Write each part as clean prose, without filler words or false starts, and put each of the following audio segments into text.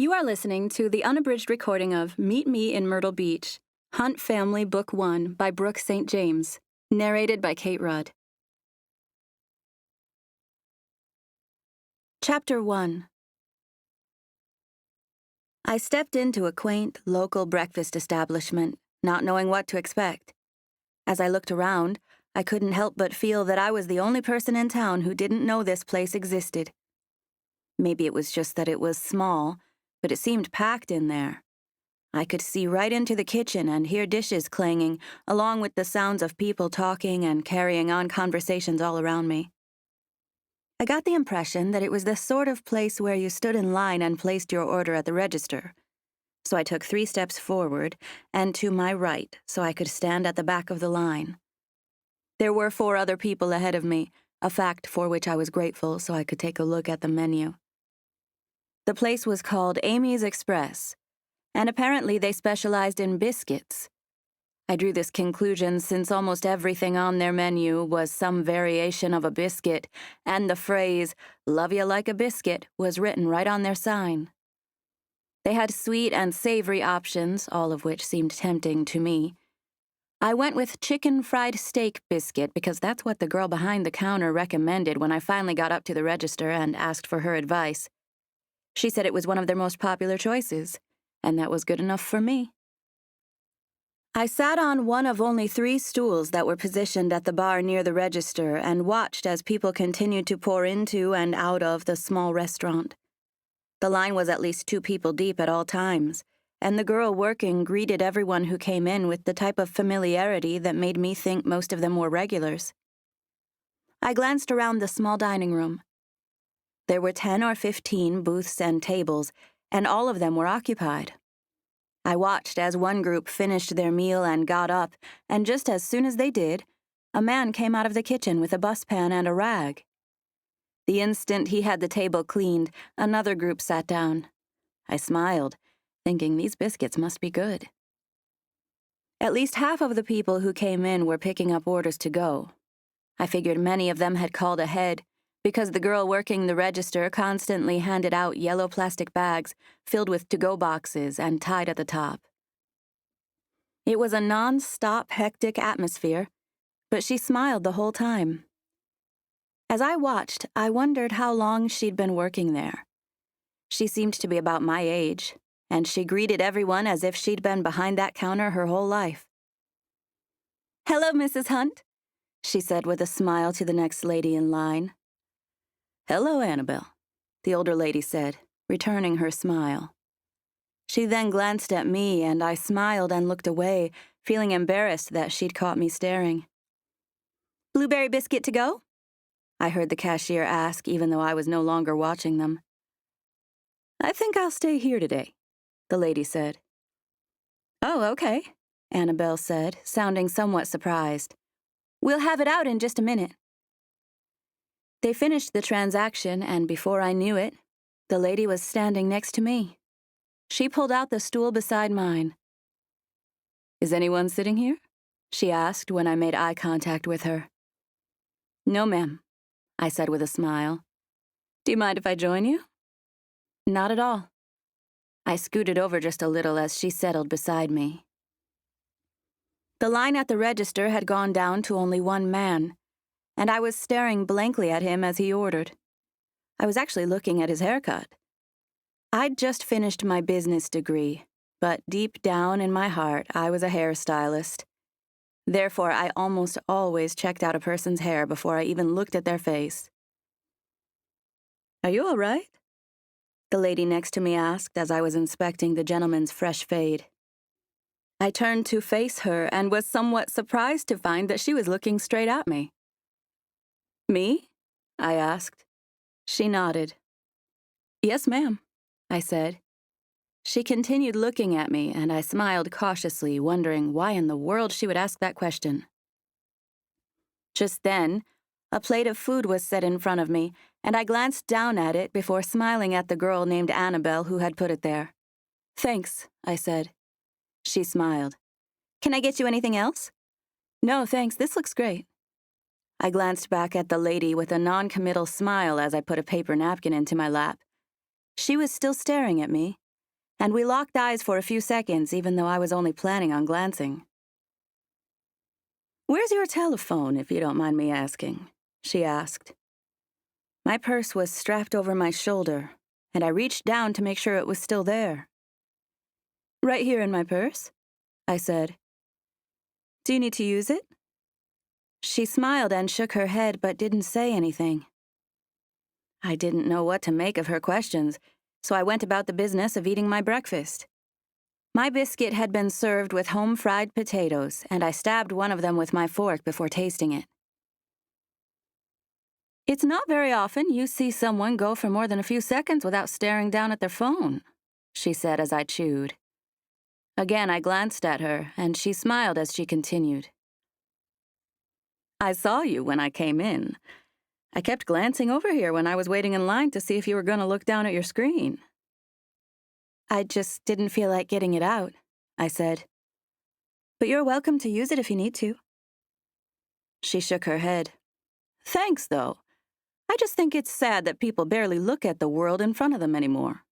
You are listening to the unabridged recording of Meet Me in Myrtle Beach, Hunt Family Book 1 by Brooke St. James, narrated by Kate Rudd. Chapter 1. I stepped into a quaint, local breakfast establishment, not knowing what to expect. As I looked around, I couldn't help but feel that I was the only person in town who didn't know this place existed. Maybe it was just that it was small, but it seemed packed in there. I could see right into the kitchen and hear dishes clanging, along with the sounds of people talking and carrying on conversations all around me. I got the impression that it was the sort of place where you stood in line and placed your order at the register. So I took 3 steps forward and to my right so I could stand at the back of the line. There were 4 other people ahead of me, a fact for which I was grateful so I could take a look at the menu. The place was called Amy's Express, and apparently they specialized in biscuits. I drew this conclusion since almost everything on their menu was some variation of a biscuit, and the phrase, "Love ya like a biscuit," was written right on their sign. They had sweet and savory options, all of which seemed tempting to me. I went with chicken fried steak biscuit because that's what the girl behind the counter recommended when I finally got up to the register and asked for her advice. She said it was one of their most popular choices, and that was good enough for me. I sat on one of only 3 stools that were positioned at the bar near the register and watched as people continued to pour into and out of the small restaurant. The line was at least 2 people deep at all times, and the girl working greeted everyone who came in with the type of familiarity that made me think most of them were regulars. I glanced around the small dining room. There were 10 or 15 booths and tables, and all of them were occupied. I watched as one group finished their meal and got up, and just as soon as they did, a man came out of the kitchen with a buspan and a rag. The instant he had the table cleaned, another group sat down. I smiled, thinking these biscuits must be good. At least half of the people who came in were picking up orders to go. I figured many of them had called ahead, because the girl working the register constantly handed out yellow plastic bags filled with to-go boxes and tied at the top. It was a non-stop hectic atmosphere, but she smiled the whole time. As I watched, I wondered how long she'd been working there. She seemed to be about my age, and she greeted everyone as if she'd been behind that counter her whole life. "Hello, Mrs. Hunt," she said with a smile to the next lady in line. "Hello, Annabelle," the older lady said, returning her smile. She then glanced at me, and I smiled and looked away, feeling embarrassed that she'd caught me staring. "Blueberry biscuit to go?" I heard the cashier ask, even though I was no longer watching them. "I think I'll stay here today," the lady said. "Oh, okay," Annabelle said, sounding somewhat surprised. "We'll have it out in just a minute." They finished the transaction, and before I knew it, the lady was standing next to me. She pulled out the stool beside mine. "Is anyone sitting here?" she asked when I made eye contact with her. "No, ma'am," I said with a smile. "Do you mind if I join you?" "Not at all." I scooted over just a little as she settled beside me. The line at the register had gone down to only 1 man, and I was staring blankly at him as he ordered. I was actually looking at his haircut. I'd just finished my business degree, but deep down in my heart, I was a hairstylist. Therefore, I almost always checked out a person's hair before I even looked at their face. "Are you all right?" the lady next to me asked as I was inspecting the gentleman's fresh fade. I turned to face her and was somewhat surprised to find that she was looking straight at me. "Me?" I asked. She nodded. "Yes, ma'am," I said. She continued looking at me, and I smiled cautiously, wondering why in the world she would ask that question. Just then, a plate of food was set in front of me, and I glanced down at it before smiling at the girl named Annabelle who had put it there. "Thanks," I said. She smiled. "Can I get you anything else?" "No, thanks, this looks great." I glanced back at the lady with a non-committal smile as I put a paper napkin into my lap. She was still staring at me, and we locked eyes for a few seconds, even though I was only planning on glancing. "Where's your telephone, if you don't mind me asking?" she asked. My purse was strapped over my shoulder, and I reached down to make sure it was still there. "Right here in my purse," I said. "Do you need to use it?" She smiled and shook her head but didn't say anything. I didn't know what to make of her questions, so I went about the business of eating my breakfast. My biscuit had been served with home-fried potatoes, and I stabbed one of them with my fork before tasting it. "It's not very often you see someone go for more than a few seconds without staring down at their phone," she said as I chewed. Again, I glanced at her, and she smiled as she continued. "I saw you when I came in. I kept glancing over here when I was waiting in line to see if you were going to look down at your screen." "I just didn't feel like getting it out," I said. "But you're welcome to use it if you need to." She shook her head. "Thanks, though. I just think it's sad that people barely look at the world in front of them anymore."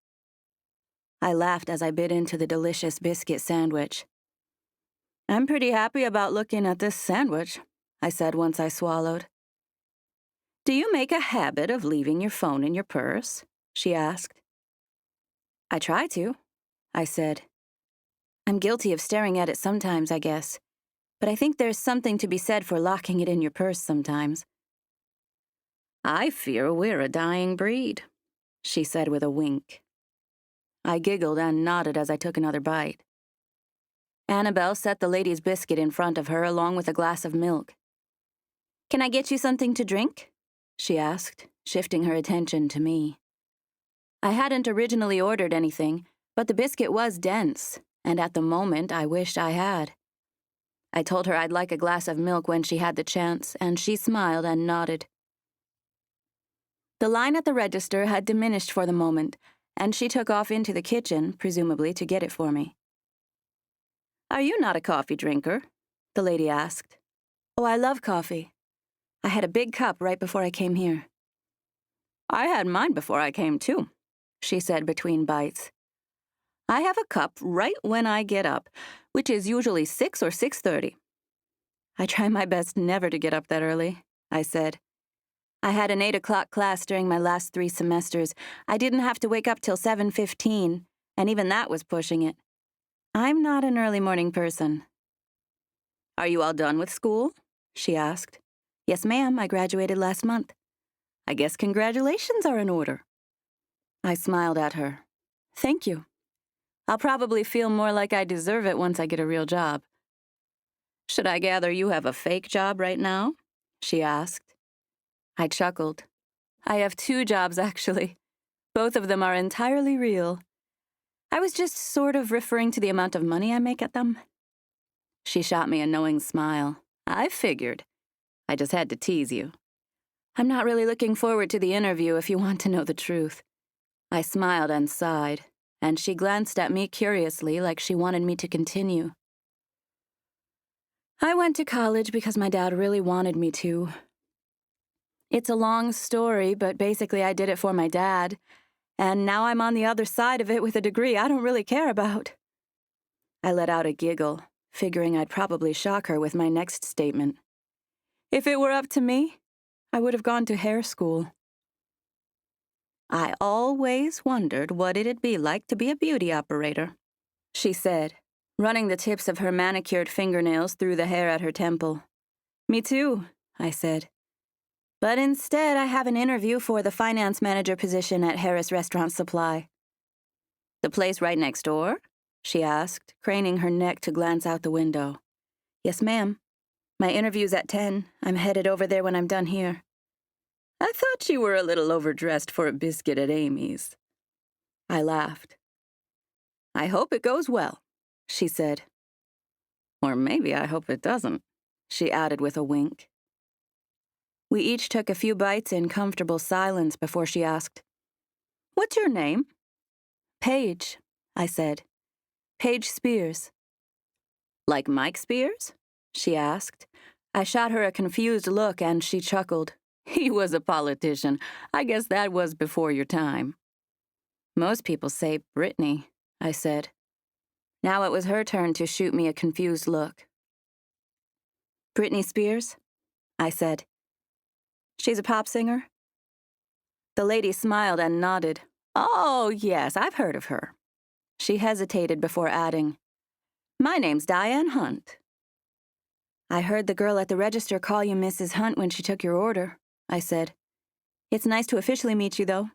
I laughed as I bit into the delicious biscuit sandwich. "I'm pretty happy about looking at this sandwich," I said once I swallowed. "Do you make a habit of leaving your phone in your purse?" she asked. "I try to," I said. "I'm guilty of staring at it sometimes, I guess. But I think there's something to be said for locking it in your purse sometimes." "I fear we're a dying breed," she said with a wink. I giggled and nodded as I took another bite. Annabelle set the lady's biscuit in front of her along with a glass of milk. "Can I get you something to drink?" she asked, shifting her attention to me. I hadn't originally ordered anything, but the biscuit was dense, and at the moment I wished I had. I told her I'd like a glass of milk when she had the chance, and she smiled and nodded. The line at the register had diminished for the moment, and she took off into the kitchen, presumably to get it for me. "Are you not a coffee drinker?" the lady asked. "Oh, I love coffee. I had a big cup right before I came here." "I had mine before I came, too," she said between bites. "I have a cup right when I get up, which is usually 6 or 6:30. "I try my best never to get up that early," I said. "I had an 8 o'clock class during my last 3 semesters. I didn't have to wake up till 7:15, and even that was pushing it. I'm not an early morning person." "Are you all done with school?" she asked. "Yes, ma'am, I graduated last month." "I guess congratulations are in order." I smiled at her. "Thank you. I'll probably feel more like I deserve it once I get a real job." "Should I gather you have a fake job right now?" she asked. I chuckled. "I have 2 jobs, actually. Both of them are entirely real. I was just sort of referring to the amount of money I make at them." She shot me a knowing smile. "I figured. I just had to tease you. I'm not really looking forward to the interview if you want to know the truth." I smiled and sighed, and she glanced at me curiously like she wanted me to continue. "I went to college because my dad really wanted me to. It's a long story, but basically I did it for my dad, and now I'm on the other side of it with a degree I don't really care about." I let out a giggle, figuring I'd probably shock her with my next statement. "If it were up to me, I would have gone to hair school." "I always wondered what it'd be like to be a beauty operator," she said, running the tips of her manicured fingernails through the hair at her temple. "Me too," I said. "But instead, I have an interview for the finance manager position at Harris Restaurant Supply." "The place right next door?" she asked, craning her neck to glance out the window. "Yes, ma'am. My interview's at 10. I'm headed over there when I'm done here." "I thought you were a little overdressed for a biscuit at Amy's." I laughed. "I hope it goes well," she said. "Or maybe I hope it doesn't," she added with a wink. We each took a few bites in comfortable silence before she asked, "What's your name?" "Paige," I said. "Paige Spears." "Like Mike Spears?" she asked. I shot her a confused look and she chuckled. "He was a politician. I guess that was before your time." "Most people say Brittany," I said. Now it was her turn to shoot me a confused look. Britney Spears? I said. She's a pop singer? The lady smiled and nodded. Oh, yes, I've heard of her. She hesitated before adding, My name's Diane Hunt. I heard the girl at the register call you Mrs. Hunt when she took your order, I said. It's nice to officially meet you, though.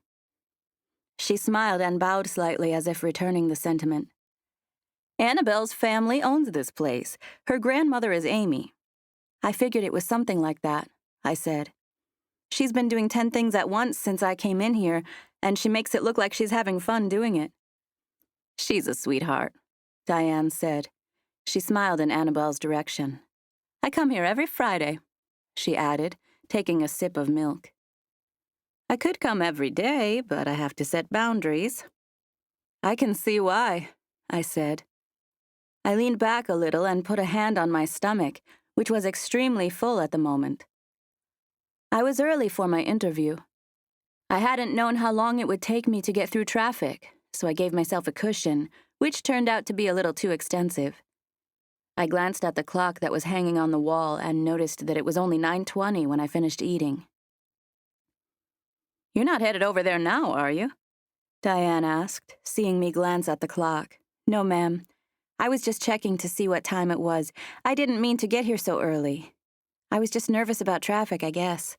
She smiled and bowed slightly as if returning the sentiment. Annabelle's family owns this place. Her grandmother is Amy. I figured it was something like that, I said. She's been doing 10 things at once since I came in here, and she makes it look like she's having fun doing it. She's a sweetheart, Diane said. She smiled in Annabelle's direction. I come here every Friday, she added, taking a sip of milk. I could come every day, but I have to set boundaries. I can see why, I said. I leaned back a little and put a hand on my stomach, which was extremely full at the moment. I was early for my interview. I hadn't known how long it would take me to get through traffic, so I gave myself a cushion, which turned out to be a little too extensive. I glanced at the clock that was hanging on the wall and noticed that it was only 9:20 when I finished eating. You're not headed over there now, are you? Diane asked, seeing me glance at the clock. No, ma'am. I was just checking to see what time it was. I didn't mean to get here so early. I was just nervous about traffic, I guess.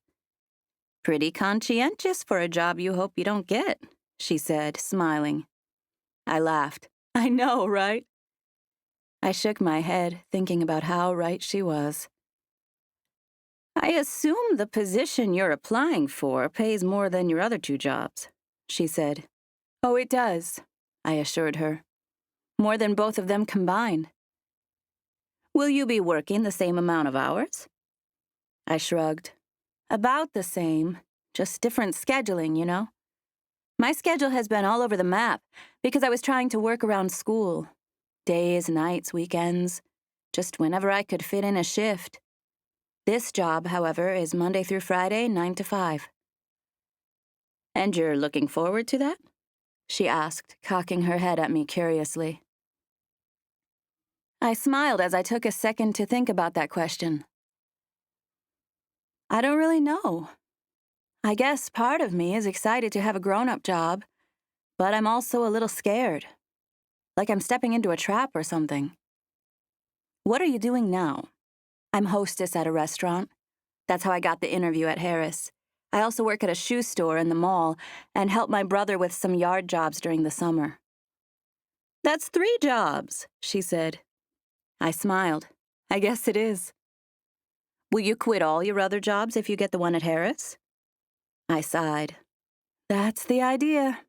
Pretty conscientious for a job you hope you don't get, she said, smiling. I laughed. I know, right? I shook my head, thinking about how right she was. I assume the position you're applying for pays more than your other 2 jobs, she said. Oh, it does, I assured her. More than both of them combined. Will you be working the same amount of hours? I shrugged. About the same, just different scheduling, you know? My schedule has been all over the map because I was trying to work around school. Days, nights, weekends, just whenever I could fit in a shift. This job, however, is Monday through Friday, 9 to 5. And you're looking forward to that? She asked, cocking her head at me curiously. I smiled as I took a second to think about that question. I don't really know. I guess part of me is excited to have a grown-up job, but I'm also a little scared. Like I'm stepping into a trap or something. What are you doing now? I'm hostess at a restaurant. That's how I got the interview at Harris. I also work at a shoe store in the mall and help my brother with some yard jobs during the summer. That's 3 jobs, she said. I smiled. I guess it is. Will you quit all your other jobs if you get the one at Harris? I sighed. That's the idea.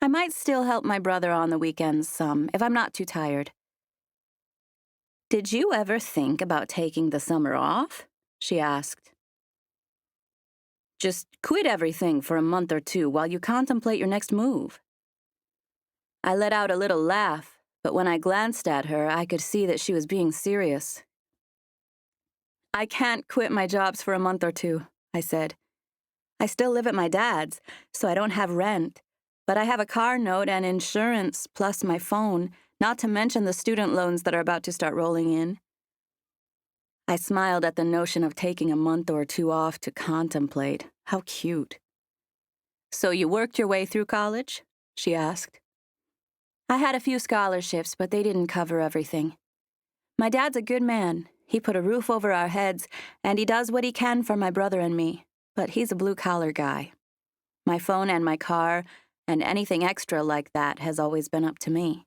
I might still help my brother on the weekends some, if I'm not too tired. Did you ever think about taking the summer off? She asked. Just quit everything for a month or 2 while you contemplate your next move. I let out a little laugh, but when I glanced at her, I could see that she was being serious. I can't quit my jobs for a month or 2, I said. I still live at my dad's, so I don't have rent, but I have a car note and insurance, plus my phone, not to mention the student loans that are about to start rolling in. I smiled at the notion of taking a month or 2 off to contemplate. How cute. So you worked your way through college? She asked. I had a few scholarships, but they didn't cover everything. My dad's a good man. He put a roof over our heads, and he does what he can for my brother and me, but he's a blue-collar guy. My phone and my car, and anything extra like that has always been up to me.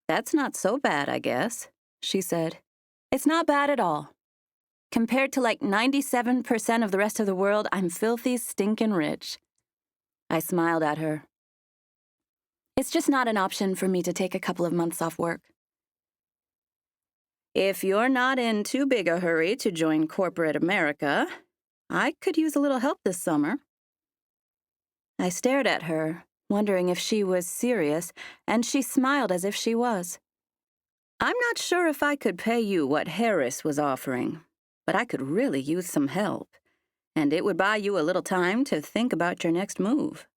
That's not so bad, I guess, she said. It's not bad at all. Compared to like 97% of the rest of the world, I'm filthy, stinkin' rich. I smiled at her. It's just not an option for me to take a couple of months off work. If you're not in too big a hurry to join corporate America, I could use a little help this summer. I stared at her, wondering if she was serious, and she smiled as if she was. I'm not sure if I could pay you what Harris was offering, but I could really use some help, and it would buy you a little time to think about your next move.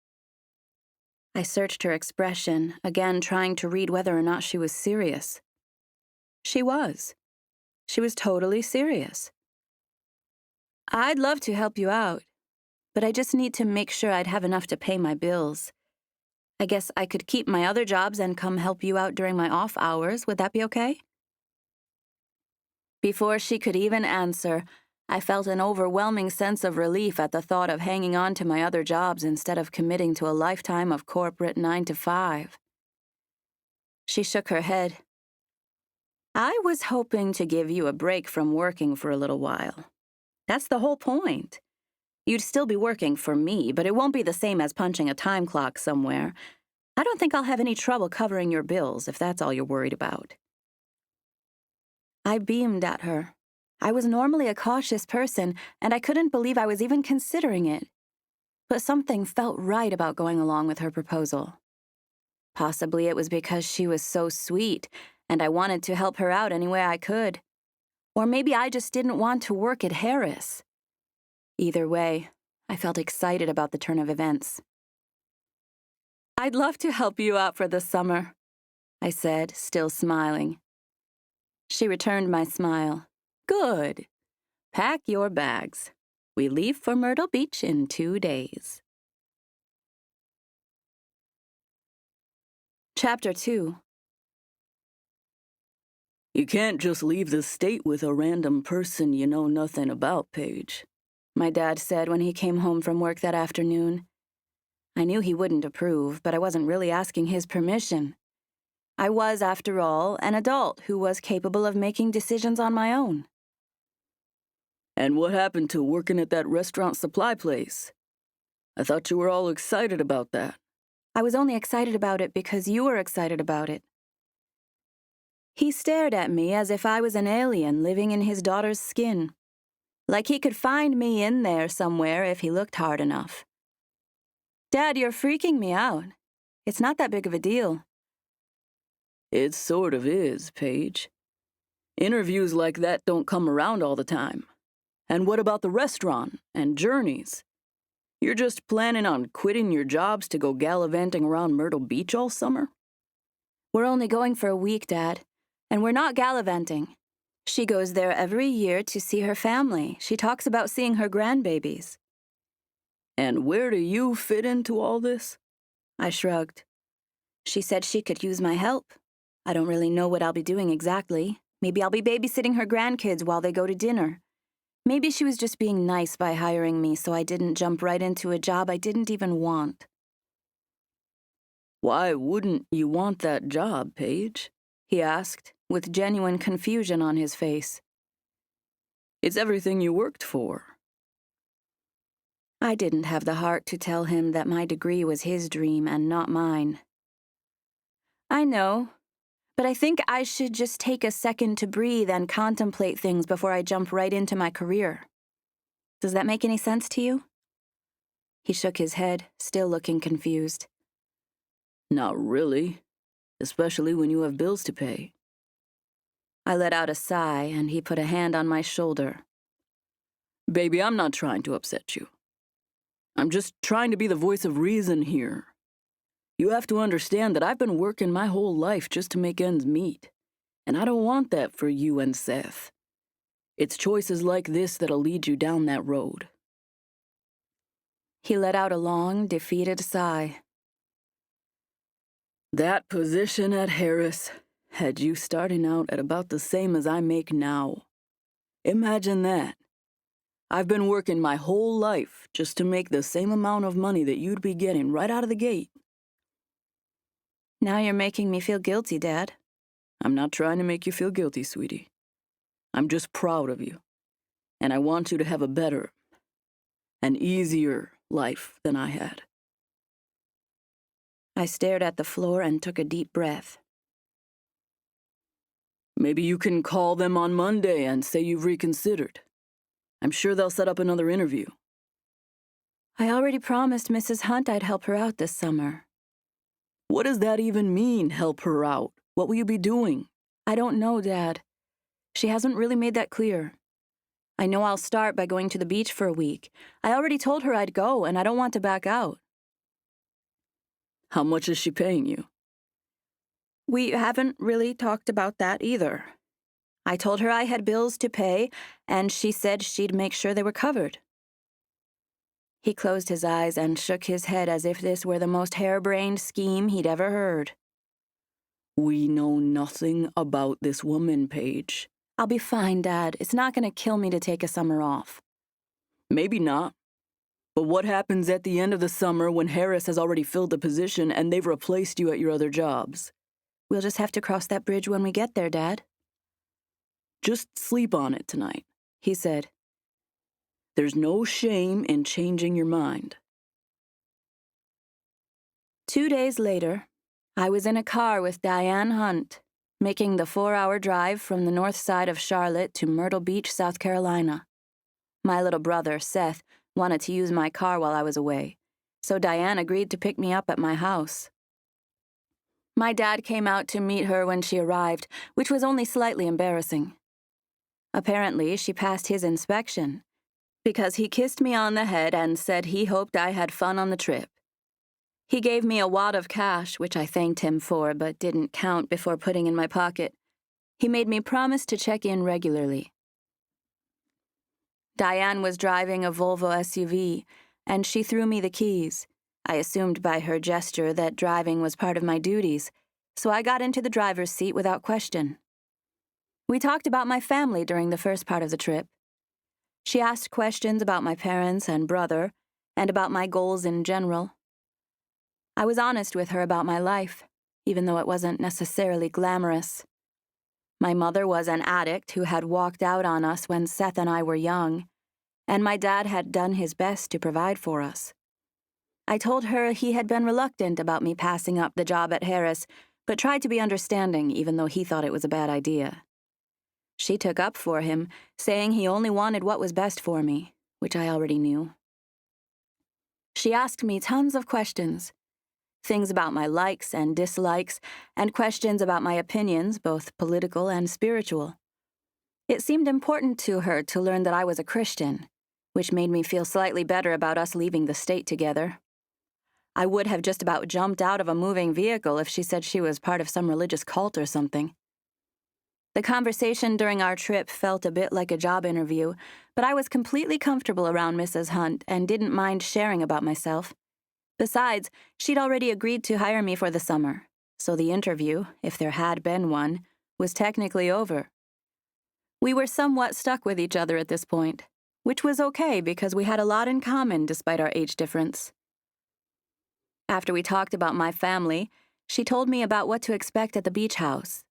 I searched her expression, again trying to read whether or not she was serious. She was. She was totally serious. I'd love to help you out, but I just need to make sure I'd have enough to pay my bills. I guess I could keep my other jobs and come help you out during my off hours. Would that be okay? Before she could even answer, I felt an overwhelming sense of relief at the thought of hanging on to my other jobs instead of committing to a lifetime of corporate 9 to 5. She shook her head. I was hoping to give you a break from working for a little while. That's the whole point. You'd still be working for me, but it won't be the same as punching a time clock somewhere. I don't think I'll have any trouble covering your bills if that's all you're worried about. I beamed at her. I was normally a cautious person, and I couldn't believe I was even considering it. But something felt right about going along with her proposal. Possibly it was because she was so sweet, and I wanted to help her out any way I could. Or maybe I just didn't want to work at Harris. Either way, I felt excited about the turn of events. I'd love to help you out for the summer, I said, still smiling. She returned my smile. Good. Pack your bags. We leave for Myrtle Beach in 2 days. Chapter 2. You can't just leave the state with a random person you know nothing about, Paige, my dad said when he came home from work that afternoon. I knew he wouldn't approve, but I wasn't really asking his permission. I was, after all, an adult who was capable of making decisions on my own. And what happened to working at that restaurant supply place? I thought you were all excited about that. I was only excited about it because you were excited about it. He stared at me as if I was an alien living in his daughter's skin. Like he could find me in there somewhere if he looked hard enough. Dad, you're freaking me out. It's not that big of a deal. It sort of is, Paige. Interviews like that don't come around all the time. And what about the restaurant and journeys? You're just planning on quitting your jobs to go gallivanting around Myrtle Beach all summer? We're only going for a week, Dad. And we're not gallivanting. She goes there every year to see her family. She talks about seeing her grandbabies. And where do you fit into all this? I shrugged. She said she could use my help. I don't really know what I'll be doing exactly. Maybe I'll be babysitting her grandkids while they go to dinner. Maybe she was just being nice by hiring me so I didn't jump right into a job I didn't even want. Why wouldn't you want that job, Paige? He asked, with genuine confusion on his face. It's everything you worked for. I didn't have the heart to tell him that my degree was his dream and not mine. I know, but I think I should just take a second to breathe and contemplate things before I jump right into my career. Does that make any sense to you? He shook his head, still looking confused. Not really, especially when you have bills to pay. I let out a sigh, and he put a hand on my shoulder. Baby, I'm not trying to upset you. I'm just trying to be the voice of reason here. You have to understand that I've been working my whole life just to make ends meet, and I don't want that for you and Seth. It's choices like this that'll lead you down that road. He let out a long, defeated sigh. That position at Harris had you starting out at about the same as I make now. Imagine that. I've been working my whole life just to make the same amount of money that you'd be getting right out of the gate. Now you're making me feel guilty, Dad. I'm not trying to make you feel guilty, sweetie. I'm just proud of you. And I want you to have a better, an easier life than I had. I stared at the floor and took a deep breath. Maybe you can call them on Monday and say you've reconsidered. I'm sure they'll set up another interview. I already promised Mrs. Hunt I'd help her out this summer. What does that even mean, help her out? What will you be doing? I don't know, Dad. She hasn't really made that clear. I know I'll start by going to the beach for a week. I already told her I'd go, and I don't want to back out. How much is she paying you? We haven't really talked about that either. I told her I had bills to pay, and she said she'd make sure they were covered. He closed his eyes and shook his head as if this were the most harebrained scheme he'd ever heard. We know nothing about this woman, Paige. I'll be fine, Dad. It's not going to kill me to take a summer off. Maybe not. But what happens at the end of the summer when Harris has already filled the position and they've replaced you at your other jobs? We'll just have to cross that bridge when we get there, Dad. Just sleep on it tonight, he said. There's no shame in changing your mind. 2 days later, I was in a car with Diane Hunt, making the 4-hour drive from the north side of Charlotte to Myrtle Beach, South Carolina. My little brother, Seth, wanted to use my car while I was away, so Diane agreed to pick me up at my house. My dad came out to meet her when she arrived, which was only slightly embarrassing. Apparently, she passed his inspection, because he kissed me on the head and said he hoped I had fun on the trip. He gave me a wad of cash, which I thanked him for but didn't count before putting in my pocket. He made me promise to check in regularly. Diane was driving a Volvo SUV, and she threw me the keys. I assumed by her gesture that driving was part of my duties, so I got into the driver's seat without question. We talked about my family during the first part of the trip. She asked questions about my parents and brother, and about my goals in general. I was honest with her about my life, even though it wasn't necessarily glamorous. My mother was an addict who had walked out on us when Seth and I were young, and my dad had done his best to provide for us. I told her he had been reluctant about me passing up the job at Harris, but tried to be understanding even though he thought it was a bad idea. She took up for him, saying he only wanted what was best for me, which I already knew. She asked me tons of questions. Things about my likes and dislikes, and questions about my opinions, both political and spiritual. It seemed important to her to learn that I was a Christian, which made me feel slightly better about us leaving the state together. I would have just about jumped out of a moving vehicle if she said she was part of some religious cult or something. The conversation during our trip felt a bit like a job interview, but I was completely comfortable around Mrs. Hunt and didn't mind sharing about myself. Besides, she'd already agreed to hire me for the summer, so the interview, if there had been one, was technically over. We were somewhat stuck with each other at this point, which was okay because we had a lot in common despite our age difference. After we talked about my family, she told me about what to expect at the beach house.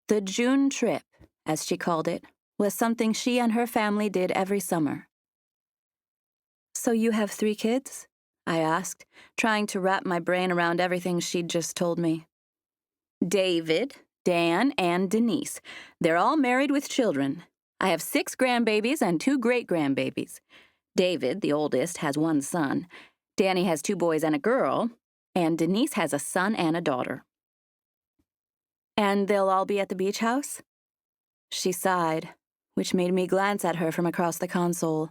The June trip, as she called it, was something she and her family did every summer. So you have 3 kids? I asked, trying to wrap my brain around everything she'd just told me. David, Dan, and Denise. They're all married with children. I have 6 grandbabies and 2 great-grandbabies. David, the oldest, has 1 son. Danny has 2 boys and a girl. And Denise has a son and a daughter. And they'll all be at the beach house? She sighed, which made me glance at her from across the console.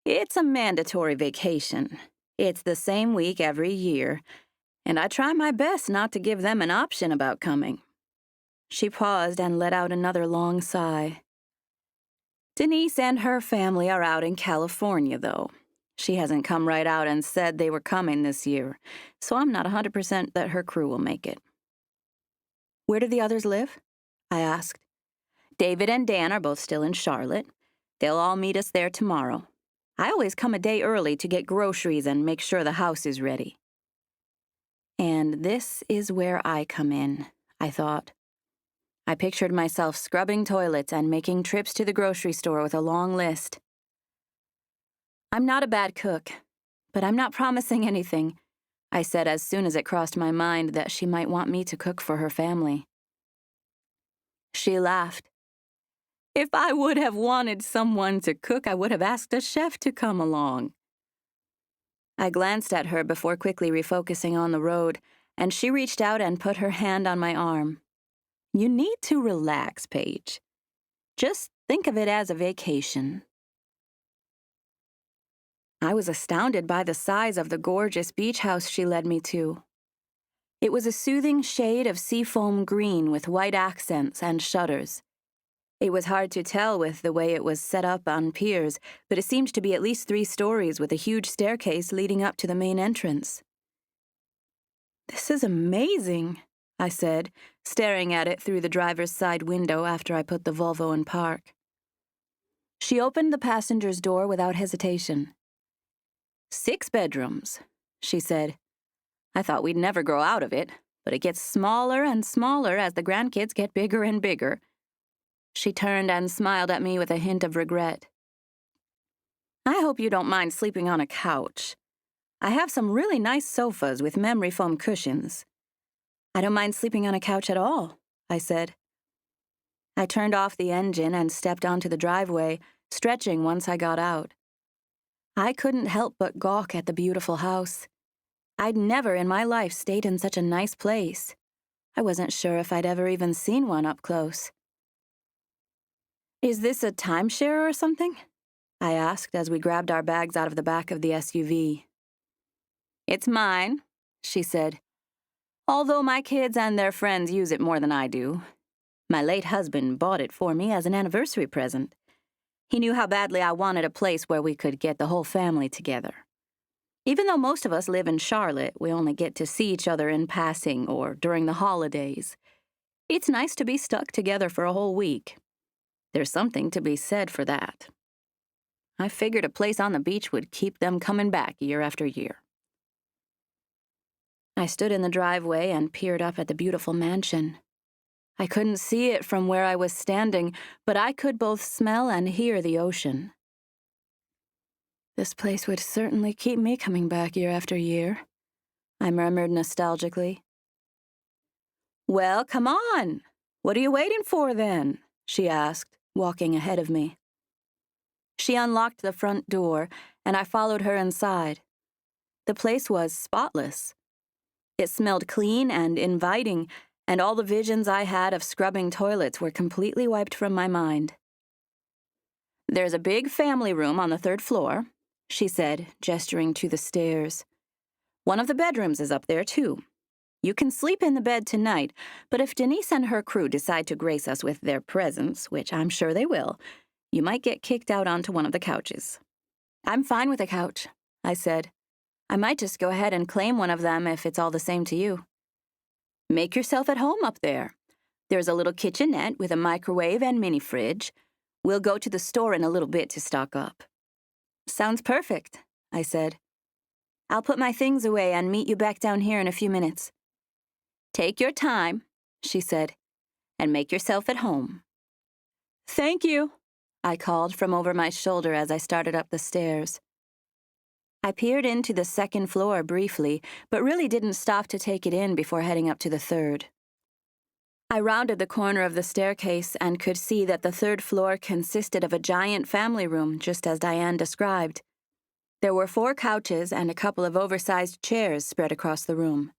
It's a mandatory vacation. It's the same week every year, and I try my best not to give them an option about coming. She paused and let out another long sigh. Denise and her family are out in California, though. She hasn't come right out and said they were coming this year, so I'm not 100% that her crew will make it. Where do the others live? I asked. David and Dan are both still in Charlotte. They'll all meet us there tomorrow. I always come a day early to get groceries and make sure the house is ready. And this is where I come in, I thought. I pictured myself scrubbing toilets and making trips to the grocery store with a long list. I'm not a bad cook, but I'm not promising anything, I said as soon as it crossed my mind that she might want me to cook for her family. She laughed. If I would have wanted someone to cook, I would have asked a chef to come along. I glanced at her before quickly refocusing on the road, and she reached out and put her hand on my arm. You need to relax, Paige. Just think of it as a vacation. I was astounded by the size of the gorgeous beach house she led me to. It was a soothing shade of seafoam green with white accents and shutters. It was hard to tell with the way it was set up on piers, but it seemed to be at least 3 stories with a huge staircase leading up to the main entrance. "This is amazing," I said, staring at it through the driver's side window after I put the Volvo in park. She opened the passenger's door without hesitation. 6 bedrooms, she said. I thought we'd never grow out of it, but it gets smaller and smaller as the grandkids get bigger and bigger. She turned and smiled at me with a hint of regret. I hope you don't mind sleeping on a couch. I have some really nice sofas with memory foam cushions. I don't mind sleeping on a couch at all, I said. I turned off the engine and stepped onto the driveway, stretching once I got out. I couldn't help but gawk at the beautiful house. I'd never in my life stayed in such a nice place. I wasn't sure if I'd ever even seen one up close. Is this a timeshare or something? I asked as we grabbed our bags out of the back of the SUV. It's mine, she said, although my kids and their friends use it more than I do. My late husband bought it for me as an anniversary present. He knew how badly I wanted a place where we could get the whole family together. Even though most of us live in Charlotte, we only get to see each other in passing or during the holidays. It's nice to be stuck together for a whole week. There's something to be said for that. I figured a place on the beach would keep them coming back year after year. I stood in the driveway and peered up at the beautiful mansion. I couldn't see it from where I was standing, but I could both smell and hear the ocean. This place would certainly keep me coming back year after year, I murmured nostalgically. Well, come on. What are you waiting for then? She asked, walking ahead of me. She unlocked the front door, and I followed her inside. The place was spotless. It smelled clean and inviting, and all the visions I had of scrubbing toilets were completely wiped from my mind. There's a big family room on the 3rd floor, she said, gesturing to the stairs. One of the bedrooms is up there, too. You can sleep in the bed tonight, but if Denise and her crew decide to grace us with their presence, which I'm sure they will, you might get kicked out onto one of the couches. I'm fine with a couch, I said. I might just go ahead and claim one of them if it's all the same to you. Make yourself at home up there. There's a little kitchenette with a microwave and mini fridge. We'll go to the store in a little bit to stock up. Sounds perfect, I said. I'll put my things away and meet you back down here in a few minutes. Take your time, she said, and make yourself at home. Thank you, I called from over my shoulder as I started up the stairs. I peered into the 2nd floor briefly, but really didn't stop to take it in before heading up to the 3rd. I rounded the corner of the staircase and could see that the 3rd floor consisted of a giant family room, just as Diane described. There were 4 couches and a couple of oversized chairs spread across the room.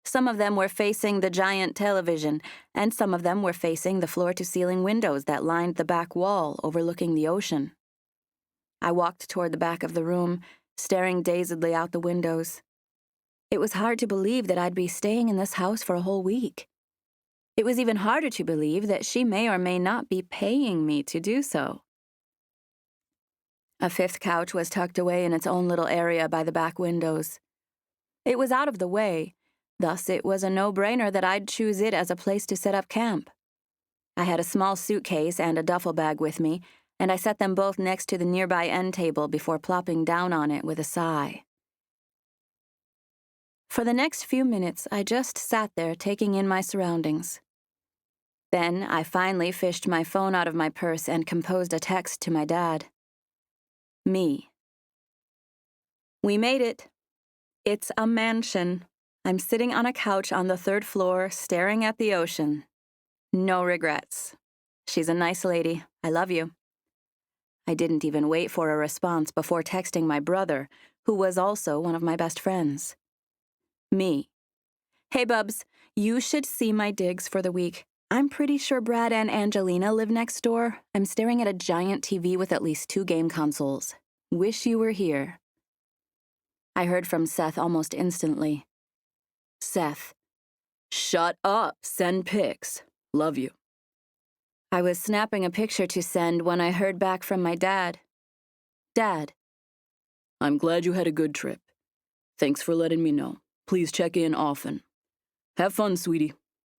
Some of them were facing the giant television, and some of them were facing the floor-to-ceiling windows that lined the back wall overlooking the ocean. I walked toward the back of the room, staring dazedly out the windows. It was hard to believe that I'd be staying in this house for a whole week. It was even harder to believe that she may or may not be paying me to do so. A 5th couch was tucked away in its own little area by the back windows. It was out of the way, thus it was a no-brainer that I'd choose it as a place to set up camp. I had a small suitcase and a duffel bag with me, and I set them both next to the nearby end table before plopping down on it with a sigh. For the next few minutes, I just sat there taking in my surroundings. Then I finally fished my phone out of my purse and composed a text to my dad. Me. We made it. It's a mansion. I'm sitting on a couch on the 3rd floor, staring at the ocean. No regrets. She's a nice lady. I love you. I didn't even wait for a response before texting my brother, who was also one of my best friends. Me. Hey, Bubs, you should see my digs for the week. I'm pretty sure Brad and Angelina live next door. I'm staring at a giant TV with at least 2 game consoles. Wish you were here. I heard from Seth almost instantly. Seth. Shut up. Send pics. Love you. I was snapping a picture to send when I heard back from my dad. Dad. I'm glad you had a good trip. Thanks for letting me know. Please check in often. Have fun, sweetie.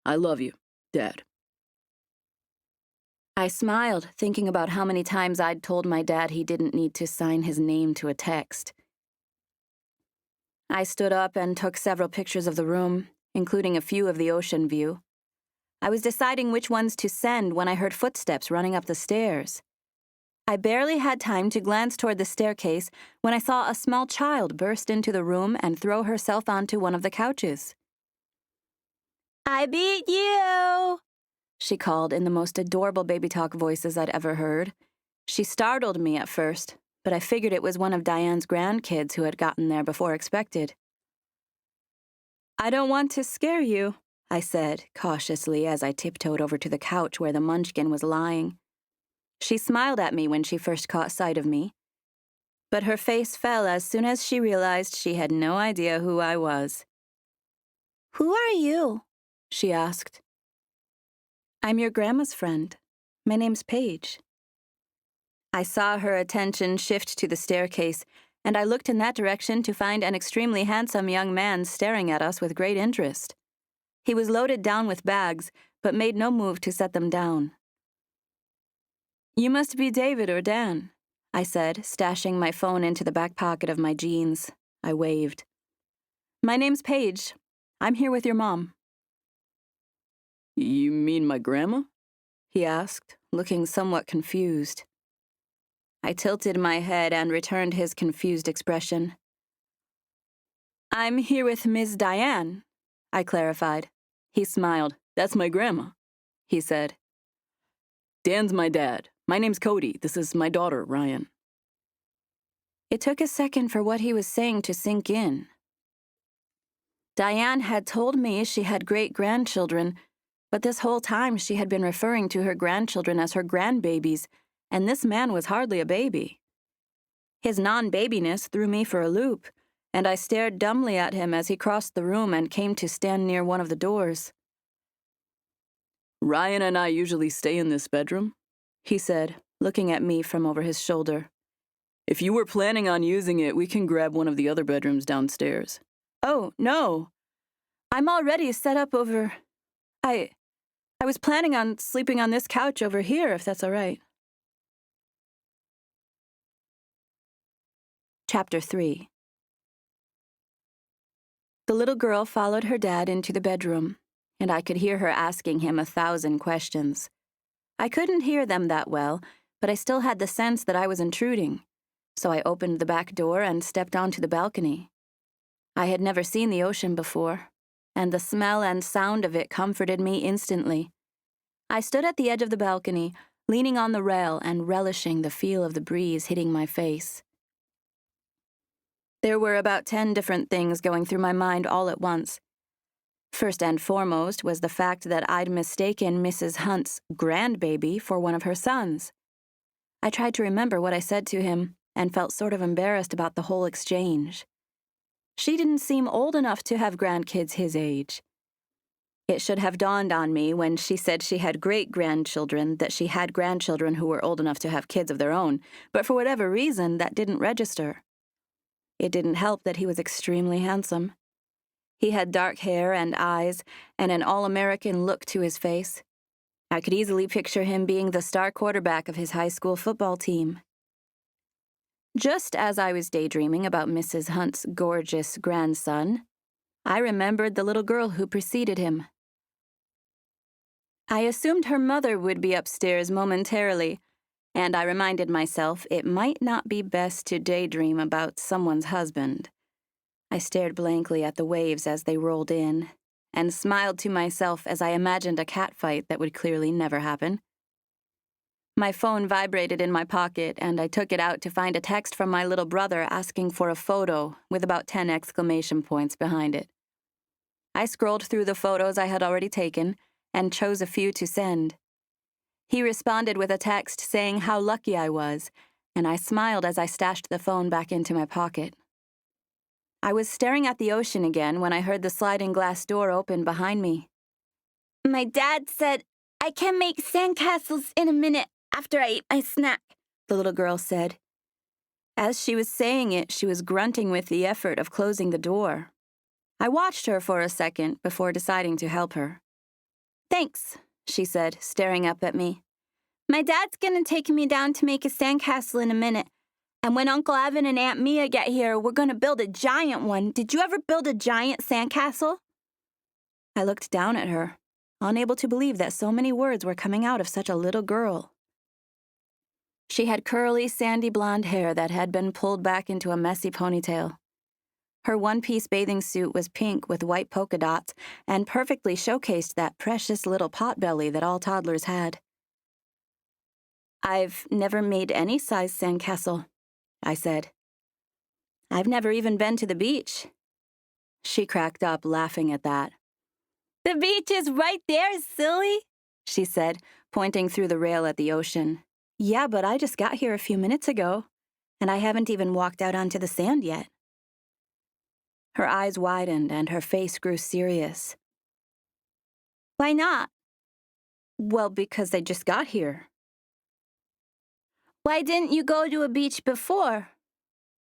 I love you, Dad. I smiled, thinking about how many times I'd told my dad he didn't need to sign his name to a text. I stood up and took several pictures of the room, including a few of the ocean view. I was deciding which ones to send when I heard footsteps running up the stairs. I barely had time to glance toward the staircase when I saw a small child burst into the room and throw herself onto one of the couches. "I beat you!" she called in the most adorable baby talk voices I'd ever heard. She startled me at first, but I figured it was one of Diane's grandkids who had gotten there before expected. "I don't want to scare you," I said, cautiously as I tiptoed over to the couch where the munchkin was lying. She smiled at me when she first caught sight of me, but her face fell as soon as she realized she had no idea who I was. "Who are you?" she asked. "I'm your grandma's friend. My name's Paige." I saw her attention shift to the staircase, and I looked in that direction to find an extremely handsome young man staring at us with great interest. He was loaded down with bags, but made no move to set them down. "You must be David or Dan," I said, stashing my phone into the back pocket of my jeans. I waved. "My name's Paige. I'm here with your mom." You mean my grandma? He asked, looking somewhat confused. I tilted my head and returned his confused expression. "I'm here with Ms. Diane," I clarified. He smiled. "That's my grandma," he said. "Dan's my dad. My name's Cody. This is my daughter, Ryan." It took a second for what he was saying to sink in. Diane had told me she had great-grandchildren, but this whole time she had been referring to her grandchildren as her grandbabies, and this man was hardly a baby. His non-babiness threw me for a loop, and I stared dumbly at him as he crossed the room and came to stand near one of the doors. "Ryan and I usually stay in this bedroom," he said, looking at me from over his shoulder. "If you were planning on using it, we can grab one of the other bedrooms downstairs." "Oh, no. I'm already set up over... I was planning on sleeping on this couch over here, if that's all right." Chapter 3. The little girl followed her dad into the bedroom, and I could hear her asking him 1,000 questions. I couldn't hear them that well, but I still had the sense that I was intruding, so I opened the back door and stepped onto the balcony. I had never seen the ocean before, and the smell and sound of it comforted me instantly. I stood at the edge of the balcony, leaning on the rail and relishing the feel of the breeze hitting my face. There were about 10 different things going through my mind all at once. First and foremost was the fact that I'd mistaken Mrs. Hunt's grandbaby for one of her sons. I tried to remember what I said to him and felt sort of embarrassed about the whole exchange. She didn't seem old enough to have grandkids his age. It should have dawned on me when she said she had great-grandchildren that she had grandchildren who were old enough to have kids of their own, but for whatever reason, that didn't register. It didn't help that he was extremely handsome. He had dark hair and eyes and an all-American look to his face. I could easily picture him being the star quarterback of his high school football team. Just as I was daydreaming about Mrs. Hunt's gorgeous grandson, I remembered the little girl who preceded him. I assumed her mother would be upstairs momentarily, and I reminded myself it might not be best to daydream about someone's husband. I stared blankly at the waves as they rolled in, and smiled to myself as I imagined a catfight that would clearly never happen. My phone vibrated in my pocket, and I took it out to find a text from my little brother asking for a photo with about 10 exclamation points behind it. I scrolled through the photos I had already taken and chose a few to send. He responded with a text saying how lucky I was, and I smiled as I stashed the phone back into my pocket. I was staring at the ocean again when I heard the sliding glass door open behind me. My dad said, I can make sandcastles in a minute after I eat my snack, the little girl said. As she was saying it, she was grunting with the effort of closing the door. I watched her for a second before deciding to help her. Thanks, she said, staring up at me. My dad's gonna take me down to make a sandcastle in a minute. And when Uncle Evan and Aunt Mia get here, we're gonna build a giant one. Did you ever build a giant sandcastle? I looked down at her, unable to believe that so many words were coming out of such a little girl. She had curly, sandy blonde hair that had been pulled back into a messy ponytail. Her one-piece bathing suit was pink with white polka dots and perfectly showcased that precious little potbelly that all toddlers had. I've never made any size sandcastle, I said. I've never even been to the beach. She cracked up, laughing at that. The beach is right there, silly, she said, pointing through the rail at the ocean. Yeah, but I just got here a few minutes ago, and I haven't even walked out onto the sand yet. Her eyes widened and her face grew serious. Why not? Well, because I just got here. Why didn't you go to a beach before?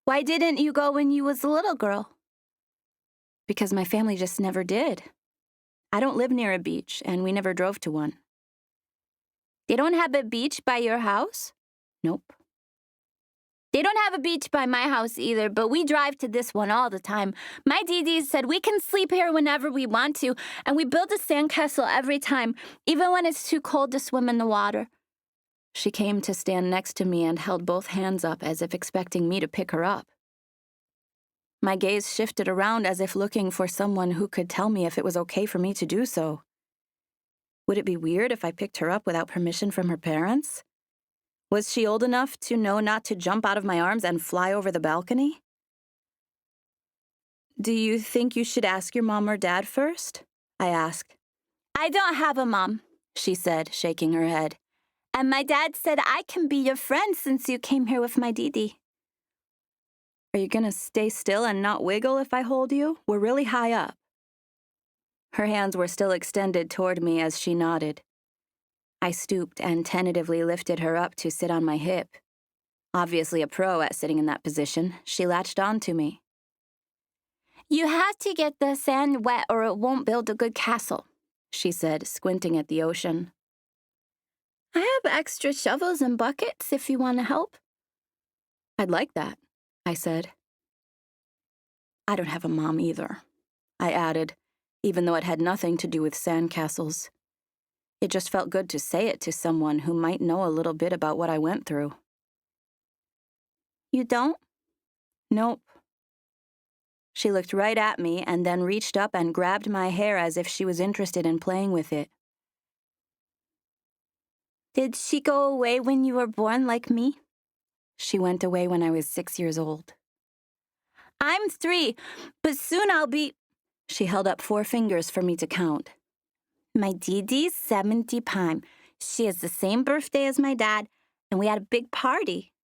Why didn't you go when you was a little girl? Because my family just never did. I don't live near a beach, and we never drove to one. They don't have a beach by your house? Nope. They don't have a beach by my house either, but we drive to this one all the time. My Dee said we can sleep here whenever we want to, and we build a sandcastle every time, even when it's too cold to swim in the water. She came to stand next to me and held both hands up as if expecting me to pick her up. My gaze shifted around as if looking for someone who could tell me if it was okay for me to do so. Would it be weird if I picked her up without permission from her parents? Was she old enough to know not to jump out of my arms and fly over the balcony? Do you think you should ask your mom or dad first? I asked. I don't have a mom, she said, shaking her head. And my dad said I can be your friend since you came here with my Dee. Are you gonna stay still and not wiggle if I hold you? We're really high up. Her hands were still extended toward me as she nodded. I stooped and tentatively lifted her up to sit on my hip. Obviously a pro at sitting in that position, she latched on to me. You have to get the sand wet or it won't build a good castle, she said, squinting at the ocean. I have extra shovels and buckets if you want to help. I'd like that, I said. I don't have a mom either, I added, even though it had nothing to do with sandcastles. It just felt good to say it to someone who might know a little bit about what I went through. You don't? Nope. She looked right at me and then reached up and grabbed my hair as if she was interested in playing with it. Did she go away when you were born like me? She went away when I was 6 years old. I'm 3, but soon I'll be... She held up 4 fingers for me to count. My Dee's 70 Pime. She has the same birthday as my dad, and we had a big party.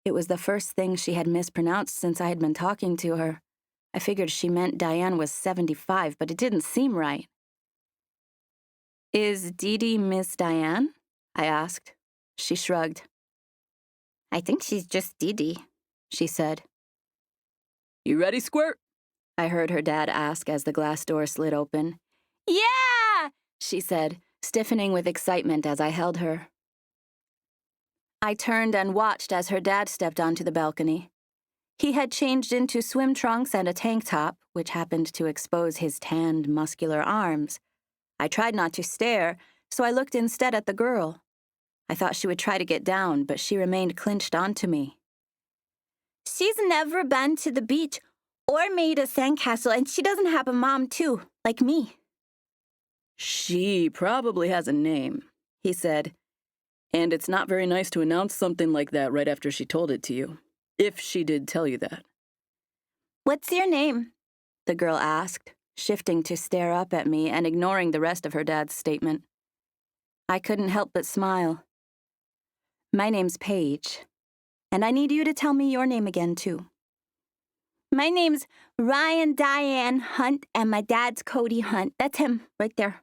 It was the first thing she had mispronounced since I had been talking to her. I figured she meant Diane was 75, but it didn't seem right. Is Dee Miss Diane? I asked. She shrugged. I think she's just Dee, she said. You ready, Squirt? I heard her dad ask as the glass door slid open. Yeah, she said, stiffening with excitement as I held her. I turned and watched as her dad stepped onto the balcony. He had changed into swim trunks and a tank top, which happened to expose his tanned, muscular arms. I tried not to stare, so I looked instead at the girl. I thought she would try to get down, but she remained clinched onto me. She's never been to the beach or made a sandcastle, and she doesn't have a mom, too, like me. She probably has a name, he said. And it's not very nice to announce something like that right after she told it to you. If she did tell you that. What's your name? The girl asked, shifting to stare up at me and ignoring the rest of her dad's statement. I couldn't help but smile. My name's Paige, and I need you to tell me your name again, too. My name's Diane Hunt, and my dad's Cody Hunt. That's him, right there.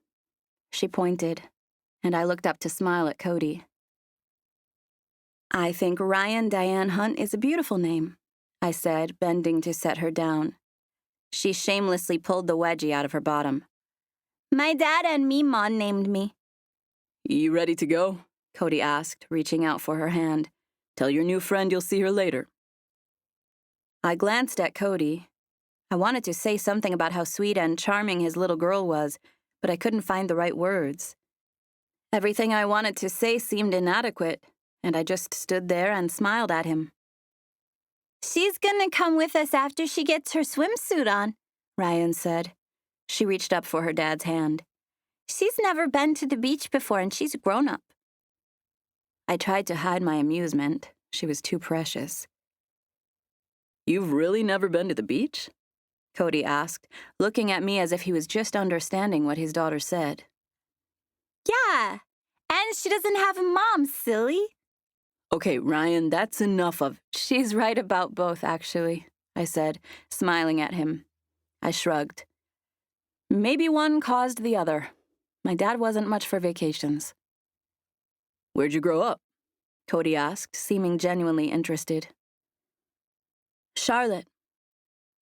She pointed, and I looked up to smile at Cody. I think Diane Hunt is a beautiful name, I said, bending to set her down. She shamelessly pulled the wedgie out of her bottom. My dad and me mom named me. You ready to go? Cody asked, reaching out for her hand. Tell your new friend you'll see her later. I glanced at Cody. I wanted to say something about how sweet and charming his little girl was, but I couldn't find the right words. Everything I wanted to say seemed inadequate, and I just stood there and smiled at him. She's gonna come with us after she gets her swimsuit on, Ryan said. She reached up for her dad's hand. She's never been to the beach before, and she's grown up. I tried to hide my amusement. She was too precious. You've really never been to the beach? Cody asked, looking at me as if he was just understanding what his daughter said. Yeah, and she doesn't have a mom, silly. Okay, Ryan, that's enough of... She's right about both, actually, I said, smiling at him. I shrugged. Maybe one caused the other. My dad wasn't much for vacations. Where'd you grow up? Cody asked, seeming genuinely interested. Charlotte.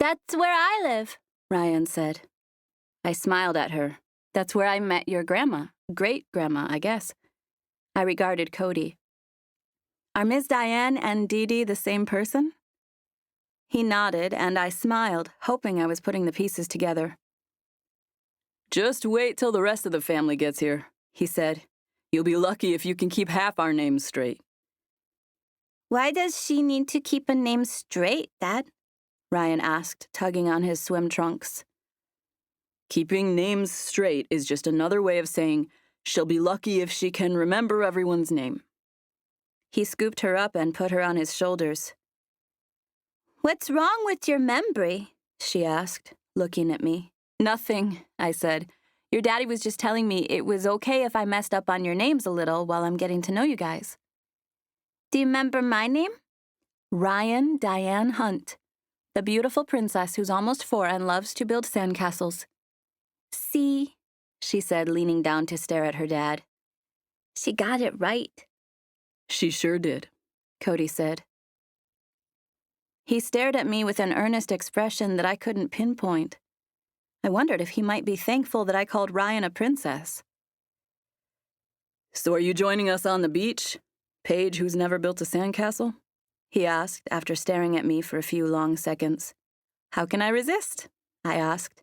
That's where I live, Ryan said. I smiled at her. That's where I met your grandma. Great-grandma, I guess. I regarded Cody. Are Miss Diane and Dee Dee the same person? He nodded, and I smiled, hoping I was putting the pieces together. Just wait till the rest of the family gets here, he said. You'll be lucky if you can keep half our names straight. Why does she need to keep a name straight, Dad? Ryan asked, tugging on his swim trunks. Keeping names straight is just another way of saying she'll be lucky if she can remember everyone's name. He scooped her up and put her on his shoulders. What's wrong with your memory? She asked, looking at me. Nothing, I said. Your daddy was just telling me it was okay if I messed up on your names a little while I'm getting to know you guys. Do you remember my name? Diane Hunt, the beautiful princess who's almost 4 and loves to build sandcastles. See, she said, leaning down to stare at her dad. She got it right. She sure did, Cody said. He stared at me with an earnest expression that I couldn't pinpoint. I wondered if he might be thankful that I called Ryan a princess. So are you joining us on the beach, Paige, who's never built a sandcastle? He asked after staring at me for a few long seconds. How can I resist? I asked.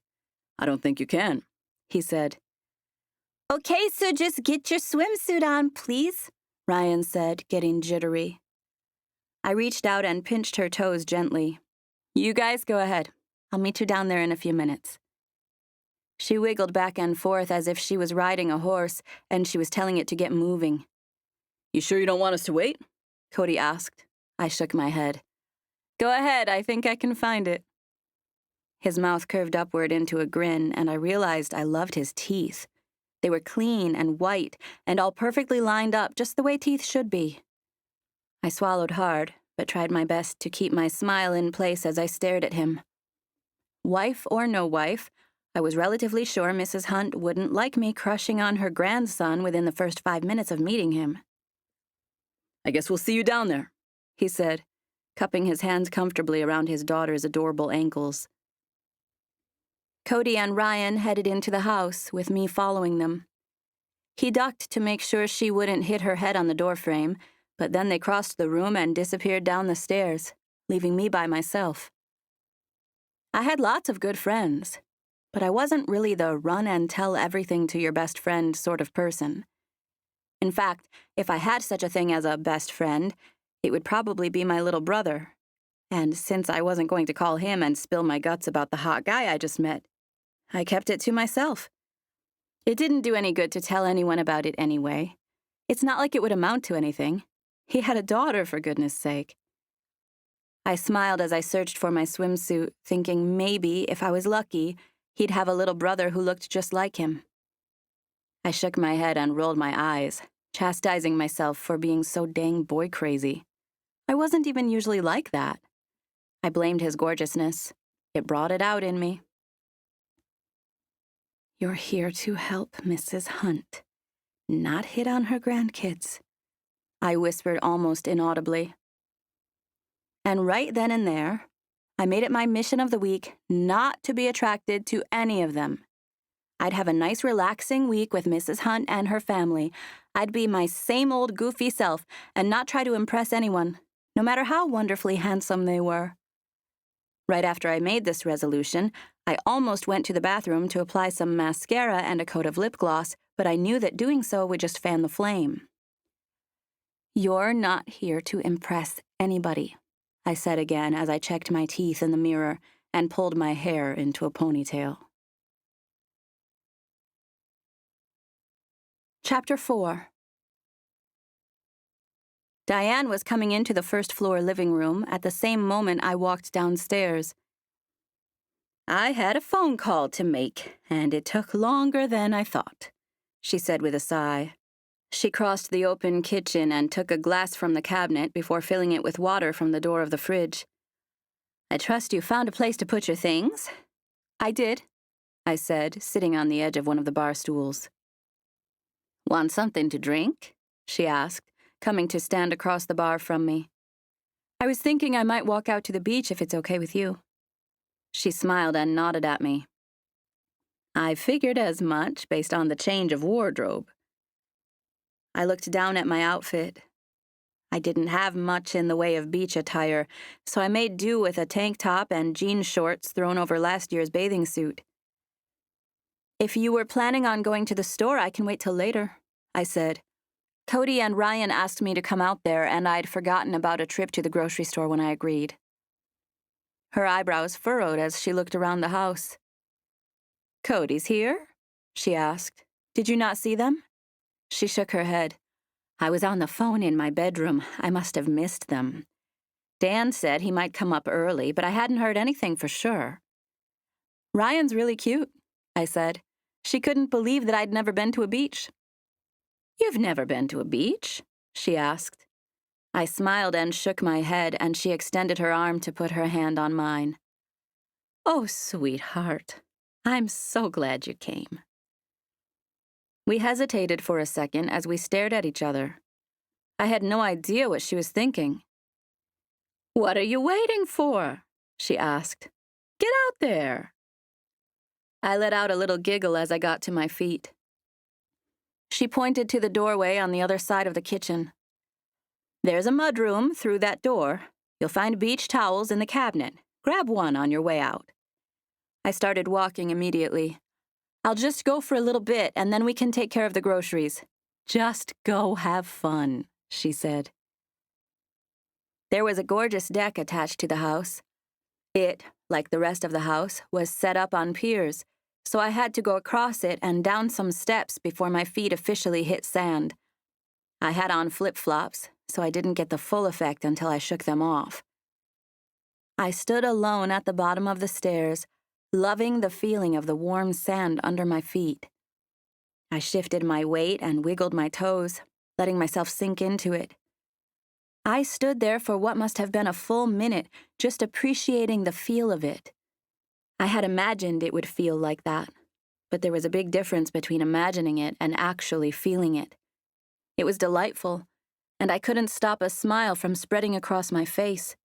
I don't think you can, he said. Okay, so just get your swimsuit on, please, Ryan said, getting jittery. I reached out and pinched her toes gently. You guys go ahead. I'll meet you down there in a few minutes. She wiggled back and forth as if she was riding a horse, and she was telling it to get moving. You sure you don't want us to wait? Cody asked. I shook my head. Go ahead, I think I can find it. His mouth curved upward into a grin, and I realized I loved his teeth. They were clean and white, and all perfectly lined up just the way teeth should be. I swallowed hard, but tried my best to keep my smile in place as I stared at him. Wife or no wife, I was relatively sure Mrs. Hunt wouldn't like me crushing on her grandson within the first 5 minutes of meeting him. I guess we'll see you down there, he said, cupping his hands comfortably around his daughter's adorable ankles. Cody and Ryan headed into the house, with me following them. He ducked to make sure she wouldn't hit her head on the doorframe, but then they crossed the room and disappeared down the stairs, leaving me by myself. I had lots of good friends, but I wasn't really the run-and-tell-everything-to-your-best-friend sort of person. In fact, if I had such a thing as a best friend, it would probably be my little brother. And since I wasn't going to call him and spill my guts about the hot guy I just met, I kept it to myself. It didn't do any good to tell anyone about it anyway. It's not like it would amount to anything. He had a daughter, for goodness sake. I smiled as I searched for my swimsuit, thinking maybe, if I was lucky, he'd have a little brother who looked just like him. I shook my head and rolled my eyes, chastising myself for being so dang boy-crazy. I wasn't even usually like that. I blamed his gorgeousness. It brought it out in me. "You're here to help Mrs. Hunt, not hit on her grandkids," I whispered almost inaudibly. And right then and there, I made it my mission of the week not to be attracted to any of them. I'd have a nice relaxing week with Mrs. Hunt and her family. I'd be my same old goofy self and not try to impress anyone, no matter how wonderfully handsome they were. Right after I made this resolution, I almost went to the bathroom to apply some mascara and a coat of lip gloss, but I knew that doing so would just fan the flame. "You're not here to impress anybody," I said again as I checked my teeth in the mirror and pulled my hair into a ponytail. Chapter 4. Diane was coming into the first-floor living room at the same moment I walked downstairs. "I had a phone call to make, and it took longer than I thought," she said with a sigh. She crossed the open kitchen and took a glass from the cabinet before filling it with water from the door of the fridge. "I trust you found a place to put your things." "I did," I said, sitting on the edge of one of the bar stools. "Want something to drink?" she asked, coming to stand across the bar from me. "I was thinking I might walk out to the beach if it's okay with you." She smiled and nodded at me. "I figured as much based on the change of wardrobe." I looked down at my outfit. I didn't have much in the way of beach attire, so I made do with a tank top and jean shorts thrown over last year's bathing suit. "If you were planning on going to the store, I can wait till later," I said. "Cody and Ryan asked me to come out there, and I'd forgotten about a trip to the grocery store when I agreed." Her eyebrows furrowed as she looked around the house. "Cody's here?" she asked. "Did you not see them?" She shook her head. "I was on the phone in my bedroom. I must have missed them. Dan said he might come up early, but I hadn't heard anything for sure." "Ryan's really cute," I said. She couldn't believe that I'd never been to a beach. "You've never been to a beach?" she asked. I smiled and shook my head, and she extended her arm to put her hand on mine. "Oh, sweetheart, I'm so glad you came." We hesitated for a second as we stared at each other. I had no idea what she was thinking. "What are you waiting for?" she asked. "Get out there." I let out a little giggle as I got to my feet. She pointed to the doorway on the other side of the kitchen. "There's a mudroom through that door. You'll find beach towels in the cabinet. Grab one on your way out." I started walking immediately. "I'll just go for a little bit, and then we can take care of the groceries." "Just go have fun," she said. There was a gorgeous deck attached to the house. It, like the rest of the house, was set up on piers, so I had to go across it and down some steps before my feet officially hit sand. I had on flip-flops, so I didn't get the full effect until I shook them off. I stood alone at the bottom of the stairs, loving the feeling of the warm sand under my feet. I shifted my weight and wiggled my toes, letting myself sink into it. I stood there for what must have been a full minute, just appreciating the feel of it. I had imagined it would feel like that, but there was a big difference between imagining it and actually feeling it. It was delightful, and I couldn't stop a smile from spreading across my face.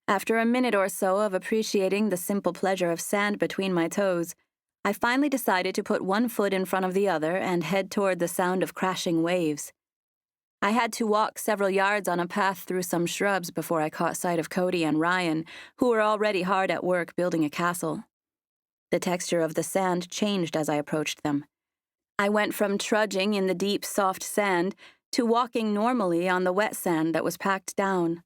After a minute or so of appreciating the simple pleasure of sand between my toes, I finally decided to put one foot in front of the other and head toward the sound of crashing waves. I had to walk several yards on a path through some shrubs before I caught sight of Cody and Ryan, who were already hard at work building a castle. The texture of the sand changed as I approached them. I went from trudging in the deep, soft sand to walking normally on the wet sand that was packed down.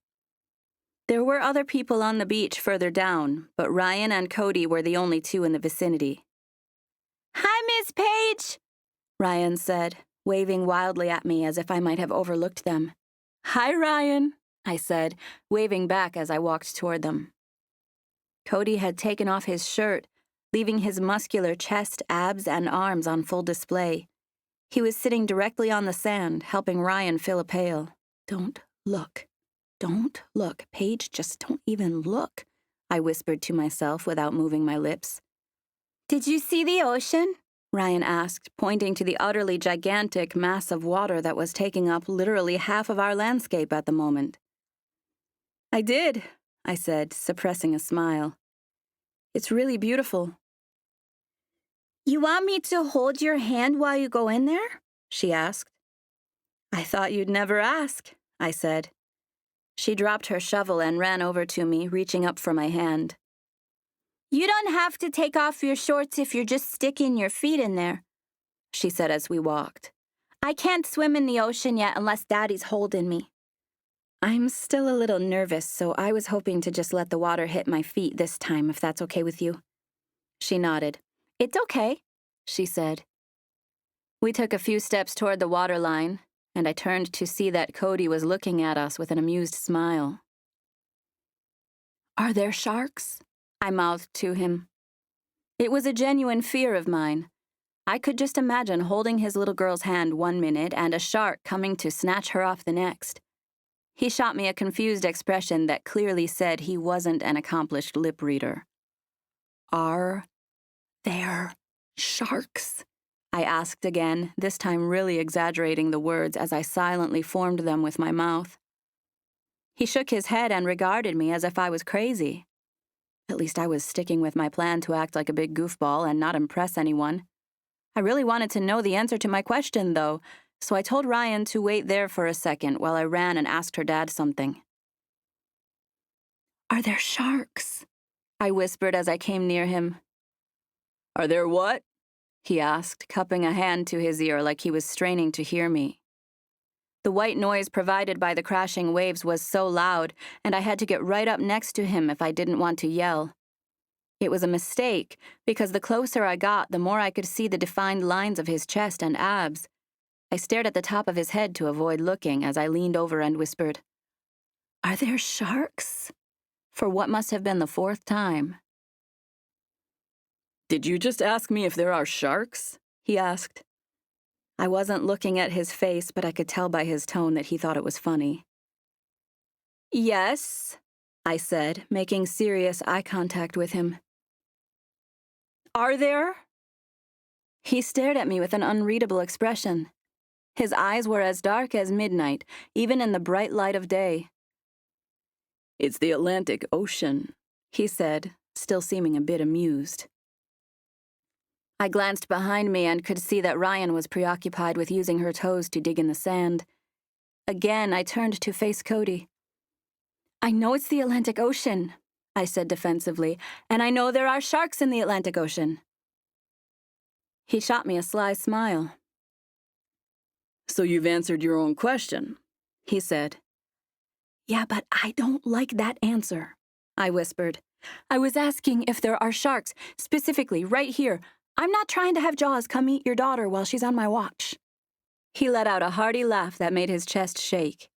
There were other people on the beach further down, but Ryan and Cody were the only two in the vicinity. "Hi, Miss Paige," Ryan said, waving wildly at me as if I might have overlooked them. "Hi, Ryan," I said, waving back as I walked toward them. Cody had taken off his shirt, leaving his muscular chest, abs, and arms on full display. He was sitting directly on the sand, helping Ryan fill a pail. "Don't look. Don't look. Paige, just don't even look," I whispered to myself without moving my lips. Did you see the ocean? Ryan asked, pointing to the utterly gigantic mass of water that was taking up literally half of our landscape at the moment. I did, I said, suppressing a smile. It's really beautiful. You want me to hold your hand while you go in there? She asked. I thought you'd never ask, I said. She dropped her shovel and ran over to me, reaching up for my hand. You don't have to take off your shorts if you're just sticking your feet in there, she said as we walked. I can't swim in the ocean yet unless Daddy's holding me. I'm still a little nervous, so I was hoping to just let the water hit my feet this time, if that's okay with you. She nodded. It's okay, she said. We took a few steps toward the waterline, and I turned to see that Cody was looking at us with an amused smile. Are there sharks? I mouthed to him. It was a genuine fear of mine. I could just imagine holding his little girl's hand one minute and a shark coming to snatch her off the next. He shot me a confused expression that clearly said he wasn't an accomplished lip reader. Are there sharks? I asked again, this time really exaggerating the words as I silently formed them with my mouth. He shook his head and regarded me as if I was crazy. At least I was sticking with my plan to act like a big goofball and not impress anyone. I really wanted to know the answer to my question, though, so I told Ryan to wait there for a second while I ran and asked her dad something. Are there sharks? I whispered as I came near him. Are there what? He asked, cupping a hand to his ear like he was straining to hear me. The white noise provided by the crashing waves was so loud, and I had to get right up next to him if I didn't want to yell. It was a mistake, because the closer I got, the more I could see the defined lines of his chest and abs. I stared at the top of his head to avoid looking as I leaned over and whispered, Are there sharks? For what must have been the fourth time. Did you just ask me if there are sharks? He asked. I wasn't looking at his face, but I could tell by his tone that he thought it was funny. Yes, I said, making serious eye contact with him. Are there? He stared at me with an unreadable expression. His eyes were as dark as midnight, even in the bright light of day. It's the Atlantic Ocean, he said, still seeming a bit amused. I glanced behind me and could see that Ryan was preoccupied with using her toes to dig in the sand. Again, I turned to face Cody. I know it's the Atlantic Ocean, I said defensively, and I know there are sharks in the Atlantic Ocean. He shot me a sly smile. So you've answered your own question, he said. Yeah, but I don't like that answer, I whispered. I was asking if there are sharks, specifically right here. I'm not trying to have Jaws come eat your daughter while she's on my watch. He let out a hearty laugh that made his chest shake.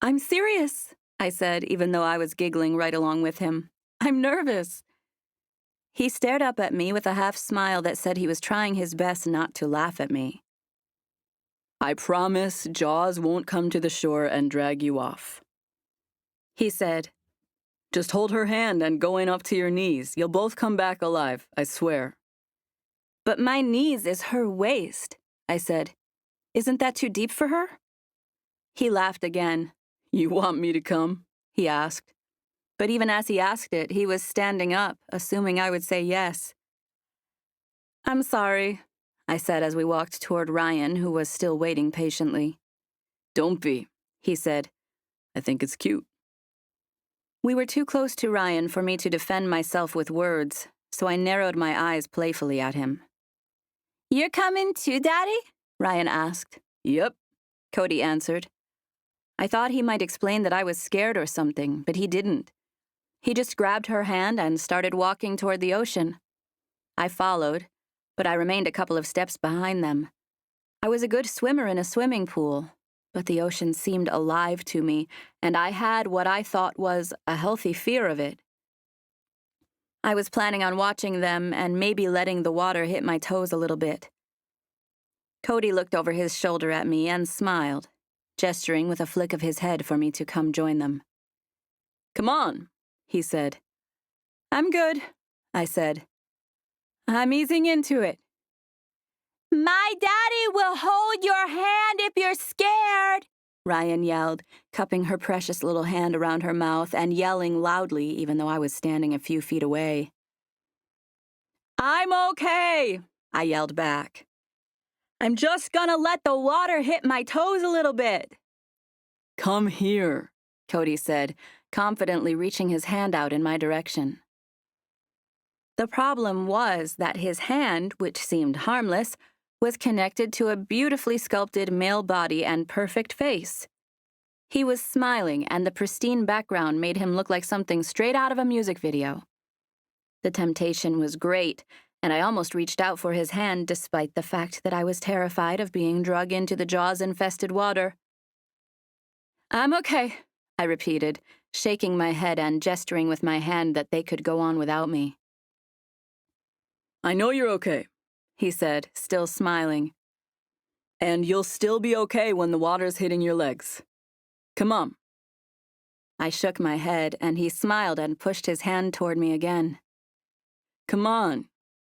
I'm serious, I said, even though I was giggling right along with him. I'm nervous. He stared up at me with a half smile that said he was trying his best not to laugh at me. I promise Jaws won't come to the shore and drag you off. He said, Just hold her hand and go in up to your knees. You'll both come back alive, I swear. But my knees is her waist, I said. Isn't that too deep for her? He laughed again. You want me to come? He asked. But even as he asked it, he was standing up, assuming I would say yes. I'm sorry, I said as we walked toward Ryan, who was still waiting patiently. Don't be, he said. I think it's cute. We were too close to Ryan for me to defend myself with words, so I narrowed my eyes playfully at him. You're coming too, Daddy? Ryan asked. Yep, Cody answered. I thought he might explain that I was scared or something, but he didn't. He just grabbed her hand and started walking toward the ocean. I followed, but I remained a couple of steps behind them. I was a good swimmer in a swimming pool, but the ocean seemed alive to me, and I had what I thought was a healthy fear of it. I was planning on watching them and maybe letting the water hit my toes a little bit. Cody looked over his shoulder at me and smiled, gesturing with a flick of his head for me to come join them. Come on, he said. I'm good, I said. I'm easing into it. My daddy will hold your hand if you're scared, Ryan yelled, cupping her precious little hand around her mouth and yelling loudly even though I was standing a few feet away. I'm okay, I yelled back. I'm just gonna let the water hit my toes a little bit. Come here, Cody said, confidently reaching his hand out in my direction. The problem was that his hand, which seemed harmless, was connected to a beautifully sculpted male body and perfect face. He was smiling, and the pristine background made him look like something straight out of a music video. The temptation was great, and I almost reached out for his hand despite the fact that I was terrified of being dragged into the jaws-infested water. I'm okay, I repeated, shaking my head and gesturing with my hand that they could go on without me. I know you're okay, he said, still smiling. And you'll still be okay when the water's hitting your legs. Come on. I shook my head, and he smiled and pushed his hand toward me again. Come on,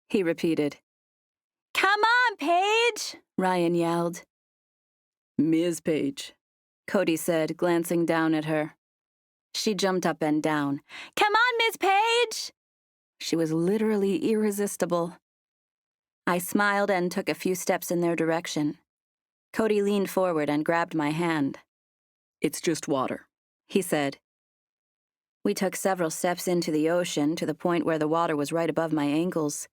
he repeated. Come on, Paige, Ryan yelled. Ms. Paige, Cody said, glancing down at her. She jumped up and down. Come on, Miss Paige! She was literally irresistible. I smiled and took a few steps in their direction. Cody leaned forward and grabbed my hand. It's just water, he said. We took several steps into the ocean to the point where the water was right above my ankles.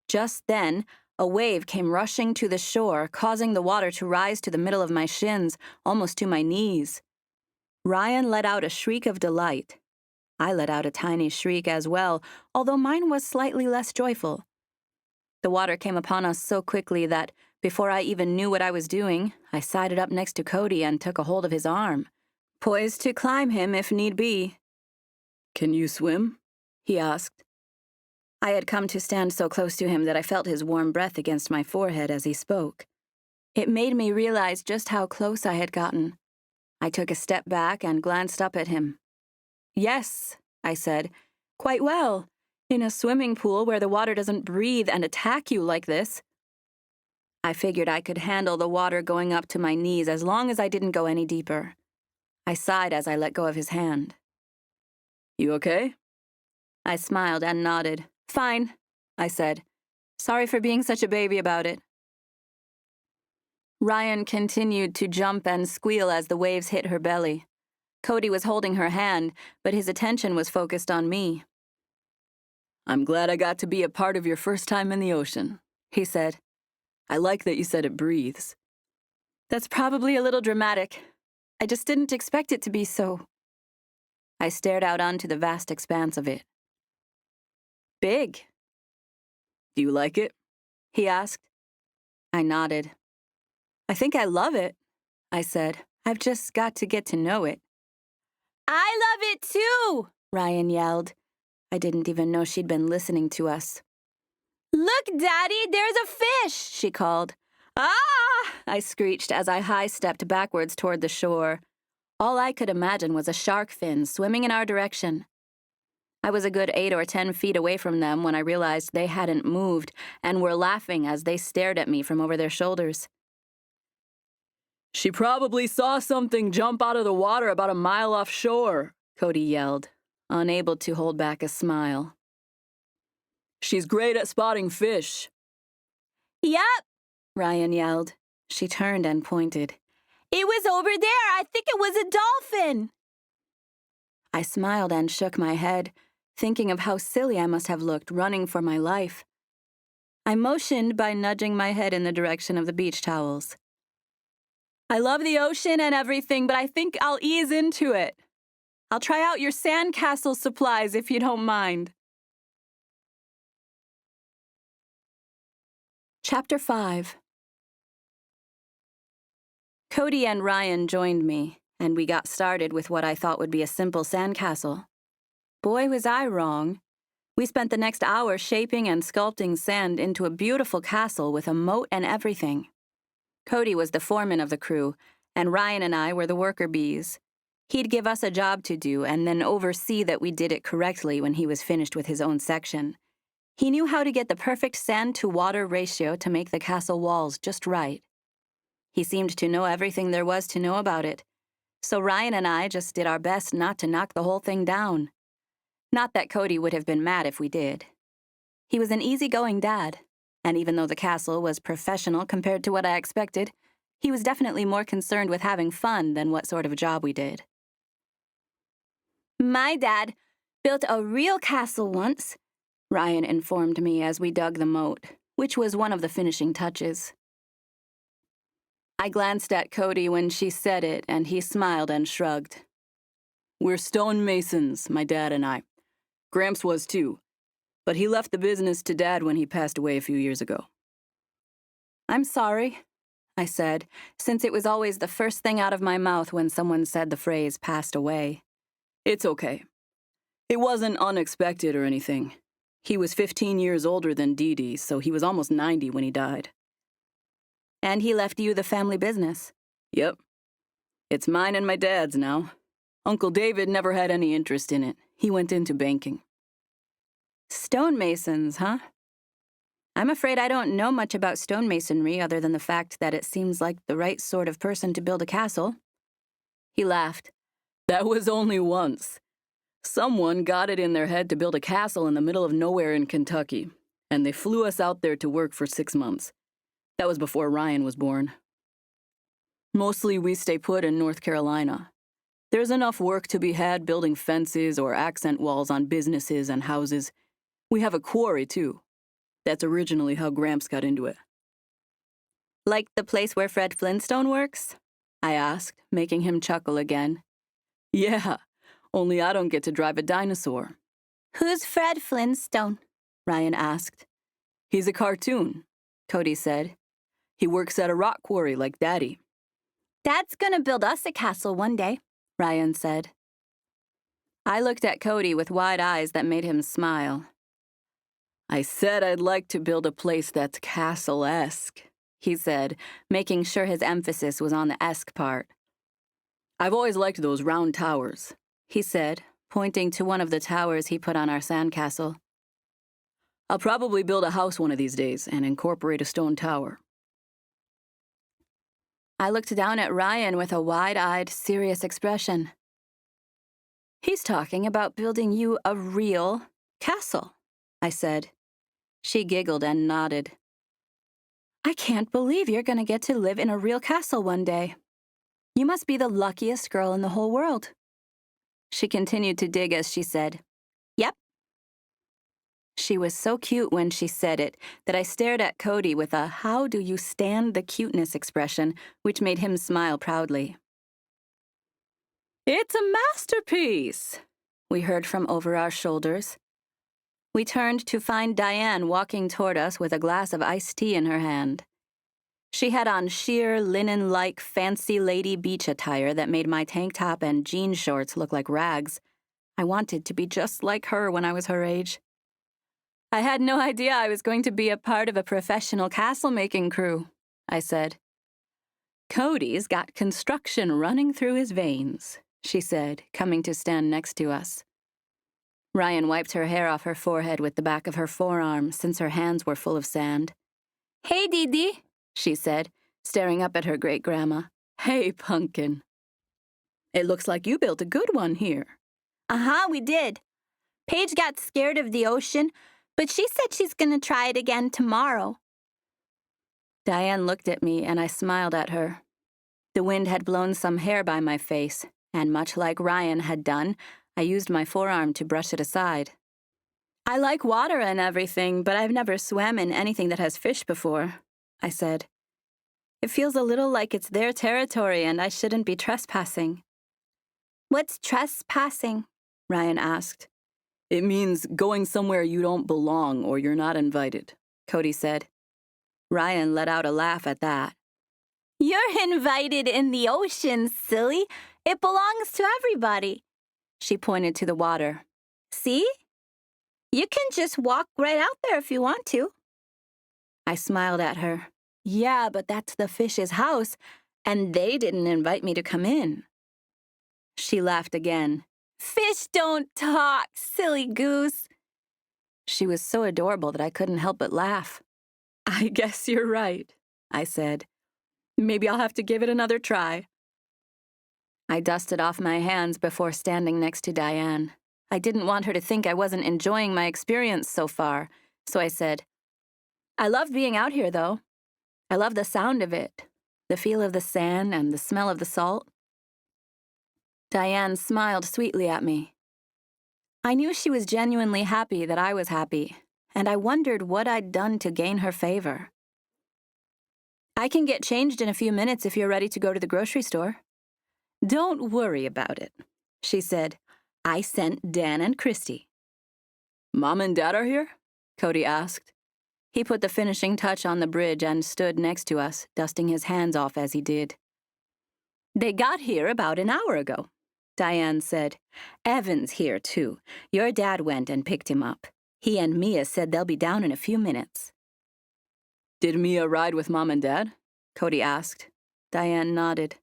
Just then, a wave came rushing to the shore, causing the water to rise to the middle of my shins, almost to my knees. Ryan let out a shriek of delight. I let out a tiny shriek as well, although mine was slightly less joyful. The water came upon us so quickly that, before I even knew what I was doing, I sidled up next to Cody and took a hold of his arm, poised to climb him if need be. Can you swim? He asked. I had come to stand so close to him that I felt his warm breath against my forehead as he spoke. It made me realize just how close I had gotten. I took a step back and glanced up at him. Yes, I said, quite well, in a swimming pool where the water doesn't breathe and attack you like this. I figured I could handle the water going up to my knees as long as I didn't go any deeper. I sighed as I let go of his hand. You okay? I smiled and nodded. Fine, I said. Sorry for being such a baby about it. Ryan continued to jump and squeal as the waves hit her belly. Cody was holding her hand, but his attention was focused on me. I'm glad I got to be a part of your first time in the ocean, he said. I like that you said it breathes. That's probably a little dramatic. I just didn't expect it to be so. I stared out onto the vast expanse of it. Big. Do you like it? He asked. I nodded. I think I love it, I said. I've just got to get to know it. I love it too, Ryan yelled. I didn't even know she'd been listening to us. Look, Daddy, there's a fish, she called. Ah! I screeched as I high-stepped backwards toward the shore. All I could imagine was a shark fin swimming in our direction. I was a good 8 or 10 feet away from them when I realized they hadn't moved and were laughing as they stared at me from over their shoulders. She probably saw something jump out of the water about a mile offshore, Cody yelled, unable to hold back a smile. She's great at spotting fish. Yep, Ryan yelled. She turned and pointed. It was over there. I think it was a dolphin. I smiled and shook my head, thinking of how silly I must have looked running for my life. I motioned by nudging my head in the direction of the beach towels. I love the ocean and everything, but I think I'll ease into it. I'll try out your sandcastle supplies if you don't mind. Chapter 5. Cody and Ryan joined me, and we got started with what I thought would be a simple sandcastle. Boy, was I wrong. We spent the next hour shaping and sculpting sand into a beautiful castle with a moat and everything. Cody was the foreman of the crew, and Ryan and I were the worker bees. He'd give us a job to do and then oversee that we did it correctly when he was finished with his own section. He knew how to get the perfect sand-to-water ratio to make the castle walls just right. He seemed to know everything there was to know about it, so Ryan and I just did our best not to knock the whole thing down. Not that Cody would have been mad if we did. He was an easygoing dad, and even though the castle was professional compared to what I expected, he was definitely more concerned with having fun than what sort of job we did. My dad built a real castle once, Ryan informed me as we dug the moat, which was one of the finishing touches. I glanced at Cody when she said it, and he smiled and shrugged. We're stonemasons, my dad and I. Gramps was too, but he left the business to Dad when he passed away a few years ago. I'm sorry, I said, since it was always the first thing out of my mouth when someone said the phrase passed away. It's okay. It wasn't unexpected or anything. He was 15 years older than Dee Dee, so he was almost 90 when he died. And he left you the family business? Yep. It's mine and my dad's now. Uncle David never had any interest in it. He went into banking. Stonemasons, huh? I'm afraid I don't know much about stonemasonry other than the fact that it seems like the right sort of person to build a castle. He laughed. That was only once. Someone got it in their head to build a castle in the middle of nowhere in Kentucky, and they flew us out there to work for 6 months. That was before Ryan was born. Mostly we stay put in North Carolina. There's enough work to be had building fences or accent walls on businesses and houses. We have a quarry, too. That's originally how Gramps got into it. Like the place where Fred Flintstone works? I asked, making him chuckle again. Yeah, only I don't get to drive a dinosaur. Who's Fred Flintstone? Ryan asked. He's a cartoon, Cody said. He works at a rock quarry like Daddy. Dad's gonna build us a castle one day, Ryan said. I looked at Cody with wide eyes that made him smile. I said I'd like to build a place that's castle-esque, he said, making sure his emphasis was on the esque part. I've always liked those round towers, he said, pointing to one of the towers he put on our sandcastle. I'll probably build a house one of these days and incorporate a stone tower. I looked down at Ryan with a wide-eyed, serious expression. He's talking about building you a real castle, I said. She giggled and nodded. I can't believe you're going to get to live in a real castle one day. You must be the luckiest girl in the whole world. She continued to dig as she said, Yep. She was so cute when she said it that I stared at Cody with a how do you stand the cuteness expression, which made him smile proudly. It's a masterpiece, we heard from over our shoulders. We turned to find Diane walking toward us with a glass of iced tea in her hand. She had on sheer, linen-like, fancy lady beach attire that made my tank top and jean shorts look like rags. I wanted to be just like her when I was her age. I had no idea I was going to be a part of a professional castle-making crew, I said. Cody's got construction running through his veins, she said, coming to stand next to us. Ryan wiped her hair off her forehead with the back of her forearm since her hands were full of sand. Hey, Dee Dee, she said, staring up at her great-grandma. Hey, pumpkin. It looks like you built a good one here. Uh-huh, we did. Paige got scared of the ocean, but she said she's going to try it again tomorrow. Diane looked at me, and I smiled at her. The wind had blown some hair by my face, and much like Ryan had done, I used my forearm to brush it aside. I like water and everything, but I've never swam in anything that has fish before, I said. It feels a little like it's their territory and I shouldn't be trespassing. What's trespassing? Ryan asked. It means going somewhere you don't belong or you're not invited, Cody said. Ryan let out a laugh at that. You're invited in the ocean, silly. It belongs to everybody. She pointed to the water. See? You can just walk right out there if you want to. I smiled at her. Yeah, but that's the fish's house, and they didn't invite me to come in. She laughed again. Fish don't talk, silly goose. She was so adorable that I couldn't help but laugh. I guess you're right, I said. Maybe I'll have to give it another try. I dusted off my hands before standing next to Diane. I didn't want her to think I wasn't enjoying my experience so far, so I said, I love being out here, though. I love the sound of it, the feel of the sand and the smell of the salt. Diane smiled sweetly at me. I knew she was genuinely happy that I was happy, and I wondered what I'd done to gain her favor. I can get changed in a few minutes if you're ready to go to the grocery store. Don't worry about it, she said. I sent Dan and Christy. Mom and Dad are here? Cody asked. He put the finishing touch on the bridge and stood next to us, dusting his hands off as he did. They got here about an hour ago, Diane said. Evan's here, too. Your dad went and picked him up. He and Mia said they'll be down in a few minutes. Did Mia ride with Mom and Dad? Cody asked. Diane nodded.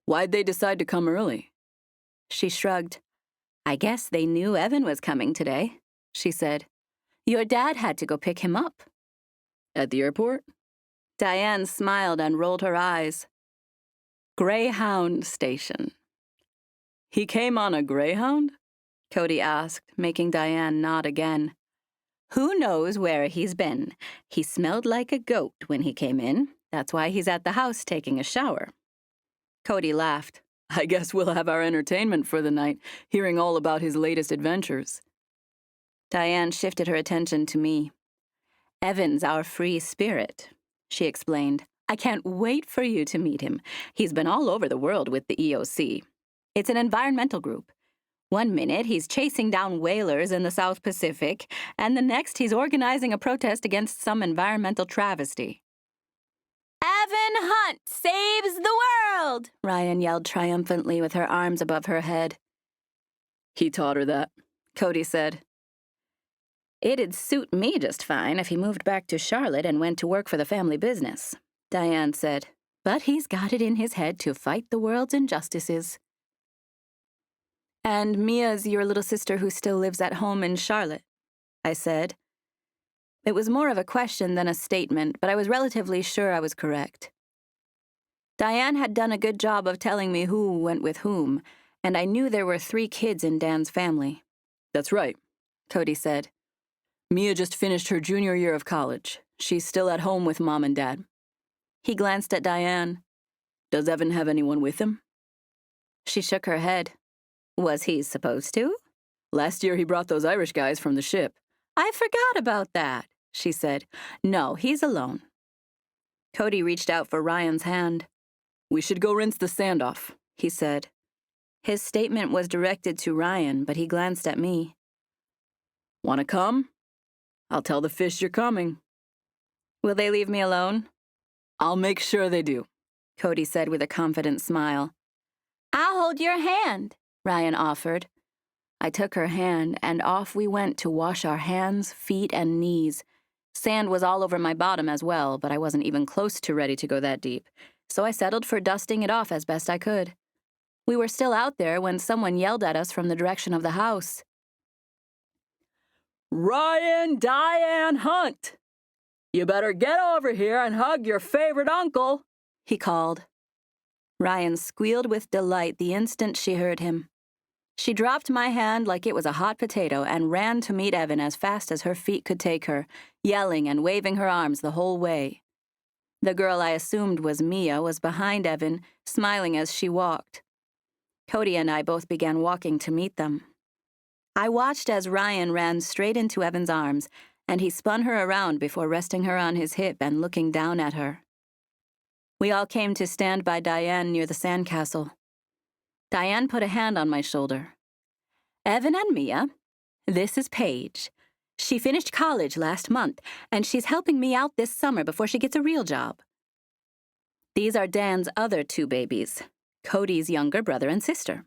Why'd they decide to come early? She shrugged. I guess they knew Evan was coming today, she said. Your dad had to go pick him up. At the airport? Diane smiled and rolled her eyes. Greyhound station. He came on a Greyhound? Cody asked, making Diane nod again. Who knows where he's been? He smelled like a goat when he came in. That's why he's at the house taking a shower. Cody laughed. I guess we'll have our entertainment for the night, hearing all about his latest adventures. Diane shifted her attention to me. Evan's our free spirit, she explained. I can't wait for you to meet him. He's been all over the world with the EOC. It's an environmental group. One minute he's chasing down whalers in the South Pacific, and the next he's organizing a protest against some environmental travesty. Evan Hunt saves the world! Ryan yelled triumphantly with her arms above her head. He taught her that, Cody said. It'd suit me just fine if he moved back to Charlotte and went to work for the family business, Diane said. But he's got it in his head to fight the world's injustices. And Mia's your little sister who still lives at home in Charlotte, I said. It was more of a question than a statement, but I was relatively sure I was correct. Diane had done a good job of telling me who went with whom, and I knew there were 3 kids in Dan's family. That's right, Cody said. Mia just finished her junior year of college. She's still at home with Mom and Dad. He glanced at Diane. Does Evan have anyone with him? She shook her head. Was he supposed to? Last year he brought those Irish guys from the ship. I forgot about that, she said. No, he's alone. Cody reached out for Ryan's hand. We should go rinse the sand off, he said. His statement was directed to Ryan, but he glanced at me. Want to come? I'll tell the fish you're coming. Will they leave me alone? I'll make sure they do, Cody said with a confident smile. I'll hold your hand, Ryan offered. I took her hand, and off we went to wash our hands, feet, and knees. Sand was all over my bottom as well, but I wasn't even close to ready to go that deep, so I settled for dusting it off as best I could. We were still out there when someone yelled at us from the direction of the house. Diane Hunt! You better get over here and hug your favorite uncle, he called. Ryan squealed with delight the instant she heard him. She dropped my hand like it was a hot potato and ran to meet Evan as fast as her feet could take her, yelling and waving her arms the whole way. The girl I assumed was Mia was behind Evan, smiling as she walked. Cody and I both began walking to meet them. I watched as Ryan ran straight into Evan's arms, and he spun her around before resting her on his hip and looking down at her. We all came to stand by Diane near the sandcastle. Diane put a hand on my shoulder. Evan and Mia, this is Paige. She finished college last month, and she's helping me out this summer before she gets a real job. These are Dan's other 2 babies, Cody's younger brother and sister.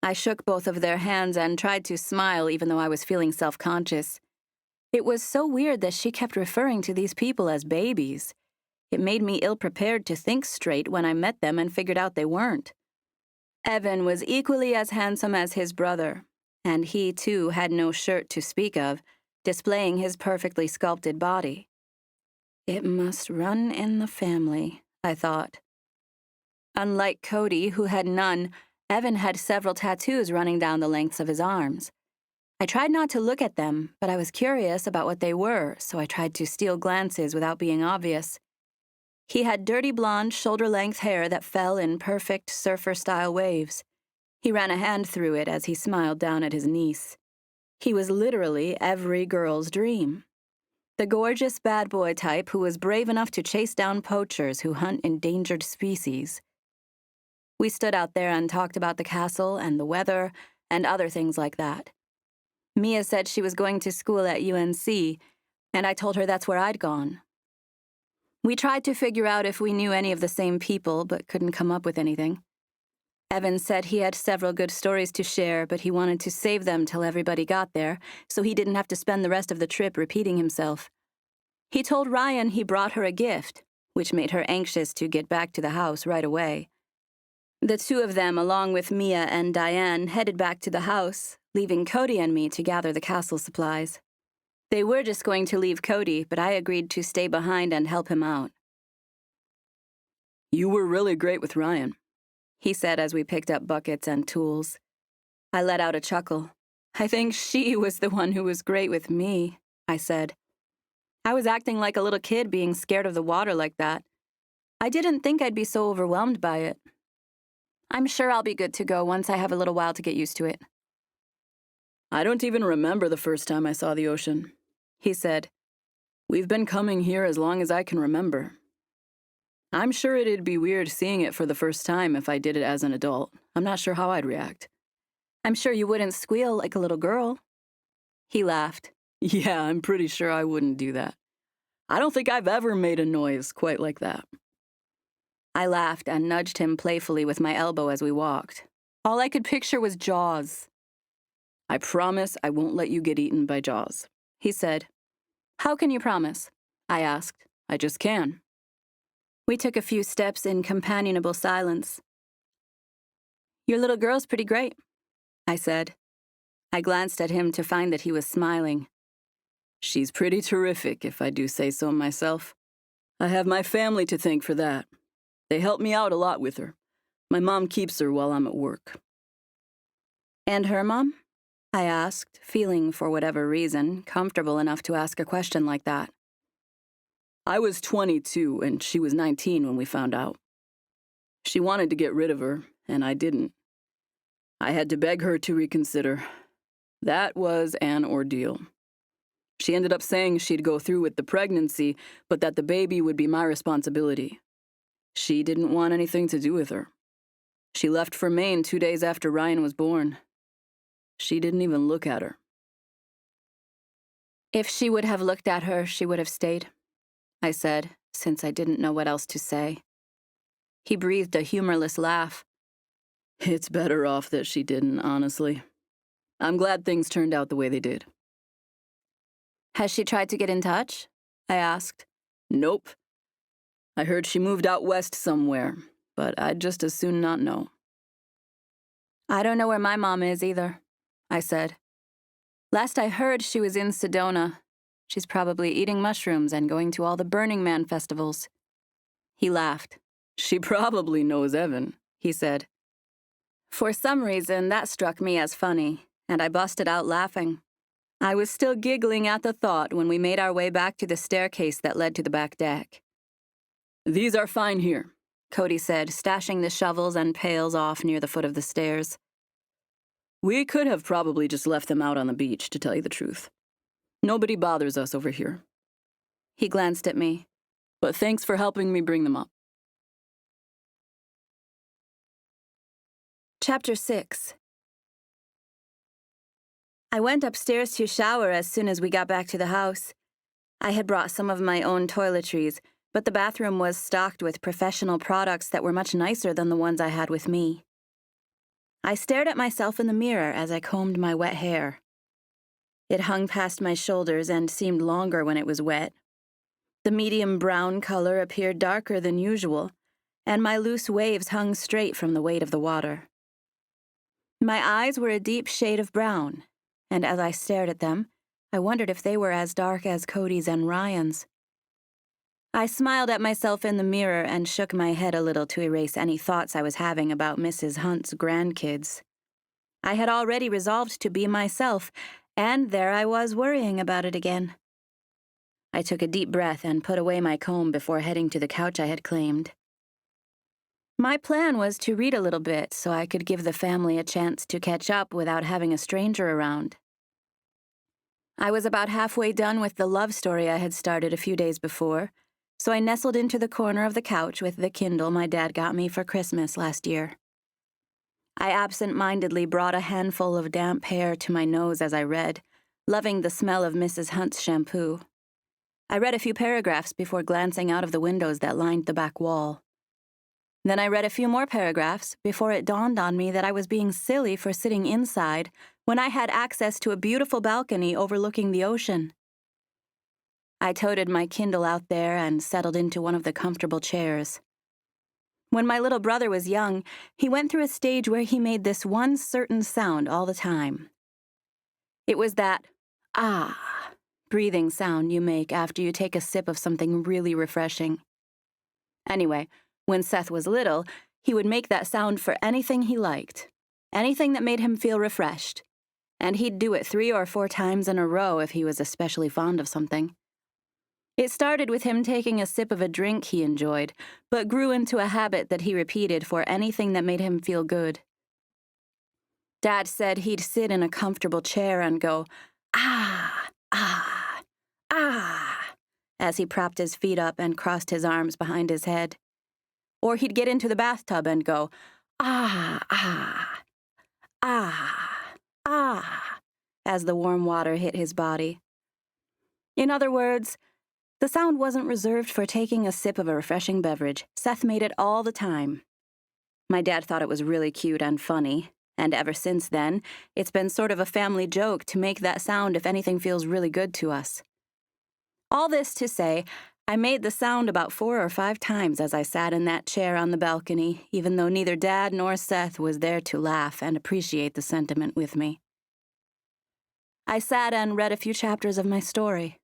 I shook both of their hands and tried to smile even though I was feeling self-conscious. It was so weird that she kept referring to these people as babies. It made me ill-prepared to think straight when I met them and figured out they weren't. Evan was equally as handsome as his brother, and he, too, had no shirt to speak of, displaying his perfectly sculpted body. It must run in the family, I thought. Unlike Cody, who had none, Evan had several tattoos running down the lengths of his arms. I tried not to look at them, but I was curious about what they were, so I tried to steal glances without being obvious. He had dirty blonde, shoulder-length hair that fell in perfect surfer-style waves. He ran a hand through it as he smiled down at his niece. He was literally every girl's dream. The gorgeous bad boy type who was brave enough to chase down poachers who hunt endangered species. We stood out there and talked about the castle and the weather and other things like that. Mia said she was going to school at UNC, and I told her that's where I'd gone. We tried to figure out if we knew any of the same people, but couldn't come up with anything. Evan said he had several good stories to share, but he wanted to save them till everybody got there, so he didn't have to spend the rest of the trip repeating himself. He told Ryan he brought her a gift, which made her anxious to get back to the house right away. The two of them, along with Mia and Diane, headed back to the house, leaving Cody and me to gather the castle supplies. They were just going to leave Cody, but I agreed to stay behind and help him out. "You were really great with Ryan," he said as we picked up buckets and tools. I let out a chuckle. I think she was the one who was great with me, I said. I was acting like a little kid being scared of the water like that. I didn't think I'd be so overwhelmed by it. I'm sure I'll be good to go once I have a little while to get used to it. "I don't even remember the first time I saw the ocean," he said. "We've been coming here as long as I can remember. I'm sure it'd be weird seeing it for the first time if I did it as an adult. I'm not sure how I'd react." I'm sure you wouldn't squeal like a little girl. He laughed. "Yeah, I'm pretty sure I wouldn't do that. I don't think I've ever made a noise quite like that." I laughed and nudged him playfully with my elbow as we walked. All I could picture was Jaws. "I promise I won't let you get eaten by Jaws," he said. How can you promise? I asked. "I just can." We took a few steps in companionable silence. Your little girl's pretty great, I said. I glanced at him to find that he was smiling. "She's pretty terrific, if I do say so myself. I have my family to thank for that. They help me out a lot with her. My mom keeps her while I'm at work." And her mom? I asked, feeling, for whatever reason, comfortable enough to ask a question like that. "I was 22 and she was 19 when we found out. She wanted to get rid of her, and I didn't. I had to beg her to reconsider. That was an ordeal. She ended up saying she'd go through with the pregnancy, but that the baby would be my responsibility. She didn't want anything to do with her. She left for Maine 2 days after Ryan was born. She didn't even look at her." If she would have looked at her, she would have stayed, I said, since I didn't know what else to say. He breathed a humorless laugh. "It's better off that she didn't, honestly. I'm glad things turned out the way they did." Has she tried to get in touch? I asked. "Nope. I heard she moved out west somewhere, but I'd just as soon not know." I don't know where my mom is either, I said. Last I heard, she was in Sedona. She's probably eating mushrooms and going to all the Burning Man festivals. He laughed. "She probably knows Evan," he said. For some reason, that struck me as funny, and I busted out laughing. I was still giggling at the thought when we made our way back to the staircase that led to the back deck. "These are fine here," Cody said, stashing the shovels and pails off near the foot of the stairs. "We could have probably just left them out on the beach, to tell you the truth. Nobody bothers us over here." He glanced at me. "But thanks for helping me bring them up." Chapter 6. I went upstairs to shower as soon as we got back to the house. I had brought some of my own toiletries, but the bathroom was stocked with professional products that were much nicer than the ones I had with me. I stared at myself in the mirror as I combed my wet hair. It hung past my shoulders and seemed longer when it was wet. The medium brown color appeared darker than usual, and my loose waves hung straight from the weight of the water. My eyes were a deep shade of brown, and as I stared at them, I wondered if they were as dark as Cody's and Ryan's. I smiled at myself in the mirror and shook my head a little to erase any thoughts I was having about Mrs. Hunt's grandkids. I had already resolved to be myself, and there I was worrying about it again. I took a deep breath and put away my comb before heading to the couch I had claimed. My plan was to read a little bit so I could give the family a chance to catch up without having a stranger around. I was about halfway done with the love story I had started a few days before, so I nestled into the corner of the couch with the Kindle my dad got me for Christmas last year. I absent-mindedly brought a handful of damp hair to my nose as I read, loving the smell of Mrs. Hunt's shampoo. I read a few paragraphs before glancing out of the windows that lined the back wall. Then I read a few more paragraphs before it dawned on me that I was being silly for sitting inside when I had access to a beautiful balcony overlooking the ocean. I toted my Kindle out there and settled into one of the comfortable chairs. When my little brother was young, he went through a stage where he made this one certain sound all the time. It was that, ah, breathing sound you make after you take a sip of something really refreshing. Anyway, when Seth was little, he would make that sound for anything he liked, anything that made him feel refreshed, and he'd do it 3 or 4 times in a row if he was especially fond of something. It started with him taking a sip of a drink he enjoyed, but grew into a habit that he repeated for anything that made him feel good. Dad said he'd sit in a comfortable chair and go, ah, ah, ah, as he propped his feet up and crossed his arms behind his head. Or he'd get into the bathtub and go, ah, ah, ah, ah, as the warm water hit his body. In other words, the sound wasn't reserved for taking a sip of a refreshing beverage. Seth made it all the time. My dad thought it was really cute and funny, and ever since then, it's been sort of a family joke to make that sound if anything feels really good to us. All this to say, I made the sound about 4 or 5 times as I sat in that chair on the balcony, even though neither Dad nor Seth was there to laugh and appreciate the sentiment with me. I sat and read a few chapters of my story.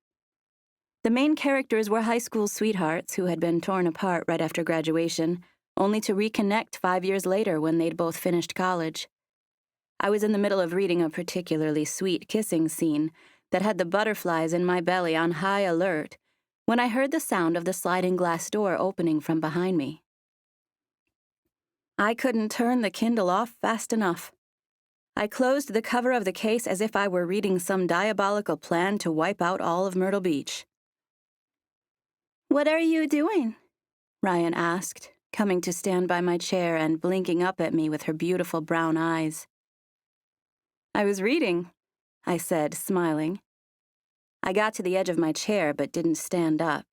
The main characters were high school sweethearts who had been torn apart right after graduation, only to reconnect 5 years later when they'd both finished college. I was in the middle of reading a particularly sweet kissing scene that had the butterflies in my belly on high alert when I heard the sound of the sliding glass door opening from behind me. I couldn't turn the Kindle off fast enough. I closed the cover of the case as if I were reading some diabolical plan to wipe out all of Myrtle Beach. "What are you doing?" Ryan asked, coming to stand by my chair and blinking up at me with her beautiful brown eyes. "I was reading," I said, smiling. I got to the edge of my chair but didn't stand up.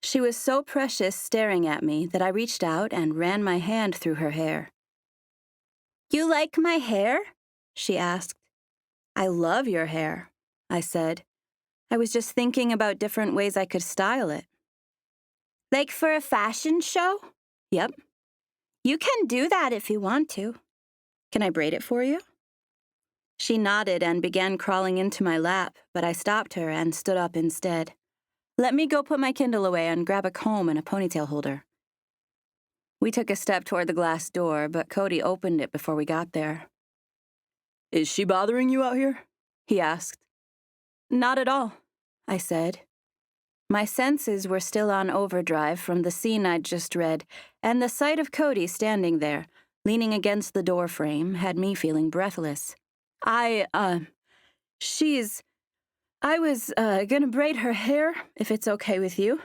She was so precious staring at me that I reached out and ran my hand through her hair. "You like my hair?" she asked. "I love your hair," I said. I was just thinking about different ways I could style it. "Like for a fashion show?" "Yep." "You can do that if you want to." "Can I braid it for you?" She nodded and began crawling into my lap, but I stopped her and stood up instead. "Let me go put my Kindle away and grab a comb and a ponytail holder." We took a step toward the glass door, but Cody opened it before we got there. "Is she bothering you out here?" he asked. "Not at all," I said. My senses were still on overdrive from the scene I'd just read, and the sight of Cody standing there, leaning against the door frame, had me feeling breathless. I was gonna braid her hair, if it's okay with you."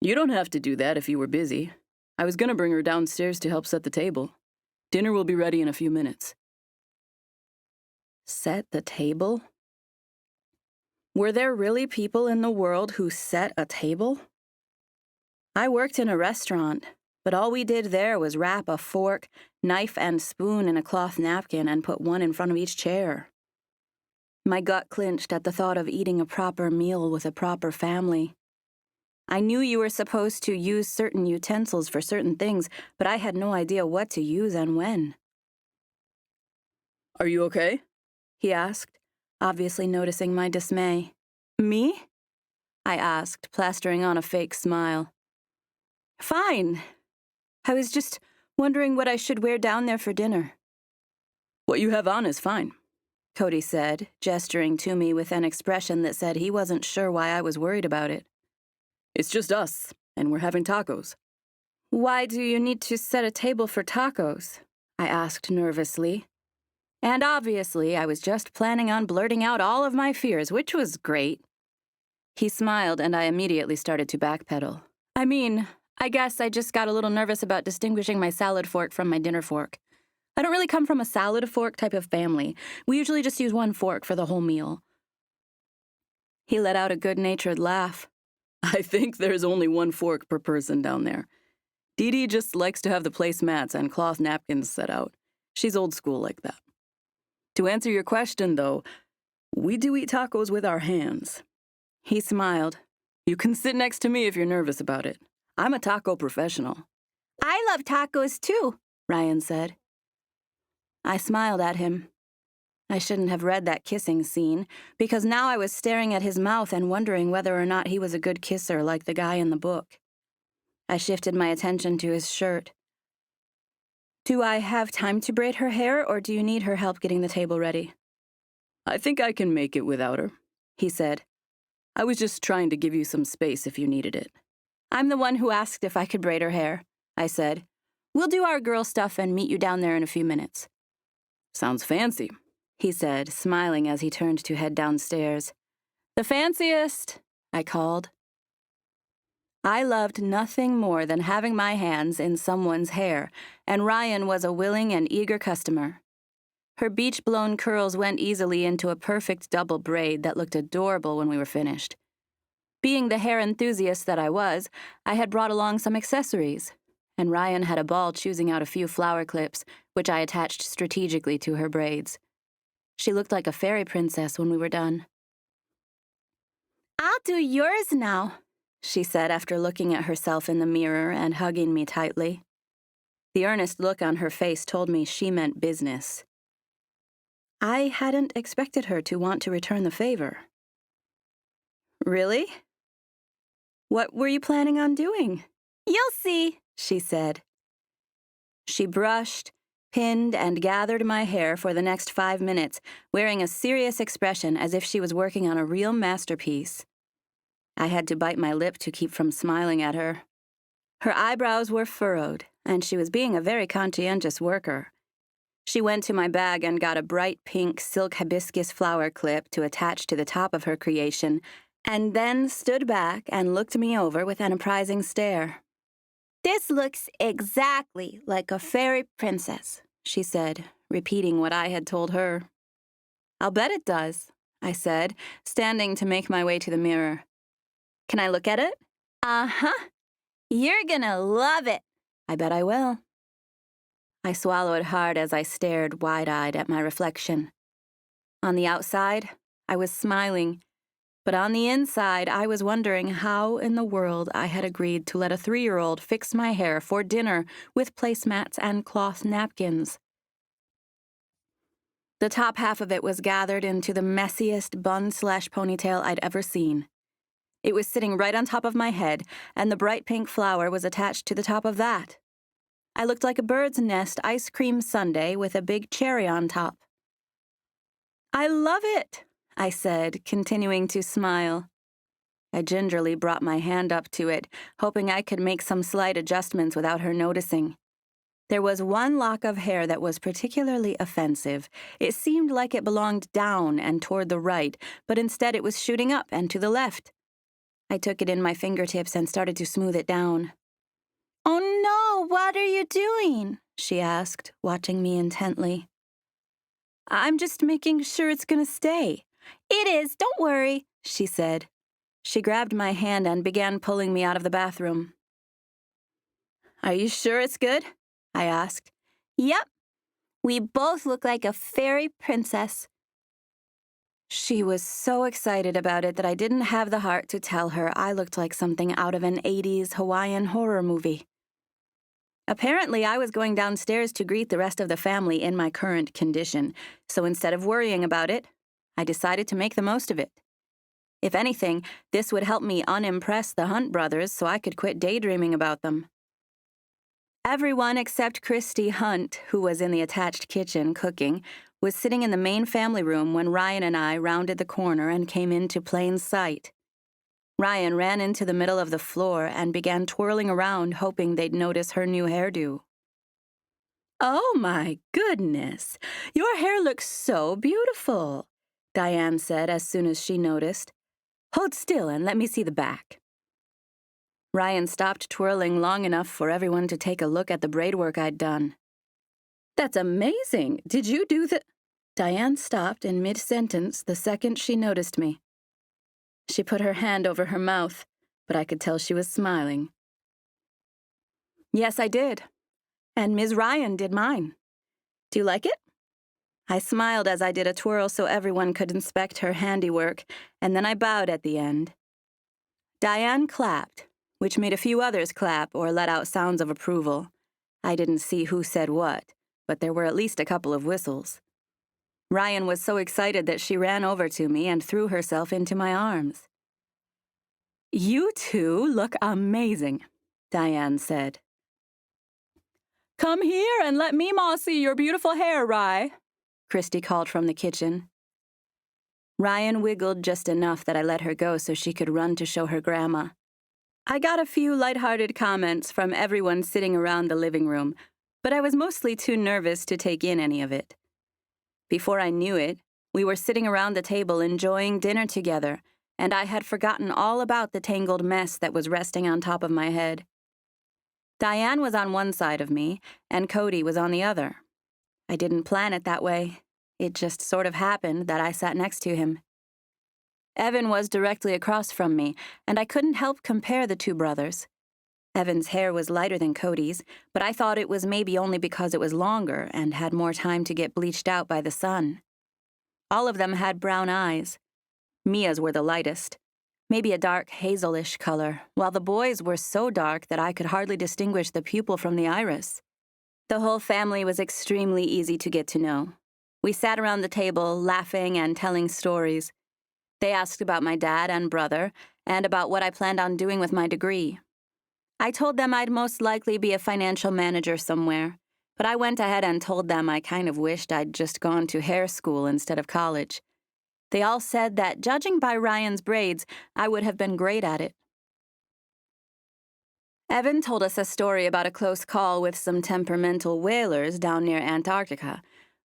"You don't have to do that if you were busy. I was gonna bring her downstairs to help set the table. Dinner will be ready in a few minutes." Set the table? Were there really people in the world who set a table? I worked in a restaurant, but all we did there was wrap a fork, knife, and spoon in a cloth napkin and put one in front of each chair. My gut clenched at the thought of eating a proper meal with a proper family. I knew you were supposed to use certain utensils for certain things, but I had no idea what to use and when. Are you okay? He asked, obviously noticing my dismay. Me? I asked, plastering on a fake smile. Fine. I was just wondering what I should wear down there for dinner. What you have on is fine, Cody said, gesturing to me with an expression that said he wasn't sure why I was worried about it. It's just us, and we're having tacos. Why do you need to set a table for tacos? I asked nervously. And obviously, I was just planning on blurting out all of my fears, which was great. He smiled, and I immediately started to backpedal. I guess I just got a little nervous about distinguishing my salad fork from my dinner fork. I don't really come from a salad fork type of family. We usually just use one fork for the whole meal. He let out a good-natured laugh. I think there's only one fork per person down there. Dee Dee just likes to have the placemats and cloth napkins set out. She's old school like that. To answer your question, though, we do eat tacos with our hands. He smiled. You can sit next to me if you're nervous about it. I'm a taco professional. I love tacos too, Ryan said. I smiled at him. I shouldn't have read that kissing scene, because now I was staring at his mouth and wondering whether or not he was a good kisser like the guy in the book. I shifted my attention to his shirt. Do I have time to braid her hair, or do you need her help getting the table ready? I think I can make it without her, he said. I was just trying to give you some space if you needed it. I'm the one who asked if I could braid her hair, I said. We'll do our girl stuff and meet you down there in a few minutes. Sounds fancy, he said, smiling as he turned to head downstairs. The fanciest, I called. I loved nothing more than having my hands in someone's hair, and Ryan was a willing and eager customer. Her beach-blown curls went easily into a perfect double braid that looked adorable when we were finished. Being the hair enthusiast that I was, I had brought along some accessories, and Ryan had a ball choosing out a few flower clips, which I attached strategically to her braids. She looked like a fairy princess when we were done. I'll do yours now, she said after looking at herself in the mirror and hugging me tightly. The earnest look on her face told me she meant business. I hadn't expected her to want to return the favor. Really? What were you planning on doing? You'll see, she said. She brushed, pinned, and gathered my hair for the next 5 minutes, wearing a serious expression as if she was working on a real masterpiece. I had to bite my lip to keep from smiling at her. Her eyebrows were furrowed, and she was being a very conscientious worker. She went to my bag and got a bright pink silk hibiscus flower clip to attach to the top of her creation, and then stood back and looked me over with an apprising stare. This looks exactly like a fairy princess, she said, repeating what I had told her. I'll bet it does, I said, standing to make my way to the mirror. Can I look at it? Uh-huh. You're gonna love it. I bet I will. I swallowed hard as I stared wide-eyed at my reflection. On the outside, I was smiling, but on the inside, I was wondering how in the world I had agreed to let a 3-year-old fix my hair for dinner with placemats and cloth napkins. The top half of it was gathered into the messiest bun/ponytail I'd ever seen. It was sitting right on top of my head, and the bright pink flower was attached to the top of that. I looked like a bird's nest ice cream sundae with a big cherry on top. I love it, I said, continuing to smile. I gingerly brought my hand up to it, hoping I could make some slight adjustments without her noticing. There was one lock of hair that was particularly offensive. It seemed like it belonged down and toward the right, but instead it was shooting up and to the left. I took it in my fingertips and started to smooth it down. Oh no, what are you doing? She asked, watching me intently. I'm just making sure it's gonna stay. It is, don't worry, she said. She grabbed my hand and began pulling me out of the bathroom. Are you sure it's good? I asked. Yep. We both look like a fairy princess. She was so excited about it that I didn't have the heart to tell her I looked like something out of an 80s Hawaiian horror movie. Apparently, I was going downstairs to greet the rest of the family in my current condition, so instead of worrying about it, I decided to make the most of it. If anything, this would help me unimpress the Hunt brothers so I could quit daydreaming about them. Everyone except Christy Hunt, who was in the attached kitchen cooking, was sitting in the main family room when Ryan and I rounded the corner and came into plain sight. Ryan ran into the middle of the floor and began twirling around, hoping they'd notice her new hairdo. "Oh my goodness, your hair looks so beautiful," Diane said as soon as she noticed. "Hold still and let me see the back." Ryan stopped twirling long enough for everyone to take a look at the braidwork I'd done. "That's amazing. Did you do the—" Diane stopped in mid-sentence the second she noticed me. She put her hand over her mouth, but I could tell she was smiling. "Yes, I did. And Ms. Ryan did mine. Do you like it?" I smiled as I did a twirl so everyone could inspect her handiwork, and then I bowed at the end. Diane clapped, which made a few others clap or let out sounds of approval. I didn't see who said what, but there were at least a couple of whistles. Ryan was so excited that she ran over to me and threw herself into my arms. "You two look amazing," Diane said. "Come here and let Meemaw see your beautiful hair, Rye," Christy called from the kitchen. Ryan wiggled just enough that I let her go so she could run to show her grandma. I got a few lighthearted comments from everyone sitting around the living room, but I was mostly too nervous to take in any of it. Before I knew it, we were sitting around the table enjoying dinner together, and I had forgotten all about the tangled mess that was resting on top of my head. Diane was on one side of me, and Cody was on the other. I didn't plan it that way. It just sort of happened that I sat next to him. Evan was directly across from me, and I couldn't help compare the two brothers. Evan's hair was lighter than Cody's, but I thought it was maybe only because it was longer and had more time to get bleached out by the sun. All of them had brown eyes. Mia's were the lightest, maybe a dark hazelish color, while the boys were so dark that I could hardly distinguish the pupil from the iris. The whole family was extremely easy to get to know. We sat around the table, laughing and telling stories. They asked about my dad and brother, and about what I planned on doing with my degree. I told them I'd most likely be a financial manager somewhere, but I went ahead and told them I kind of wished I'd just gone to hair school instead of college. They all said that, judging by Ryan's braids, I would have been great at it. Evan told us a story about a close call with some temperamental whalers down near Antarctica,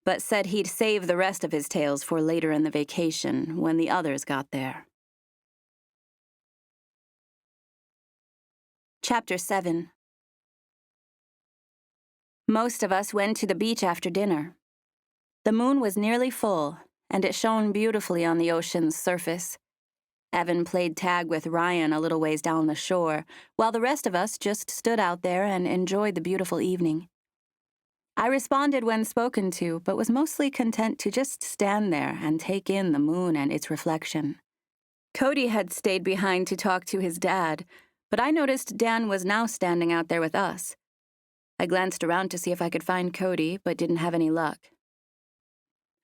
but said he'd save the rest of his tales for later in the vacation, when the others got there. Chapter 7. Most of us went to the beach after dinner. The moon was nearly full, and it shone beautifully on the ocean's surface. Evan played tag with Ryan a little ways down the shore, while the rest of us just stood out there and enjoyed the beautiful evening. I responded when spoken to, but was mostly content to just stand there and take in the moon and its reflection. Cody had stayed behind to talk to his dad, but I noticed Dan was now standing out there with us. I glanced around to see if I could find Cody, but didn't have any luck.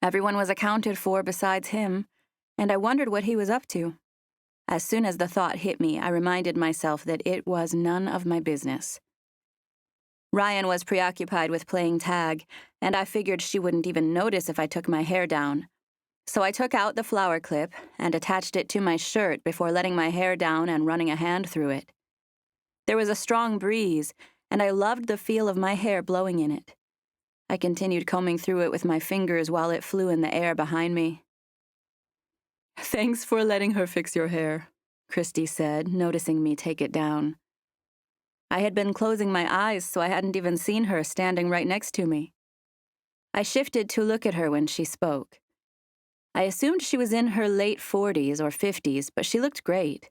Everyone was accounted for besides him, and I wondered what he was up to. As soon as the thought hit me, I reminded myself that it was none of my business. Ryan was preoccupied with playing tag, and I figured she wouldn't even notice if I took my hair down. So I took out the flower clip and attached it to my shirt before letting my hair down and running a hand through it. There was a strong breeze, and I loved the feel of my hair blowing in it. I continued combing through it with my fingers while it flew in the air behind me. "Thanks for letting her fix your hair," Christy said, noticing me take it down. I had been closing my eyes, so I hadn't even seen her standing right next to me. I shifted to look at her when she spoke. I assumed she was in her late 40s or 50s, but she looked great.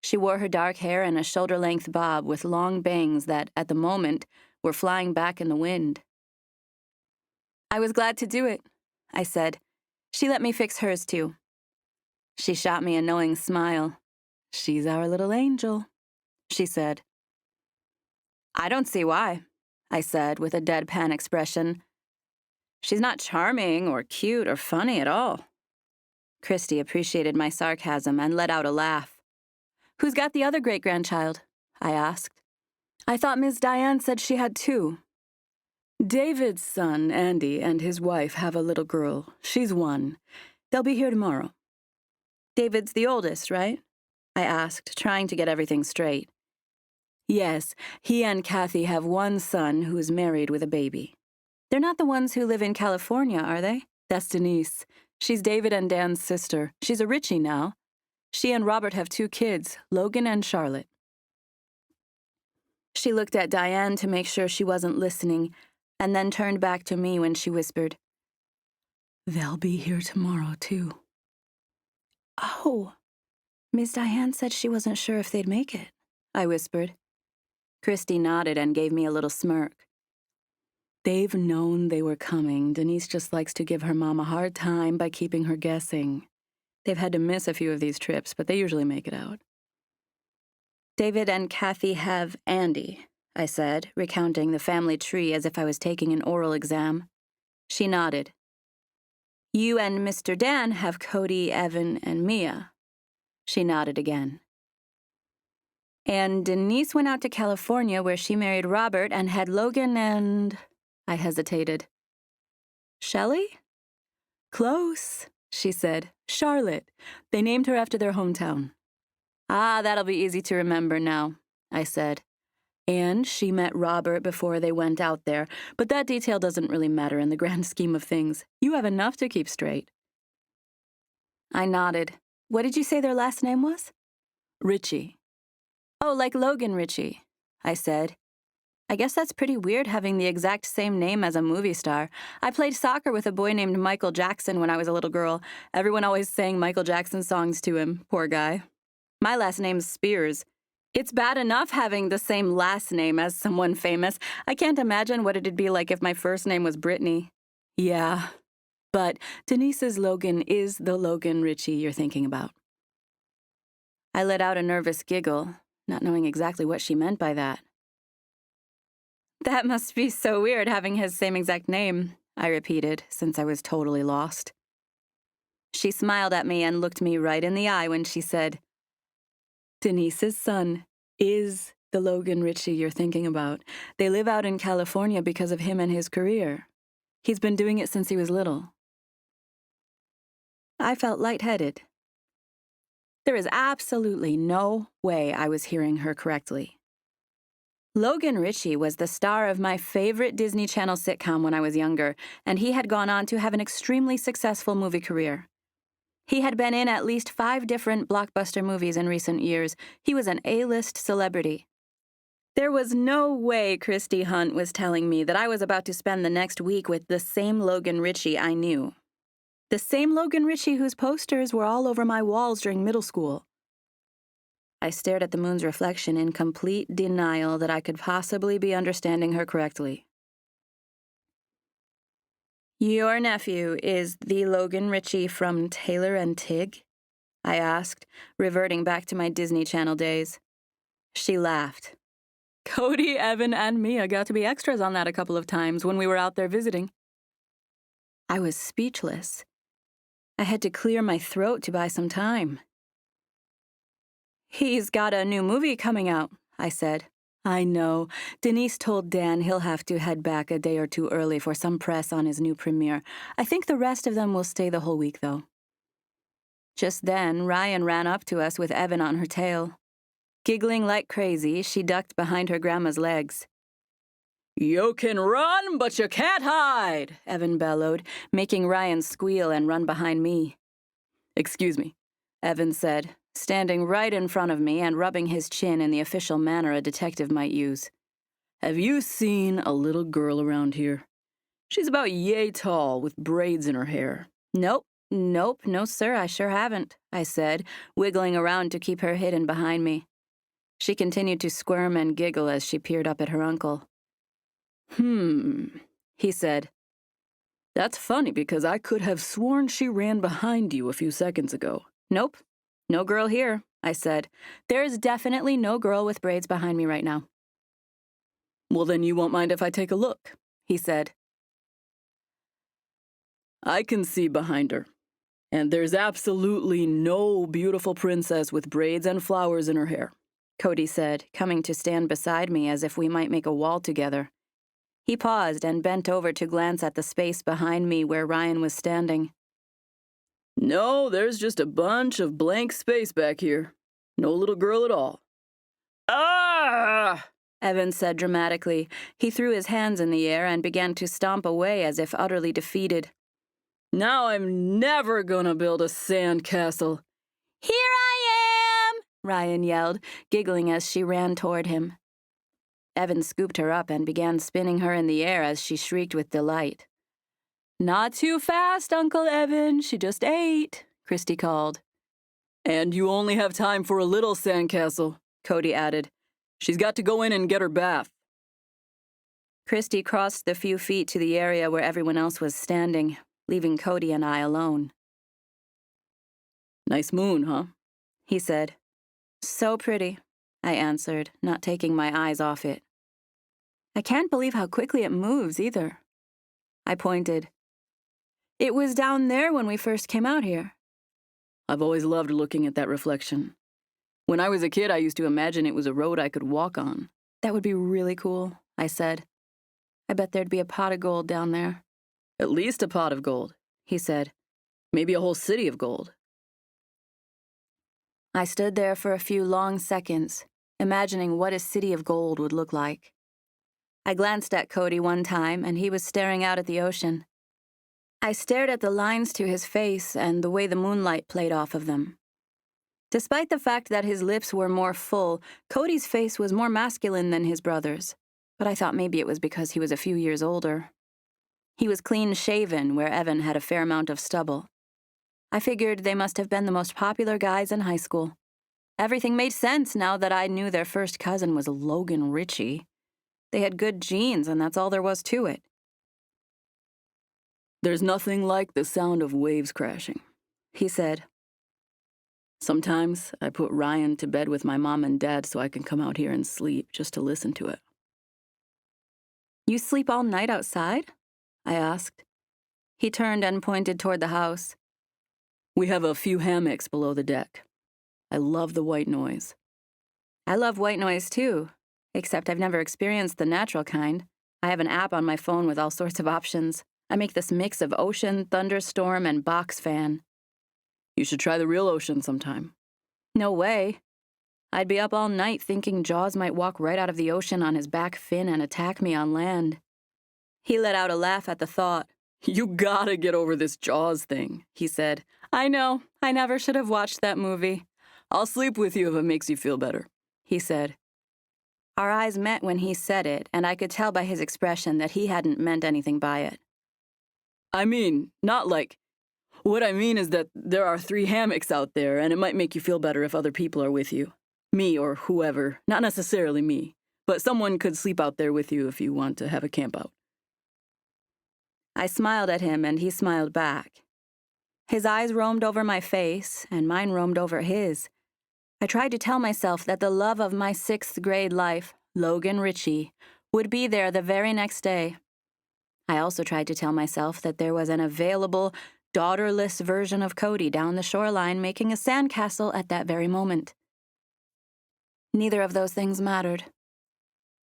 She wore her dark hair in a shoulder-length bob with long bangs that, at the moment, were flying back in the wind. "I was glad to do it," I said. "She let me fix hers, too." She shot me a knowing smile. "She's our little angel," she said. "I don't see why. I said with a deadpan expression. She's not charming or cute or funny at all. Christy appreciated my sarcasm and let out a laugh. Who's got the other great-grandchild? I asked. I thought Miss Diane said she had 2. David's son, Andy, and his wife have a little girl. She's 1. They'll be here tomorrow. David's the oldest, right? I asked, trying to get everything straight. Yes, he and Kathy have 1 son who's married with a baby. They're not the ones who live in California, are they? That's Denise. She's David and Dan's sister. She's a Richie now. She and Robert have 2 kids, Logan and Charlotte. She looked at Diane to make sure she wasn't listening, and then turned back to me when she whispered, They'll be here tomorrow, too. Oh, Miss Diane said she wasn't sure if they'd make it, I whispered. Christy nodded and gave me a little smirk. They've known they were coming. Denise just likes to give her mom a hard time by keeping her guessing. They've had to miss a few of these trips, but they usually make it out. David and Kathy have Andy, I said, recounting the family tree as if I was taking an oral exam. She nodded. You and Mr. Dan have Cody, Evan, and Mia. She nodded again. And Denise went out to California where she married Robert and had Logan and... I hesitated. Shelley? Close, she said. Charlotte. They named her after their hometown. Ah, that'll be easy to remember now, I said. And she met Robert before they went out there, but that detail doesn't really matter in the grand scheme of things. You have enough to keep straight. I nodded. What did you say their last name was? Richie. Oh, like Logan Richie, I said. I guess that's pretty weird having the exact same name as a movie star. I played soccer with a boy named Michael Jackson when I was a little girl. Everyone always sang Michael Jackson songs to him, poor guy. My last name's Spears. It's bad enough having the same last name as someone famous. I can't imagine what it'd be like if my first name was Brittany. Yeah, but Denise's Logan is the Logan Richie you're thinking about. I let out a nervous giggle, not knowing exactly what she meant by that. That must be so weird having his same exact name, I repeated, since I was totally lost. She smiled at me and looked me right in the eye when she said, Denise's son is the Logan Richie you're thinking about. They live out in California because of him and his career. He's been doing it since he was little. I felt lightheaded. There is absolutely no way I was hearing her correctly. Logan Richie was the star of my favorite Disney Channel sitcom when I was younger, and he had gone on to have an extremely successful movie career. He had been in at least 5 different blockbuster movies in recent years. He was an A-list celebrity. There was no way Christy Hunt was telling me that I was about to spend the next week with the same Logan Richie I knew. The same Logan Richie whose posters were all over my walls during middle school. I stared at the moon's reflection in complete denial that I could possibly be understanding her correctly. Your nephew is the Logan Richie from Taylor and Tig? I asked, reverting back to my Disney Channel days. She laughed. Cody, Evan, and Mia got to be extras on that a couple of times when we were out there visiting. I was speechless. I had to clear my throat to buy some time. He's got a new movie coming out, I said. I know. Denise told Dan he'll have to head back a day or 2 early for some press on his new premiere. I think the rest of them will stay the whole week, though. Just then, Ryan ran up to us with Evan on her tail. Giggling like crazy, she ducked behind her grandma's legs. You can run, but you can't hide, Evan bellowed, making Ryan squeal and run behind me. Excuse me, Evan said, standing right in front of me and rubbing his chin in the official manner a detective might use. Have you seen a little girl around here? She's about yay tall with braids in her hair. Nope, no sir, I sure haven't, I said, wiggling around to keep her hidden behind me. She continued to squirm and giggle as she peered up at her uncle. He said. That's funny because I could have sworn she ran behind you a few seconds ago. Nope. No girl here, I said. There is definitely no girl with braids behind me right now. Well, then you won't mind if I take a look, he said. I can see behind her, and there's absolutely no beautiful princess with braids and flowers in her hair, Cody said, coming to stand beside me as if we might make a wall together. He paused and bent over to glance at the space behind me where Ryan was standing. No, there's just a bunch of blank space back here. No little girl at all. Ah! Evan said dramatically. He threw his hands in the air and began to stomp away as if utterly defeated. Now I'm never gonna build a sand castle. Here I am! Ryan yelled, giggling as she ran toward him. Evan scooped her up and began spinning her in the air as she shrieked with delight. Not too fast, Uncle Evan. She just ate, Christy called. And you only have time for a little sandcastle, Cody added. She's got to go in and get her bath. Christy crossed the few feet to the area where everyone else was standing, leaving Cody and I alone. Nice moon, huh? He said. So pretty, I answered, not taking my eyes off it. I can't believe how quickly it moves, either. I pointed. It was down there when we first came out here. I've always loved looking at that reflection. When I was a kid, I used to imagine it was a road I could walk on. That would be really cool, I said. I bet there'd be a pot of gold down there. At least a pot of gold, he said. Maybe a whole city of gold. I stood there for a few long seconds, imagining what a city of gold would look like. I glanced at Cody one time, and he was staring out at the ocean. I stared at the lines to his face and the way the moonlight played off of them. Despite the fact that his lips were more full, Cody's face was more masculine than his brother's, but I thought maybe it was because he was a few years older. He was clean-shaven, where Evan had a fair amount of stubble. I figured they must have been the most popular guys in high school. Everything made sense now that I knew their first cousin was Logan Ritchie. They had good genes, and that's all there was to it. There's nothing like the sound of waves crashing, he said. Sometimes I put Ryan to bed with my mom and dad so I can come out here and sleep just to listen to it. You sleep all night outside? I asked. He turned and pointed toward the house. We have a few hammocks below the deck. I love the white noise. I love white noise too, except I've never experienced the natural kind. I have an app on my phone with all sorts of options. I make this mix of ocean, thunderstorm, and box fan. You should try the real ocean sometime. No way. I'd be up all night thinking Jaws might walk right out of the ocean on his back fin and attack me on land. He let out a laugh at the thought. You gotta get over this Jaws thing, he said. I know. I never should have watched that movie. I'll sleep with you if it makes you feel better, he said. Our eyes met when he said it, and I could tell by his expression that he hadn't meant anything by it. I mean, not like... What I mean is that there are 3 hammocks out there, and it might make you feel better if other people are with you. Me or whoever. Not necessarily me, but someone could sleep out there with you if you want to have a camp out. I smiled at him, and he smiled back. His eyes roamed over my face, and mine roamed over his. I tried to tell myself that the love of my 6th grade life, Logan Ritchie, would be there the very next day. I also tried to tell myself that there was an available, daughterless version of Cody down the shoreline making a sandcastle at that very moment. Neither of those things mattered.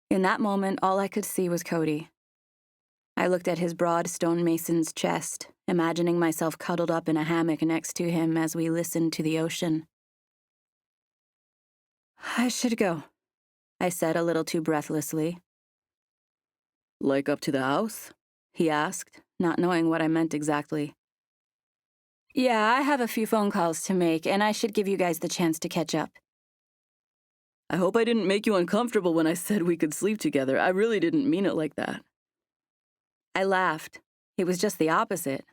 In that moment, all I could see was Cody. I looked at his broad stonemason's chest, imagining myself cuddled up in a hammock next to him as we listened to the ocean. I should go, I said a little too breathlessly. Like up to the house? He asked, not knowing what I meant exactly. Yeah, I have a few phone calls to make, and I should give you guys the chance to catch up. I hope I didn't make you uncomfortable when I said we could sleep together. I really didn't mean it like that. I laughed. It was just the opposite.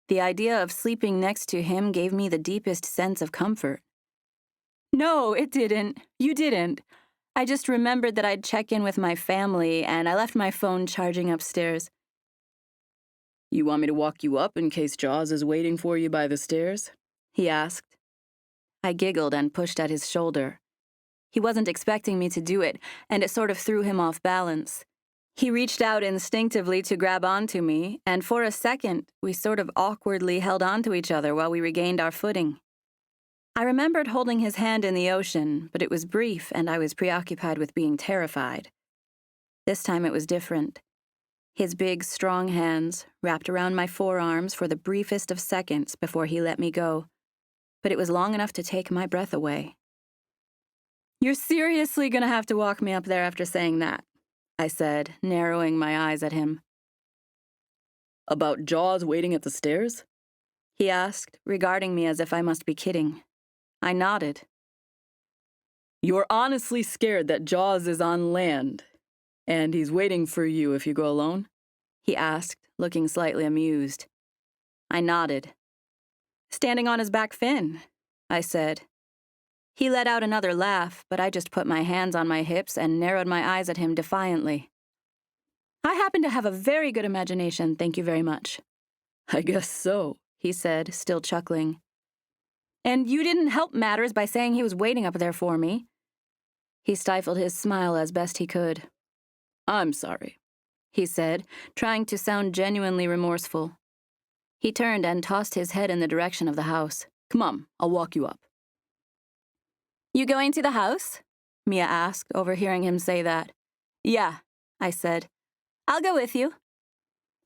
The idea of sleeping next to him gave me the deepest sense of comfort. No, it didn't. You didn't. I just remembered that I'd check in with my family, and I left my phone charging upstairs. You want me to walk you up in case Jaws is waiting for you by the stairs? He asked. I giggled and pushed at his shoulder. He wasn't expecting me to do it, and it sort of threw him off balance. He reached out instinctively to grab onto me, and for a second, we sort of awkwardly held onto each other while we regained our footing. I remembered holding his hand in the ocean, but it was brief, and I was preoccupied with being terrified. This time it was different. His big, strong hands wrapped around my forearms for the briefest of seconds before he let me go, but it was long enough to take my breath away. "You're seriously gonna have to walk me up there after saying that," I said, narrowing my eyes at him. "About Jaws waiting at the stairs?" he asked, regarding me as if I must be kidding. I nodded. "You're honestly scared that Jaws is on land, and he's waiting for you if you go alone?" he asked, looking slightly amused. I nodded. "Standing on his back fin," I said. He let out another laugh, but I just put my hands on my hips and narrowed my eyes at him defiantly. "I happen to have a very good imagination, thank you very much." "I guess so," he said, still chuckling. "And you didn't help matters by saying he was waiting up there for me." He stifled his smile as best he could. "I'm sorry," he said, trying to sound genuinely remorseful. He turned and tossed his head in the direction of the house. "Come on, I'll walk you up." "You going to the house?" Mia asked, overhearing him say that. "Yeah," I said. "I'll go with you."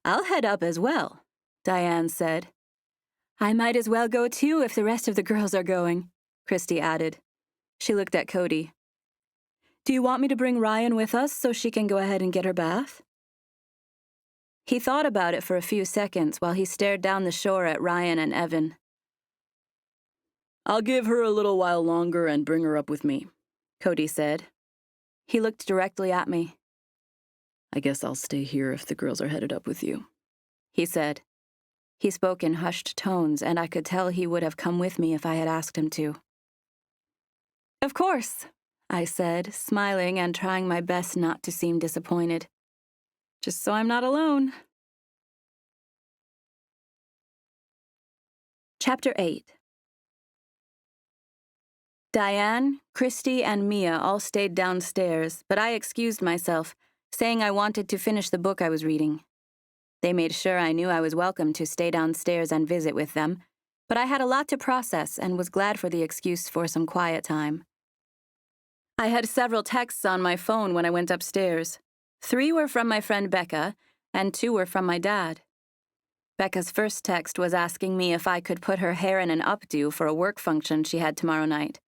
"I'll head up as well," Diane said. "I might as well go too if the rest of the girls are going," Christy added. She looked at Cody. "Do you want me to bring Ryan with us so she can go ahead and get her bath?" He thought about it for a few seconds while he stared down the shore at Ryan and Evan. "I'll give her a little while longer and bring her up with me," Cody said. He looked directly at me. "I guess I'll stay here if the girls are headed up with you," he said. He spoke in hushed tones, and I could tell he would have come with me if I had asked him to. "Of course," I said, smiling and trying my best not to seem disappointed. "Just so I'm not alone." Chapter 8. Diane, Christy, and Mia all stayed downstairs, but I excused myself, saying I wanted to finish the book I was reading. They made sure I knew I was welcome to stay downstairs and visit with them, but I had a lot to process and was glad for the excuse for some quiet time. I had several texts on my phone when I went upstairs. 3 were from my friend Becca, and 2 were from my dad. Becca's first text was asking me if I could put her hair in an updo for a work function she had tomorrow night.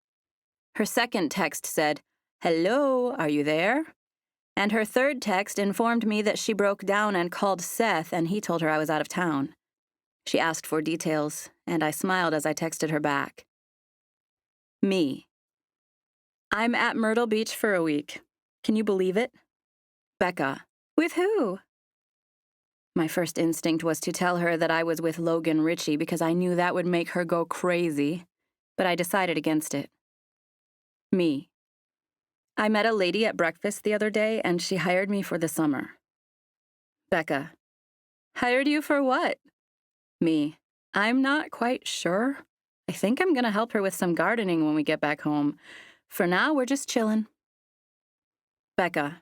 Her second text said, "Hello, are you there?" And her third text informed me that she broke down and called Seth, and he told her I was out of town. She asked for details, and I smiled as I texted her back. Me. I'm at Myrtle Beach for a week. Can you believe it? Becca. With who? My first instinct was to tell her that I was with Logan Ritchie because I knew that would make her go crazy, but I decided against it. Me. I met a lady at breakfast the other day, and she hired me for the summer. Becca. Hired you for what? Me. I'm not quite sure. I think I'm gonna help her with some gardening when we get back home. For now, we're just chillin'. Becca.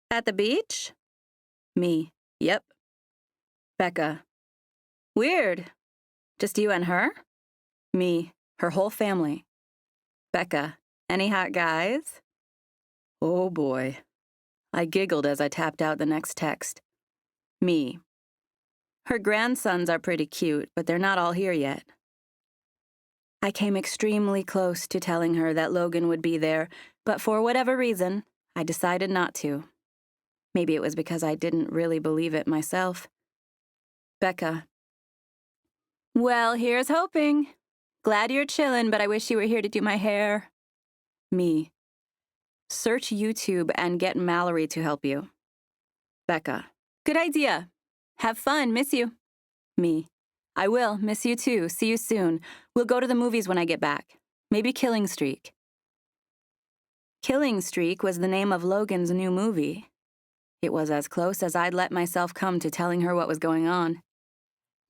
At the beach? Me. Yep. Becca. Weird. Just you and her? Me. Her whole family. Becca. Any hot guys? Oh boy. I giggled as I tapped out the next text. Me. Her grandsons are pretty cute, but they're not all here yet. I came extremely close to telling her that Logan would be there, but for whatever reason, I decided not to. Maybe it was because I didn't really believe it myself. Becca. Well, here's hoping. Glad you're chillin', but I wish you were here to do my hair. Me. Search YouTube and get Mallory to help you. Becca. Good idea. Have fun. Miss you. Me. I will. Miss you too. See you soon. We'll go to the movies when I get back. Maybe Killing Streak. Killing Streak was the name of Logan's new movie. It was as close as I'd let myself come to telling her what was going on.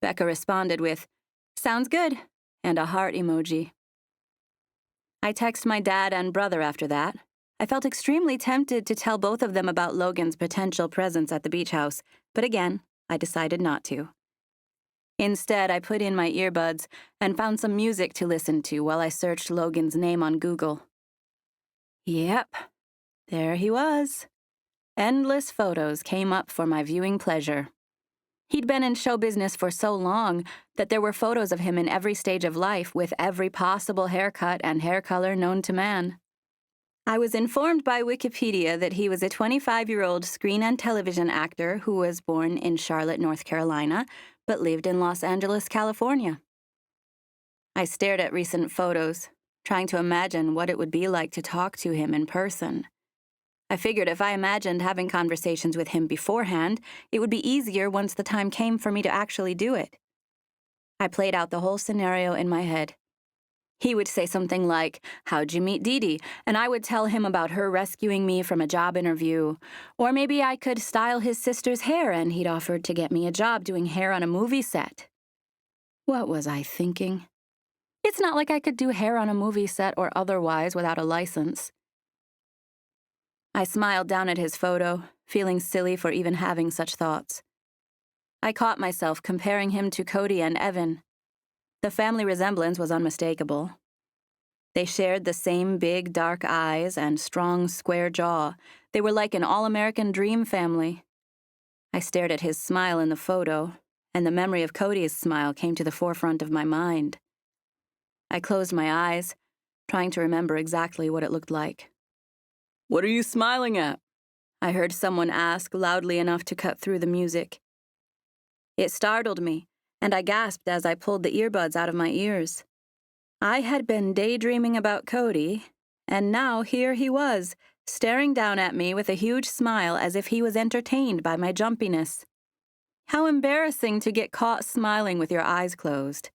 Becca responded with, "Sounds good," and a heart emoji. I texted my dad and brother after that. I felt extremely tempted to tell both of them about Logan's potential presence at the beach house, but again, I decided not to. Instead, I put in my earbuds and found some music to listen to while I searched Logan's name on Google. Yep, there he was. Endless photos came up for my viewing pleasure. He'd been in show business for so long that there were photos of him in every stage of life with every possible haircut and hair color known to man. I was informed by Wikipedia that he was a 25-year-old screen and television actor who was born in Charlotte, North Carolina, but lived in Los Angeles, California. I stared at recent photos, trying to imagine what it would be like to talk to him in person. I figured if I imagined having conversations with him beforehand, it would be easier once the time came for me to actually do it. I played out the whole scenario in my head. He would say something like, "How'd you meet Dee Dee?" And I would tell him about her rescuing me from a job interview. Or maybe I could style his sister's hair and he'd offered to get me a job doing hair on a movie set. What was I thinking? It's not like I could do hair on a movie set or otherwise without a license. I smiled down at his photo, feeling silly for even having such thoughts. I caught myself comparing him to Cody and Evan. The family resemblance was unmistakable. They shared the same big, dark eyes and strong, square jaw. They were like an all-American dream family. I stared at his smile in the photo, and the memory of Cody's smile came to the forefront of my mind. I closed my eyes, trying to remember exactly what it looked like. "What are you smiling at?" I heard someone ask loudly enough to cut through the music. It startled me, and I gasped as I pulled the earbuds out of my ears. I had been daydreaming about Cody, and now here he was, staring down at me with a huge smile as if he was entertained by my jumpiness. How embarrassing to get caught smiling with your eyes closed.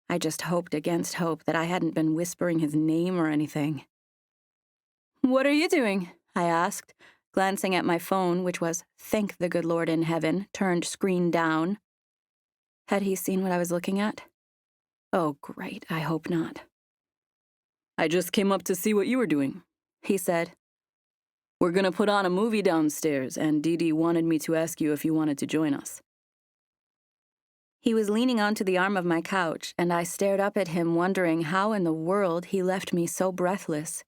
I just hoped against hope that I hadn't been whispering his name or anything. "What are you doing?" I asked, glancing at my phone, which was, thank the good Lord in heaven, turned screen down. Had he seen what I was looking at? Oh, great, I hope not. "I just came up to see what you were doing," he said. "We're gonna put on a movie downstairs, and Dee Dee wanted me to ask you if you wanted to join us." He was leaning onto the arm of my couch, and I stared up at him, wondering how in the world he left me so breathless.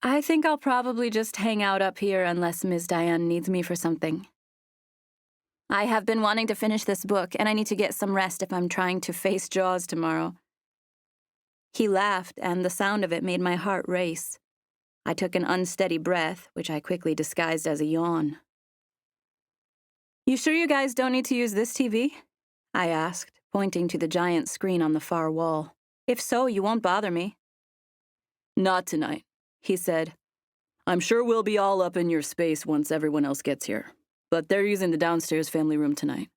"I think I'll probably just hang out up here unless Ms. Diane needs me for something. I have been wanting to finish this book, and I need to get some rest if I'm trying to face Jaws tomorrow." He laughed, and the sound of it made my heart race. I took an unsteady breath, which I quickly disguised as a yawn. "You sure you guys don't need to use this TV?" I asked, pointing to the giant screen on the far wall. "If so, you won't bother me." "Not tonight," he said. "I'm sure we'll be all up in your space once everyone else gets here. But they're using the downstairs family room tonight."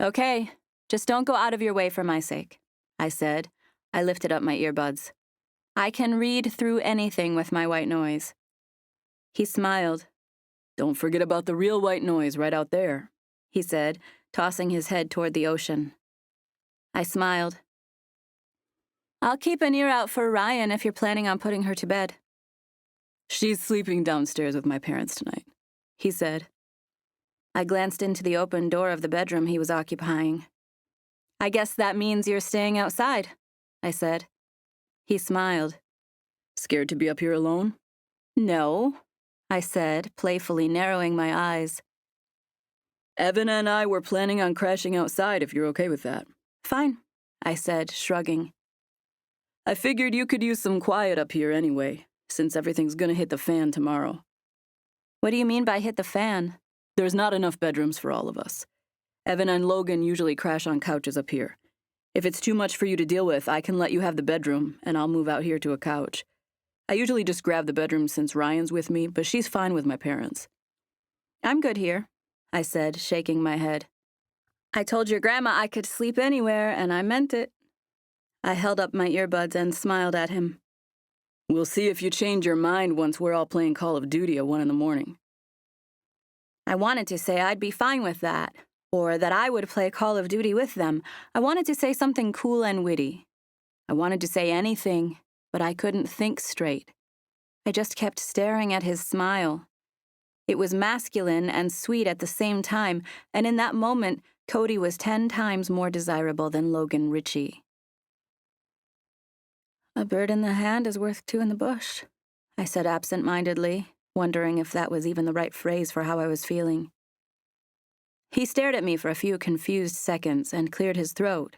"Okay, just don't go out of your way for my sake," I said. I lifted up my earbuds. "I can read through anything with my white noise." He smiled. "Don't forget about the real white noise right out there," he said, tossing his head toward the ocean. I smiled. "I'll keep an ear out for Ryan if you're planning on putting her to bed." "She's sleeping downstairs with my parents tonight," he said. I glanced into the open door of the bedroom he was occupying. "I guess that means you're staying outside," I said. He smiled. "Scared to be up here alone?" "No," I said, playfully narrowing my eyes. "Evan and I were planning on crashing outside if you're okay with that." "Fine," I said, shrugging. "I figured you could use some quiet up here anyway, since everything's gonna hit the fan tomorrow." "What do you mean by hit the fan?" "There's not enough bedrooms for all of us. Evan and Logan usually crash on couches up here. If it's too much for you to deal with, I can let you have the bedroom, and I'll move out here to a couch. I usually just grab the bedroom since Ryan's with me, but she's fine with my parents." "I'm good here," I said, shaking my head. "I told your grandma I could sleep anywhere, and I meant it." I held up my earbuds and smiled at him. "We'll see if you change your mind once we're all playing Call of Duty at 1 a.m. I wanted to say I'd be fine with that, or that I would play Call of Duty with them. I wanted to say something cool and witty. I wanted to say anything, but I couldn't think straight. I just kept staring at his smile. It was masculine and sweet at the same time, and in that moment, Cody was 10 times more desirable than Logan Ritchie. "A bird in the hand is worth two in the bush," I said absent-mindedly, wondering if that was even the right phrase for how I was feeling. He stared at me for a few confused seconds and cleared his throat.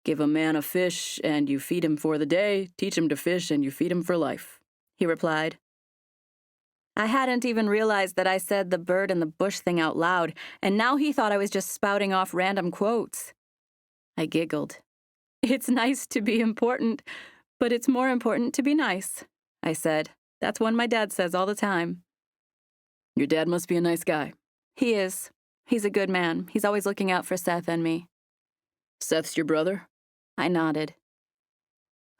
"Give a man a fish and you feed him for the day, teach him to fish and you feed him for life," he replied. I hadn't even realized that I said the bird in the bush thing out loud, and now he thought I was just spouting off random quotes. I giggled. "It's nice to be important, but it's more important to be nice," I said. "That's one my dad says all the time." "Your dad must be a nice guy." "He is. He's a good man. He's always looking out for Seth and me." "Seth's your brother?" I nodded.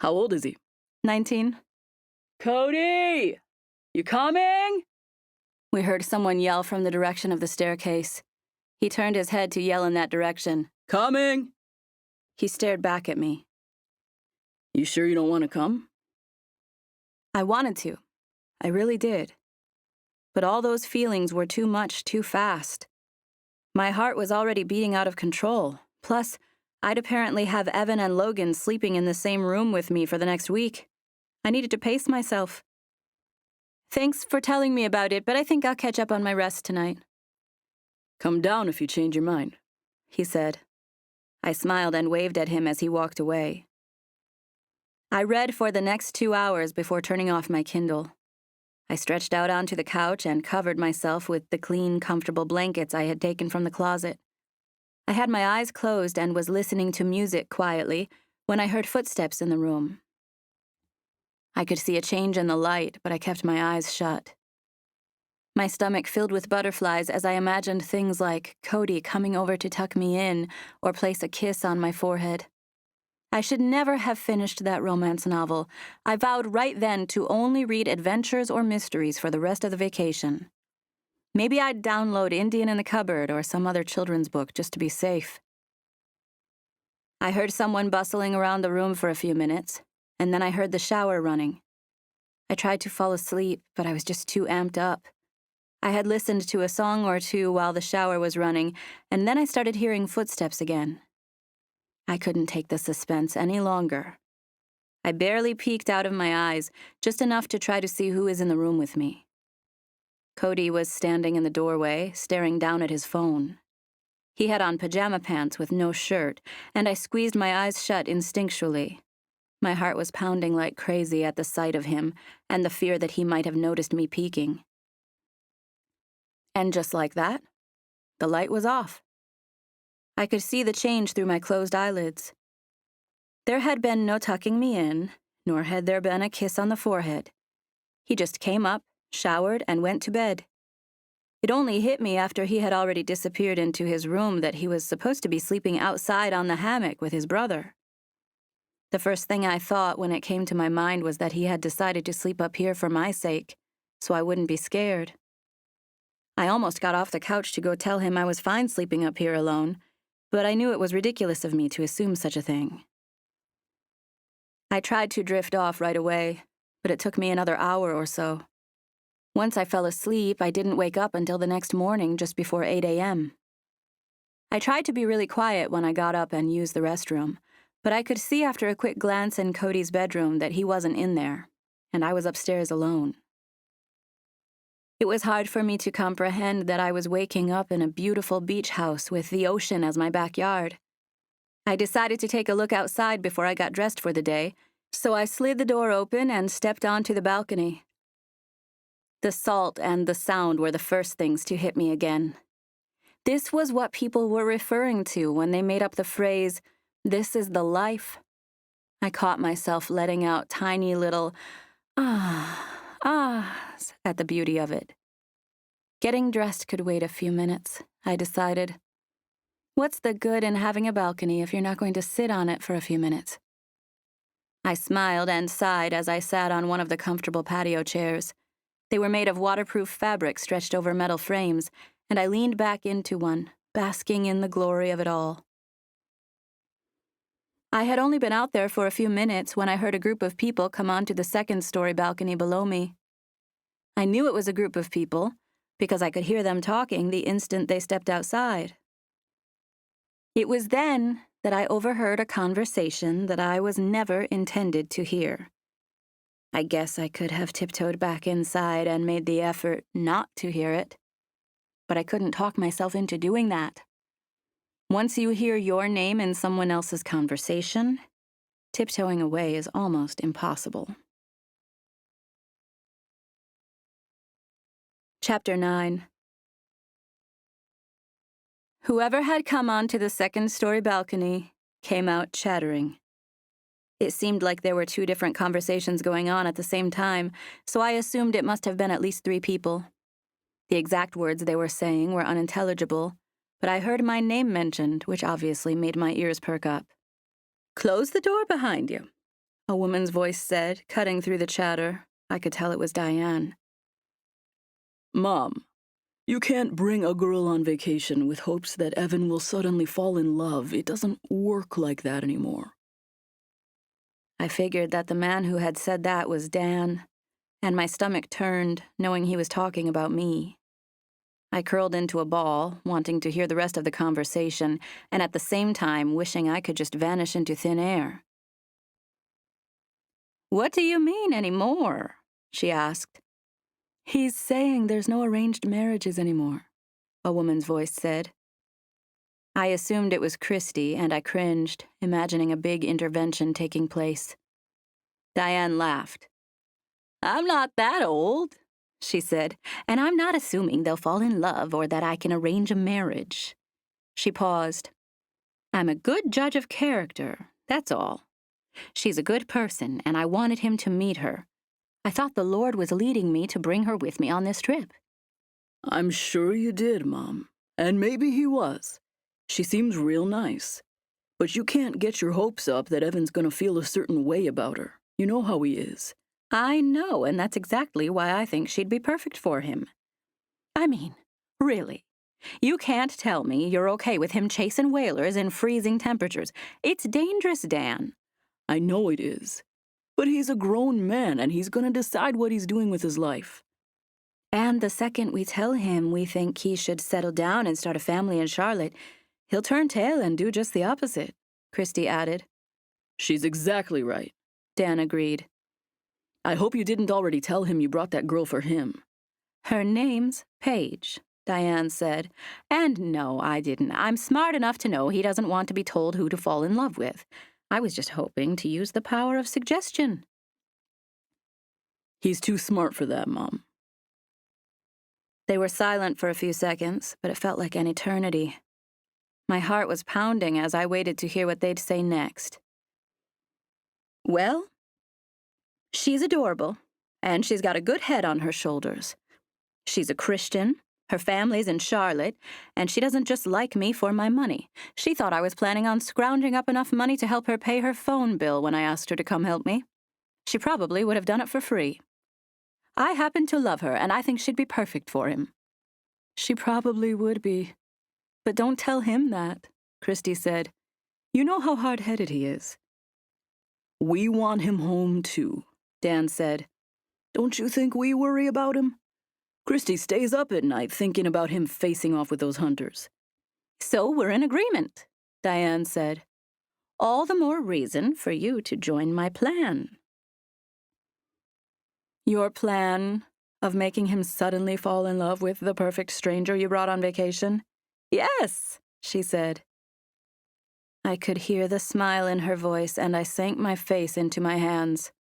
"How old is he?" 19. "Cody! You coming?" We heard someone yell from the direction of the staircase. He turned his head to yell in that direction. "Coming!" He stared back at me. "You sure you don't want to come?" I wanted to. I really did. But all those feelings were too much too fast. My heart was already beating out of control. Plus, I'd apparently have Evan and Logan sleeping in the same room with me for the next week. I needed to pace myself. "Thanks for telling me about it, but I think I'll catch up on my rest tonight." "Come down if you change your mind," he said. I smiled and waved at him as he walked away. I read for the next 2 hours before turning off my Kindle. I stretched out onto the couch and covered myself with the clean, comfortable blankets I had taken from the closet. I had my eyes closed and was listening to music quietly when I heard footsteps in the room. I could see a change in the light, but I kept my eyes shut. My stomach filled with butterflies as I imagined things like Cody coming over to tuck me in or place a kiss on my forehead. I should never have finished that romance novel. I vowed right then to only read adventures or mysteries for the rest of the vacation. Maybe I'd download Indian in the Cupboard or some other children's book just to be safe. I heard someone bustling around the room for a few minutes, and then I heard the shower running. I tried to fall asleep, but I was just too amped up. I had listened to a song or two while the shower was running, and then I started hearing footsteps again. I couldn't take the suspense any longer. I barely peeked out of my eyes, just enough to try to see who was in the room with me. Cody was standing in the doorway, staring down at his phone. He had on pajama pants with no shirt, and I squeezed my eyes shut instinctually. My heart was pounding like crazy at the sight of him and the fear that he might have noticed me peeking. And just like that, the light was off. I could see the change through my closed eyelids. There had been no tucking me in, nor had there been a kiss on the forehead. He just came up, showered, and went to bed. It only hit me after he had already disappeared into his room that he was supposed to be sleeping outside on the hammock with his brother. The first thing I thought when it came to my mind was that he had decided to sleep up here for my sake, so I wouldn't be scared. I almost got off the couch to go tell him I was fine sleeping up here alone, but I knew it was ridiculous of me to assume such a thing. I tried to drift off right away, but it took me another hour or so. Once I fell asleep, I didn't wake up until the next morning just before 8 a.m. I tried to be really quiet when I got up and used the restroom, but I could see after a quick glance in Cody's bedroom that he wasn't in there, and I was upstairs alone. It was hard for me to comprehend that I was waking up in a beautiful beach house with the ocean as my backyard. I decided to take a look outside before I got dressed for the day, so I slid the door open and stepped onto the balcony. The salt and the sound were the first things to hit me again. This was what people were referring to when they made up the phrase, "This is the life." I caught myself letting out tiny little ahs at the beauty of it. Getting dressed could wait a few minutes, I decided. What's the good in having a balcony if you're not going to sit on it for a few minutes? I smiled and sighed as I sat on one of the comfortable patio chairs. They were made of waterproof fabric stretched over metal frames, and I leaned back into one, basking in the glory of it all. I had only been out there for a few minutes when I heard a group of people come onto the second-story balcony below me. I knew it was a group of people because I could hear them talking the instant they stepped outside. It was then that I overheard a conversation that I was never intended to hear. I guess I could have tiptoed back inside and made the effort not to hear it, but I couldn't talk myself into doing that. Once you hear your name in someone else's conversation, tiptoeing away is almost impossible. Chapter 9. Whoever had come onto the second-story balcony came out chattering. It seemed like there were 2 different conversations going on at the same time, so I assumed it must have been at least 3 people. The exact words they were saying were unintelligible, but I heard my name mentioned, which obviously made my ears perk up. "Close the door behind you," a woman's voice said, cutting through the chatter. I could tell it was Diane. Mom, you can't bring a girl on vacation with hopes that Evan will suddenly fall in love. It doesn't work like that anymore. I figured that the man who had said that was Dan, and my stomach turned, knowing he was talking about me. I curled into a ball, wanting to hear the rest of the conversation, and at the same time wishing I could just vanish into thin air. "What do you mean anymore?" she asked. "He's saying there's no arranged marriages anymore," a woman's voice said. I assumed it was Christy, and I cringed, imagining a big intervention taking place. Diane laughed. "I'm not that old," she said, "and I'm not assuming they'll fall in love or that I can arrange a marriage." She paused. "I'm a good judge of character, that's all. She's a good person, and I wanted him to meet her. I thought the Lord was leading me to bring her with me on this trip." I'm sure you did, Mom. And maybe he was. She seems real nice. But you can't get your hopes up that Evan's gonna feel a certain way about her. You know how he is. I know, and that's exactly why I think she'd be perfect for him. I mean, really, you can't tell me you're okay with him chasing whalers in freezing temperatures. It's dangerous, Dan. I know it is. But he's a grown man, and he's gonna decide what he's doing with his life. And the second we tell him we think he should settle down and start a family in Charlotte, he'll turn tail and do just the opposite, Christy added. She's exactly right, Dan agreed. I hope you didn't already tell him you brought that girl for him. Her name's Paige, Diane said. And no, I didn't. I'm smart enough to know he doesn't want to be told who to fall in love with. I was just hoping to use the power of suggestion. He's too smart for that, Mom. They were silent for a few seconds, but it felt like an eternity. My heart was pounding as I waited to hear what they'd say next. Well, she's adorable, and she's got a good head on her shoulders. She's a Christian, her family's in Charlotte, and she doesn't just like me for my money. She thought I was planning on scrounging up enough money to help her pay her phone bill when I asked her to come help me. She probably would have done it for free. I happen to love her, and I think she'd be perfect for him. She probably would be. But don't tell him that, Christy said. You know how hard-headed he is. We want him home, too, Dan said. Don't you think we worry about him? Christy stays up at night thinking about him facing off with those hunters. So we're in agreement, Diane said. All the more reason for you to join my plan. Your plan of making him suddenly fall in love with the perfect stranger you brought on vacation? Yes, she said. I could hear the smile in her voice, and I sank my face into my hands.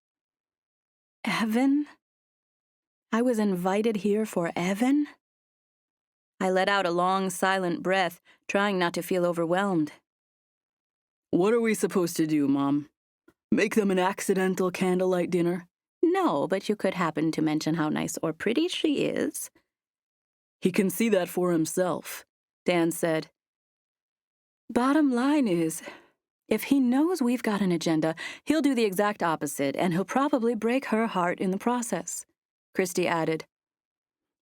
Evan? I was invited here for Evan? I let out a long, silent breath, trying not to feel overwhelmed. What are we supposed to do, Mom? Make them an accidental candlelight dinner? No, but you could happen to mention how nice or pretty she is. He can see that for himself, Dan said. Bottom line is, if he knows we've got an agenda, he'll do the exact opposite, and he'll probably break her heart in the process, Christy added.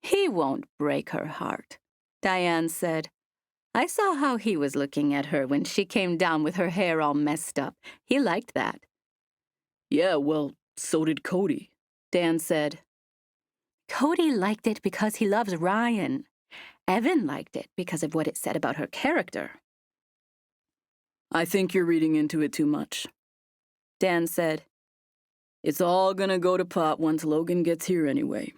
He won't break her heart, Diane said. I saw how he was looking at her when she came down with her hair all messed up. He liked that. Yeah, well, so did Cody, Dan said. Cody liked it because he loves Ryan. Evan liked it because of what it said about her character. I think you're reading into it too much, Dan said. It's all gonna go to pot once Logan gets here anyway.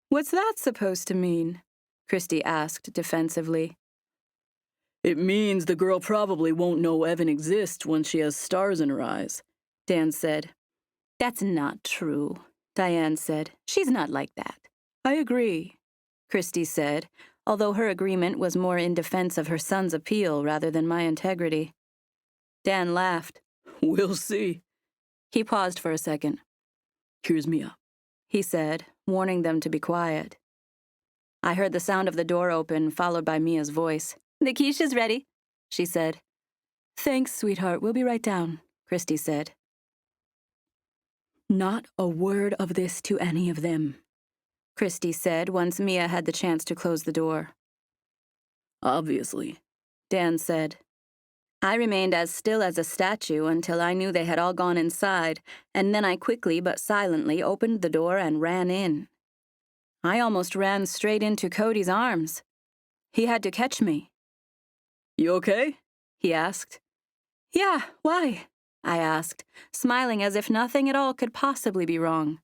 What's that supposed to mean? Christy asked defensively. It means the girl probably won't know Evan exists when she has stars in her eyes, Dan said. That's not true, Diane said. She's not like that. I agree, Christy said, although her agreement was more in defense of her son's appeal rather than my integrity. Dan laughed. We'll see. He paused for a second. Here's Mia, he said, warning them to be quiet. I heard the sound of the door open, followed by Mia's voice. The quiche's ready, she said. Thanks, sweetheart. We'll be right down, Christy said. Not a word of this to any of them, Christy said once Mia had the chance to close the door. Obviously, Dan said. I remained as still as a statue until I knew they had all gone inside, and then I quickly but silently opened the door and ran in. I almost ran straight into Cody's arms. He had to catch me. You okay? He asked. Yeah, why? I asked, smiling as if nothing at all could possibly be wrong.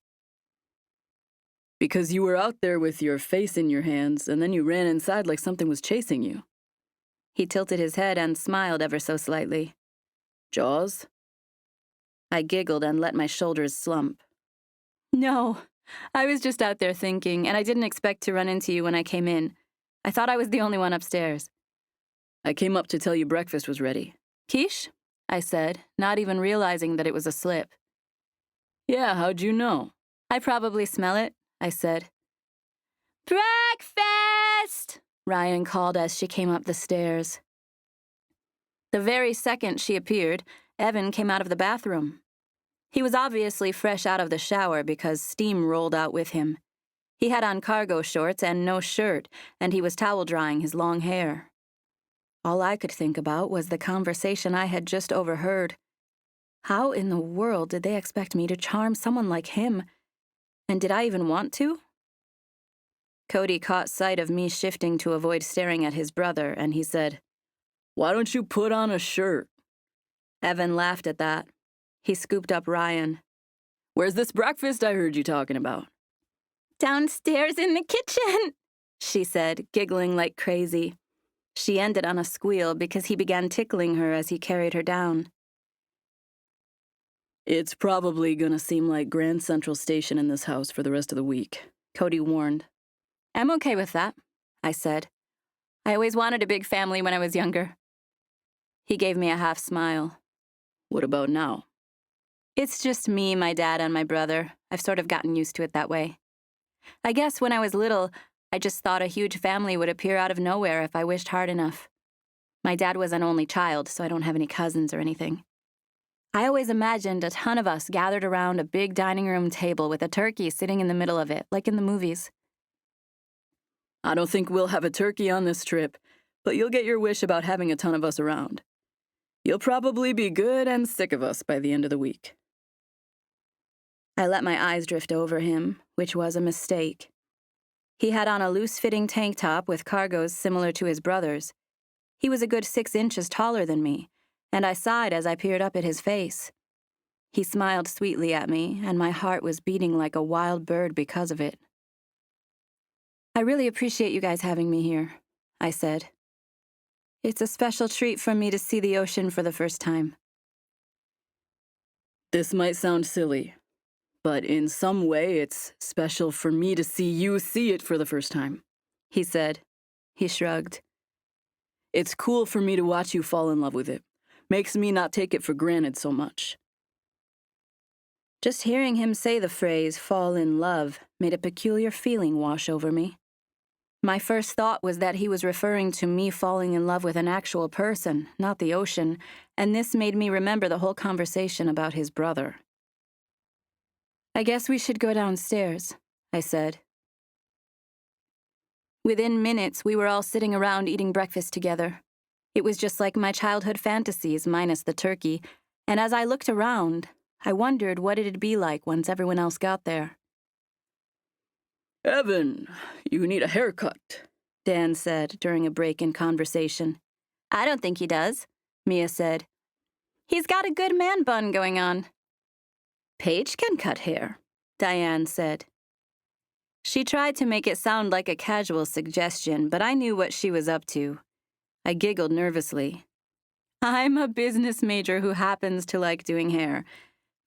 Because you were out there with your face in your hands, and then you ran inside like something was chasing you. He tilted his head and smiled ever so slightly. Jaws? I giggled and let my shoulders slump. No, I was just out there thinking, and I didn't expect to run into you when I came in. I thought I was the only one upstairs. I came up to tell you breakfast was ready. Quiche? I said, not even realizing that it was a slip. Yeah, how'd you know? I probably smell it, I said. Breakfast! Ryan called as she came up the stairs. The very second she appeared, Evan came out of the bathroom. He was obviously fresh out of the shower because steam rolled out with him. He had on cargo shorts and no shirt, and he was towel drying his long hair. All I could think about was the conversation I had just overheard. How in the world did they expect me to charm someone like him? And did I even want to? Cody caught sight of me shifting to avoid staring at his brother, and he said, Why don't you put on a shirt? Evan laughed at that. He scooped up Ryan. Where's this breakfast I heard you talking about? Downstairs in the kitchen, she said, giggling like crazy. She ended on a squeal because he began tickling her as he carried her down. It's probably gonna seem like Grand Central Station in this house for the rest of the week, Cody warned. I'm okay with that, I said. I always wanted a big family when I was younger. He gave me a half smile. What about now? It's just me, my dad, and my brother. I've sort of gotten used to it that way. I guess when I was little, I just thought a huge family would appear out of nowhere if I wished hard enough. My dad was an only child, so I don't have any cousins or anything. I always imagined a ton of us gathered around a big dining room table with a turkey sitting in the middle of it, like in the movies. I don't think we'll have a turkey on this trip, but you'll get your wish about having a ton of us around. You'll probably be good and sick of us by the end of the week. I let my eyes drift over him, which was a mistake. He had on a loose-fitting tank top with cargos similar to his brother's. He was a good 6 inches taller than me, and I sighed as I peered up at his face. He smiled sweetly at me, and my heart was beating like a wild bird because of it. I really appreciate you guys having me here, I said. It's a special treat for me to see the ocean for the first time. This might sound silly, but in some way it's special for me to see you see it for the first time, he said. He shrugged. It's cool for me to watch you fall in love with it. Makes me not take it for granted so much. Just hearing him say the phrase, fall in love, made a peculiar feeling wash over me. My first thought was that he was referring to me falling in love with an actual person, not the ocean, and this made me remember the whole conversation about his brother. I guess we should go downstairs, I said. Within minutes, we were all sitting around eating breakfast together. It was just like my childhood fantasies, minus the turkey, and as I looked around, I wondered what it'd be like once everyone else got there. Evan, you need a haircut, Dan said during a break in conversation. I don't think he does, Mia said. He's got a good man bun going on. Paige can cut hair, Diane said. She tried to make it sound like a casual suggestion, but I knew what she was up to. I giggled nervously. I'm a business major who happens to like doing hair.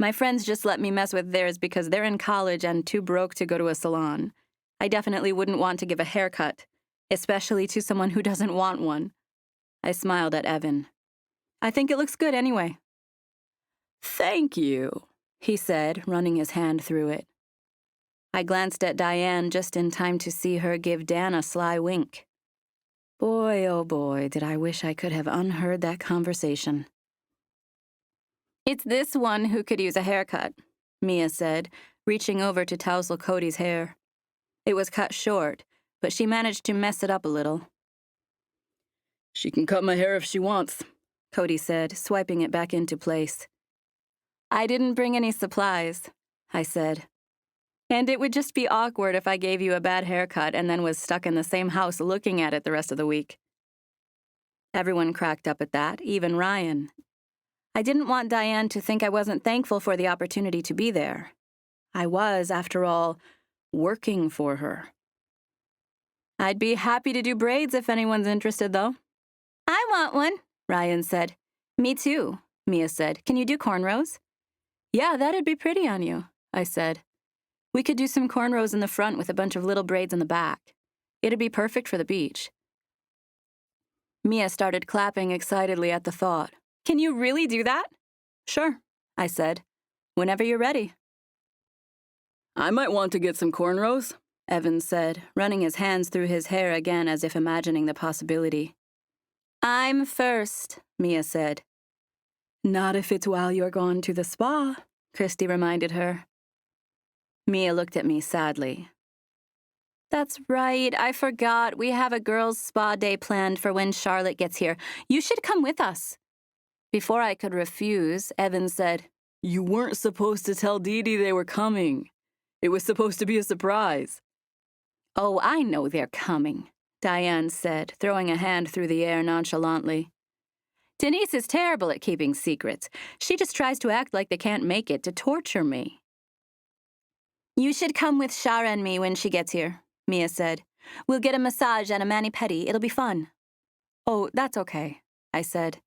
My friends just let me mess with theirs because they're in college and too broke to go to a salon. I definitely wouldn't want to give a haircut, especially to someone who doesn't want one. I smiled at Evan. I think it looks good anyway. Thank you, he said, running his hand through it. I glanced at Diane just in time to see her give Dan a sly wink. Boy, oh boy, did I wish I could have unheard that conversation. It's this one who could use a haircut, Mia said, reaching over to tousle Cody's hair. It was cut short, but she managed to mess it up a little. She can cut my hair if she wants, Cody said, swiping it back into place. I didn't bring any supplies, I said. And it would just be awkward if I gave you a bad haircut and then was stuck in the same house looking at it the rest of the week. Everyone cracked up at that, even Ryan. I didn't want Diane to think I wasn't thankful for the opportunity to be there. I was, after all, working for her. I'd be happy to do braids if anyone's interested, though. I want one, Ryan said. Me too, Mia said. Can you do cornrows? Yeah, that'd be pretty on you, I said. We could do some cornrows in the front with a bunch of little braids in the back. It'd be perfect for the beach. Mia started clapping excitedly at the thought. Can you really do that? Sure, I said. Whenever you're ready. I might want to get some cornrows, Evan said, running his hands through his hair again as if imagining the possibility. I'm first, Mia said. Not if it's while you're gone to the spa, Christy reminded her. Mia looked at me sadly. That's right, I forgot. We have a girls' spa day planned for when Charlotte gets here. You should come with us. Before I could refuse, Evan said, You weren't supposed to tell Dee Dee they were coming. It was supposed to be a surprise. Oh, I know they're coming, Diane said, throwing a hand through the air nonchalantly. Denise is terrible at keeping secrets. She just tries to act like they can't make it to torture me. You should come with Shara and me when she gets here, Mia said. We'll get a massage and a mani-pedi. It'll be fun. Oh, that's okay, I said.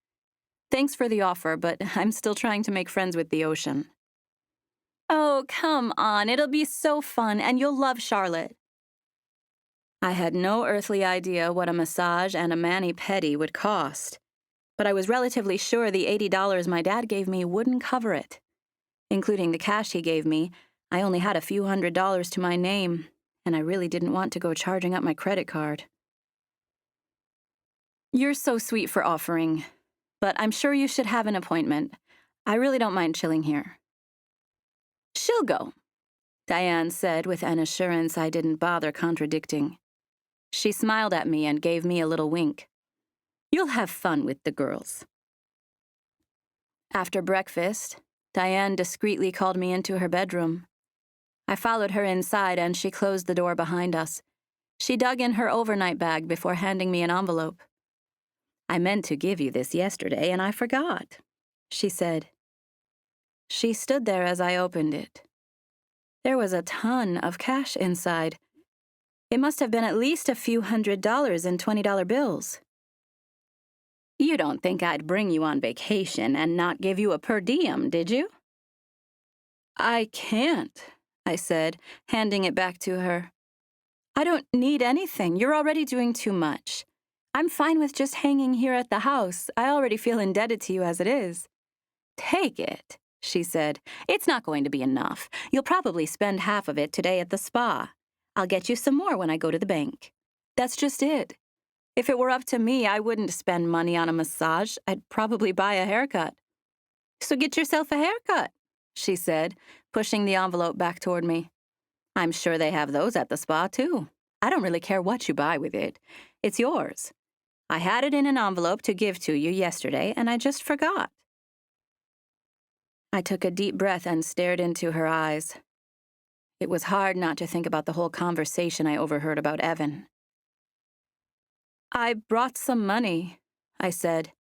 Thanks for the offer, but I'm still trying to make friends with the ocean. Oh, come on. It'll be so fun, and you'll love Charlotte. I had no earthly idea what a massage and a mani-pedi would cost, but I was relatively sure the $80 my dad gave me wouldn't cover it. Including the cash he gave me, I only had a few $100s to my name, and I really didn't want to go charging up my credit card. You're so sweet for offering, but I'm sure you should have an appointment. I really don't mind chilling here. She'll go, Diane said with an assurance I didn't bother contradicting. She smiled at me and gave me a little wink. You'll have fun with the girls. After breakfast, Diane discreetly called me into her bedroom. I followed her inside and she closed the door behind us. She dug in her overnight bag before handing me an envelope. I meant to give you this yesterday and I forgot, she said. She stood there as I opened it. There was a ton of cash inside. It must have been at least a few $100s in $20 bills. You don't think I'd bring you on vacation and not give you a per diem, did you? I can't, I said, handing it back to her. I don't need anything. You're already doing too much. I'm fine with just hanging here at the house. I already feel indebted to you as it is. Take it, she said. It's not going to be enough. You'll probably spend half of it today at the spa. I'll get you some more when I go to the bank. That's just it. If it were up to me, I wouldn't spend money on a massage. I'd probably buy a haircut. So get yourself a haircut, she said, pushing the envelope back toward me. I'm sure they have those at the spa, too, I don't really care what you buy with it. It's yours. I had it in an envelope to give to you yesterday, and I just forgot." I took a deep breath and stared into her eyes. It was hard not to think about the whole conversation I overheard about Evan. "I brought some money," I said.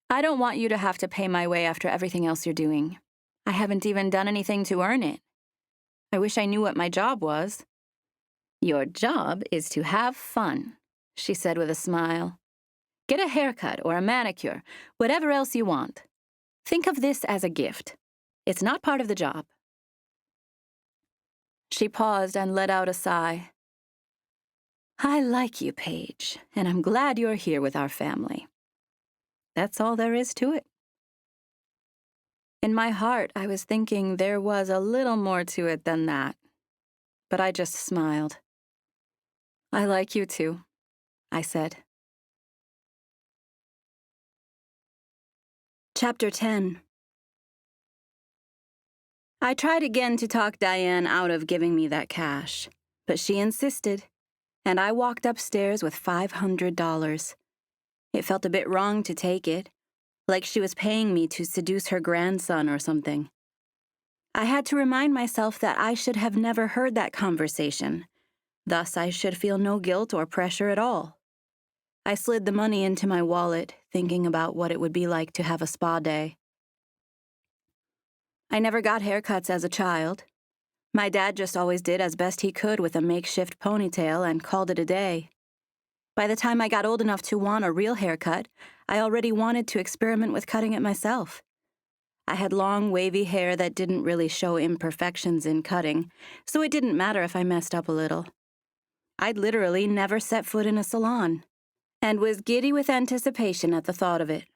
"I don't want you to have to pay my way after everything else you're doing. I haven't even done anything to earn it. I wish I knew what my job was." "Your job is to have fun," she said with a smile. "Get a haircut or a manicure, whatever else you want. Think of this as a gift. It's not part of the job." She paused and let out a sigh. "I like you, Paige, and I'm glad you're here with our family. That's all there is to it." In my heart, I was thinking there was a little more to it than that, but I just smiled. "I like you too," I said. Chapter 10. I tried again to talk Diane out of giving me that cash, but she insisted, and I walked upstairs with $500. It felt a bit wrong to take it, like she was paying me to seduce her grandson or something. I had to remind myself that I should have never heard that conversation. Thus, I should feel no guilt or pressure at all. I slid the money into my wallet, thinking about what it would be like to have a spa day. I never got haircuts as a child. My dad just always did as best he could with a makeshift ponytail and called it a day. By the time I got old enough to want a real haircut, I already wanted to experiment with cutting it myself. I had long, wavy hair that didn't really show imperfections in cutting, so it didn't matter if I messed up a little. I'd literally never set foot in a salon, and was giddy with anticipation at the thought of it.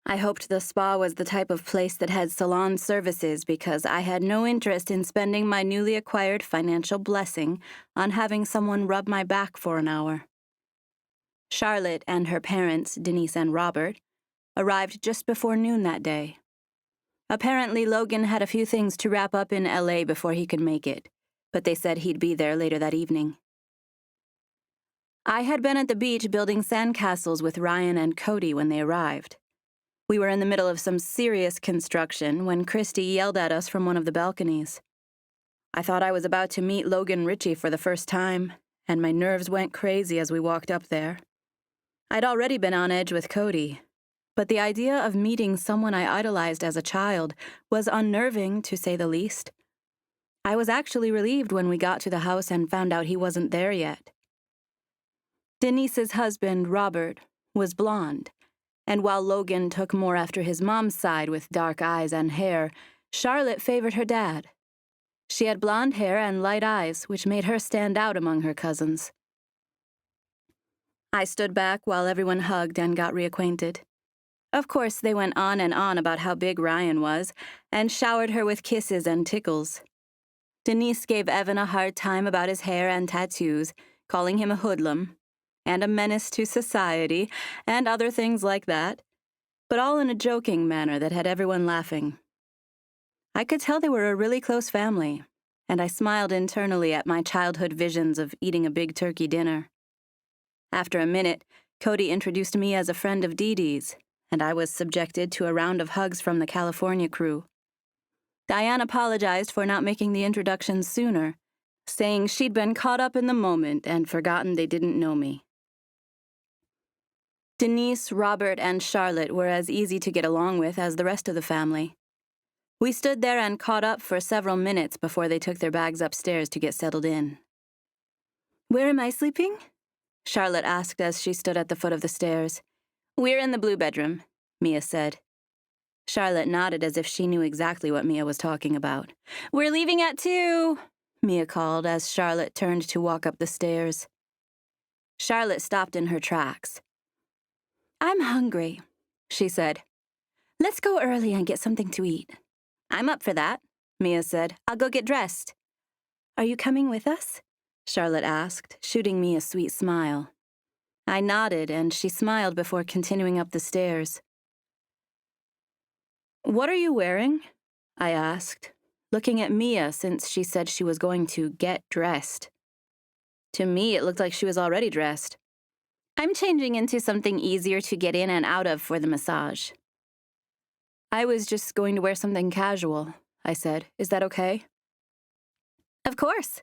I hoped the spa was the type of place that had salon services because I had no interest in spending my newly acquired financial blessing on having someone rub my back for an hour. Charlotte and her parents, Denise and Robert, arrived just before noon that day. Apparently, Logan had a few things to wrap up in LA before he could make it, but they said he'd be there later that evening. I had been at the beach building sandcastles with Ryan and Cody when they arrived. We were in the middle of some serious construction when Christy yelled at us from one of the balconies. I thought I was about to meet Logan Ritchie for the first time, and my nerves went crazy as we walked up there. I'd already been on edge with Cody, but the idea of meeting someone I idolized as a child was unnerving, to say the least. I was actually relieved when we got to the house and found out he wasn't there yet. Denise's husband, Robert, was blonde, and while Logan took more after his mom's side with dark eyes and hair, Charlotte favored her dad. She had blonde hair and light eyes, which made her stand out among her cousins. I stood back while everyone hugged and got reacquainted. Of course, they went on and on about how big Ryan was, and showered her with kisses and tickles. Denise gave Evan a hard time about his hair and tattoos, calling him a hoodlum, and a menace to society, and other things like that, but all in a joking manner that had everyone laughing. I could tell they were a really close family, and I smiled internally at my childhood visions of eating a big turkey dinner. After a minute, Cody introduced me as a friend of Dee Dee's, and I was subjected to a round of hugs from the California crew. Diane apologized for not making the introduction sooner, saying she'd been caught up in the moment and forgotten they didn't know me. Denise, Robert, and Charlotte were as easy to get along with as the rest of the family. We stood there and caught up for several minutes before they took their bags upstairs to get settled in. "Where am I sleeping?" Charlotte asked as she stood at the foot of the stairs. "We're in the blue bedroom," Mia said. Charlotte nodded as if she knew exactly what Mia was talking about. "We're leaving at 2, Mia called as Charlotte turned to walk up the stairs. Charlotte stopped in her tracks. "I'm hungry," she said. "Let's go early and get something to eat." "I'm up for that," Mia said. "I'll go get dressed." "Are you coming with us?" Charlotte asked, shooting me a sweet smile. I nodded, and she smiled before continuing up the stairs. "What are you wearing?" I asked, looking at Mia since she said she was going to get dressed. To me, it looked like she was already dressed. I'm changing into something easier to get in and out of for the massage. I was just going to wear something casual, I said. Is that okay? Of course.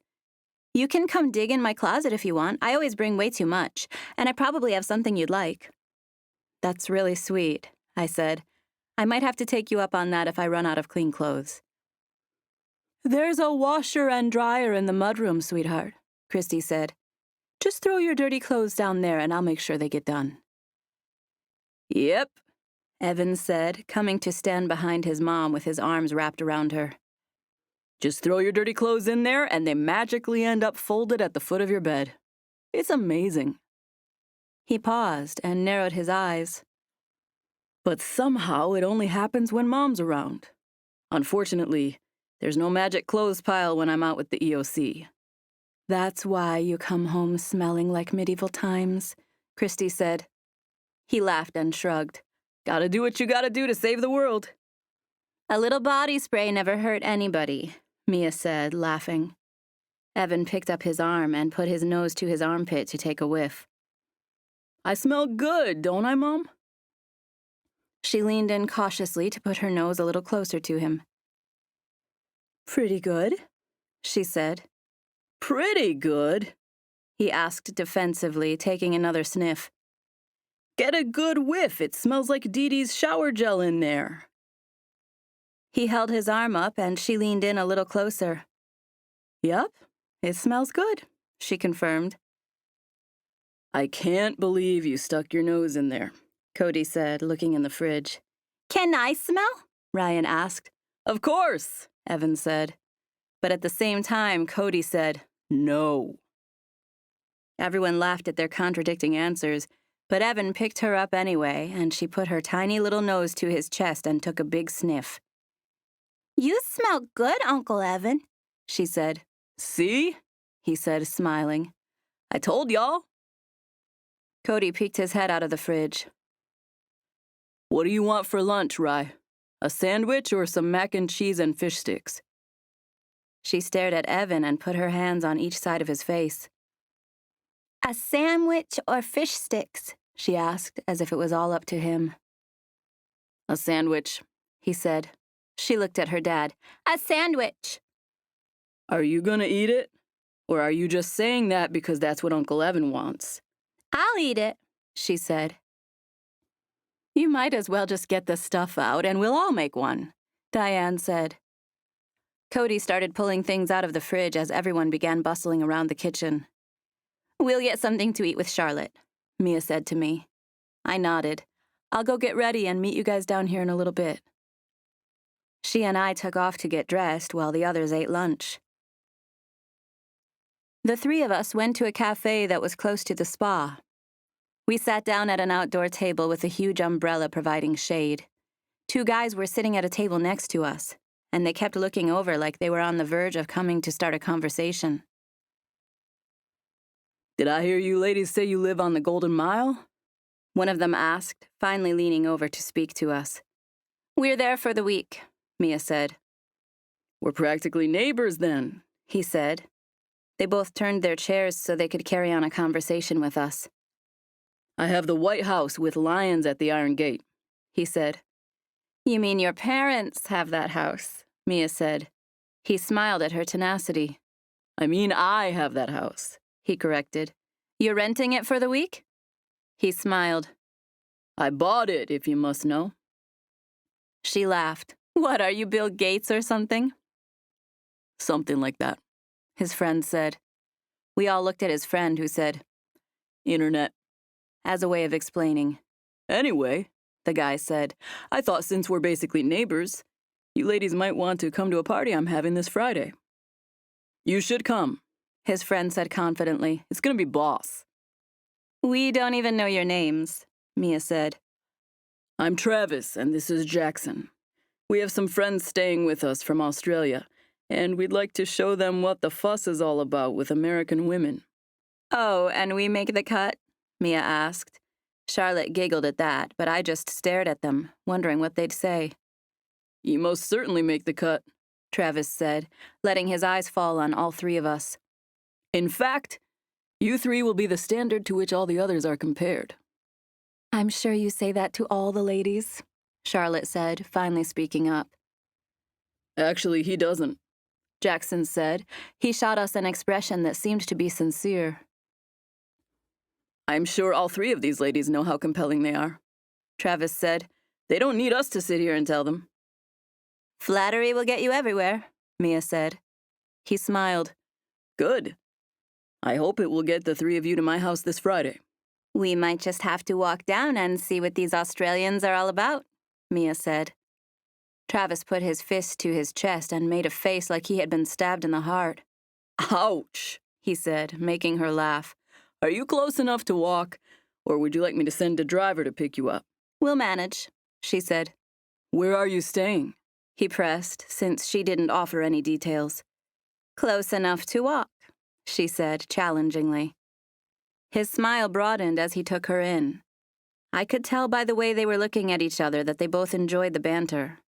You can come dig in my closet if you want. I always bring way too much, and I probably have something you'd like. That's really sweet, I said. I might have to take you up on that if I run out of clean clothes. There's a washer and dryer in the mudroom, sweetheart, Christy said. Just throw your dirty clothes down there and I'll make sure they get done. Yep, Evan said, coming to stand behind his mom with his arms wrapped around her. Just throw your dirty clothes in there and they magically end up folded at the foot of your bed. It's amazing. He paused and narrowed his eyes. But somehow it only happens when Mom's around. Unfortunately, there's no magic clothes pile when I'm out with the EOC. That's why you come home smelling like medieval times, Christy said. He laughed and shrugged. Gotta do what you gotta do to save the world. A little body spray never hurt anybody, Mia said, laughing. Evan picked up his arm and put his nose to his armpit to take a whiff. I smell good, don't I, Mom? She leaned in cautiously to put her nose a little closer to him. Pretty good, she said. Pretty good? He asked defensively, taking another sniff. Get a good whiff. It smells like Dee Dee's shower gel in there. He held his arm up and she leaned in a little closer. Yup, it smells good, she confirmed. I can't believe you stuck your nose in there, Cody said, looking in the fridge. Can I smell? Ryan asked. Of course, Evan said. But at the same time, Cody said, no. Everyone laughed at their contradicting answers, but Evan picked her up anyway, and she put her tiny little nose to his chest and took a big sniff. You smell good, Uncle Evan, she said. See? He said, smiling. I told y'all. Cody peeked his head out of the fridge. What do you want for lunch, Rye? A sandwich or some mac and cheese and fish sticks? She stared at Evan and put her hands on each side of his face. A sandwich or fish sticks? She asked, as if it was all up to him. A sandwich, he said. She looked at her dad. A sandwich! Are you gonna eat it? Or are you just saying that because that's what Uncle Evan wants? I'll eat it, she said. You might as well just get the stuff out and we'll all make one, Diane said. Cody started pulling things out of the fridge as everyone began bustling around the kitchen. We'll get something to eat with Charlotte, Mia said to me. I nodded. I'll go get ready and meet you guys down here in a little bit. She and I took off to get dressed while the others ate lunch. The three of us went to a cafe that was close to the spa. We sat down at an outdoor table with a huge umbrella providing shade. Two guys were sitting at a table next to us, and they kept looking over like they were on the verge of coming to start a conversation. Did I hear you ladies say you live on the Golden Mile? One of them asked, finally leaning over to speak to us. We're there for the week, Mia said. We're practically neighbors then, he said. They both turned their chairs so they could carry on a conversation with us. I have the White House with lions at the Iron Gate, he said. You mean your parents have that house, Mia said. He smiled at her tenacity. I mean I have that house, he corrected. You're renting it for the week? He smiled. I bought it, if you must know. She laughed. What, are you Bill Gates or something? Something like that, his friend said. We all looked at his friend, who said, Internet, as a way of explaining. Anyway, the guy said, I thought since we're basically neighbors, you ladies might want to come to a party I'm having this Friday. You should come, his friend said confidently. It's gonna be boss. We don't even know your names, Mia said. I'm Travis, and this is Jackson. We have some friends staying with us from Australia, and we'd like to show them what the fuss is all about with American women. Oh, and we make the cut? Mia asked. Charlotte giggled at that, but I just stared at them, wondering what they'd say. You most certainly make the cut, Travis said, letting his eyes fall on all three of us. In fact, You three will be the standard to which all the others are compared. I'm sure you say that to all the ladies, Charlotte said, finally speaking up. Actually, he doesn't, Jackson said. He shot us an expression that seemed to be sincere. I'm sure all three of these ladies know how compelling they are, Travis said. They don't need us to sit here and tell them. Flattery will get you everywhere, Mia said. He smiled. Good. I hope it will get the three of you to my house this Friday. We might just have to walk down and see what these Australians are all about, Mia said. Travis put his fist to his chest and made a face like he had been stabbed in the heart. Ouch, he said, making her laugh. Are you close enough to walk, or would you like me to send a driver to pick you up? We'll manage, she said. Where are you staying? He pressed, since she didn't offer any details. Close enough to walk, she said challengingly. His smile broadened as he took her in. I could tell by the way they were looking at each other that they both enjoyed the banter.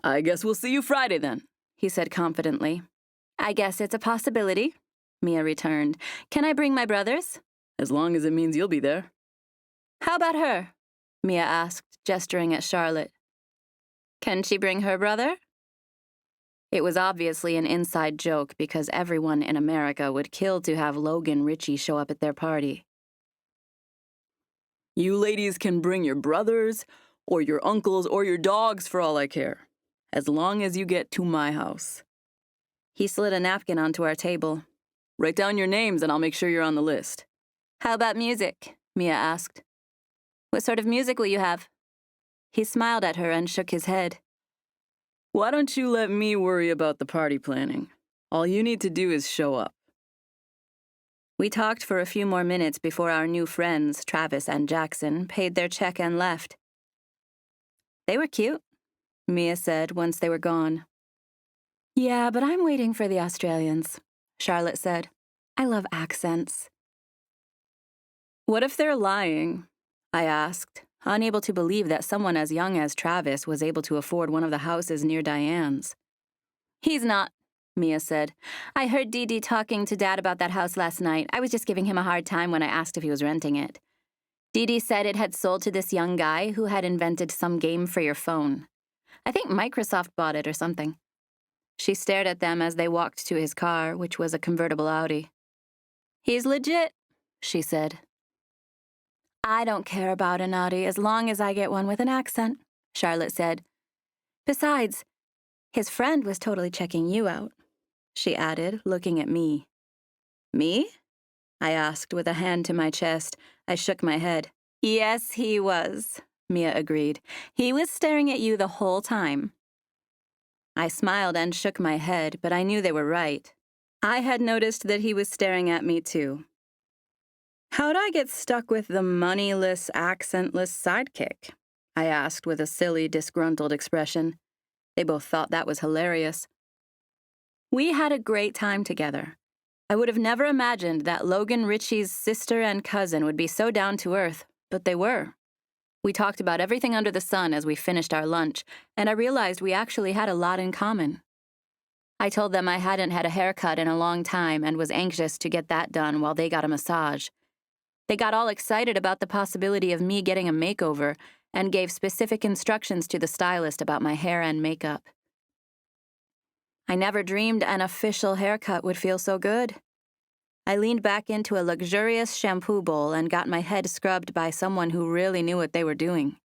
I guess we'll see you Friday then, he said confidently. I guess it's a possibility, Mia returned. Can I bring my brothers? As long as it means you'll be there. How about her? Mia asked, gesturing at Charlotte. Can she bring her brother? It was obviously an inside joke because everyone in America would kill to have Logan Ritchie show up at their party. You ladies can bring your brothers, or your uncles, or your dogs for all I care, as long as you get to my house. He slid a napkin onto our table. Write down your names and I'll make sure you're on the list. How about music? Mia asked. What sort of music will you have? He smiled at her and shook his head. Why don't you let me worry about the party planning? All you need to do is show up. We talked for a few more minutes before our new friends, Travis and Jackson, paid their check and left. They were cute, Mia said once they were gone. Yeah, but I'm waiting for the Australians, Charlotte said. I love accents. What if they're lying? I asked, unable to believe that someone as young as Travis was able to afford one of the houses near Diane's. He's not, Mia said. I heard Dee Dee talking to Dad about that house last night. I was just giving him a hard time when I asked if he was renting it. Dee Dee said it had sold to this young guy who had invented some game for your phone. I think Microsoft bought it or something. She stared at them as they walked to his car, which was a convertible Audi. He's legit, she said. I don't care about an Audi as long as I get one with an accent, Charlotte said. Besides, his friend was totally checking you out, she added, looking at me. Me? I asked with a hand to my chest. I shook my head. Yes, he was, Mia agreed. He was staring at you the whole time. I smiled and shook my head, but I knew they were right. I had noticed that he was staring at me too. How'd I get stuck with the moneyless, accentless sidekick? I asked with a silly, disgruntled expression. They both thought that was hilarious. We had a great time together. I would have never imagined that Logan Ritchie's sister and cousin would be so down to earth, but they were. We talked about everything under the sun as we finished our lunch, and I realized we actually had a lot in common. I told them I hadn't had a haircut in a long time and was anxious to get that done while they got a massage. They got all excited about the possibility of me getting a makeover and gave specific instructions to the stylist about my hair and makeup. I never dreamed an official haircut would feel so good. I leaned back into a luxurious shampoo bowl and got my head scrubbed by someone who really knew what they were doing.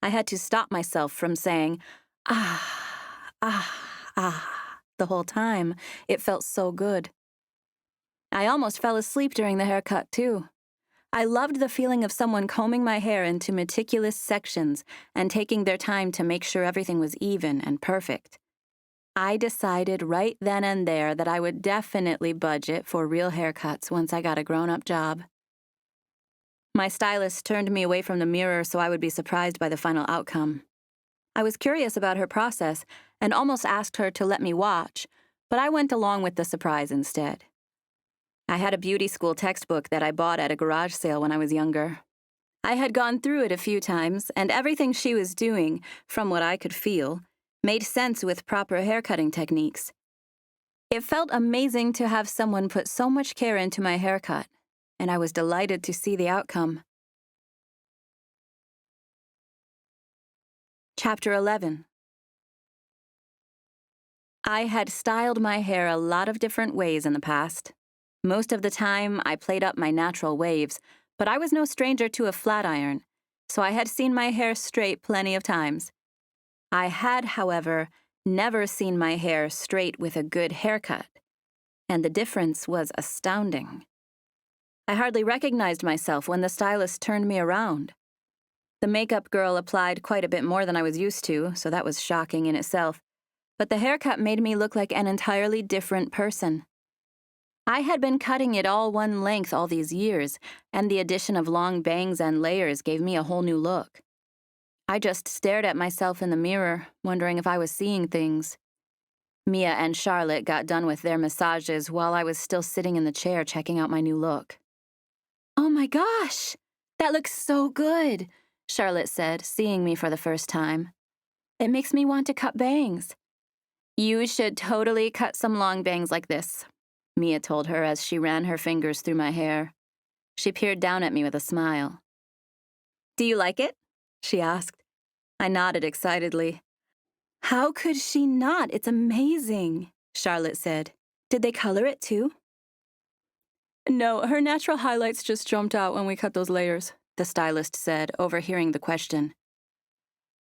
I had to stop myself from saying, ah, ah, ah, the whole time. It felt so good. I almost fell asleep during the haircut, too. I loved the feeling of someone combing my hair into meticulous sections and taking their time to make sure everything was even and perfect. I decided right then and there that I would definitely budget for real haircuts once I got a grown-up job. My stylist turned me away from the mirror so I would be surprised by the final outcome. I was curious about her process and almost asked her to let me watch, but I went along with the surprise instead. I had a beauty school textbook that I bought at a garage sale when I was younger. I had gone through it a few times, and everything she was doing, from what I could feel, made sense with proper haircutting techniques. It felt amazing to have someone put so much care into my haircut, and I was delighted to see the outcome. Chapter 11. I had styled my hair a lot of different ways in the past. Most of the time, I played up my natural waves, but I was no stranger to a flat iron, so I had seen my hair straight plenty of times. I had, however, never seen my hair straight with a good haircut, and the difference was astounding. I hardly recognized myself when the stylist turned me around. The makeup girl applied quite a bit more than I was used to, so that was shocking in itself, but the haircut made me look like an entirely different person. I had been cutting it all one length all these years, and the addition of long bangs and layers gave me a whole new look. I just stared at myself in the mirror, wondering if I was seeing things. Mia and Charlotte got done with their massages while I was still sitting in the chair checking out my new look. "Oh my gosh, that looks so good," Charlotte said, seeing me for the first time. "It makes me want to cut bangs." "You should totally cut some long bangs like this," Mia told her as she ran her fingers through my hair. She peered down at me with a smile. "Do you like it?" she asked. I nodded excitedly. "How could she not? It's amazing," Charlotte said. "Did they color it too?" "No, her natural highlights just jumped out when we cut those layers," the stylist said, overhearing the question.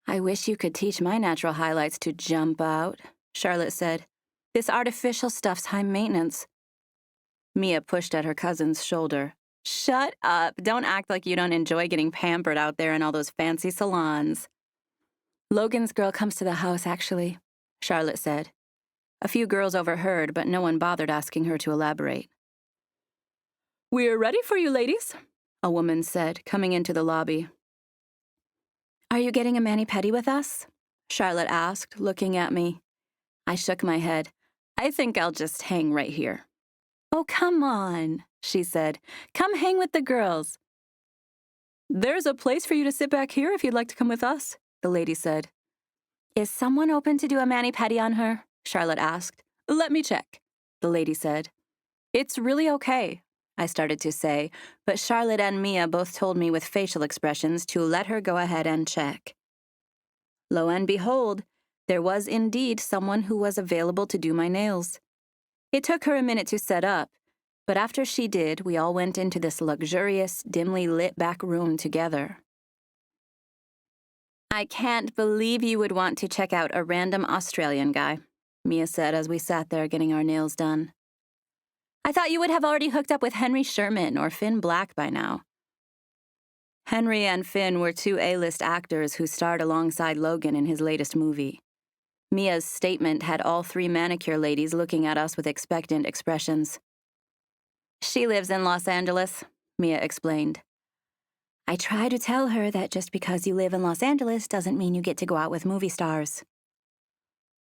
"I wish you could teach my natural highlights to jump out," Charlotte said. "This artificial stuff's high maintenance." Mia pushed at her cousin's shoulder. "Shut up. Don't act like you don't enjoy getting pampered out there in all those fancy salons." "Logan's girl comes to the house, actually," Charlotte said. A few girls overheard, but no one bothered asking her to elaborate. "We're ready for you, ladies," a woman said, coming into the lobby. "Are you getting a mani-pedi with us?" Charlotte asked, looking at me. I shook my head. "I think I'll just hang right here." "Oh, come on," she said. "Come hang with the girls." "There's a place for you to sit back here if you'd like to come with us," the lady said. "Is someone open to do a mani-pedi on her?" Charlotte asked. "Let me check," the lady said. "It's really okay," I started to say, but Charlotte and Mia both told me with facial expressions to let her go ahead and check. Lo and behold, there was indeed someone who was available to do my nails. It took her a minute to set up, but after she did, we all went into this luxurious, dimly lit back room together. "I can't believe you would want to check out a random Australian guy," Mia said as we sat there getting our nails done. "I thought you would have already hooked up with Henry Sherman or Finn Black by now." Henry and Finn were two A-list actors who starred alongside Logan in his latest movie. Mia's statement had all three manicure ladies looking at us with expectant expressions. "She lives in Los Angeles," Mia explained. "I try to tell her that just because you live in Los Angeles doesn't mean you get to go out with movie stars."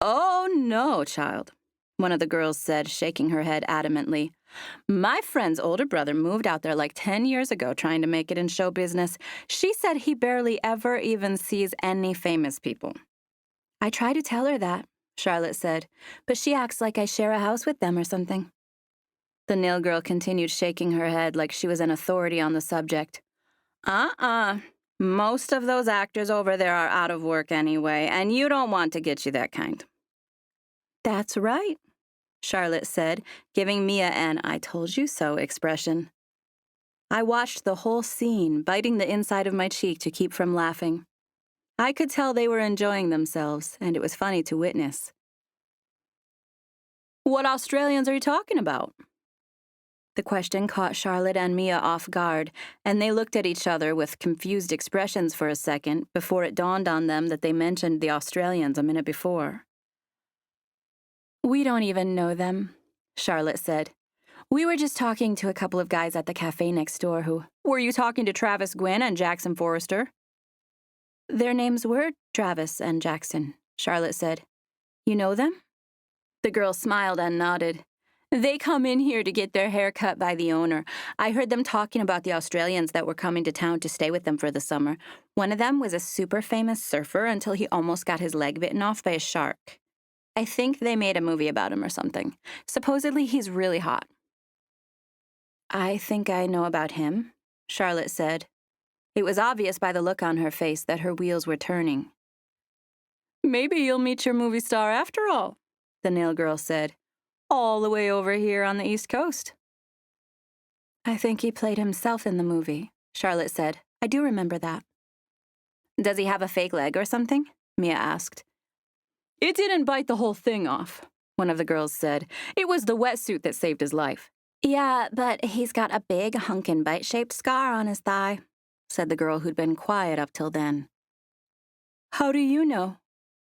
"Oh, no, child," one of the girls said, shaking her head adamantly. "My friend's older brother moved out there like 10 years ago trying to make it in show business. She said he barely ever even sees any famous people." "I try to tell her that," Charlotte said, "but she acts like I share a house with them or something." The nail girl continued shaking her head like she was an authority on the subject. Most of those actors over there are out of work anyway, and you don't want to get you that kind." "That's right," Charlotte said, giving Mia an "I told you so" expression. I watched the whole scene, biting the inside of my cheek to keep from laughing. I could tell they were enjoying themselves, and it was funny to witness. "What Australians are you talking about?" The question caught Charlotte and Mia off guard, and they looked at each other with confused expressions for a second before it dawned on them that they mentioned the Australians a minute before. "We don't even know them," Charlotte said. "We were just talking to a couple of guys at the cafe next door who—" "Were you talking to Travis Gwynn and Jackson Forrester?" "Their names were Travis and Jackson," Charlotte said. "You know them?" The girl smiled and nodded. "They come in here to get their hair cut by the owner. I heard them talking about the Australians that were coming to town to stay with them for the summer. One of them was a super famous surfer until he almost got his leg bitten off by a shark." I think they made a movie about him or something. Supposedly he's really hot. I think I know about him, Charlotte said. It was obvious by the look on her face that her wheels were turning. Maybe you'll meet your movie star after all, the nail girl said, all the way over here on the East Coast. I think he played himself in the movie, Charlotte said. I do remember that. Does he have a fake leg or something? Mia asked. It didn't bite the whole thing off, one of the girls said. It was the wetsuit that saved his life. Yeah, but he's got a big hunkin' bite-shaped scar on his thigh, said the girl who'd been quiet up till then. How do you know?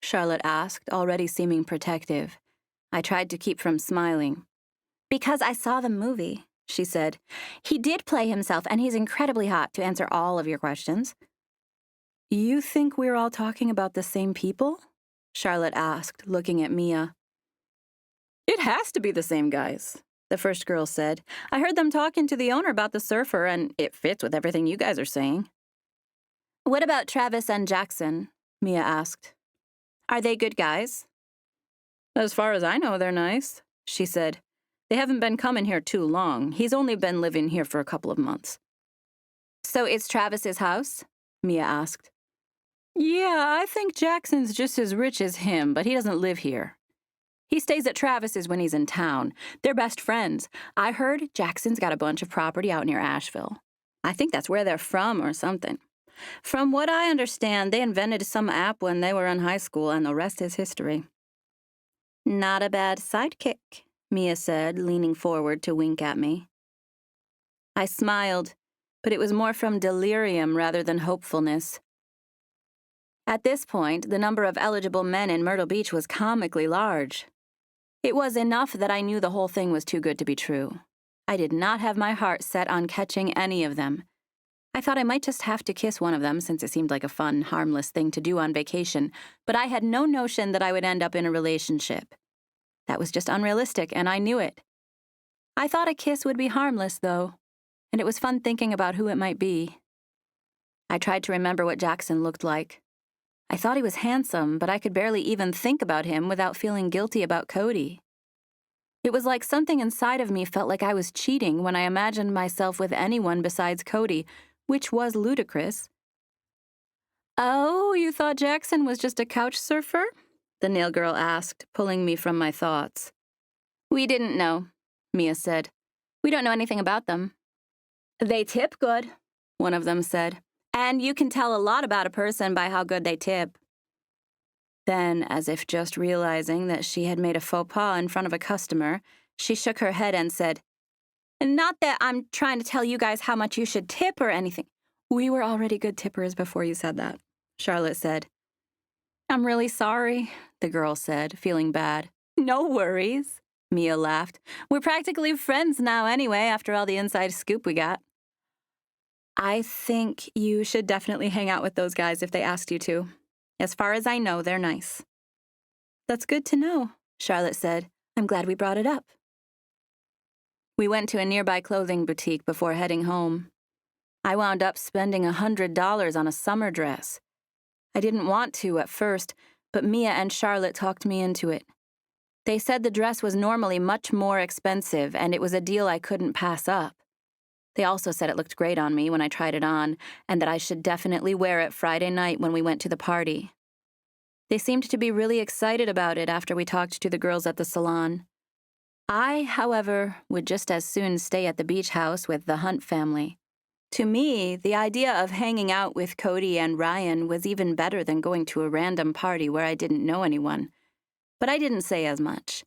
Charlotte asked, already seeming protective. I tried to keep from smiling. Because I saw the movie, she said. He did play himself, and he's incredibly hot, to answer all of your questions. You think we're all talking about the same people? Charlotte asked, looking at Mia. It has to be the same guys, the first girl said. I heard them talking to the owner about the surfer, and it fits with everything you guys are saying. What about Travis and Jackson? Mia asked. Are they good guys? As far as I know, they're nice, she said. They haven't been coming here too long. He's only been living here for a couple of months. So it's Travis's house? Mia asked. Yeah, I think Jackson's just as rich as him, but he doesn't live here. He stays at Travis's when he's in town. They're best friends. I heard Jackson's got a bunch of property out near Asheville. I think that's where they're from or something. From what I understand, they invented some app when they were in high school, and the rest is history. Not a bad sidekick, Mia said, leaning forward to wink at me. I smiled, but it was more from delirium rather than hopefulness. At this point, the number of eligible men in Myrtle Beach was comically large. It was enough that I knew the whole thing was too good to be true. I did not have my heart set on catching any of them. I thought I might just have to kiss one of them since it seemed like a fun, harmless thing to do on vacation, but I had no notion that I would end up in a relationship. That was just unrealistic, and I knew it. I thought a kiss would be harmless, though, and it was fun thinking about who it might be. I tried to remember what Jackson looked like. I thought he was handsome, but I could barely even think about him without feeling guilty about Cody. It was like something inside of me felt like I was cheating when I imagined myself with anyone besides Cody, which was ludicrous. Oh, you thought Jackson was just a couch surfer? The nail girl asked, pulling me from my thoughts. We didn't know, Mia said. We don't know anything about them. They tip good, one of them said. And you can tell a lot about a person by how good they tip. Then, as if just realizing that she had made a faux pas in front of a customer, she shook her head and said, Not that I'm trying to tell you guys how much you should tip or anything. We were already good tippers before you said that, Charlotte said. I'm really sorry, the girl said, feeling bad. No worries, Mia laughed. We're practically friends now anyway, after all the inside scoop we got. I think you should definitely hang out with those guys if they asked you to. As far as I know, they're nice. That's good to know, Charlotte said. I'm glad we brought it up. We went to a nearby clothing boutique before heading home. I wound up spending $100 on a summer dress. I didn't want to at first, but Mia and Charlotte talked me into it. They said the dress was normally much more expensive, and it was a deal I couldn't pass up. They also said it looked great on me when I tried it on, and that I should definitely wear it Friday night when we went to the party. They seemed to be really excited about it after we talked to the girls at the salon. I, however, would just as soon stay at the beach house with the Hunt family. To me, the idea of hanging out with Cody and Ryan was even better than going to a random party where I didn't know anyone. But I didn't say as much.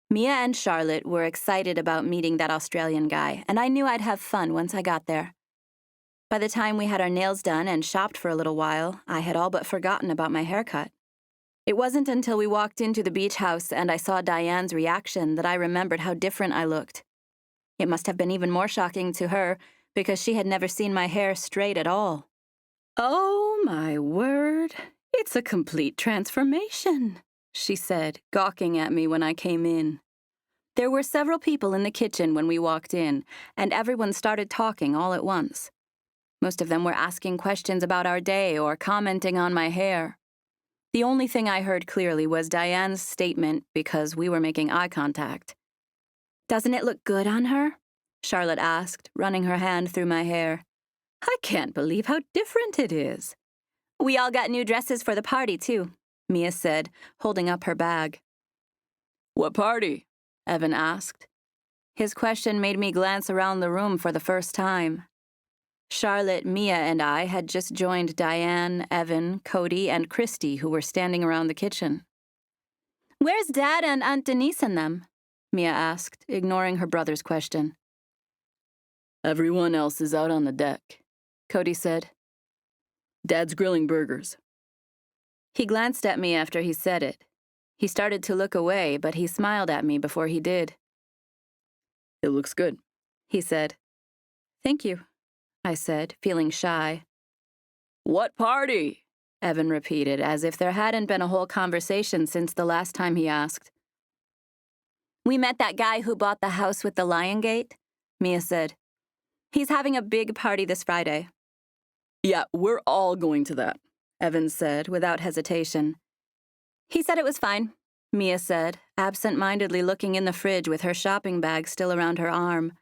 Mia and Charlotte were excited about meeting that Australian guy, and I knew I'd have fun once I got there. By the time we had our nails done and shopped for a little while, I had all but forgotten about my haircut. It wasn't until we walked into the beach house and I saw Diane's reaction that I remembered how different I looked. It must have been even more shocking to her because she had never seen my hair straight at all. Oh, my word. It's a complete transformation, she said, gawking at me when I came in. There were several people in the kitchen when we walked in, and everyone started talking all at once. Most of them were asking questions about our day or commenting on my hair. The only thing I heard clearly was Diane's statement because we were making eye contact. "Doesn't it look good on her?" Charlotte asked, running her hand through my hair. "I can't believe how different it is." "We all got new dresses for the party, too," Mia said, holding up her bag. "What party?" Evan asked. His question made me glance around the room for the first time. Charlotte, Mia, and I had just joined Diane, Evan, Cody, and Christy, who were standing around the kitchen. "Where's Dad and Aunt Denise and them?" Mia asked, ignoring her brother's question. "Everyone else is out on the deck," Cody said. "Dad's grilling burgers." He glanced at me after he said it. He started to look away, but he smiled at me before he did. "It looks good," he said. "Thank you," I said, feeling shy. "What party?" Evan repeated, as if there hadn't been a whole conversation since the last time he asked. "We met that guy who bought the house with the lion gate," Mia said. "He's having a big party this Friday." "Yeah, we're all going to that," Evan said, without hesitation. "He said it was fine," Mia said, absent-mindedly looking in the fridge with her shopping bag still around her arm.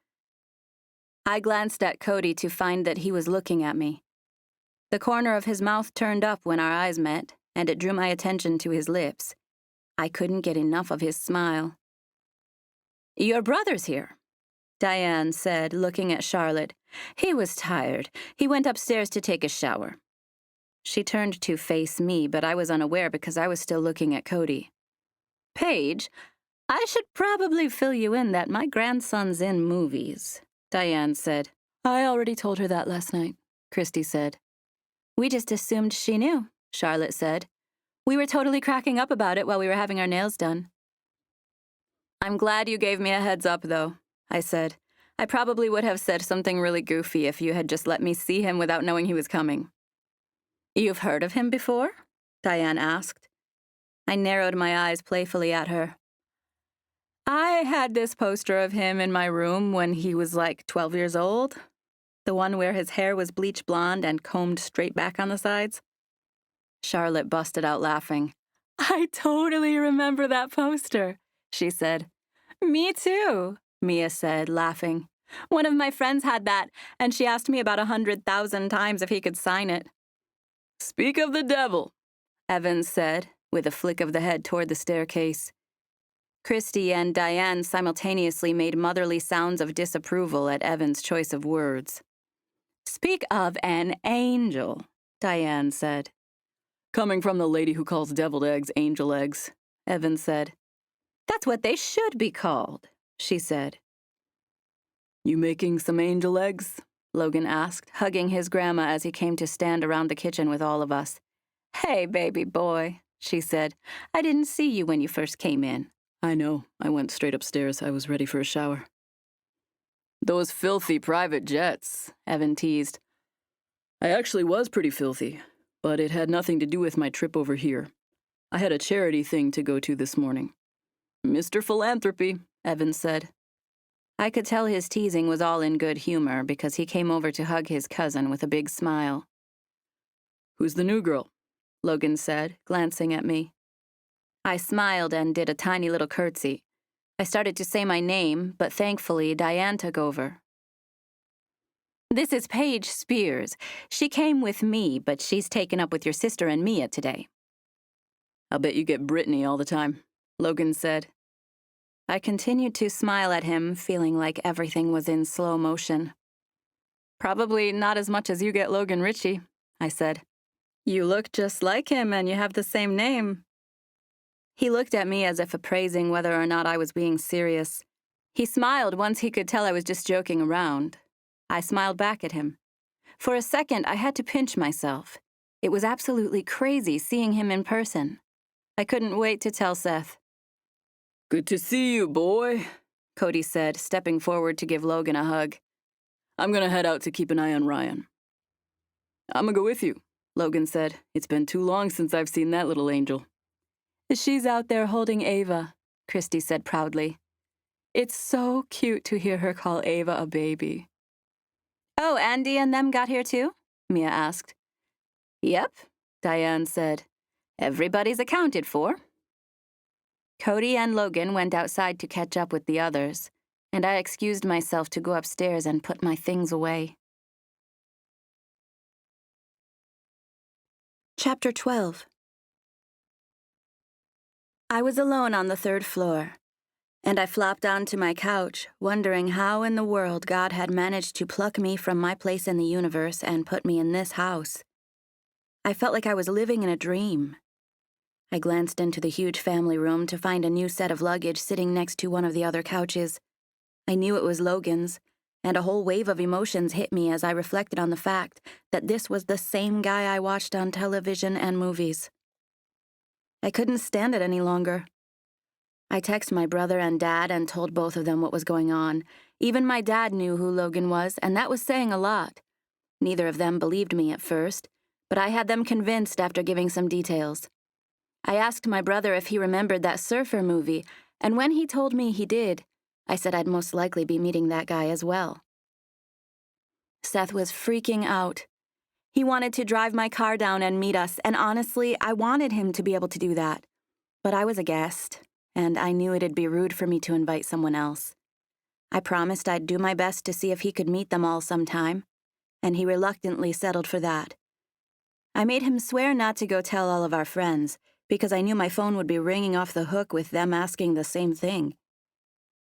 I glanced at Cody to find that he was looking at me. The corner of his mouth turned up when our eyes met, and it drew my attention to his lips. I couldn't get enough of his smile. "Your brother's here," Diane said, looking at Charlotte. "He was tired. He went upstairs to take a shower." She turned to face me, but I was unaware because I was still looking at Cody. "Paige, I should probably fill you in that my grandson's in movies," Diane said. "I already told her that last night," Christy said. "We just assumed she knew," Charlotte said. "We were totally cracking up about it while we were having our nails done." "I'm glad you gave me a heads up, though," I said. "I probably would have said something really goofy if you had just let me see him without knowing he was coming." "You've heard of him before?" Diane asked. I narrowed my eyes playfully at her. "I had this poster of him in my room when he was like 12 years old. The one where his hair was bleach blonde and combed straight back on the sides." Charlotte busted out laughing. "I totally remember that poster," she said. "Me too," Mia said, laughing. "One of my friends had that, and she asked me about 100,000 times if he could sign it." "Speak of the devil," Evans said, with a flick of the head toward the staircase. Christy and Diane simultaneously made motherly sounds of disapproval at Evan's choice of words. "Speak of an angel," Diane said. "Coming from the lady who calls deviled eggs angel eggs," Evan said. "That's what they should be called," she said. "You making some angel eggs?" Logan asked, hugging his grandma as he came to stand around the kitchen with all of us. "Hey, baby boy," she said. "I didn't see you when you first came in." "I know. I went straight upstairs. I was ready for a shower." "Those filthy private jets," Evan teased. "I actually was pretty filthy, but it had nothing to do with my trip over here. I had a charity thing to go to this morning." "Mr. Philanthropy," Evan said. I could tell his teasing was all in good humor because he came over to hug his cousin with a big smile. "Who's the new girl?" Logan said, glancing at me. I smiled and did a tiny little curtsy. I started to say my name, but thankfully Diane took over. "This is Paige Spears. She came with me, but she's taken up with your sister and Mia today." "I'll bet you get Brittany all the time," Logan said. I continued to smile at him, feeling like everything was in slow motion. "Probably not as much as you get Logan Ritchie," I said. "You look just like him and you have the same name." He looked at me as if appraising whether or not I was being serious. He smiled once he could tell I was just joking around. I smiled back at him. For a second, I had to pinch myself. It was absolutely crazy seeing him in person. I couldn't wait to tell Seth. "Good to see you, boy," Cody said, stepping forward to give Logan a hug. "I'm gonna head out to keep an eye on Ryan." "I'm gonna go with you," Logan said. "It's been too long since I've seen that little angel." "She's out there holding Ava," Christy said proudly. "It's so cute to hear her call Ava a baby." "Oh, Andy and them got here too?" Mia asked. "Yep," Diane said. Everybody's accounted for. Cody and Logan went outside to catch up with the others, and I excused myself to go upstairs and put my things away. Chapter 12. I was alone on the 3rd floor, and I flopped onto my couch, wondering how in the world God had managed to pluck me from my place in the universe and put me in this house. I felt like I was living in a dream. I glanced into the huge family room to find a new set of luggage sitting next to one of the other couches. I knew it was Logan's, and a whole wave of emotions hit me as I reflected on the fact that this was the same guy I watched on television and movies. I couldn't stand it any longer. I texted my brother and dad and told both of them what was going on. Even my dad knew who Logan was, and that was saying a lot. Neither of them believed me at first, but I had them convinced after giving some details. I asked my brother if he remembered that surfer movie, and when he told me he did, I said I'd most likely be meeting that guy as well. Seth was freaking out. He wanted to drive my car down and meet us, and honestly, I wanted him to be able to do that. But I was a guest, and I knew it'd be rude for me to invite someone else. I promised I'd do my best to see if he could meet them all sometime, and he reluctantly settled for that. I made him swear not to go tell all of our friends, because I knew my phone would be ringing off the hook with them asking the same thing.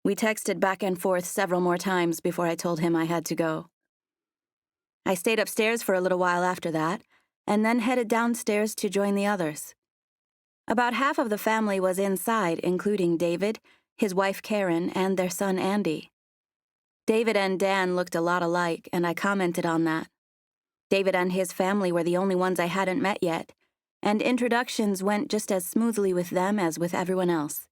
We texted back and forth several more times before I told him I had to go. I stayed upstairs for a little while after that, and then headed downstairs to join the others. About half of the family was inside, including David, his wife Karen, and their son Andy. David and Dan looked a lot alike, and I commented on that. David and his family were the only ones I hadn't met yet, and introductions went just as smoothly with them as with everyone else.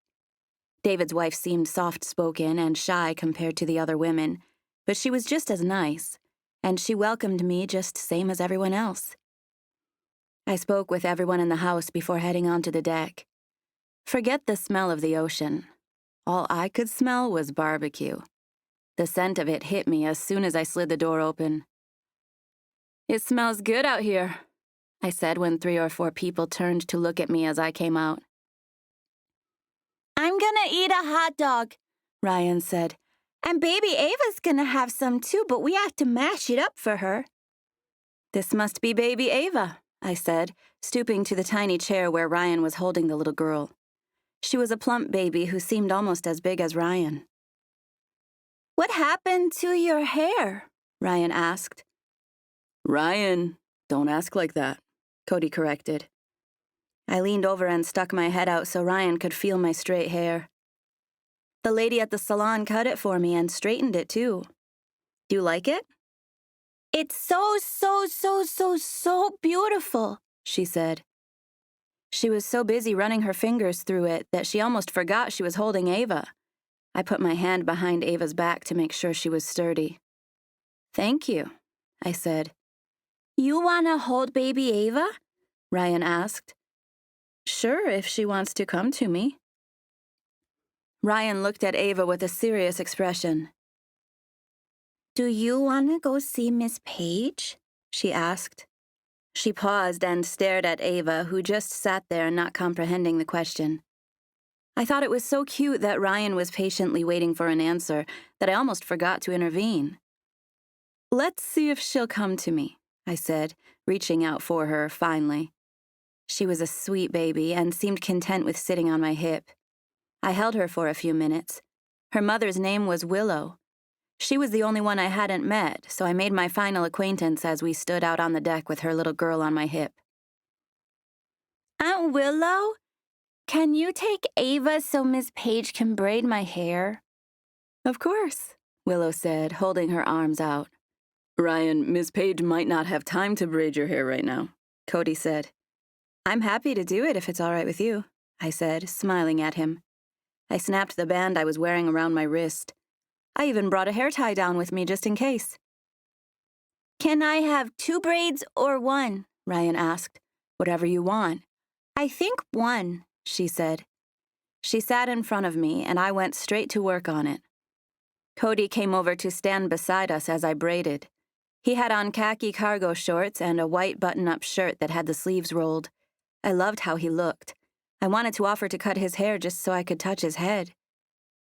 David's wife seemed soft-spoken and shy compared to the other women, but she was just as nice, and she welcomed me just same as everyone else. I spoke with everyone in the house before heading onto the deck. Forget the smell of the ocean. All I could smell was barbecue. The scent of it hit me as soon as I slid the door open. "It smells good out here," I said when 3 or 4 people turned to look at me as I came out. "I'm gonna eat a hot dog," Ryan said. "And baby Ava's gonna have some too, but we have to mash it up for her." "This must be baby Ava," I said, stooping to the tiny chair where Ryan was holding the little girl. She was a plump baby who seemed almost as big as Ryan. "What happened to your hair?" Ryan asked. Ryan, don't ask like that, Cody corrected. I leaned over and stuck my head out so Ryan could feel my straight hair. The lady at the salon cut it for me and straightened it too. "Do you like it?" "It's so beautiful," she said. She was so busy running her fingers through it that she almost forgot she was holding Ava. I put my hand behind Ava's back to make sure she was sturdy. "Thank you," I said. "You want to hold baby Ava?" Ryan asked. "Sure, if she wants to come to me." Ryan looked at Ava with a serious expression. "Do you want to go see Miss Paige?" she asked. She paused and stared at Ava, who just sat there not comprehending the question. I thought it was so cute that Ryan was patiently waiting for an answer that I almost forgot to intervene. "Let's see if she'll come to me," I said, reaching out for her finally. She was a sweet baby and seemed content with sitting on my hip. I held her for a few minutes. Her mother's name was Willow. She was the only one I hadn't met, so I made my final acquaintance as we stood out on the deck with her little girl on my hip. "Aunt Willow, can you take Ava so Miss Paige can braid my hair?" "Of course," Willow said, holding her arms out. "Ryan, Miss Paige might not have time to braid your hair right now," Cody said. "I'm happy to do it if it's all right with you," I said, smiling at him. I snapped the band I was wearing around my wrist. I even brought a hair tie down with me just in case. "Can I have 2 braids or 1? Ryan asked. "Whatever you want." "I think 1, she said. She sat in front of me, and I went straight to work on it. Cody came over to stand beside us as I braided. He had on khaki cargo shorts and a white button-up shirt that had the sleeves rolled. I loved how he looked. I wanted to offer to cut his hair just so I could touch his head.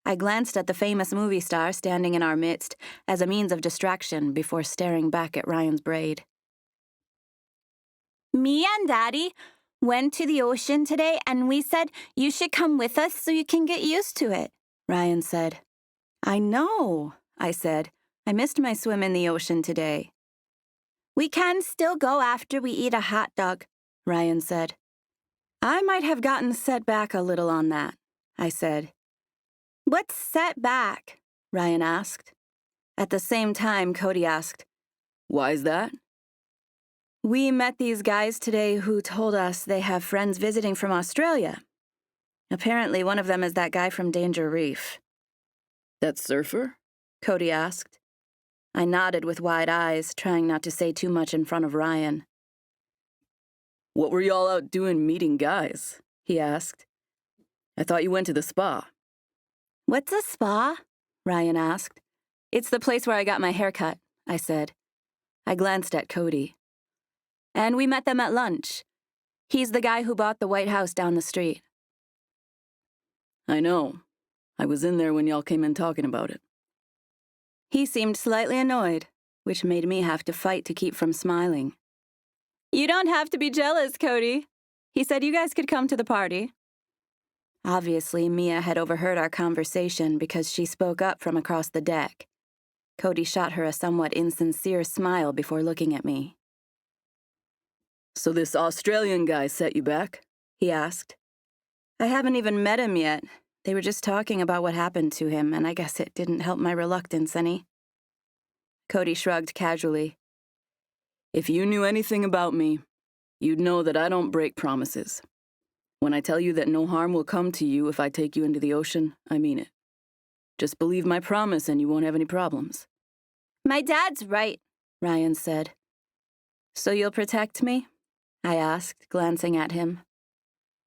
I glanced at the famous movie star standing in our midst as a means of distraction before staring back at Ryan's braid. Me and Daddy went to the ocean today and we said you should come with us so you can get used to it, Ryan said. I know, I said. I missed my swim in the ocean today. We can still go after we eat a hot dog, Ryan said. I might have gotten set back a little on that, I said. What's set back? Ryan asked. At the same time, Cody asked, Why is that? We met these guys today who told us they have friends visiting from Australia. Apparently, one of them is that guy from Danger Reef. That surfer? Cody asked. I nodded with wide eyes, trying not to say too much in front of Ryan. What were y'all out doing meeting guys? He asked. I thought you went to the spa. What's a spa? Ryan asked. It's the place where I got my hair cut, I said. I glanced at Cody. And we met them at lunch. He's the guy who bought the White House down the street. I know. I was in there when y'all came in talking about it. He seemed slightly annoyed, which made me have to fight to keep from smiling. You don't have to be jealous, Cody. He said you guys could come to the party. Obviously, Mia had overheard our conversation because she spoke up from across the deck. Cody shot her a somewhat insincere smile before looking at me. So this Australian guy set you back? He asked. I haven't even met him yet. They were just talking about what happened to him, and I guess it didn't help my reluctance any. Cody shrugged casually. If you knew anything about me, you'd know that I don't break promises. When I tell you that no harm will come to you if I take you into the ocean, I mean it. Just believe my promise and you won't have any problems. My dad's right, Ryan said. So you'll protect me? I asked, glancing at him.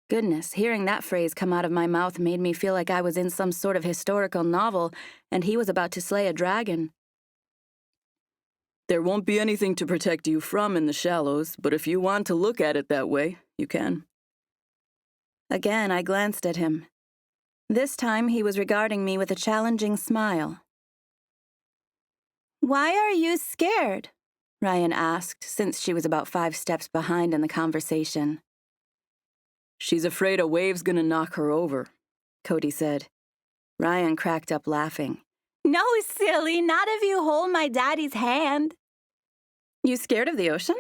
Goodness, hearing that phrase come out of my mouth made me feel like I was in some sort of historical novel and he was about to slay a dragon. There won't be anything to protect you from in the shallows, but if you want to look at it that way, you can. Again, I glanced at him. This time, he was regarding me with a challenging smile. Why are you scared? Ryan asked, since she was about 5 steps behind in the conversation. She's afraid a wave's gonna knock her over, Cody said. Ryan cracked up laughing. No, silly, not if you hold my daddy's hand. You scared of the ocean?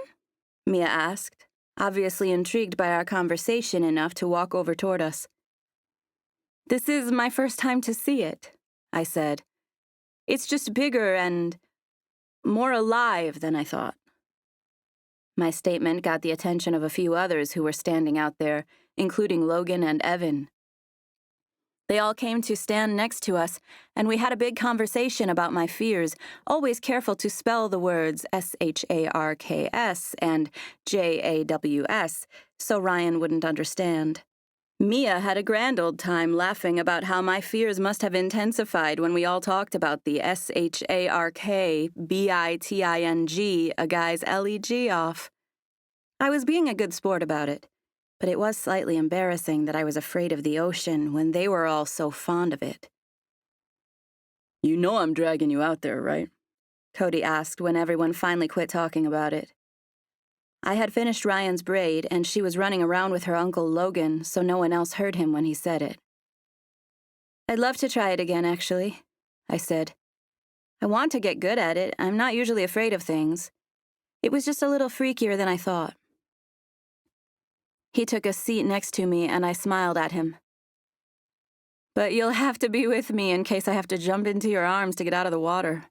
Mia asked, obviously intrigued by our conversation enough to walk over toward us. This is my first time to see it, I said. It's just bigger and more alive than I thought. My statement got the attention of a few others who were standing out there, including Logan and Evan. They all came to stand next to us, and we had a big conversation about my fears, always careful to spell the words SHARKS and JAWS, so Ryan wouldn't understand. Mia had a grand old time laughing about how my fears must have intensified when we all talked about the SHARKBITING, a guy's LEG off. I was being a good sport about it, but it was slightly embarrassing that I was afraid of the ocean when they were all so fond of it. You know I'm dragging you out there, right? Cody asked when everyone finally quit talking about it. I had finished Ryan's braid, and she was running around with her Uncle Logan, so no one else heard him when he said it. I'd love to try it again, actually, I said. I want to get good at it. I'm not usually afraid of things. It was just a little freakier than I thought. He took a seat next to me, and I smiled at him. But you'll have to be with me in case I have to jump into your arms to get out of the water.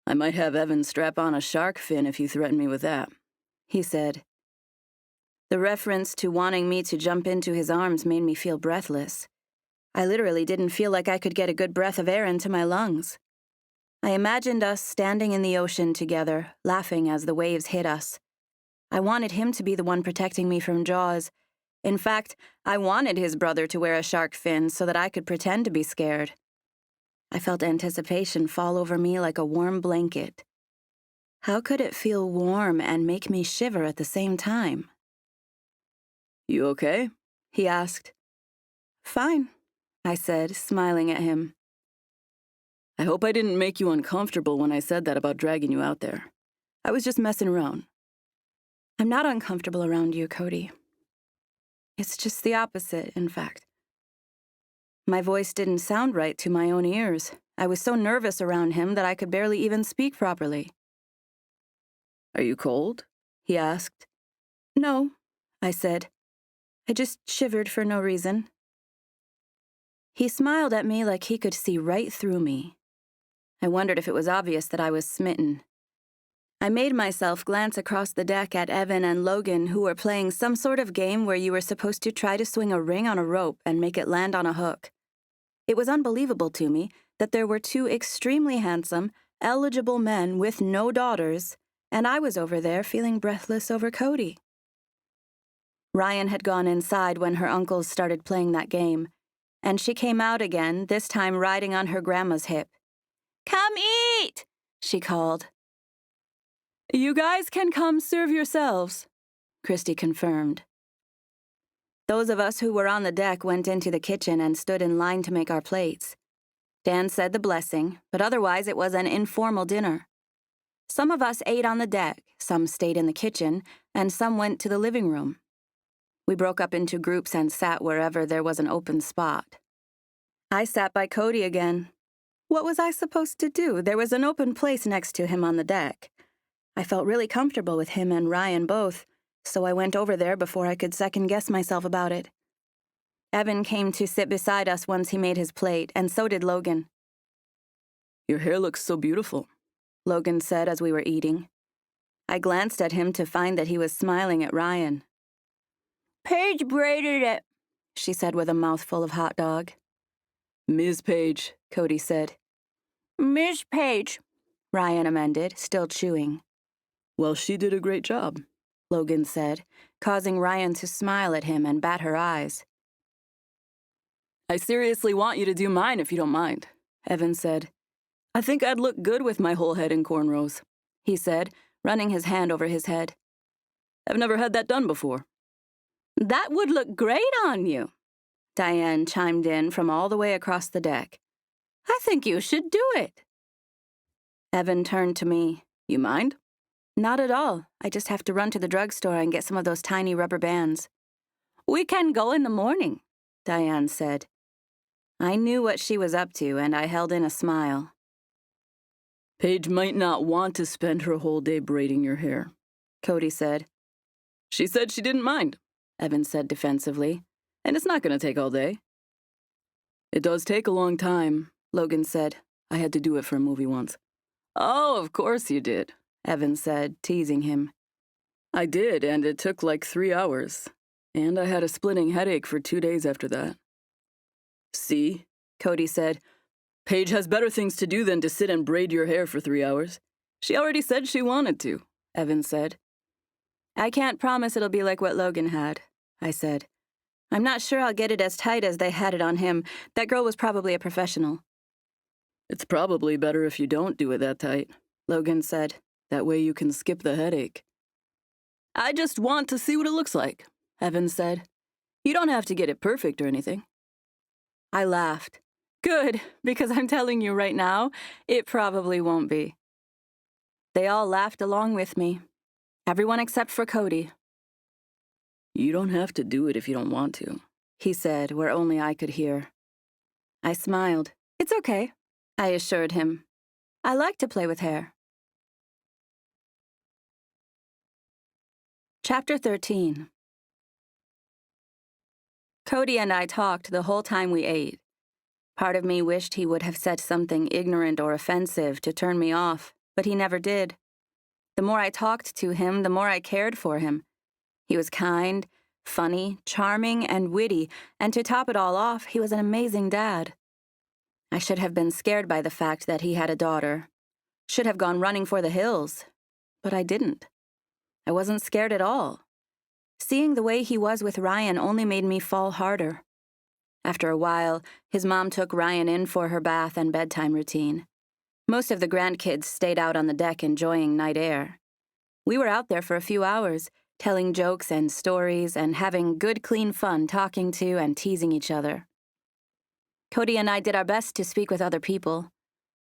I might have Evan strap on a shark fin if you threaten me with that, he said. The reference to wanting me to jump into his arms made me feel breathless. I literally didn't feel like I could get a good breath of air into my lungs. I imagined us standing in the ocean together, laughing as the waves hit us. I wanted him to be the one protecting me from Jaws. In fact, I wanted his brother to wear a shark fin so that I could pretend to be scared. I felt anticipation fall over me like a warm blanket. How could it feel warm and make me shiver at the same time? You okay? He asked. Fine, I said, smiling at him. I hope I didn't make you uncomfortable when I said that about dragging you out there. I was just messing around. I'm not uncomfortable around you, Cody. It's just the opposite, in fact. My voice didn't sound right to my own ears. I was so nervous around him that I could barely even speak properly. Are you cold? He asked. No, I said. I just shivered for no reason. He smiled at me like he could see right through me. I wondered if it was obvious that I was smitten. I made myself glance across the deck at Evan and Logan, who were playing some sort of game where you were supposed to try to swing a ring on a rope and make it land on a hook. It was unbelievable to me that there were two extremely handsome, eligible men with no daughters, and I was over there feeling breathless over Cody. Ryan had gone inside when her uncles started playing that game, and she came out again, this time riding on her grandma's hip. "Come eat!" she called. You guys can come serve yourselves, Christy confirmed. Those of us who were on the deck went into the kitchen and stood in line to make our plates. Dan said the blessing, but otherwise it was an informal dinner. Some of us ate on the deck, some stayed in the kitchen, and some went to the living room. We broke up into groups and sat wherever there was an open spot. I sat by Cody again. What was I supposed to do? There was an open place next to him on the deck. I felt really comfortable with him and Ryan both, so I went over there before I could second-guess myself about it. Evan came to sit beside us once he made his plate, and so did Logan. Your hair looks so beautiful, Logan said as we were eating. I glanced at him to find that he was smiling at Ryan. Paige braided it, she said with a mouthful of hot dog. Ms. Paige, Cody said. Miss Paige, Ryan amended, still chewing. Well, she did a great job, Logan said, causing Ryan to smile at him and bat her eyes. I seriously want you to do mine if you don't mind, Evan said. I think I'd look good with my whole head in cornrows, he said, running his hand over his head. I've never had that done before. That would look great on you, Diane chimed in from all the way across the deck. I think you should do it. Evan turned to me. You mind? Not at all. I just have to run to the drugstore and get some of those tiny rubber bands. We can go in the morning, Diane said. I knew what she was up to, and I held in a smile. Paige might not want to spend her whole day braiding your hair, Cody said. She said she didn't mind, Evan said defensively, and it's not going to take all day. It does take a long time, Logan said. I had to do it for a movie once. Oh, of course you did, Evan said, teasing him. I did, and it took like 3 hours. And I had a splitting headache for 2 days after that. See, Cody said, Paige has better things to do than to sit and braid your hair for 3 hours. She already said she wanted to, Evan said. I can't promise it'll be like what Logan had, I said. I'm not sure I'll get it as tight as they had it on him. That girl was probably a professional. It's probably better if you don't do it that tight, Logan said. That way you can skip the headache. I just want to see what it looks like, Evan said. You don't have to get it perfect or anything. I laughed. Good, because I'm telling you right now, it probably won't be. They all laughed along with me. Everyone except for Cody. You don't have to do it if you don't want to, he said, where only I could hear. I smiled. It's okay, I assured him. I like to play with hair. Chapter 13. Cody and I talked the whole time we ate. Part of me wished he would have said something ignorant or offensive to turn me off, but he never did. The more I talked to him, the more I cared for him. He was kind, funny, charming, and witty, and to top it all off, he was an amazing dad. I should have been scared by the fact that he had a daughter. Should have gone running for the hills, but I didn't. I wasn't scared at all. Seeing the way he was with Ryan only made me fall harder. After a while, his mom took Ryan in for her bath and bedtime routine. Most of the grandkids stayed out on the deck enjoying night air. We were out there for a few hours, telling jokes and stories and having good, clean fun talking to and teasing each other. Cody and I did our best to speak with other people.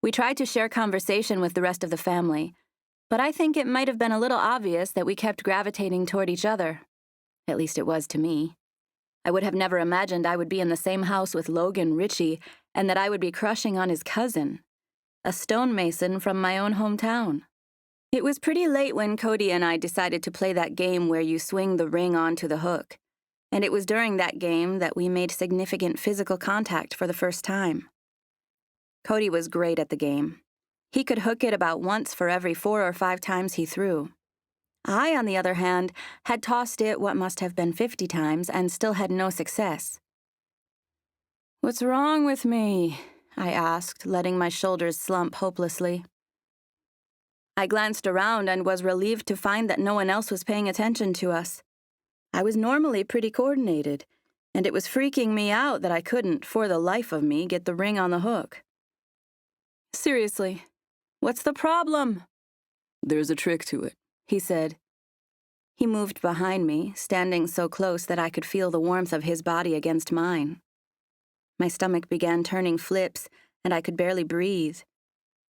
We tried to share conversation with the rest of the family, but I think it might have been a little obvious that we kept gravitating toward each other. At least it was to me. I would have never imagined I would be in the same house with Logan Ritchie and that I would be crushing on his cousin, a stonemason from my own hometown. It was pretty late when Cody and I decided to play that game where you swing the ring onto the hook, and it was during that game that we made significant physical contact for the first time. Cody was great at the game. He could hook it about once for every 4 or 5 times he threw. I, on the other hand, had tossed it what must have been 50 times and still had no success. "What's wrong with me?" I asked, letting my shoulders slump hopelessly. I glanced around and was relieved to find that no one else was paying attention to us. I was normally pretty coordinated, and it was freaking me out that I couldn't, for the life of me, get the ring on the hook. "Seriously, what's the problem?" "There's a trick to it," he said. He moved behind me, standing so close that I could feel the warmth of his body against mine. My stomach began turning flips, and I could barely breathe.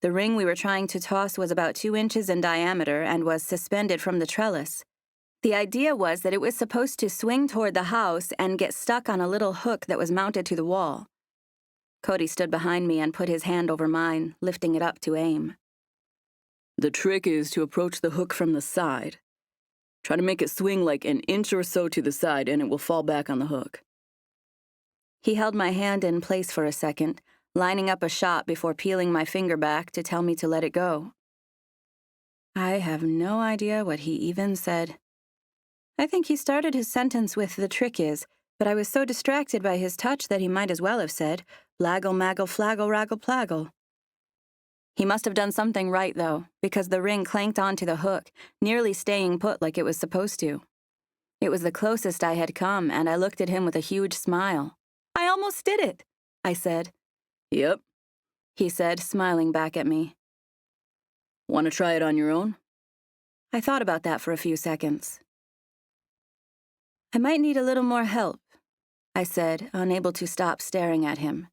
The ring we were trying to toss was about 2 inches in diameter and was suspended from the trellis. The idea was that it was supposed to swing toward the house and get stuck on a little hook that was mounted to the wall. Cody stood behind me and put his hand over mine, lifting it up to aim. "The trick is to approach the hook from the side. Try to make it swing like an inch or so to the side and it will fall back on the hook." He held my hand in place for a second, lining up a shot before peeling my finger back to tell me to let it go. I have no idea what he even said. I think he started his sentence with "the trick is," but I was so distracted by his touch that he might as well have said, "Blaggle, maggle, flaggle, raggle, plaggle." He must have done something right, though, because the ring clanked onto the hook, nearly staying put like it was supposed to. It was the closest I had come, and I looked at him with a huge smile. "I almost did it," I said. "Yep," he said, smiling back at me. "Want to try it on your own?" I thought about that for a few seconds. "I might need a little more help," I said, unable to stop staring at him.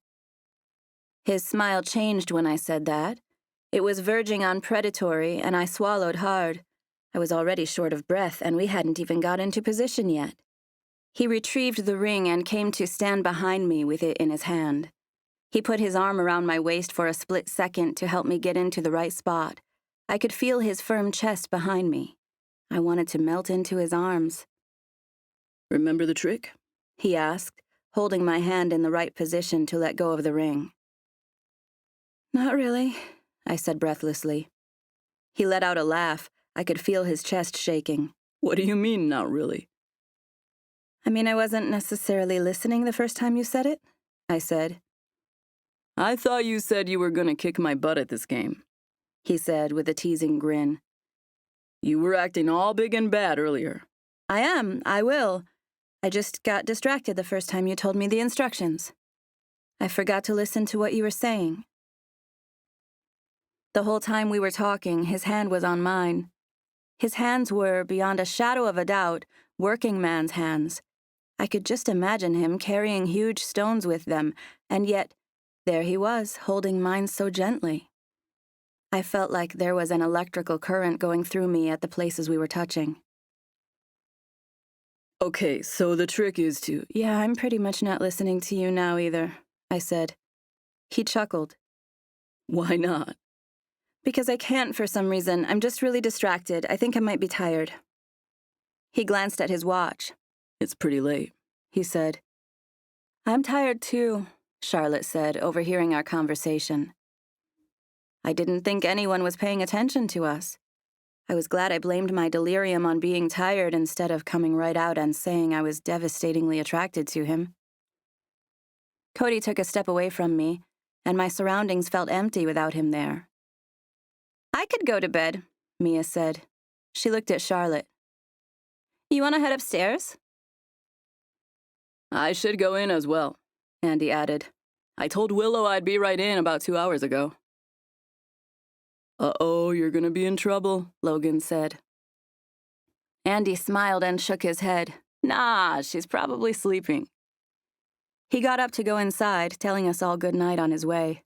His smile changed when I said that. It was verging on predatory, and I swallowed hard. I was already short of breath, and we hadn't even got into position yet. He retrieved the ring and came to stand behind me with it in his hand. He put his arm around my waist for a split second to help me get into the right spot. I could feel his firm chest behind me. I wanted to melt into his arms. "Remember the trick?" he asked, holding my hand in the right position to let go of the ring. "Not really," I said breathlessly. He let out a laugh. I could feel his chest shaking. "What do you mean, not really?" "I mean, I wasn't necessarily listening the first time you said it," I said. "I thought you said you were going to kick my butt at this game," he said with a teasing grin. "You were acting all big and bad earlier." "I am. I will. I just got distracted the first time you told me the instructions. I forgot to listen to what you were saying." The whole time we were talking, his hand was on mine. His hands were, beyond a shadow of a doubt, working man's hands. I could just imagine him carrying huge stones with them, and yet there he was, holding mine so gently. I felt like there was an electrical current going through me at the places we were touching. "Okay, so the trick is to..." "Yeah, I'm pretty much not listening to you now either," I said. He chuckled. "Why not?" "Because I can't for some reason. I'm just really distracted. I think I might be tired." He glanced at his watch. "It's pretty late," he said. "I'm tired too," Charlotte said, overhearing our conversation. I didn't think anyone was paying attention to us. I was glad I blamed my delirium on being tired instead of coming right out and saying I was devastatingly attracted to him. Cody took a step away from me, and my surroundings felt empty without him there. "I could go to bed," Mia said. She looked at Charlotte. "You want to head upstairs?" "I should go in as well," Andy added. "I told Willow I'd be right in about 2 hours ago." "Uh-oh, you're gonna be in trouble," Logan said. Andy smiled and shook his head. Nah, she's probably sleeping. He got up to go inside, telling us all good night on his way.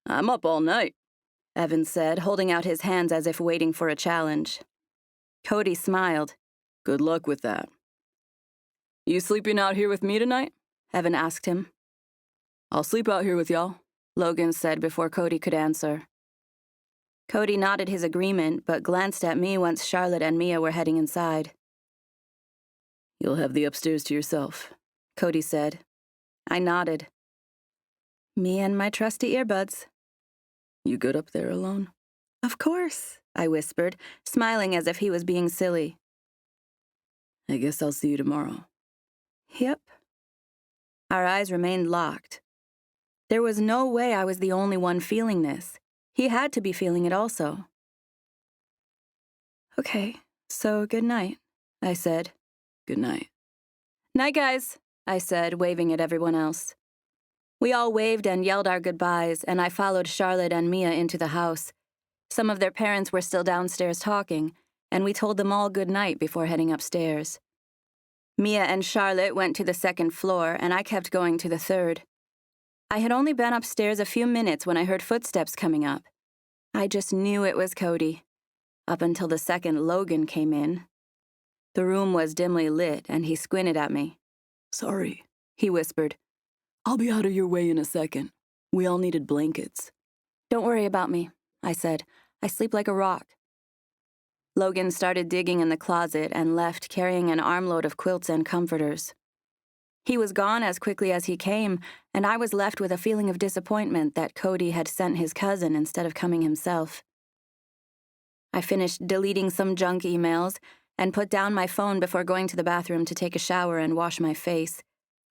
I'm up all night, Evan said, holding out his hands as if waiting for a challenge. Cody smiled. Good luck with that. You sleeping out here with me tonight? Evan asked him. I'll sleep out here with y'all, Logan said before Cody could answer. Cody nodded his agreement, but glanced at me once Charlotte and Mia were heading inside. You'll have the upstairs to yourself, Cody said. I nodded. Me and my trusty earbuds. You good up there alone? Of course, I whispered, smiling as if he was being silly. I guess I'll see you tomorrow. Yep. Our eyes remained locked. There was no way I was the only one feeling this. He had to be feeling it also. Okay, so good night, I said. Good night. Night, guys, I said, waving at everyone else. We all waved and yelled our goodbyes, and I followed Charlotte and Mia into the house. Some of their parents were still downstairs talking, and we told them all good night before heading upstairs. Mia and Charlotte went to the second floor, and I kept going to the third. I had only been upstairs a few minutes when I heard footsteps coming up. I just knew it was Cody, up until the second Logan came in. The room was dimly lit, and he squinted at me. Sorry, he whispered. I'll be out of your way in a second. We all needed blankets. Don't worry about me, I said. I sleep like a rock. Logan started digging in the closet and left carrying an armload of quilts and comforters. He was gone as quickly as he came, and I was left with a feeling of disappointment that Cody had sent his cousin instead of coming himself. I finished deleting some junk emails and put down my phone before going to the bathroom to take a shower and wash my face.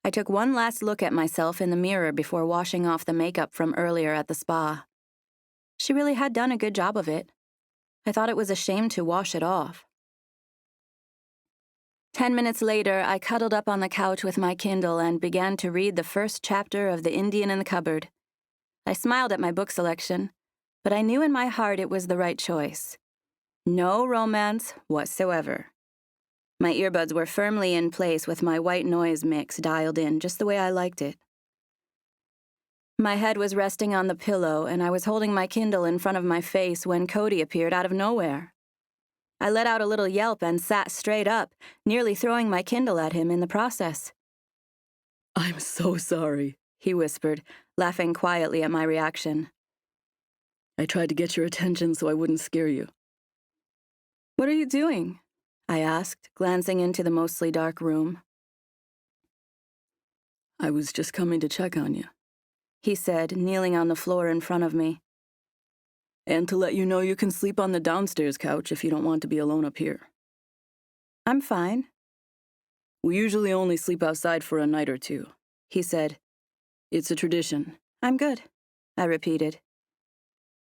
I took one last look at myself in the mirror before washing off the makeup from earlier at the spa. She really had done a good job of it. I thought it was a shame to wash it off. 10 minutes later, I cuddled up on the couch with my Kindle and began to read the first chapter of The Indian in the Cupboard. I smiled at my book selection, but I knew in my heart it was the right choice. No romance whatsoever. My earbuds were firmly in place with my white noise mix dialed in just the way I liked it. My head was resting on the pillow, and I was holding my Kindle in front of my face when Cody appeared out of nowhere. I let out a little yelp and sat straight up, nearly throwing my Kindle at him in the process. I'm so sorry, he whispered, laughing quietly at my reaction. I tried to get your attention so I wouldn't scare you. What are you doing? I asked, glancing into the mostly dark room. I was just coming to check on you, he said, kneeling on the floor in front of me. And to let you know you can sleep on the downstairs couch if you don't want to be alone up here. I'm fine. We usually only sleep outside for a night or two, he said. It's a tradition. I'm good, I repeated.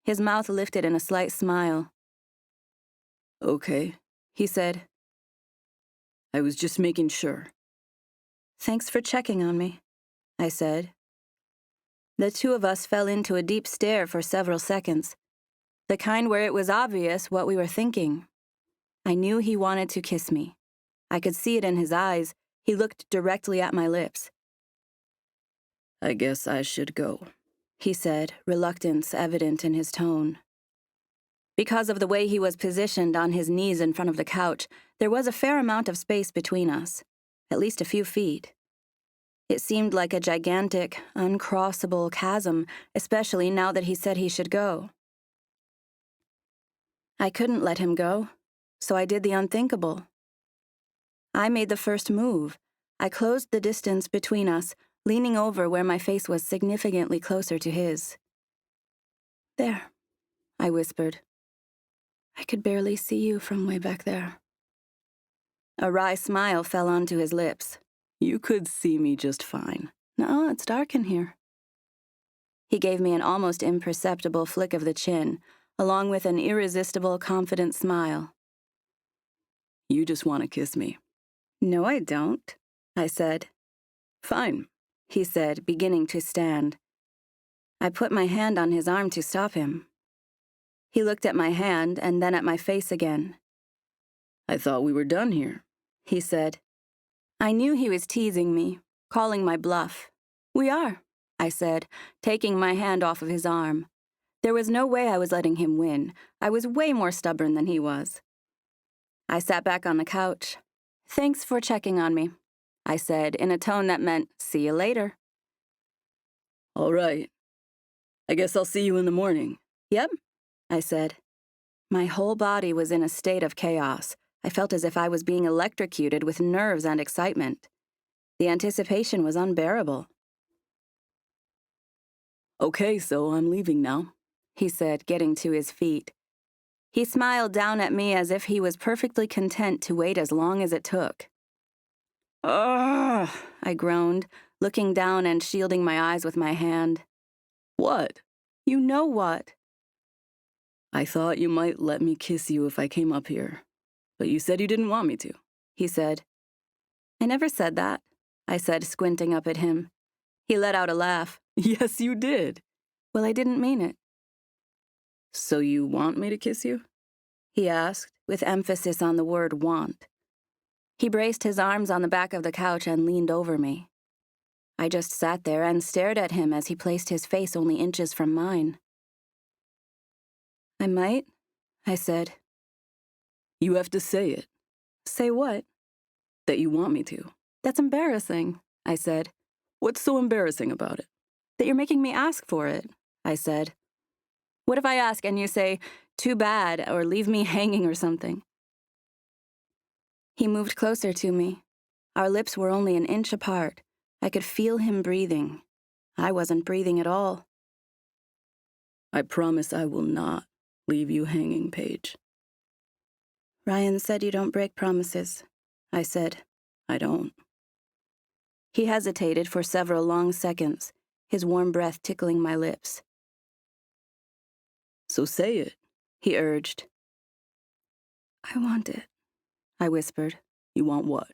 His mouth lifted in a slight smile. Okay, he said. I was just making sure. Thanks for checking on me, I said. The two of us fell into a deep stare for several seconds, the kind where it was obvious what we were thinking. I knew he wanted to kiss me. I could see it in his eyes. He looked directly at my lips. I guess I should go, he said, reluctance evident in his tone. Because of the way he was positioned on his knees in front of the couch, there was a fair amount of space between us, at least a few feet. It seemed like a gigantic, uncrossable chasm, especially now that he said he should go. I couldn't let him go, so I did the unthinkable. I made the first move. I closed the distance between us, leaning over where my face was significantly closer to his. There, I whispered. I could barely see you from way back there. A wry smile fell onto his lips. You could see me just fine. No, it's dark in here. He gave me an almost imperceptible flick of the chin, along with an irresistible, confident smile. You just want to kiss me. No, I don't, I said. Fine, he said, beginning to stand. I put my hand on his arm to stop him. He looked at my hand and then at my face again. I thought we were done here, he said. I knew he was teasing me, calling my bluff. We are, I said, taking my hand off of his arm. There was no way I was letting him win. I was way more stubborn than he was. I sat back on the couch. Thanks for checking on me, I said in a tone that meant, see you later. All right. I guess I'll see you in the morning. Yep, I said. My whole body was in a state of chaos. I felt as if I was being electrocuted with nerves and excitement. The anticipation was unbearable. Okay, so I'm leaving now, he said, getting to his feet. He smiled down at me as if he was perfectly content to wait as long as it took. Ugh, I groaned, looking down and shielding my eyes with my hand. What? You know what? I thought you might let me kiss you if I came up here, but you said you didn't want me to, he said. I never said that, I said, squinting up at him. He let out a laugh. Yes, you did. Well, I didn't mean it. So you want me to kiss you? He asked, with emphasis on the word want. He braced his arms on the back of the couch and leaned over me. I just sat there and stared at him as he placed his face only inches from mine. I might, I said. You have to say it. Say what? That you want me to. That's embarrassing, I said. What's so embarrassing about it? That you're making me ask for it, I said. What if I ask and you say, too bad, or leave me hanging or something? He moved closer to me. Our lips were only an inch apart. I could feel him breathing. I wasn't breathing at all. I promise I will not leave you hanging, Paige. Ryan said you don't break promises, I said. I don't. He hesitated for several long seconds, his warm breath tickling my lips. So say it, he urged. I want it, I whispered. You want what?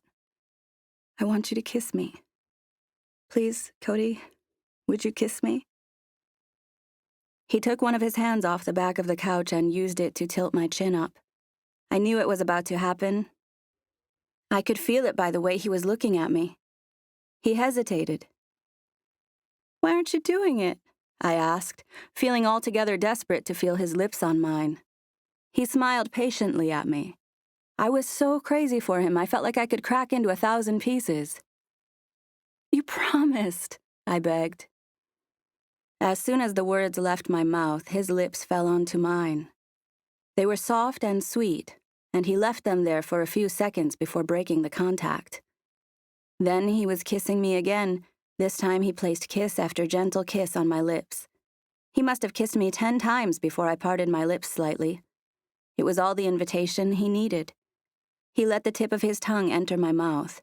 I want you to kiss me. Please, Cody, would you kiss me? He took one of his hands off the back of the couch and used it to tilt my chin up. I knew it was about to happen. I could feel it by the way he was looking at me. He hesitated. Why aren't you doing it? I asked, feeling altogether desperate to feel his lips on mine. He smiled patiently at me. I was so crazy for him, I felt like I could crack into 1,000 pieces. You promised, I begged. As soon as the words left my mouth, his lips fell onto mine. They were soft and sweet, and he left them there for a few seconds before breaking the contact. Then he was kissing me again. This time he placed kiss after gentle kiss on my lips. He must have kissed me 10 times before I parted my lips slightly. It was all the invitation he needed. He let the tip of his tongue enter my mouth.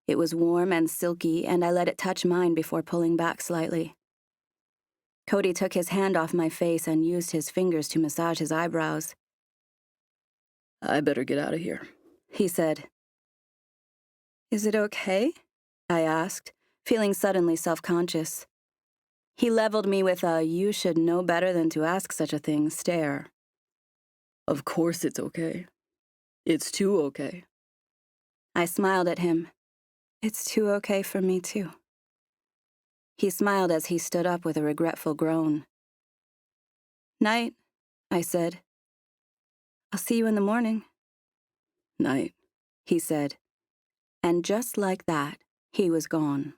It was warm and silky, and I let it touch mine before pulling back slightly. Cody took his hand off my face and used his fingers to massage his eyebrows. I better get out of here, he said. Is it okay? I asked, feeling suddenly self-conscious. He leveled me with a "you should know better than to ask such a thing" stare. Of course it's okay. It's too okay. I smiled at him. It's too okay for me, too. He smiled as he stood up with a regretful groan. Night, I said. I'll see you in the morning. Night, he said. And just like that, he was gone.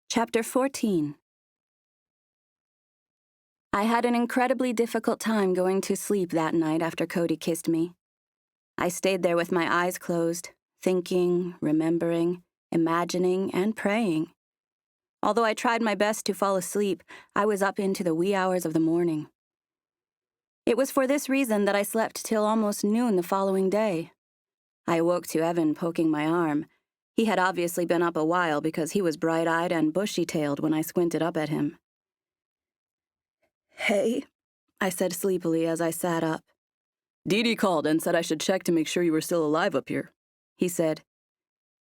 Chapter 14. I had an incredibly difficult time going to sleep that night after Cody kissed me. I stayed there with my eyes closed, thinking, remembering, imagining, and praying. Although I tried my best to fall asleep, I was up into the wee hours of the morning. It was for this reason that I slept till almost noon the following day. I awoke to Evan poking my arm. He had obviously been up a while because he was bright-eyed and bushy-tailed when I squinted up at him. Hey, I said sleepily as I sat up. Dee Dee called and said I should check to make sure you were still alive up here, he said.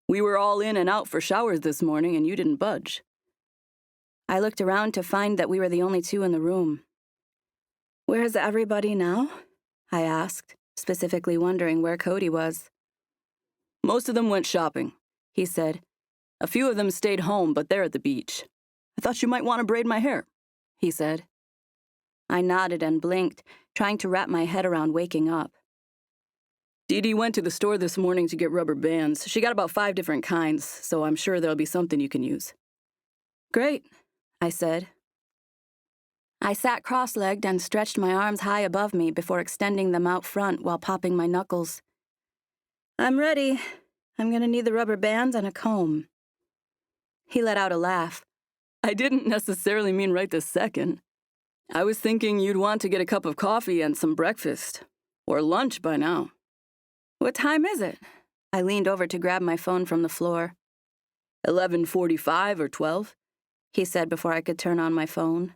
We were all in and out for showers this morning and you didn't budge. I looked around to find that we were the only two in the room. Where's everybody now? I asked, specifically wondering where Cody was. Most of them went shopping, he said. A few of them stayed home, but they're at the beach. I thought you might want to braid my hair, he said. I nodded and blinked, trying to wrap my head around waking up. Dee Dee went to the store this morning to get rubber bands. She got about 5 different kinds, so I'm sure there'll be something you can use. Great, I said. I sat cross-legged and stretched my arms high above me before extending them out front while popping my knuckles. I'm ready. I'm gonna need the rubber bands and a comb. He let out a laugh. I didn't necessarily mean right this second. I was thinking you'd want to get a cup of coffee and some breakfast. Or lunch by now. What time is it? I leaned over to grab my phone from the floor. 11:45 or 12, he said before I could turn on my phone.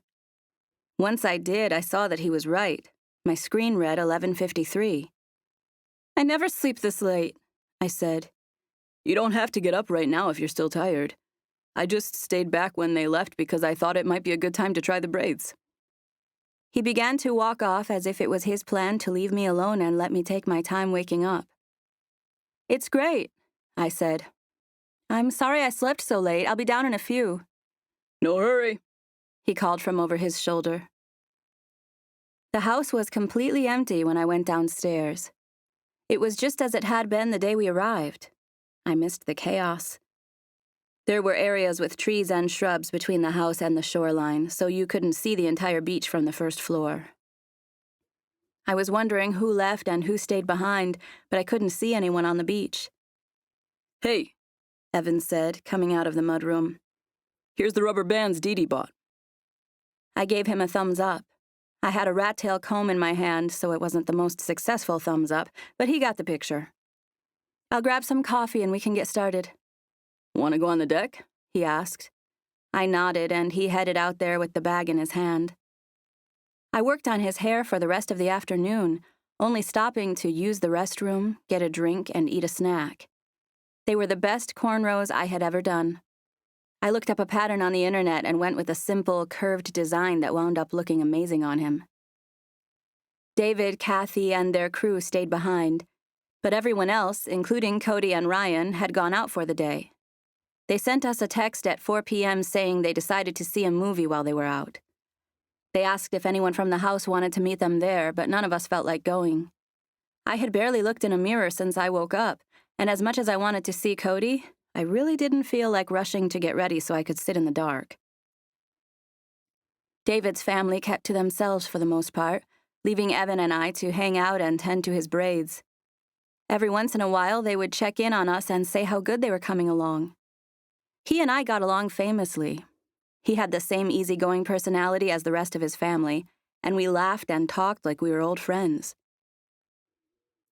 Once I did, I saw that he was right. My screen read 11:53. I never sleep this late, I said. You don't have to get up right now if you're still tired. I just stayed back when they left because I thought it might be a good time to try the braids. He began to walk off as if it was his plan to leave me alone and let me take my time waking up. It's great, I said. I'm sorry I slept so late. I'll be down in a few. No hurry, he called from over his shoulder. The house was completely empty when I went downstairs. It was just as it had been the day we arrived. I missed the chaos. There were areas with trees and shrubs between the house and the shoreline, so you couldn't see the entire beach from the first floor. I was wondering who left and who stayed behind, but I couldn't see anyone on the beach. Hey, Evan said, coming out of the mudroom. Here's the rubber bands Dee Dee bought. I gave him a thumbs up. I had a rat-tail comb in my hand, so it wasn't the most successful thumbs up, but he got the picture. I'll grab some coffee and we can get started. Want to go on the deck? He asked. I nodded, and he headed out there with the bag in his hand. I worked on his hair for the rest of the afternoon, only stopping to use the restroom, get a drink, and eat a snack. They were the best cornrows I had ever done. I looked up a pattern on the internet and went with a simple, curved design that wound up looking amazing on him. David, Kathy, and their crew stayed behind, but everyone else, including Cody and Ryan, had gone out for the day. They sent us a text at 4 p.m. saying they decided to see a movie while they were out. They asked if anyone from the house wanted to meet them there, but none of us felt like going. I had barely looked in a mirror since I woke up, and as much as I wanted to see Cody, I really didn't feel like rushing to get ready so I could sit in the dark. David's family kept to themselves for the most part, leaving Evan and I to hang out and tend to his braids. Every once in a while, they would check in on us and say how good they were coming along. He and I got along famously. He had the same easygoing personality as the rest of his family, and we laughed and talked like we were old friends.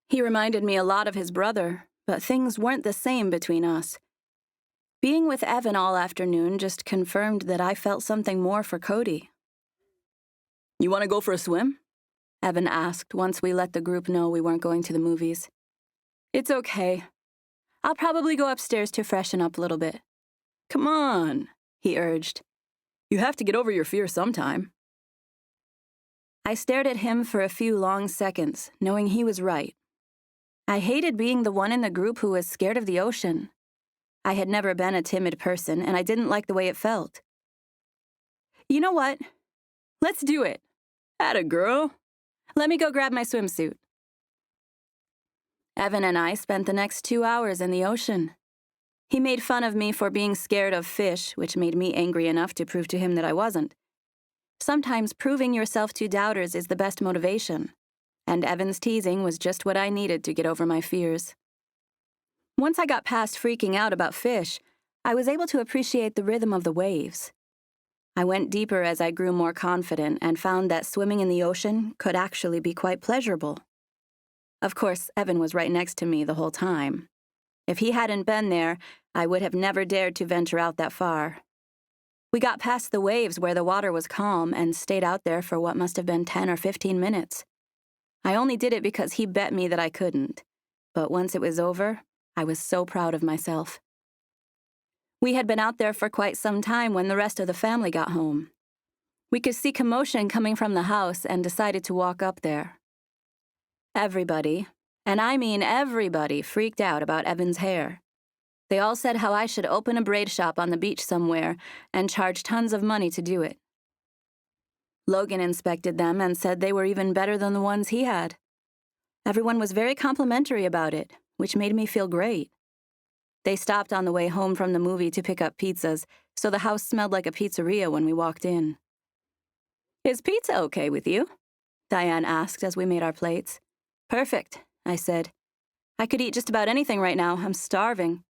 He reminded me a lot of his brother, but things weren't the same between us. Being with Evan all afternoon just confirmed that I felt something more for Cody. You want to go for a swim? Evan asked once we let the group know we weren't going to the movies. It's okay. I'll probably go upstairs to freshen up a little bit. Come on, he urged. You have to get over your fear sometime. I stared at him for a few long seconds, knowing he was right. I hated being the one in the group who was scared of the ocean. I had never been a timid person, and I didn't like the way it felt. You know what? Let's do it. Atta girl. Let me go grab my swimsuit. Evan and I spent the next 2 hours in the ocean. He made fun of me for being scared of fish, which made me angry enough to prove to him that I wasn't. Sometimes proving yourself to doubters is the best motivation, and Evan's teasing was just what I needed to get over my fears. Once I got past freaking out about fish, I was able to appreciate the rhythm of the waves. I went deeper as I grew more confident and found that swimming in the ocean could actually be quite pleasurable. Of course, Evan was right next to me the whole time. If he hadn't been there, I would have never dared to venture out that far. We got past the waves where the water was calm and stayed out there for what must have been 10 or 15 minutes. I only did it because he bet me that I couldn't. But once it was over, I was so proud of myself. We had been out there for quite some time when the rest of the family got home. We could see commotion coming from the house and decided to walk up there. Everybody, and I mean everybody, freaked out about Evan's hair. They all said how I should open a braid shop on the beach somewhere and charge tons of money to do it. Logan inspected them and said they were even better than the ones he had. Everyone was very complimentary about it, which made me feel great. They stopped on the way home from the movie to pick up pizzas, so the house smelled like a pizzeria when we walked in. "Is pizza okay with you?" Diane asked as we made our plates. "Perfect," I said. "I could eat just about anything right now. I'm starving."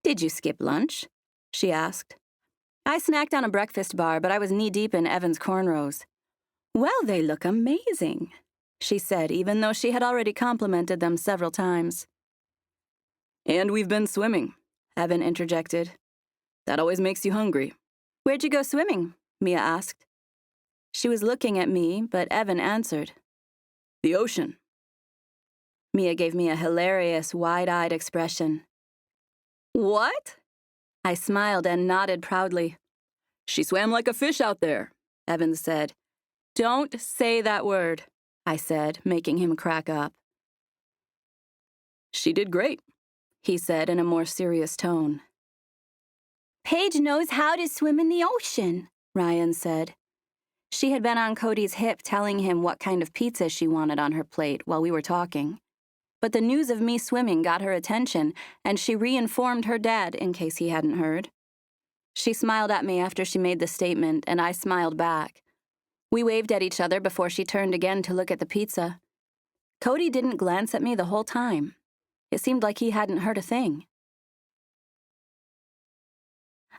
"Did you skip lunch?" she asked. I snacked on a breakfast bar, but I was knee-deep in Evan's cornrows. "Well, they look amazing," she said, even though she had already complimented them several times. "And we've been swimming," Evan interjected. "That always makes you hungry." "Where'd you go swimming?" Mia asked. She was looking at me, but Evan answered. "The ocean." Mia gave me a hilarious, wide-eyed expression. "What?" I smiled and nodded proudly. "She swam like a fish out there," Evan said. "Don't say that word," I said, making him crack up. "She did great," he said in a more serious tone. "Paige knows how to swim in the ocean," Ryan said. She had been on Cody's hip telling him what kind of pizza she wanted on her plate while we were talking. But the news of me swimming got her attention, and she re-informed her dad in case he hadn't heard. She smiled at me after she made the statement, and I smiled back. We waved at each other before she turned again to look at the pizza. Cody didn't glance at me the whole time. It seemed like he hadn't heard a thing.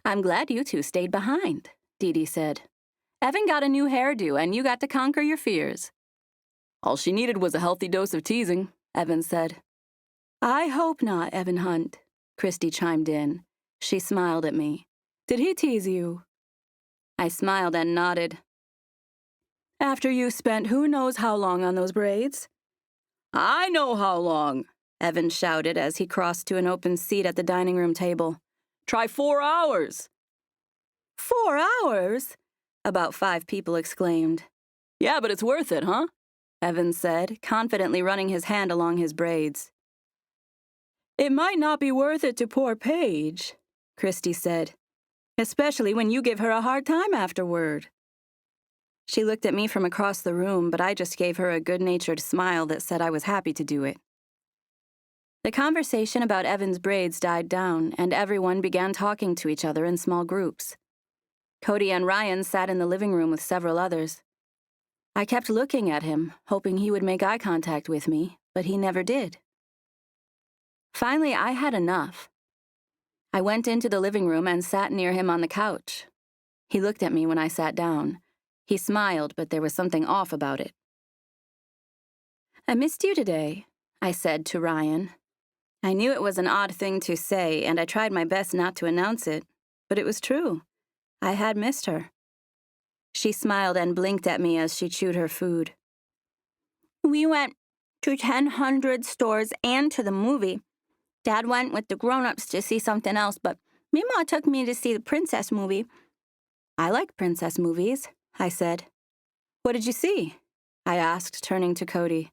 "I'm glad you two stayed behind," Dee Dee said. "Evan got a new hairdo, and you got to conquer your fears." "All she needed was a healthy dose of teasing," Evan said. "I hope not, Evan Hunt," Christy chimed in. She smiled at me. "Did he tease you?" I smiled and nodded. "After you spent who knows how long on those braids?" "I know how long," Evan shouted as he crossed to an open seat at the dining room table. "Try 4 hours." 4 hours? About 5 people exclaimed. "Yeah, but it's worth it, huh?" Evan said, confidently running his hand along his braids. "It might not be worth it to poor Paige," Christy said, "especially when you give her a hard time afterward." She looked at me from across the room, but I just gave her a good-natured smile that said I was happy to do it. The conversation about Evan's braids died down, and everyone began talking to each other in small groups. Cody and Ryan sat in the living room with several others. I kept looking at him, hoping he would make eye contact with me, but he never did. Finally, I had enough. I went into the living room and sat near him on the couch. He looked at me when I sat down. He smiled, but there was something off about it. "I missed you today," I said to Ryan. I knew it was an odd thing to say, and I tried my best not to announce it, but it was true. I had missed her. She smiled and blinked at me as she chewed her food. "We went to 100 stores and to the movie. Dad went with the grown-ups to see something else, but Mima took me to see the princess movie." "I like princess movies," I said. "What did you see?" I asked, turning to Cody.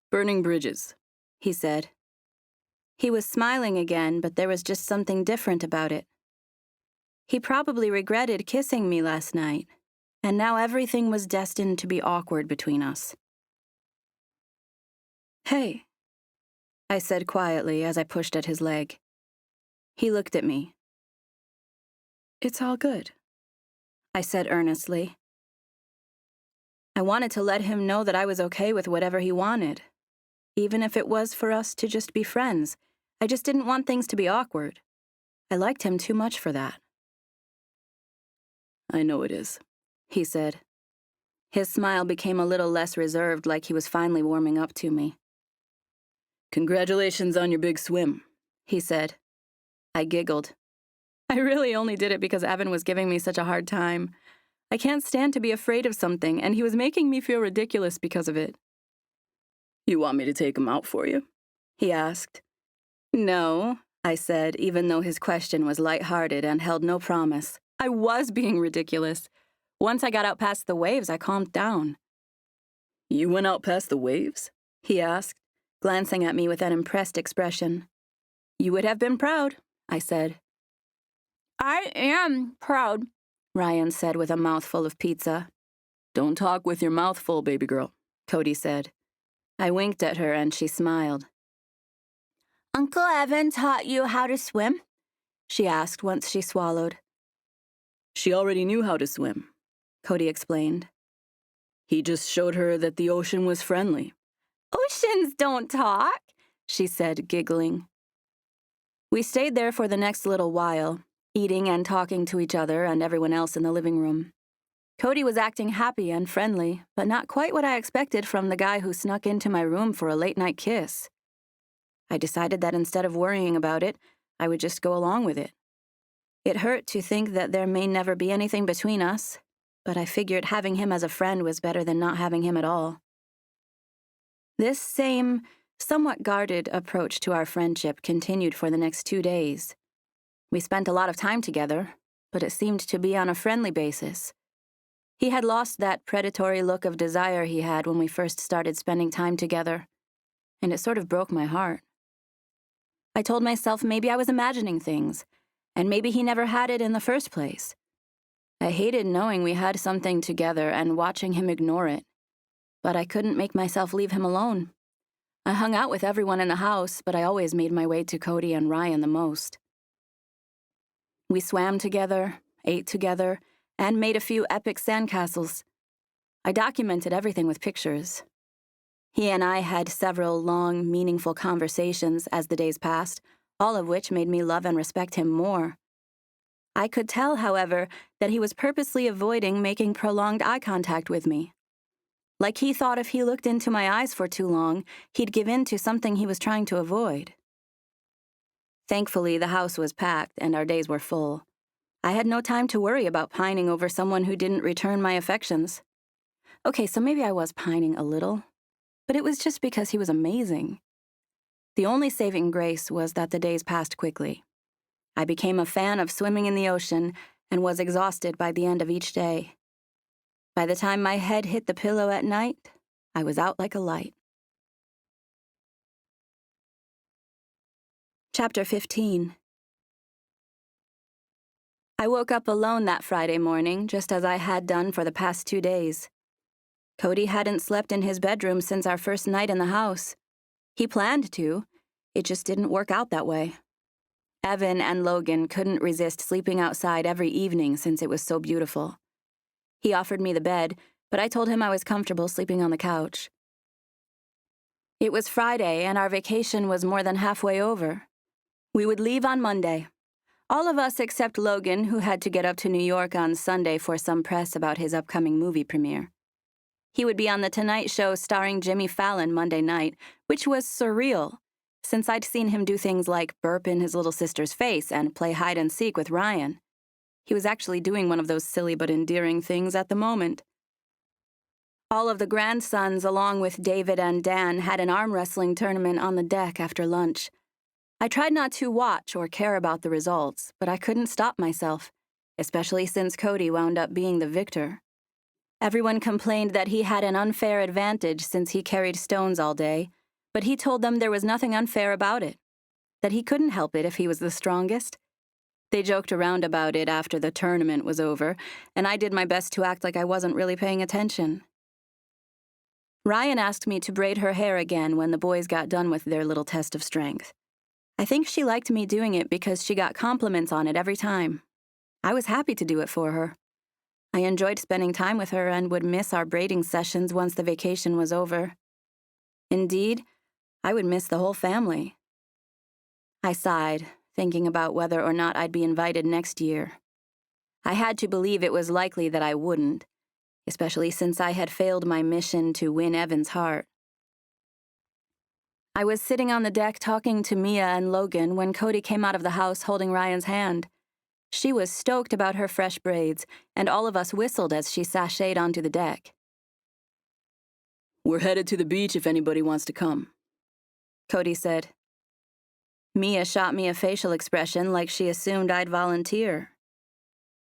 "Burning bridges," he said. He was smiling again, but there was just something different about it. He probably regretted kissing me last night, and now everything was destined to be awkward between us. "Hey," I said quietly as I pushed at his leg. He looked at me. "It's all good," I said earnestly. I wanted to let him know that I was okay with whatever he wanted, even if it was for us to just be friends. I just didn't want things to be awkward. I liked him too much for that. "I know it is," he said. His smile became a little less reserved, like he was finally warming up to me. "Congratulations on your big swim," he said. I giggled. I really only did it because Evan was giving me such a hard time. I can't stand to be afraid of something, and he was making me feel ridiculous because of it. "You want me to take him out for you?" he asked. "No," I said, even though his question was lighthearted and held no promise. I was being ridiculous. Once I got out past the waves, I calmed down. "You went out past the waves?" he asked, glancing at me with an impressed expression. You would have been proud, I said. I am proud, Ryan said with a mouthful of pizza. Don't talk with your mouth full, baby girl, Cody said. I winked at her and she smiled. Uncle Evan taught you how to swim? She asked once she swallowed. She already knew how to swim, Cody explained. He just showed her that the ocean was friendly. Oceans don't talk, she said, giggling. We stayed there for the next little while, eating and talking to each other and everyone else in the living room. Cody was acting happy and friendly, but not quite what I expected from the guy who snuck into my room for a late-night kiss. I decided that instead of worrying about it, I would just go along with it. It hurt to think that there may never be anything between us, but I figured having him as a friend was better than not having him at all. This same, somewhat guarded approach to our friendship continued for the next 2 days. We spent a lot of time together, but it seemed to be on a friendly basis. He had lost that predatory look of desire he had when we first started spending time together, and it sort of broke my heart. I told myself maybe I was imagining things, and maybe he never had it in the first place. I hated knowing we had something together and watching him ignore it, but I couldn't make myself leave him alone. I hung out with everyone in the house, but I always made my way to Cody and Ryan the most. We swam together, ate together, and made a few epic sandcastles. I documented everything with pictures. He and I had several long, meaningful conversations as the days passed, all of which made me love and respect him more. I could tell, however, that he was purposely avoiding making prolonged eye contact with me. Like he thought if he looked into my eyes for too long, he'd give in to something he was trying to avoid. Thankfully, the house was packed and our days were full. I had no time to worry about pining over someone who didn't return my affections. Okay, so maybe I was pining a little, but it was just because he was amazing. The only saving grace was that the days passed quickly. I became a fan of swimming in the ocean and was exhausted by the end of each day. By the time my head hit the pillow at night, I was out like a light. Chapter 15. I woke up alone that Friday morning, just as I had done for the past 2 days. Cody hadn't slept in his bedroom since our first night in the house. He planned to. It just didn't work out that way. Evan and Logan couldn't resist sleeping outside every evening since it was so beautiful. He offered me the bed, but I told him I was comfortable sleeping on the couch. It was Friday, and our vacation was more than halfway over. We would leave on Monday. All of us except Logan, who had to get up to New York on Sunday for some press about his upcoming movie premiere. He would be on The Tonight Show starring Jimmy Fallon Monday night, which was surreal, since I'd seen him do things like burp in his little sister's face and play hide-and-seek with Ryan. He was actually doing one of those silly but endearing things at the moment. All of the grandsons, along with David and Dan, had an arm wrestling tournament on the deck after lunch. I tried not to watch or care about the results, but I couldn't stop myself, especially since Cody wound up being the victor. Everyone complained that he had an unfair advantage since he carried stones all day, but he told them there was nothing unfair about it, that he couldn't help it if he was the strongest. They joked around about it after the tournament was over, and I did my best to act like I wasn't really paying attention. Ryan asked me to braid her hair again when the boys got done with their little test of strength. I think she liked me doing it because she got compliments on it every time. I was happy to do it for her. I enjoyed spending time with her and would miss our braiding sessions once the vacation was over. Indeed, I would miss the whole family. I sighed, thinking about whether or not I'd be invited next year. I had to believe it was likely that I wouldn't, especially since I had failed my mission to win Evan's heart. I was sitting on the deck talking to Mia and Logan when Cody came out of the house holding Ryan's hand. She was stoked about her fresh braids, and all of us whistled as she sashayed onto the deck. "We're headed to the beach if anybody wants to come," Cody said. Mia shot me a facial expression like she assumed I'd volunteer.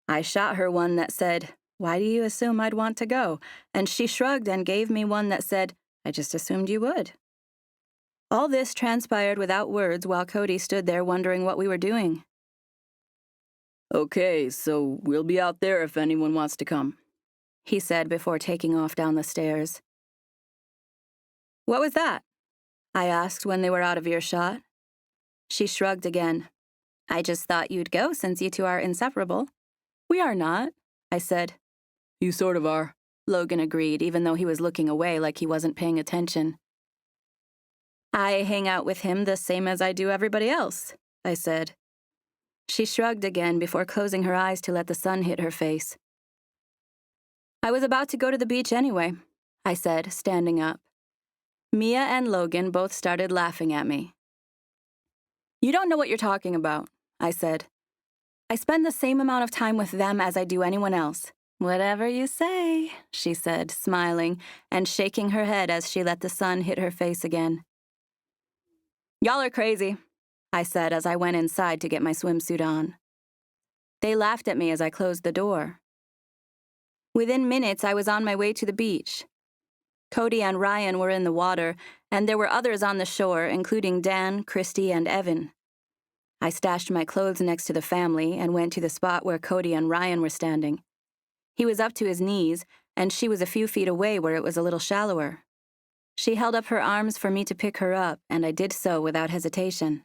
I shot her one that said, "Why do you assume I'd want to go?" And she shrugged and gave me one that said, I just assumed you would. All this transpired without words while Cody stood there wondering what we were doing. Okay, so we'll be out there if anyone wants to come, he said before taking off down the stairs. What was that? I asked when they were out of earshot. She shrugged again. I just thought you'd go since you two are inseparable. We are not, I said. You sort of are, Logan agreed, even though he was looking away like he wasn't paying attention. I hang out with him the same as I do everybody else, I said. She shrugged again before closing her eyes to let the sun hit her face. I was about to go to the beach anyway, I said, standing up. Mia and Logan both started laughing at me. You don't know what you're talking about, I said. I spend the same amount of time with them as I do anyone else. Whatever you say, she said, smiling and shaking her head as she let the sun hit her face again. Y'all are crazy, I said as I went inside to get my swimsuit on. They laughed at me as I closed the door. Within minutes, I was on my way to the beach. Cody and Ryan were in the water, and there were others on the shore, including Dan, Christy, and Evan. I stashed my clothes next to the family and went to the spot where Cody and Ryan were standing. He was up to his knees, and she was a few feet away where it was a little shallower. She held up her arms for me to pick her up, and I did so without hesitation.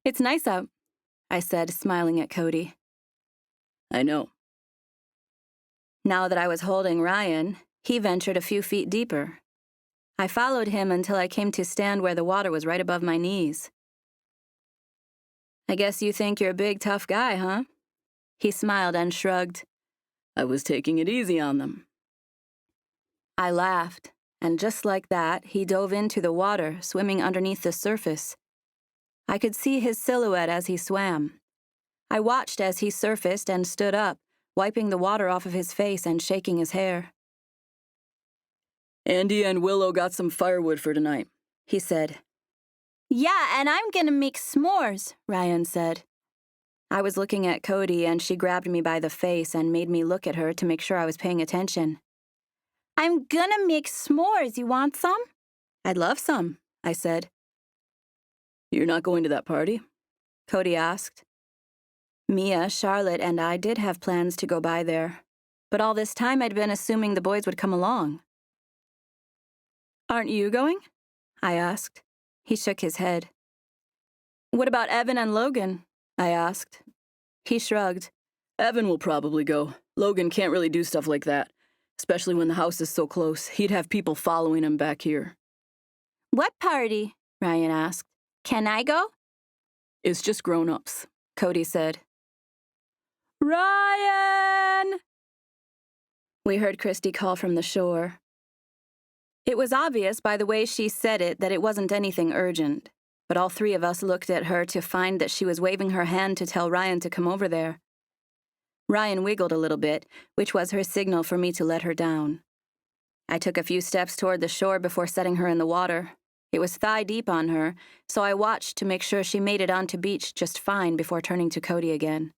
It's nice out, I said, smiling at Cody. I know. Now that I was holding Ryan, he ventured a few feet deeper. I followed him until I came to stand where the water was right above my knees. I guess you think you're a big, tough guy, huh? He smiled and shrugged. I was taking it easy on them. I laughed, and just like that, he dove into the water, swimming underneath the surface. I could see his silhouette as he swam. I watched as he surfaced and stood up, wiping the water off of his face and shaking his hair. Andy and Willow got some firewood for tonight, he said. Yeah, and I'm gonna make s'mores, Ryan said. I was looking at Cody, and she grabbed me by the face and made me look at her to make sure I was paying attention. I'm gonna make s'mores. You want some? I'd love some, I said. You're not going to that party? Cody asked. Mia, Charlotte, and I did have plans to go by there, but all this time I'd been assuming the boys would come along. Aren't you going? I asked. He shook his head. What about Evan and Logan? I asked. He shrugged. Evan will probably go. Logan can't really do stuff like that, especially when the house is so close. He'd have people following him back here. What party? Ryan asked. Can I go? It's just grown-ups, Cody said. Ryan! We heard Christy call from the shore. It was obvious by the way she said it that it wasn't anything urgent, but all three of us looked at her to find that she was waving her hand to tell Ryan to come over there. Ryan wiggled a little bit, which was her signal for me to let her down. I took a few steps toward the shore before setting her in the water. It was thigh-deep on her, so I watched to make sure she made it onto beach just fine before turning to Cody again.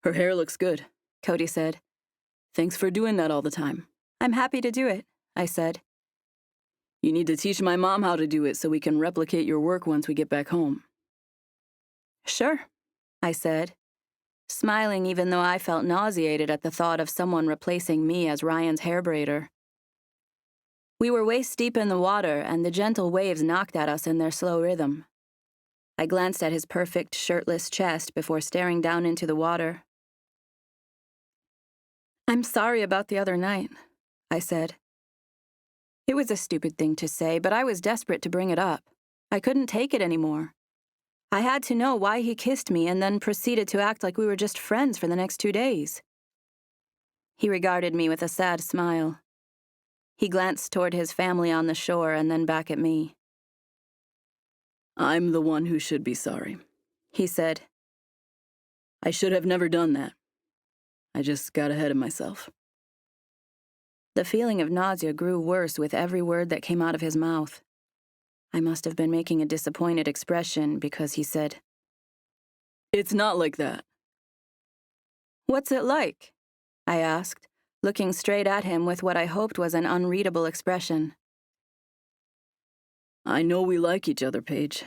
Her hair looks good, Cody said. Thanks for doing that all the time. I'm happy to do it, I said. You need to teach my mom how to do it so we can replicate your work once we get back home. Sure, I said, smiling even though I felt nauseated at the thought of someone replacing me as Ryan's hair braider. We were waist-deep in the water, and the gentle waves knocked at us in their slow rhythm. I glanced at his perfect, shirtless chest before staring down into the water. I'm sorry about the other night, I said. It was a stupid thing to say, but I was desperate to bring it up. I couldn't take it anymore. I had to know why he kissed me and then proceeded to act like we were just friends for the next 2 days. He regarded me with a sad smile. He glanced toward his family on the shore and then back at me. I'm the one who should be sorry, he said. I should have never done that. I just got ahead of myself. The feeling of nausea grew worse with every word that came out of his mouth. I must have been making a disappointed expression because he said, It's not like that. What's it like? I asked, looking straight at him with what I hoped was an unreadable expression. I know we like each other, Paige.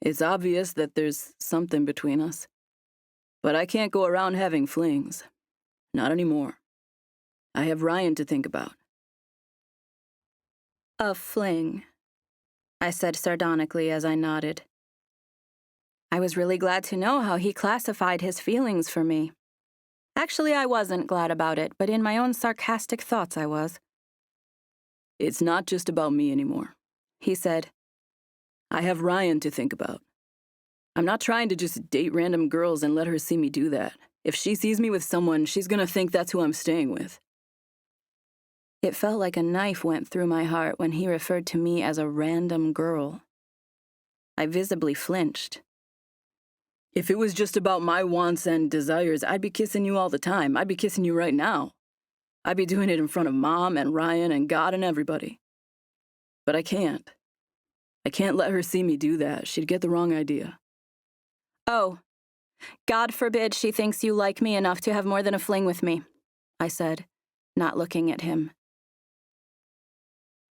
It's obvious that there's something between us. But I can't go around having flings. Not anymore. I have Ryan to think about. A fling, I said sardonically as I nodded. I was really glad to know how he classified his feelings for me. Actually, I wasn't glad about it, but in my own sarcastic thoughts I was. It's not just about me anymore, he said. I have Ryan to think about. I'm not trying to just date random girls and let her see me do that. If she sees me with someone, she's gonna think that's who I'm staying with. It felt like a knife went through my heart when he referred to me as a random girl. I visibly flinched. If it was just about my wants and desires, I'd be kissing you all the time. I'd be kissing you right now. I'd be doing it in front of Mom and Ryan and God and everybody. But I can't. I can't let her see me do that. She'd get the wrong idea. Oh, God forbid she thinks you like me enough to have more than a fling with me, I said, not looking at him.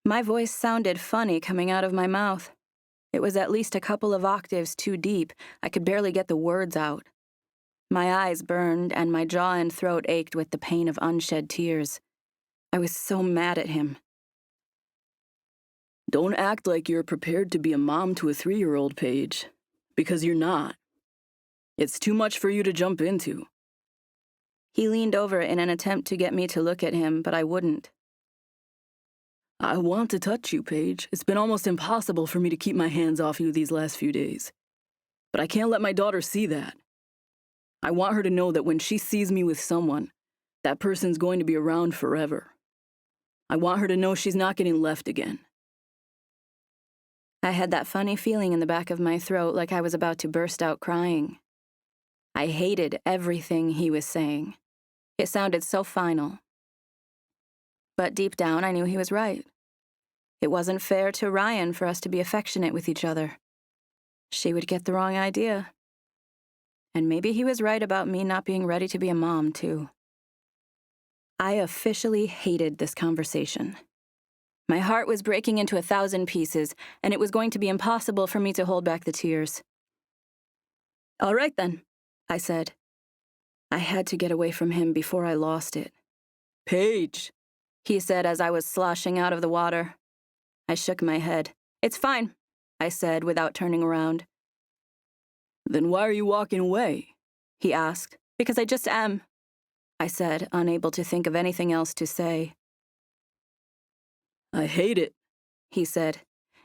My voice sounded funny coming out of my mouth. It was at least a couple of octaves too deep. I could barely get the words out. My eyes burned, and my jaw and throat ached with the pain of unshed tears. I was so mad at him. Don't act like you're prepared to be a mom to a 3-year-old, Paige, because you're not. It's too much for you to jump into. He leaned over in an attempt to get me to look at him, but I wouldn't. I want to touch you, Paige. It's been almost impossible for me to keep my hands off you these last few days. But I can't let my daughter see that. I want her to know that when she sees me with someone, that person's going to be around forever. I want her to know she's not getting left again. I had that funny feeling in the back of my throat like I was about to burst out crying. I hated everything he was saying. It sounded so final. But deep down, I knew he was right. It wasn't fair to Ryan for us to be affectionate with each other. She would get the wrong idea. And maybe he was right about me not being ready to be a mom, too. I officially hated this conversation. My heart was breaking into 1,000 pieces, and it was going to be impossible for me to hold back the tears. All right, then, I said. I had to get away from him before I lost it. Paige, he said as I was sloshing out of the water. I shook my head. It's fine, I said without turning around. Then why are you walking away? He asked. Because I just am, I said, unable to think of anything else to say. I hate it, he said.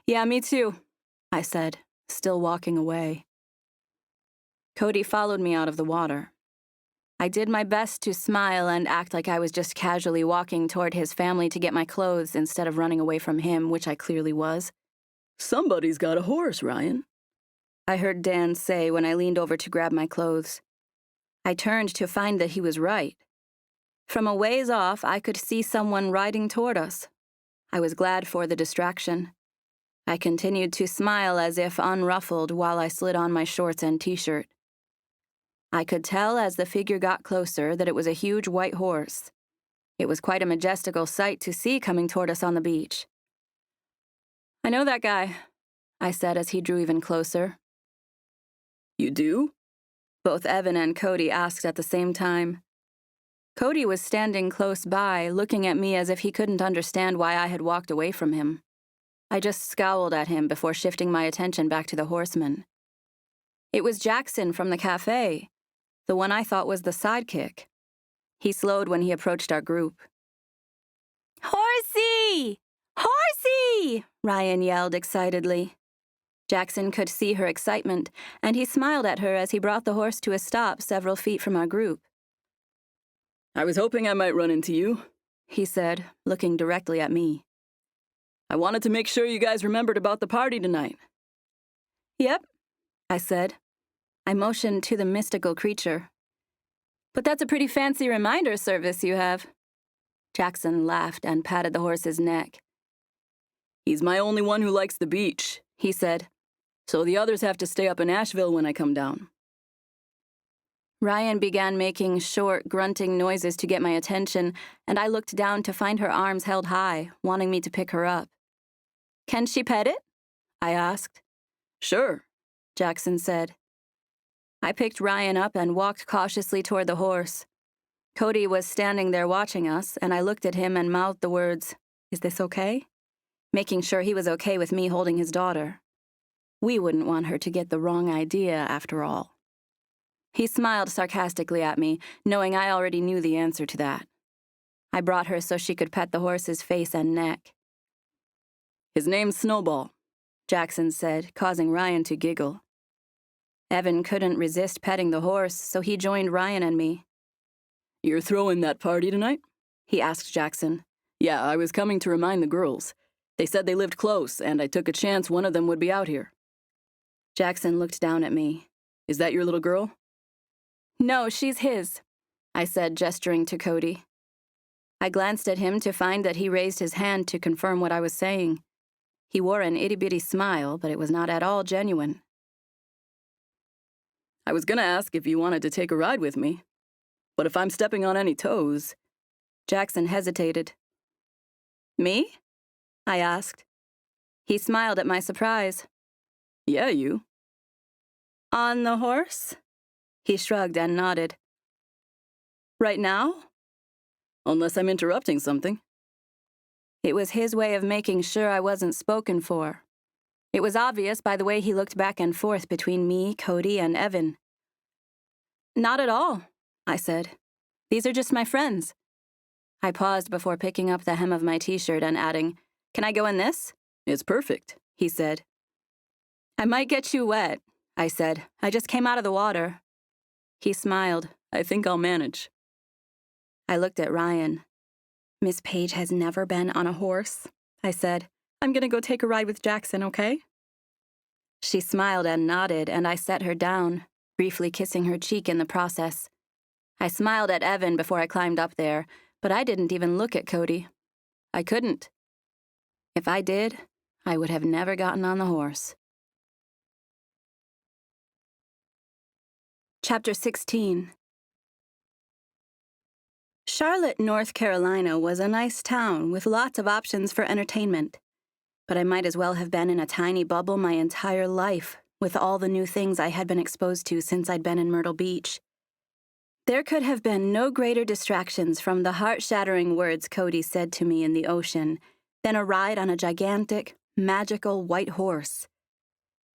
Yeah, me too, I said, still walking away. Cody followed me out of the water. I did my best to smile and act like I was just casually walking toward his family to get my clothes instead of running away from him, which I clearly was. Somebody's got a horse, Ryan, I heard Dan say when I leaned over to grab my clothes. I turned to find that he was right. From a ways off, I could see someone riding toward us. I was glad for the distraction. I continued to smile as if unruffled while I slid on my shorts and t-shirt. I could tell as the figure got closer that it was a huge white horse. It was quite a majestical sight to see coming toward us on the beach. I know that guy, I said as he drew even closer. You do? Both Evan and Cody asked at the same time. Cody was standing close by, looking at me as if he couldn't understand why I had walked away from him. I just scowled at him before shifting my attention back to the horseman. It was Jackson from the cafe, the one I thought was the sidekick. He slowed when he approached our group. Horsey! Horsey! Ryan yelled excitedly. Jackson could see her excitement, and he smiled at her as he brought the horse to a stop several feet from our group. I was hoping I might run into you, he said, looking directly at me. I wanted to make sure you guys remembered about the party tonight. Yep, I said. I motioned to the mystical creature. But that's a pretty fancy reminder service you have. Jackson laughed and patted the horse's neck. He's my only one who likes the beach, he said. So the others have to stay up in Asheville when I come down. Ryan began making short, grunting noises to get my attention, and I looked down to find her arms held high, wanting me to pick her up. Can she pet it? I asked. Sure, Jackson said. I picked Ryan up and walked cautiously toward the horse. Cody was standing there watching us, and I looked at him and mouthed the words, "Is this okay?" making sure he was okay with me holding his daughter. We wouldn't want her to get the wrong idea, after all. He smiled sarcastically at me, knowing I already knew the answer to that. I brought her so she could pet the horse's face and neck. "His name's Snowball," Jackson said, causing Ryan to giggle. Evan couldn't resist petting the horse, so he joined Ryan and me. "You're throwing that party tonight?" he asked Jackson. "Yeah, I was coming to remind the girls. They said they lived close, and I took a chance one of them would be out here." Jackson looked down at me. "Is that your little girl?" "No, she's his," I said, gesturing to Cody. I glanced at him to find that he raised his hand to confirm what I was saying. He wore an itty-bitty smile, but it was not at all genuine. "I was gonna ask if you wanted to take a ride with me, but if I'm stepping on any toes..." Jackson hesitated. "Me?" I asked. He smiled at my surprise. "Yeah, you." "On the horse?" He shrugged and nodded. "Right now?" "Unless I'm interrupting something." It was his way of making sure I wasn't spoken for. It was obvious by the way he looked back and forth between me, Cody, and Evan. "Not at all," I said. "These are just my friends." I paused before picking up the hem of my t-shirt and adding, "Can I go in this?" "It's perfect," he said. "I might get you wet," I said. "I just came out of the water." He smiled. "I think I'll manage." I looked at Ryan. "Miss Paige has never been on a horse," I said. "I'm gonna go take a ride with Jackson, okay?" She smiled and nodded, and I set her down, briefly kissing her cheek in the process. I smiled at Evan before I climbed up there, but I didn't even look at Cody. I couldn't. If I did, I would have never gotten on the horse. Chapter 16. Charlotte, North Carolina was a nice town with lots of options for entertainment. But I might as well have been in a tiny bubble my entire life, with all the new things I had been exposed to since I'd been in Myrtle Beach. There could have been no greater distractions from the heart-shattering words Cody said to me in the ocean than a ride on a gigantic, magical white horse.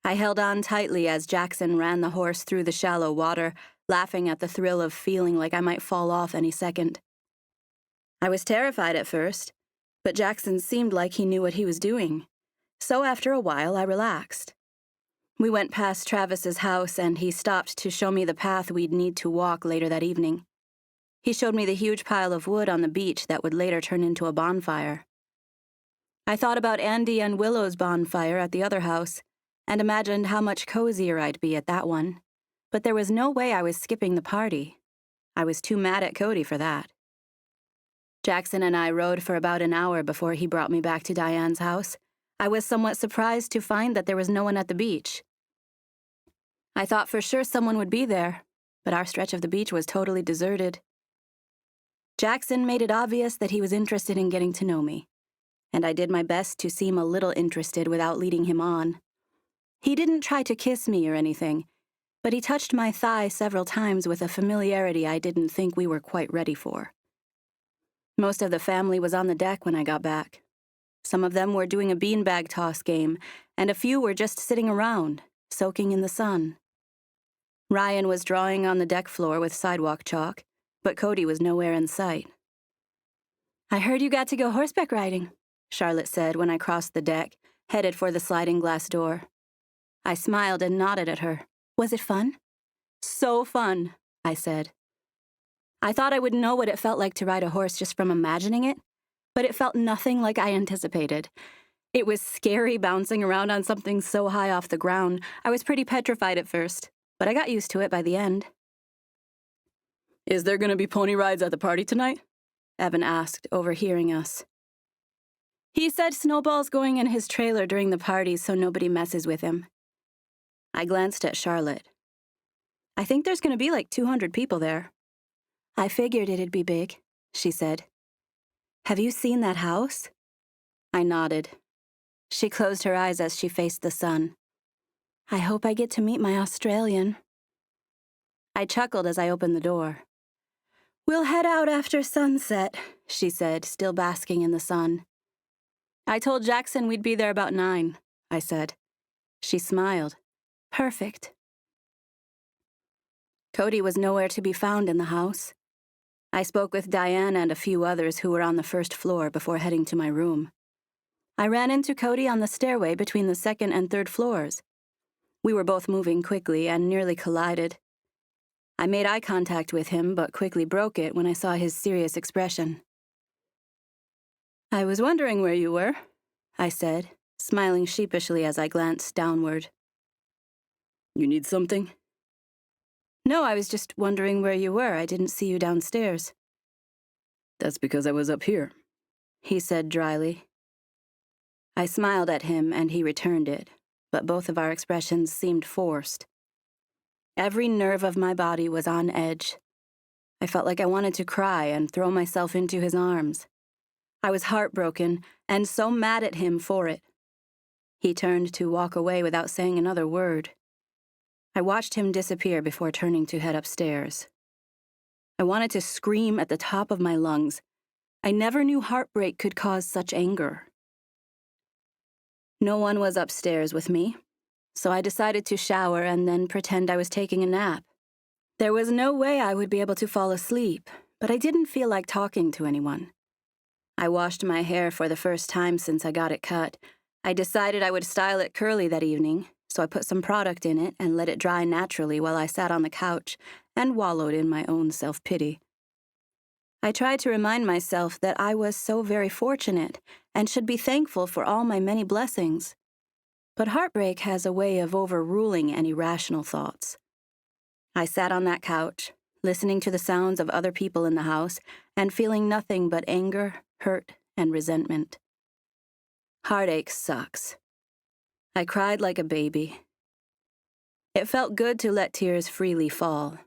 I held on tightly as Jackson ran the horse through the shallow water, laughing at the thrill of feeling like I might fall off any second. I was terrified at first, but Jackson seemed like he knew what he was doing. So after a while, I relaxed. We went past Travis's house, and he stopped to show me the path we'd need to walk later that evening. He showed me the huge pile of wood on the beach that would later turn into a bonfire. I thought about Andy and Willow's bonfire at the other house, and imagined how much cozier I'd be at that one. But there was no way I was skipping the party. I was too mad at Cody for that. Jackson and I rode for about an hour before he brought me back to Diane's house. I was somewhat surprised to find that there was no one at the beach. I thought for sure someone would be there, but our stretch of the beach was totally deserted. Jackson made it obvious that he was interested in getting to know me, and I did my best to seem a little interested without leading him on. He didn't try to kiss me or anything, but he touched my thigh several times with a familiarity I didn't think we were quite ready for. Most of the family was on the deck when I got back. Some of them were doing a beanbag toss game, and a few were just sitting around, soaking in the sun. Ryan was drawing on the deck floor with sidewalk chalk, but Cody was nowhere in sight. "I heard you got to go horseback riding," Charlotte said when I crossed the deck, headed for the sliding glass door. I smiled and nodded at her. "Was it fun?" "So fun," I said. I thought I would know what it felt like to ride a horse just from imagining it, but it felt nothing like I anticipated. It was scary bouncing around on something so high off the ground. I was pretty petrified at first, but I got used to it by the end. "Is there going to be pony rides at the party tonight?" Evan asked, overhearing us. "He said Snowball's going in his trailer during the party so nobody messes with him." I glanced at Charlotte. "I think there's going to be like 200 people there." "I figured it'd be big," she said. "Have you seen that house?" I nodded. She closed her eyes as she faced the sun. I hope I get to meet my Australian. I chuckled as I opened the door. We'll head out after sunset, she said, still basking in the sun. I told Jackson we'd be there about 9, I said. She smiled. Perfect. Cody was nowhere to be found in the house. I spoke with Diane and a few others who were on the first floor before heading to my room. I ran into Cody on the stairway between the second and third floors. We were both moving quickly and nearly collided. I made eye contact with him, but quickly broke it when I saw his serious expression. I was wondering where you were, I said, smiling sheepishly as I glanced downward. You need something? No, I was just wondering where you were. I didn't see you downstairs. That's because I was up here, he said dryly. I smiled at him and he returned it, but both of our expressions seemed forced. Every nerve of my body was on edge. I felt like I wanted to cry and throw myself into his arms. I was heartbroken and so mad at him for it. He turned to walk away without saying another word. I watched him disappear before turning to head upstairs. I wanted to scream at the top of my lungs. I never knew heartbreak could cause such anger. No one was upstairs with me, so I decided to shower and then pretend I was taking a nap. There was no way I would be able to fall asleep, but I didn't feel like talking to anyone. I washed my hair for the first time since I got it cut. I decided I would style it curly that evening, so I put some product in it and let it dry naturally while I sat on the couch and wallowed in my own self-pity. I tried to remind myself that I was so very fortunate and should be thankful for all my many blessings. But heartbreak has a way of overruling any rational thoughts. I sat on that couch, listening to the sounds of other people in the house and feeling nothing but anger, hurt, and resentment. Heartache sucks. I cried like a baby. It felt good to let tears freely fall.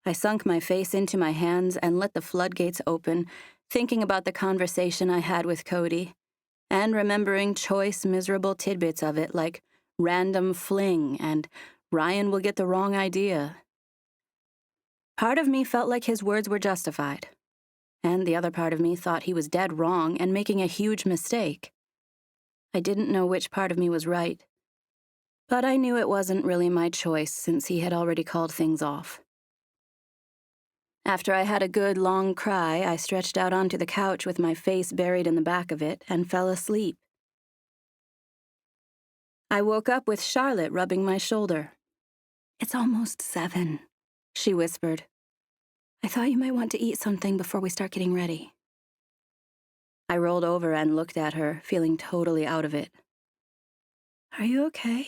I sunk my face into my hands and let the floodgates open, thinking about the conversation I had with Cody, and remembering choice, miserable tidbits of it like random fling and Ryan will get the wrong idea. Part of me felt like his words were justified, and the other part of me thought he was dead wrong and making a huge mistake. I didn't know which part of me was right, but I knew it wasn't really my choice since he had already called things off. After I had a good long cry, I stretched out onto the couch with my face buried in the back of it and fell asleep. I woke up with Charlotte rubbing my shoulder. It's almost 7, she whispered. I thought you might want to eat something before we start getting ready. I rolled over and looked at her, feeling totally out of it. Are you okay?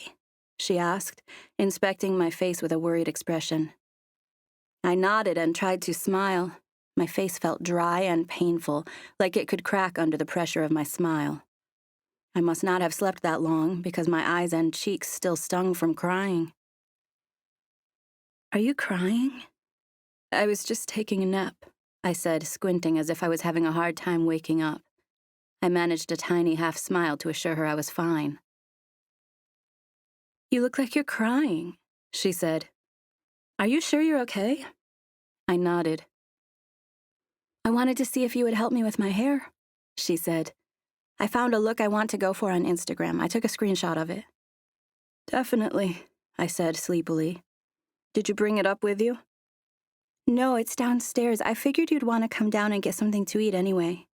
She asked, inspecting my face with a worried expression. I nodded and tried to smile. My face felt dry and painful, like it could crack under the pressure of my smile. I must not have slept that long because my eyes and cheeks still stung from crying. Are you crying? I was just taking a nap, I said, squinting as if I was having a hard time waking up. I managed a tiny half smile to assure her I was fine. You look like you're crying, she said. Are you sure you're okay? I nodded. I wanted to see if you would help me with my hair, she said. I found a look I want to go for on Instagram. I took a screenshot of it. Definitely, I said sleepily. Did you bring it up with you? No, it's downstairs. I figured you'd want to come down and get something to eat anyway.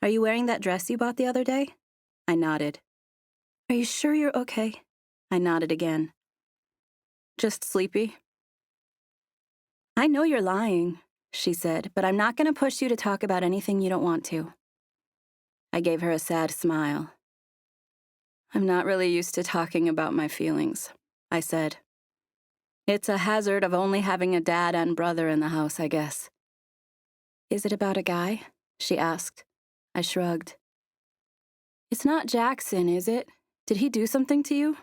Are you wearing that dress you bought the other day? I nodded. Are you sure you're okay? I nodded again. Just sleepy? I know you're lying, she said, but I'm not going to push you to talk about anything you don't want to. I gave her a sad smile. I'm not really used to talking about my feelings, I said. It's a hazard of only having a dad and brother in the house, I guess. Is it about a guy? She asked. I shrugged. It's not Jackson, is it? Did he do something to you?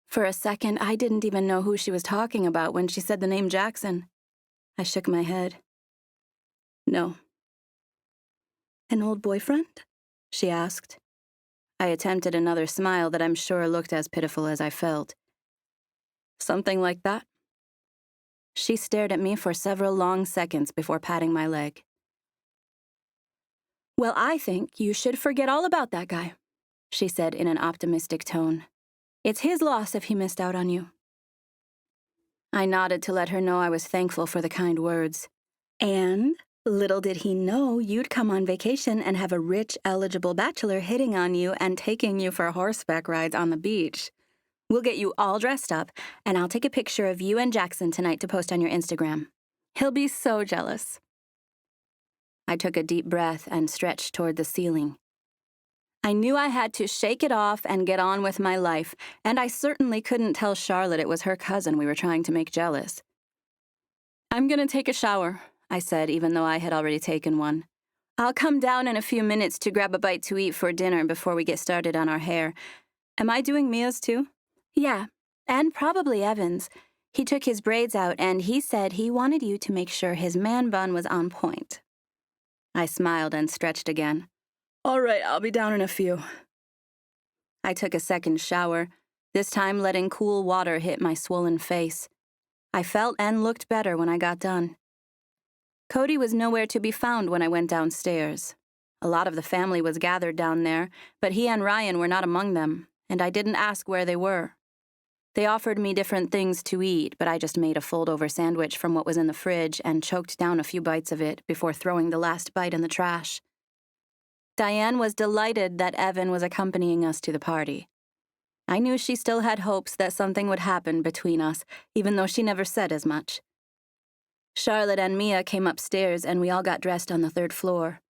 For a second, I didn't even know who she was talking about when she said the name Jackson. I shook my head. No. An old boyfriend? She asked. I attempted another smile that I'm sure looked as pitiful as I felt. Something like that? She stared at me for several long seconds before patting my leg. Well, I think you should forget all about that guy, she said in an optimistic tone. It's his loss if he missed out on you. I nodded to let her know I was thankful for the kind words. And little did he know you'd come on vacation and have a rich, eligible bachelor hitting on you and taking you for horseback rides on the beach. We'll get you all dressed up, and I'll take a picture of you and Jackson tonight to post on your Instagram. He'll be so jealous. I took a deep breath and stretched toward the ceiling. I knew I had to shake it off and get on with my life, and I certainly couldn't tell Charlotte it was her cousin we were trying to make jealous. I'm gonna take a shower, I said, even though I had already taken one. I'll come down in a few minutes to grab a bite to eat for dinner before we get started on our hair. Am I doing Mia's too? Yeah, and probably Evan's. He took his braids out and he said he wanted you to make sure his man bun was on point. I smiled and stretched again. All right, I'll be down in a few. I took a second shower, this time letting cool water hit my swollen face. I felt and looked better when I got done. Cody was nowhere to be found when I went downstairs. A lot of the family was gathered down there, but he and Ryan were not among them, and I didn't ask where they were. They offered me different things to eat, but I just made a fold-over sandwich from what was in the fridge and choked down a few bites of it before throwing the last bite in the trash. Diane was delighted that Evan was accompanying us to the party. I knew she still had hopes that something would happen between us, even though she never said as much. Charlotte and Mia came upstairs and we all got dressed on the third floor.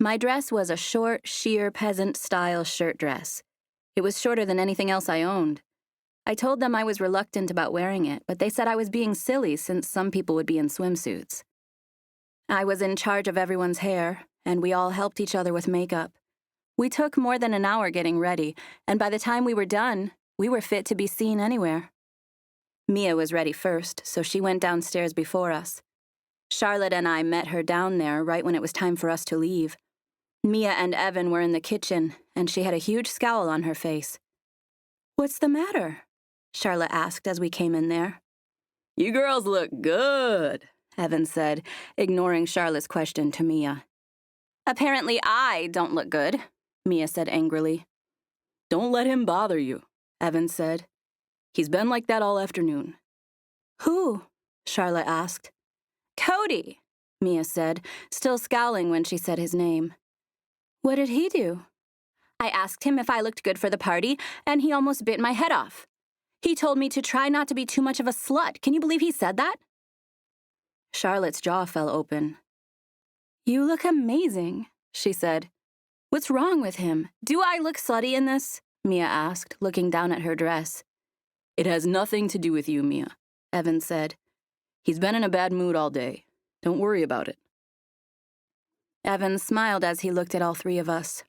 My dress was a short, sheer peasant-style shirt dress. It was shorter than anything else I owned. I told them I was reluctant about wearing it, but they said I was being silly since some people would be in swimsuits. I was in charge of everyone's hair, and we all helped each other with makeup. We took more than an hour getting ready, and by the time we were done, we were fit to be seen anywhere. Mia was ready first, so she went downstairs before us. Charlotte and I met her down there right when it was time for us to leave. Mia and Evan were in the kitchen, and she had a huge scowl on her face. "What's the matter?" Charlotte asked as we came in there. You girls look good, Evan said, ignoring Charlotte's question to Mia. Apparently I don't look good, Mia said angrily. Don't let him bother you, Evan said. He's been like that all afternoon. Who? Charlotte asked. Cody, Mia said, still scowling when she said his name. What did he do? I asked him if I looked good for the party, and he almost bit my head off. He told me to try not to be too much of a slut. Can you believe he said that? Charlotte's jaw fell open. You look amazing, she said. What's wrong with him? Do I look slutty in this? Mia asked, looking down at her dress. It has nothing to do with you, Mia, Evan said. He's been in a bad mood all day. Don't worry about it. Evan smiled as he looked at all three of us.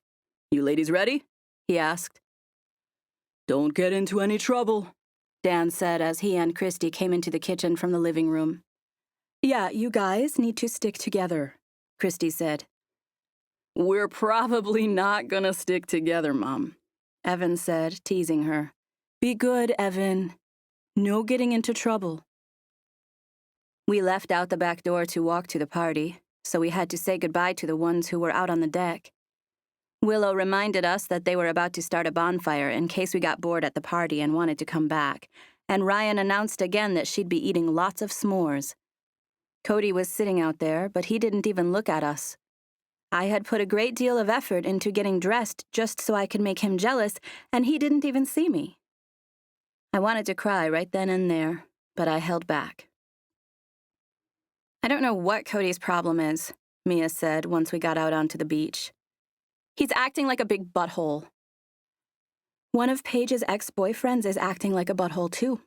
You ladies ready? He asked. Don't get into any trouble, Dan said as he and Christy came into the kitchen from the living room. Yeah, you guys need to stick together, Christy said. We're probably not gonna stick together, Mom, Evan said, teasing her. Be good, Evan. No getting into trouble. We left out the back door to walk to the party, so we had to say goodbye to the ones who were out on the deck. Willow reminded us that they were about to start a bonfire in case we got bored at the party and wanted to come back, and Ryan announced again that she'd be eating lots of s'mores. Cody was sitting out there, but he didn't even look at us. I had put a great deal of effort into getting dressed just so I could make him jealous, and he didn't even see me. I wanted to cry right then and there, but I held back. I don't know what Cody's problem is, Mia said once we got out onto the beach. He's acting like a big butthole. One of Paige's ex-boyfriends is acting like a butthole too,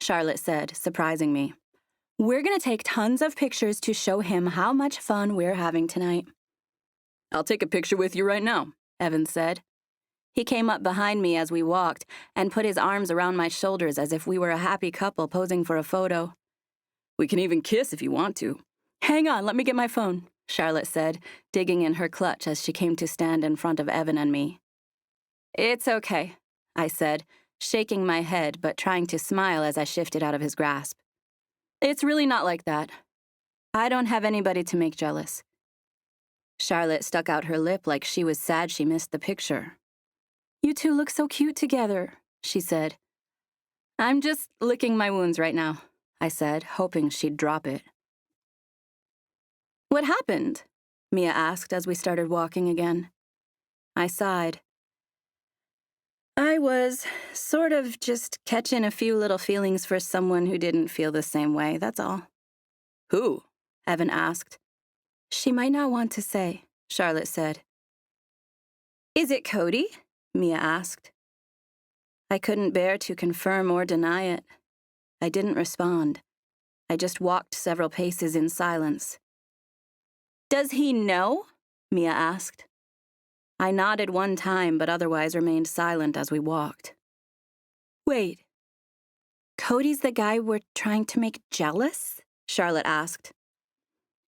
Charlotte said, surprising me. We're gonna take tons of pictures to show him how much fun we're having tonight. I'll take a picture with you right now, Evan said. He came up behind me as we walked and put his arms around my shoulders as if we were a happy couple posing for a photo. We can even kiss if you want to. Hang on, let me get my phone, Charlotte said, digging in her clutch as she came to stand in front of Evan and me. It's okay, I said, shaking my head but trying to smile as I shifted out of his grasp. It's really not like that. I don't have anybody to make jealous. Charlotte stuck out her lip like she was sad she missed the picture. You two look so cute together, she said. I'm just licking my wounds right now, I said, hoping she'd drop it. What happened? Mia asked as we started walking again. I sighed. I was sort of just catching a few little feelings for someone who didn't feel the same way, that's all. Who? Evan asked. She might not want to say, Charlotte said. Is it Cody? Mia asked. I couldn't bear to confirm or deny it. I didn't respond. I just walked several paces in silence. Does he know? Mia asked. I nodded one time, but otherwise remained silent as we walked. Wait. Cody's the guy we're trying to make jealous? Charlotte asked.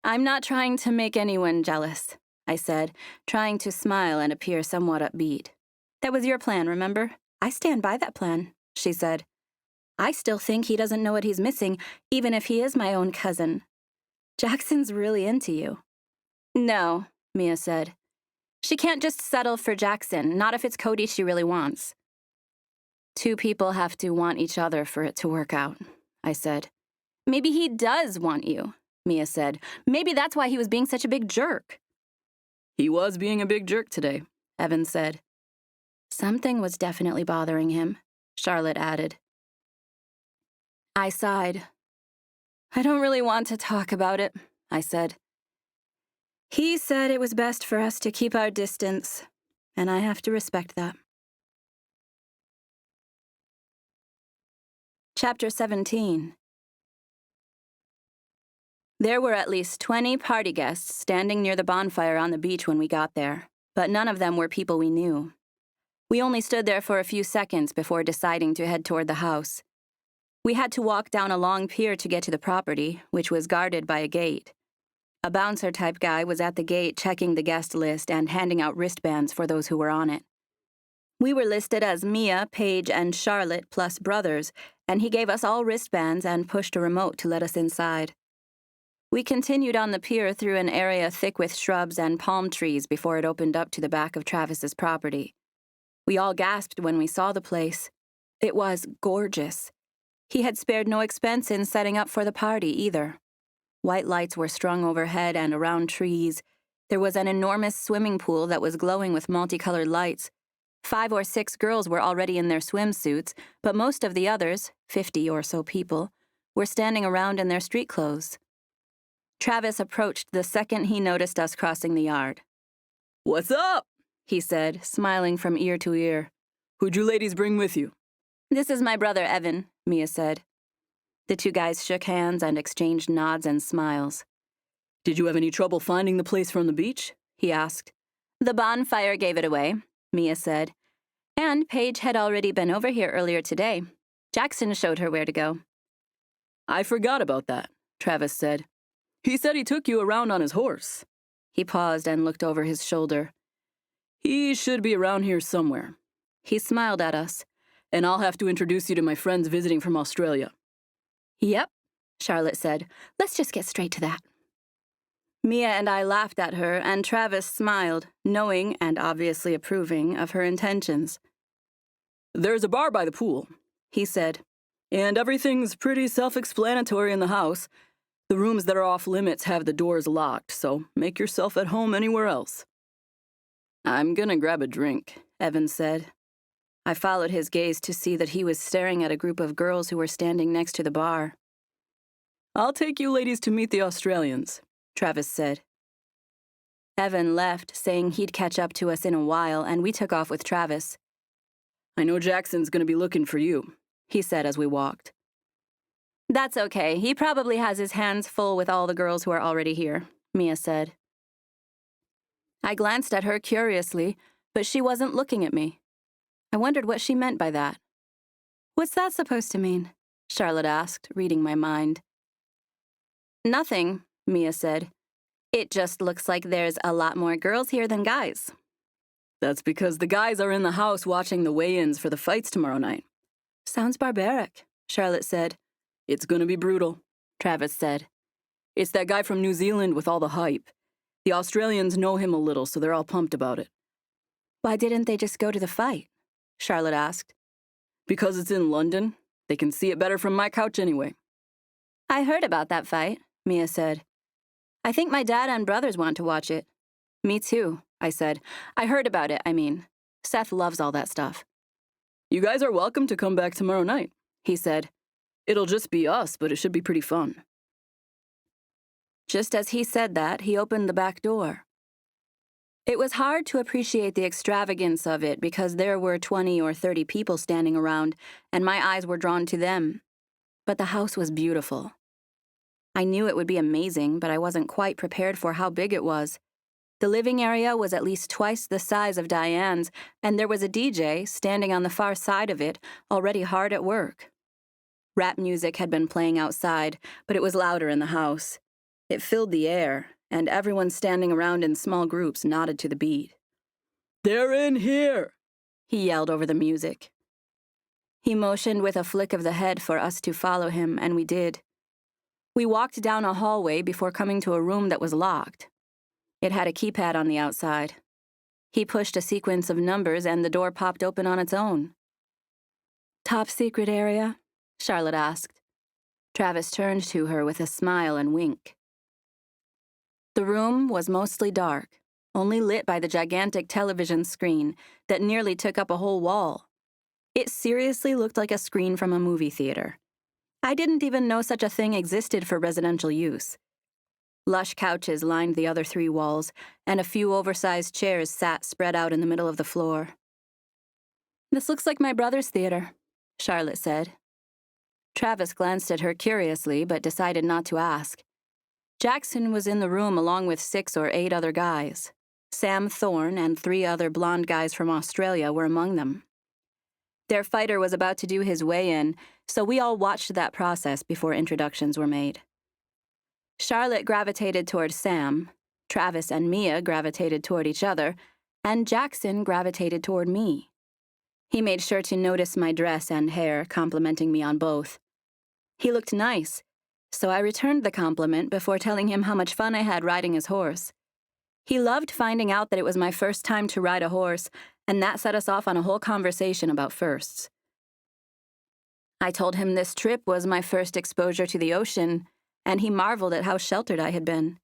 I'm not trying to make anyone jealous, I said, trying to smile and appear somewhat upbeat. That was your plan, remember? I stand by that plan, she said. I still think he doesn't know what he's missing, even if he is my own cousin. Jackson's really into you. No, Mia said. She can't just settle for Jackson, not if it's Cody she really wants. Two people have to want each other for it to work out, I said. Maybe he does want you, Mia said. Maybe that's why he was being such a big jerk. He was being a big jerk today, Evan said. Something was definitely bothering him, Charlotte added. I sighed. I don't really want to talk about it, I said. He said it was best for us to keep our distance, and I have to respect that. Chapter 17. There were at least 20 party guests standing near the bonfire on the beach when we got there, but none of them were people we knew. We only stood there for a few seconds before deciding to head toward the house. We had to walk down a long pier to get to the property, which was guarded by a gate. A bouncer-type guy was at the gate checking the guest list and handing out wristbands for those who were on it. We were listed as Mia, Paige, and Charlotte plus brothers, and he gave us all wristbands and pushed a remote to let us inside. We continued on the pier through an area thick with shrubs and palm trees before it opened up to the back of Travis's property. We all gasped when we saw the place. It was gorgeous. He had spared no expense in setting up for the party, either. White lights were strung overhead and around trees. There was an enormous swimming pool that was glowing with multicolored lights. 5 or 6 girls were already in their swimsuits, but most of the others, 50 or so people, were standing around in their street clothes. Travis approached the second he noticed us crossing the yard. What's up? He said, smiling from ear to ear. Who'd you ladies bring with you? This is my brother, Evan, Mia said. The two guys shook hands and exchanged nods and smiles. Did you have any trouble finding the place from the beach? He asked. The bonfire gave it away, Mia said. And Paige had already been over here earlier today. Jackson showed her where to go. I forgot about that, Travis said. He said he took you around on his horse. He paused and looked over his shoulder. He should be around here somewhere. He smiled at us. And I'll have to introduce you to my friends visiting from Australia. Yep, Charlotte said. Let's just get straight to that. Mia and I laughed at her, and Travis smiled, knowing and obviously approving of her intentions. There's a bar by the pool, he said. And everything's pretty self-explanatory in the house. The rooms that are off limits have the doors locked, so make yourself at home anywhere else. I'm gonna grab a drink, Evan said. I followed his gaze to see that he was staring at a group of girls who were standing next to the bar. I'll take you ladies to meet the Australians, Travis said. Evan left, saying he'd catch up to us in a while, and we took off with Travis. I know Jackson's gonna be looking for you, he said as we walked. That's okay. He probably has his hands full with all the girls who are already here, Mia said. I glanced at her curiously, but she wasn't looking at me. I wondered what she meant by that. What's that supposed to mean? Charlotte asked, reading my mind. Nothing, Mia said. It just looks like there's a lot more girls here than guys. That's because the guys are in the house watching the weigh-ins for the fights tomorrow night. Sounds barbaric, Charlotte said. It's gonna be brutal, Travis said. It's that guy from New Zealand with all the hype. The Australians know him a little, so they're all pumped about it. Why didn't they just go to the fight? Charlotte asked. Because it's in London. They can see it better from my couch anyway. I heard about that fight, Mia said. I think my dad and brothers want to watch it. Me too, I said. I heard about it, I mean. Seth loves all that stuff. You guys are welcome to come back tomorrow night, he said. It'll just be us, but it should be pretty fun. Just as he said that, he opened the back door. It was hard to appreciate the extravagance of it because there were 20 or 30 people standing around, and my eyes were drawn to them. But the house was beautiful. I knew it would be amazing, but I wasn't quite prepared for how big it was. The living area was at least twice the size of Diane's, and there was a DJ standing on the far side of it, already hard at work. Rap music had been playing outside, but it was louder in the house. It filled the air, and everyone standing around in small groups nodded to the beat. They're in here, he yelled over the music. He motioned with a flick of the head for us to follow him, and we did. We walked down a hallway before coming to a room that was locked. It had a keypad on the outside. He pushed a sequence of numbers, and the door popped open on its own. Top secret area? Charlotte asked. Travis turned to her with a smile and wink. The room was mostly dark, only lit by the gigantic television screen that nearly took up a whole wall. It seriously looked like a screen from a movie theater. I didn't even know such a thing existed for residential use. Lush couches lined the other 3 walls, and a few oversized chairs sat spread out in the middle of the floor. This looks like my brother's theater, Charlotte said. Travis glanced at her curiously, but decided not to ask. Jackson was in the room along with 6 or 8 other guys. Sam Thorne and 3 other blonde guys from Australia were among them. Their fighter was about to do his weigh-in, so we all watched that process before introductions were made. Charlotte gravitated toward Sam, Travis and Mia gravitated toward each other, and Jackson gravitated toward me. He made sure to notice my dress and hair, complimenting me on both. He looked nice, so I returned the compliment before telling him how much fun I had riding his horse. He loved finding out that it was my first time to ride a horse, and that set us off on a whole conversation about firsts. I told him this trip was my first exposure to the ocean, and he marveled at how sheltered I had been.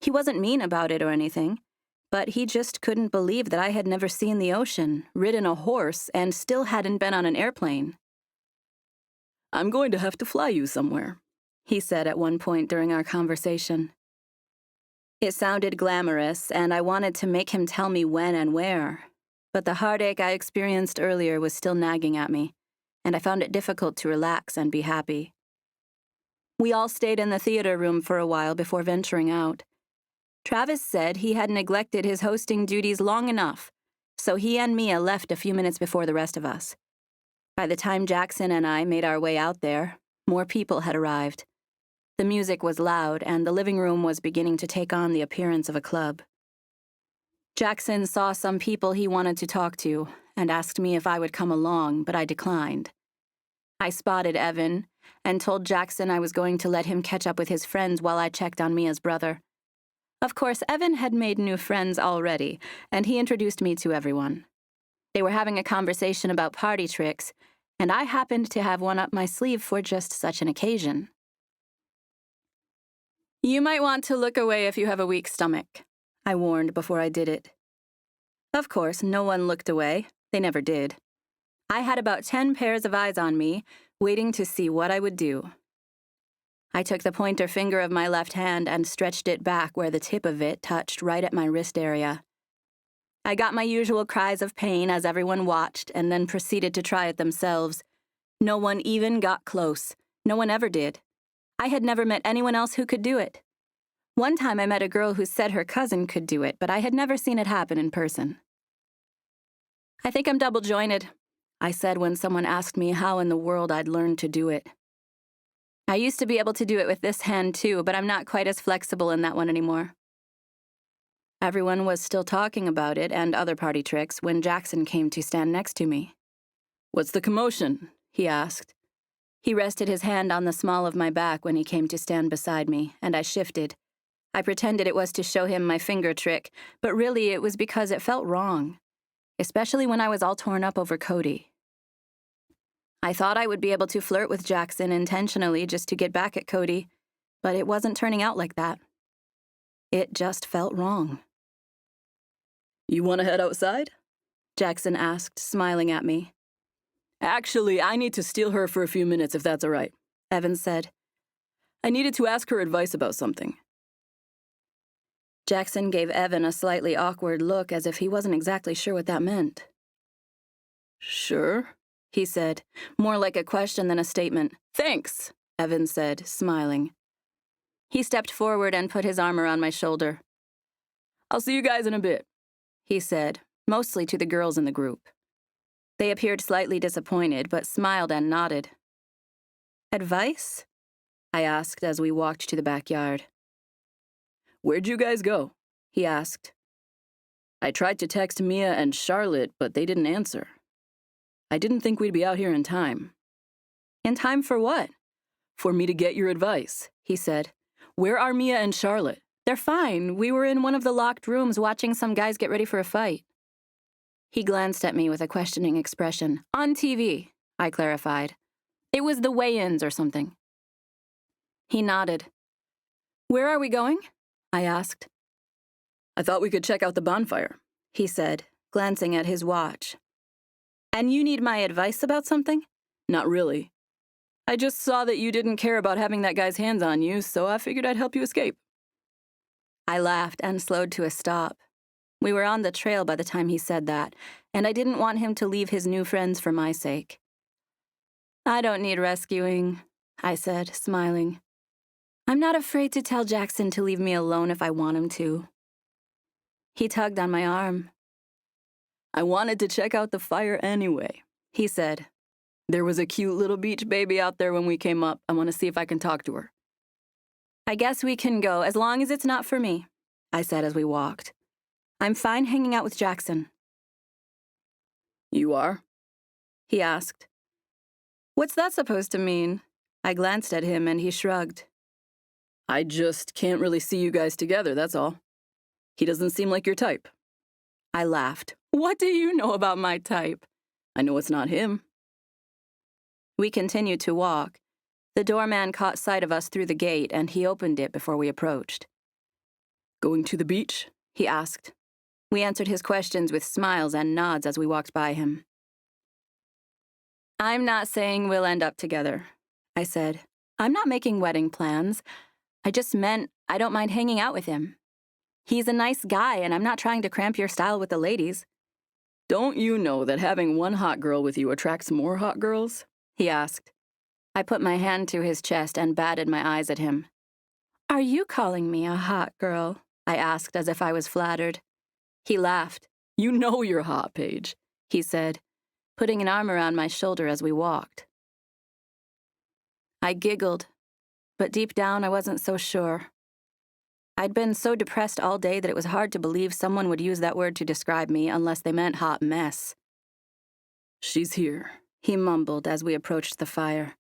He wasn't mean about it or anything, but he just couldn't believe that I had never seen the ocean, ridden a horse, and still hadn't been on an airplane. I'm going to have to fly you somewhere, he said at one point during our conversation. It sounded glamorous, and I wanted to make him tell me when and where, but the heartache I experienced earlier was still nagging at me, and I found it difficult to relax and be happy. We all stayed in the theater room for a while before venturing out. Travis said he had neglected his hosting duties long enough, so he and Mia left a few minutes before the rest of us. By the time Jackson and I made our way out there, more people had arrived. The music was loud, and the living room was beginning to take on the appearance of a club. Jackson saw some people he wanted to talk to and asked me if I would come along, but I declined. I spotted Evan and told Jackson I was going to let him catch up with his friends while I checked on Mia's brother. Of course, Evan had made new friends already, and he introduced me to everyone. They were having a conversation about party tricks, and I happened to have one up my sleeve for just such an occasion. You might want to look away if you have a weak stomach, I warned before I did it. Of course, no one looked away. They never did. I had about 10 pairs of eyes on me, waiting to see what I would do. I took the pointer finger of my left hand and stretched it back where the tip of it touched right at my wrist area. I got my usual cries of pain as everyone watched and then proceeded to try it themselves. No one even got close. No one ever did. I had never met anyone else who could do it. One time I met a girl who said her cousin could do it, but I had never seen it happen in person. I think I'm double-jointed, I said when someone asked me how in the world I'd learned to do it. I used to be able to do it with this hand too, but I'm not quite as flexible in that one anymore. Everyone was still talking about it and other party tricks when Jackson came to stand next to me. "What's the commotion?" he asked. He rested his hand on the small of my back when he came to stand beside me, and I shifted. I pretended it was to show him my finger trick, but really it was because it felt wrong, especially when I was all torn up over Cody. I thought I would be able to flirt with Jackson intentionally just to get back at Cody, but it wasn't turning out like that. It just felt wrong. "You want to head outside?" Jackson asked, smiling at me. "Actually, I need to steal her for a few minutes if that's all right," Evan said. "I needed to ask her advice about something." Jackson gave Evan a slightly awkward look as if he wasn't exactly sure what that meant. "Sure," he said, more like a question than a statement. "Thanks," Evan said, smiling. He stepped forward and put his arm around my shoulder. "I'll see you guys in a bit," he said, mostly to the girls in the group. They appeared slightly disappointed, but smiled and nodded. "Advice?" I asked as we walked to the backyard. "Where'd you guys go?" he asked. "I tried to text Mia and Charlotte, but they didn't answer. I didn't think we'd be out here in time." "In time for what?" "For me to get your advice," he said. "Where are Mia and Charlotte?" "They're fine. We were in one of the locked rooms watching some guys get ready for a fight." He glanced at me with a questioning expression. "On TV," I clarified. "It was the weigh-ins or something." He nodded. "Where are we going?" I asked. "I thought we could check out the bonfire," he said, glancing at his watch. "And you need my advice about something?" "Not really. I just saw that you didn't care about having that guy's hands on you, so I figured I'd help you escape." I laughed and slowed to a stop. We were on the trail by the time he said that, and I didn't want him to leave his new friends for my sake. "I don't need rescuing," I said, smiling. "I'm not afraid to tell Jackson to leave me alone if I want him to." He tugged on my arm. "I wanted to check out the fire anyway," he said. "There was a cute little beach baby out there when we came up. I want to see if I can talk to her." "I guess we can go, as long as it's not for me," I said as we walked. "I'm fine hanging out with Jackson." "You are?" he asked. "What's that supposed to mean?" I glanced at him and he shrugged. "I just can't really see you guys together, that's all. He doesn't seem like your type." I laughed. "What do you know about my type?" "I know it's not him." We continued to walk. The doorman caught sight of us through the gate and he opened it before we approached. "Going to the beach?" he asked. We answered his questions with smiles and nods as we walked by him. "I'm not saying we'll end up together," I said. "I'm not making wedding plans. I just meant I don't mind hanging out with him. He's a nice guy, and I'm not trying to cramp your style with the ladies." "Don't you know that having one hot girl with you attracts more hot girls?" he asked. I put my hand to his chest and batted my eyes at him. "Are you calling me a hot girl?" I asked as if I was flattered. He laughed. "You know you're hot, Paige," he said, putting an arm around my shoulder as we walked. I giggled, but deep down I wasn't so sure. I'd been so depressed all day that it was hard to believe someone would use that word to describe me unless they meant hot mess. "She's here," he mumbled as we approached the fire.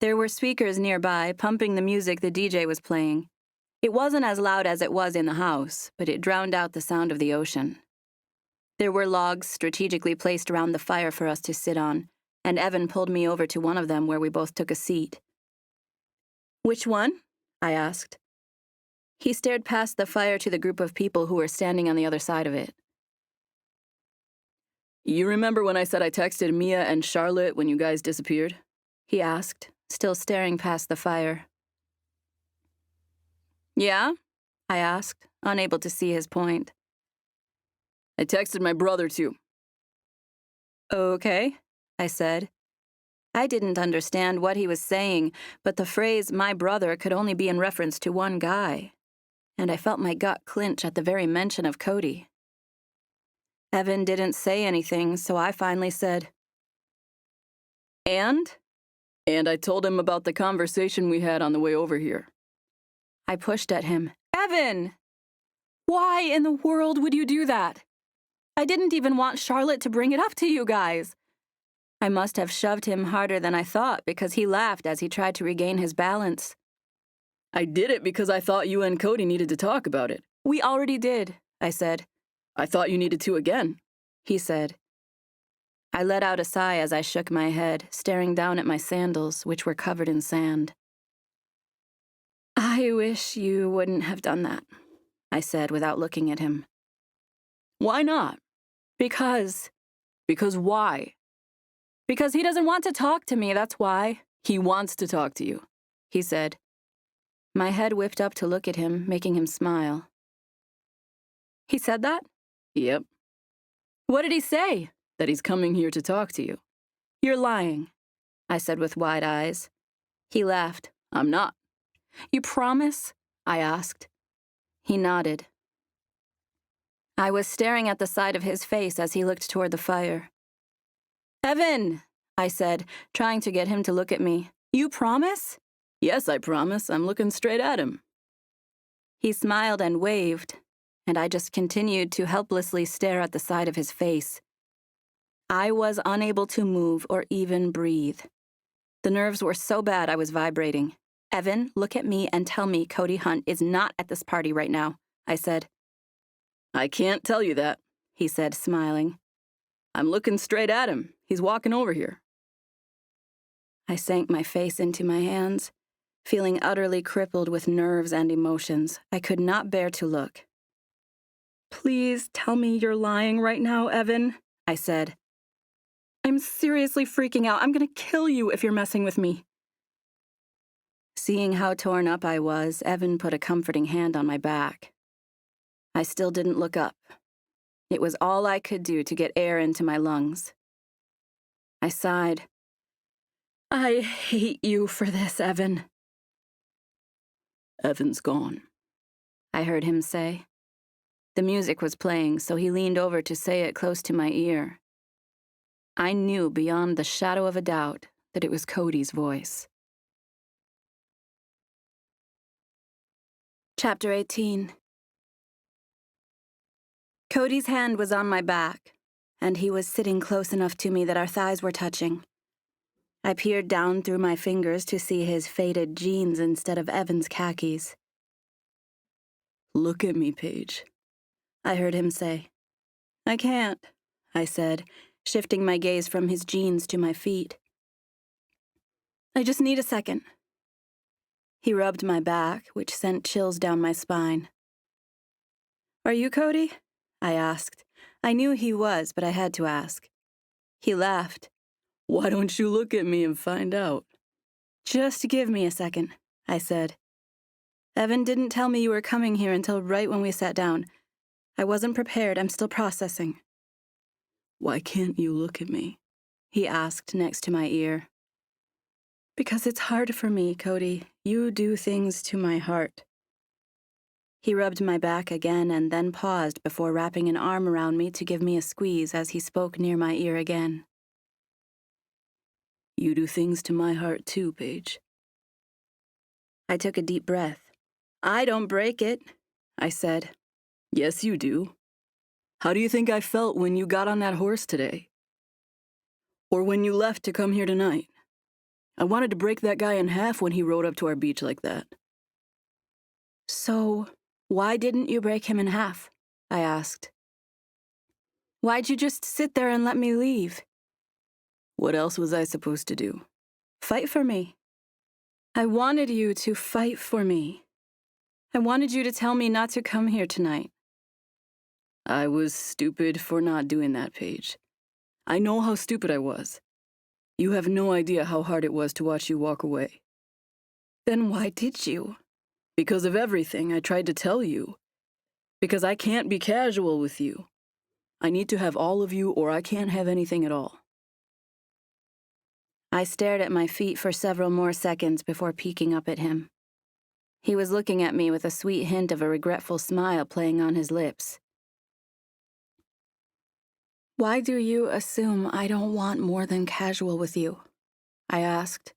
There were speakers nearby, pumping the music the DJ was playing. It wasn't as loud as it was in the house, but it drowned out the sound of the ocean. There were logs strategically placed around the fire for us to sit on, and Evan pulled me over to one of them where we both took a seat. "Which one?" I asked. He stared past the fire to the group of people who were standing on the other side of it. "You remember when I said I texted Mia and Charlotte when you guys disappeared?" he asked, still staring past the fire. "Yeah?" I asked, unable to see his point. "I texted my brother, too." "Okay," I said. I didn't understand what he was saying, but the phrase, "my brother," could only be in reference to one guy, and I felt my gut clench at the very mention of Cody. Evan didn't say anything, so I finally said, "And?" "And I told him about the conversation we had on the way over here." I pushed at him. "Evan! Why in the world would you do that? I didn't even want Charlotte to bring it up to you guys. I must have shoved him harder than I thought because he laughed as he tried to regain his balance. I did it because I thought you and Cody needed to talk about it. We already did, I said. I thought you needed to again, he said. I let out a sigh as I shook my head, staring down at my sandals, which were covered in sand. I wish you wouldn't have done that, I said without looking at him. Why not? Because. Because why? Because he doesn't want to talk to me, that's why. He wants to talk to you, he said. My head whipped up to look at him, making him smile. He said that? Yep. What did he say? That he's coming here to talk to you. You're lying, I said with wide eyes. He laughed. I'm not. You promise? I asked. He nodded. I was staring at the side of his face as he looked toward the fire. Evan, I said, trying to get him to look at me. You promise? Yes, I promise. I'm looking straight at him. He smiled and waved, and I just continued to helplessly stare at the side of his face. I was unable to move or even breathe. The nerves were so bad I was vibrating. Evan, look at me and tell me Cody Hunt is not at this party right now, I said. I can't tell you that, he said, smiling. I'm looking straight at him. He's walking over here. I sank my face into my hands, feeling utterly crippled with nerves and emotions. I could not bear to look. Please tell me you're lying right now, Evan, I said. I'm seriously freaking out. I'm going to kill you if you're messing with me. Seeing how torn up I was, Evan put a comforting hand on my back. I still didn't look up. It was all I could do to get air into my lungs. I sighed. I hate you for this, Evan. Evan's gone, I heard him say. The music was playing, so he leaned over to say it close to my ear. I knew beyond the shadow of a doubt that it was Cody's voice. Chapter 18. Cody's hand was on my back, and he was sitting close enough to me that our thighs were touching. I peered down through my fingers to see his faded jeans instead of Evan's khakis. Look at me, Paige, I heard him say. I can't, I said, shifting my gaze from his jeans to my feet. I just need a second. He rubbed my back, which sent chills down my spine. Are you Cody? I asked. I knew he was, but I had to ask. He laughed. Why don't you look at me and find out? Just give me a second, I said. Evan didn't tell me you were coming here until right when we sat down. I wasn't prepared. I'm still processing. Why can't you look at me? He asked next to my ear. Because it's hard for me, Cody. You do things to my heart. He rubbed my back again and then paused before wrapping an arm around me to give me a squeeze as he spoke near my ear again. You do things to my heart too, Paige. I took a deep breath. I don't break it, I said. Yes, you do. How do you think I felt when you got on that horse today? Or when you left to come here tonight? I wanted to break that guy in half when he rode up to our beach like that. So, why didn't you break him in half? I asked. Why'd you just sit there and let me leave? What else was I supposed to do? Fight for me. I wanted you to fight for me. I wanted you to tell me not to come here tonight. I was stupid for not doing that, Paige. I know how stupid I was. You have no idea how hard it was to watch you walk away. Then why did you? Because of everything I tried to tell you. Because I can't be casual with you. I need to have all of you or I can't have anything at all. I stared at my feet for several more seconds before peeking up at him. He was looking at me with a sweet hint of a regretful smile playing on his lips. Why do you assume I don't want more than casual with you? I asked,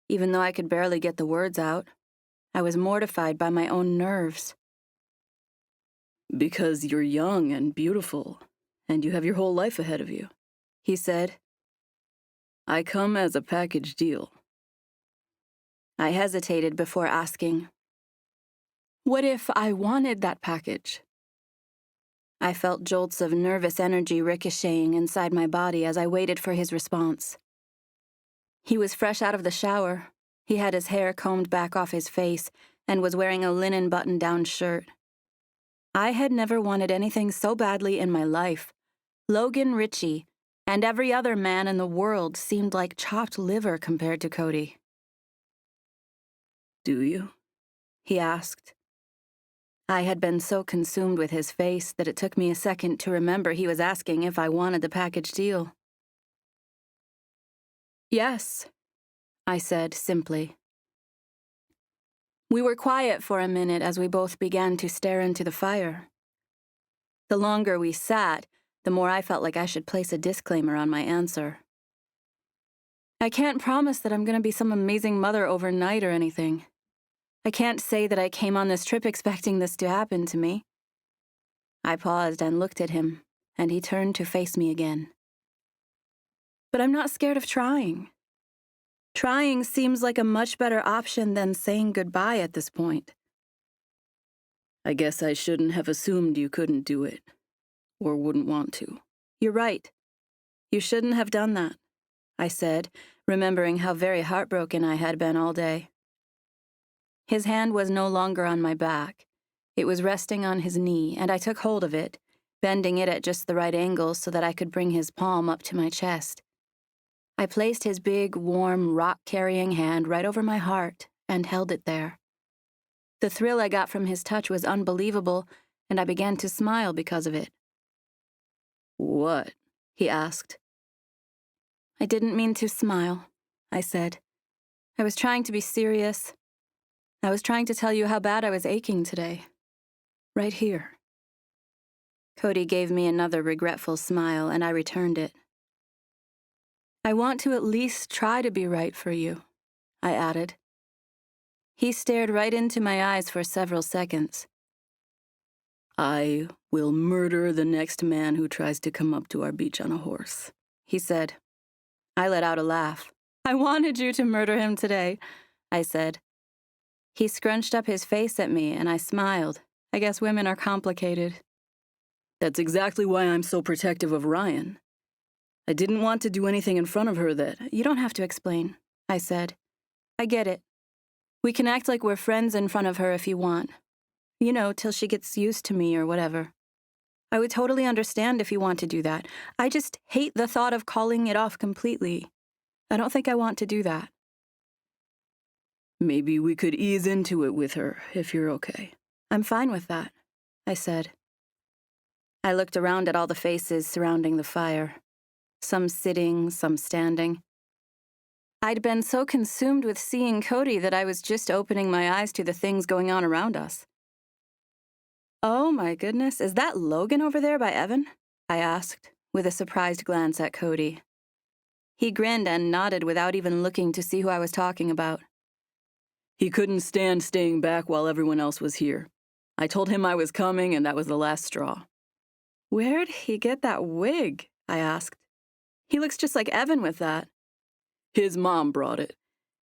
even though I could barely get the words out. I was mortified by my own nerves. Because you're young and beautiful, and you have your whole life ahead of you, he said. I come as a package deal. I hesitated before asking, what if I wanted that package? I felt jolts of nervous energy ricocheting inside my body as I waited for his response. He was fresh out of the shower. He had his hair combed back off his face and was wearing a linen button-down shirt. I had never wanted anything so badly in my life. Logan Ritchie and every other man in the world seemed like chopped liver compared to Cody. Do you? He asked. I had been so consumed with his face that it took me a second to remember he was asking if I wanted the package deal. Yes, I said simply. We were quiet for a minute as we both began to stare into the fire. The longer we sat, the more I felt like I should place a disclaimer on my answer. I can't promise that I'm going to be some amazing mother overnight or anything. I can't say that I came on this trip expecting this to happen to me. I paused and looked at him, and he turned to face me again. But I'm not scared of trying. Trying seems like a much better option than saying goodbye at this point. I guess I shouldn't have assumed you couldn't do it, or wouldn't want to. You're right. You shouldn't have done that, I said, remembering how very heartbroken I had been all day. His hand was no longer on my back. It was resting on his knee, and I took hold of it, bending it at just the right angle so that I could bring his palm up to my chest. I placed his big, warm, rock-carrying hand right over my heart and held it there. The thrill I got from his touch was unbelievable, and I began to smile because of it. What? He asked. I didn't mean to smile, I said. I was trying to be serious. I was trying to tell you how bad I was aching today. Right here. Cody gave me another regretful smile, and I returned it. I want to at least try to be right for you, I added. He stared right into my eyes for several seconds. I will murder the next man who tries to come up to our beach on a horse, he said. I let out a laugh. I wanted you to murder him today, I said. He scrunched up his face at me, and I smiled. I guess women are complicated. That's exactly why I'm so protective of Ryan. I didn't want to do anything in front of her that... You don't have to explain, I said. I get it. We can act like we're friends in front of her if you want. You know, till she gets used to me or whatever. I would totally understand if you want to do that. I just hate the thought of calling it off completely. I don't think I want to do that. Maybe we could ease into it with her, if you're okay. I'm fine with that, I said. I looked around at all the faces surrounding the fire. Some sitting, some standing. I'd been so consumed with seeing Cody that I was just opening my eyes to the things going on around us. Oh my goodness, is that Logan over there by Evan? I asked, with a surprised glance at Cody. He grinned and nodded without even looking to see who I was talking about. He couldn't stand staying back while everyone else was here. I told him I was coming, and that was the last straw. Where'd he get that wig? I asked. He looks just like Evan with that. His mom brought it.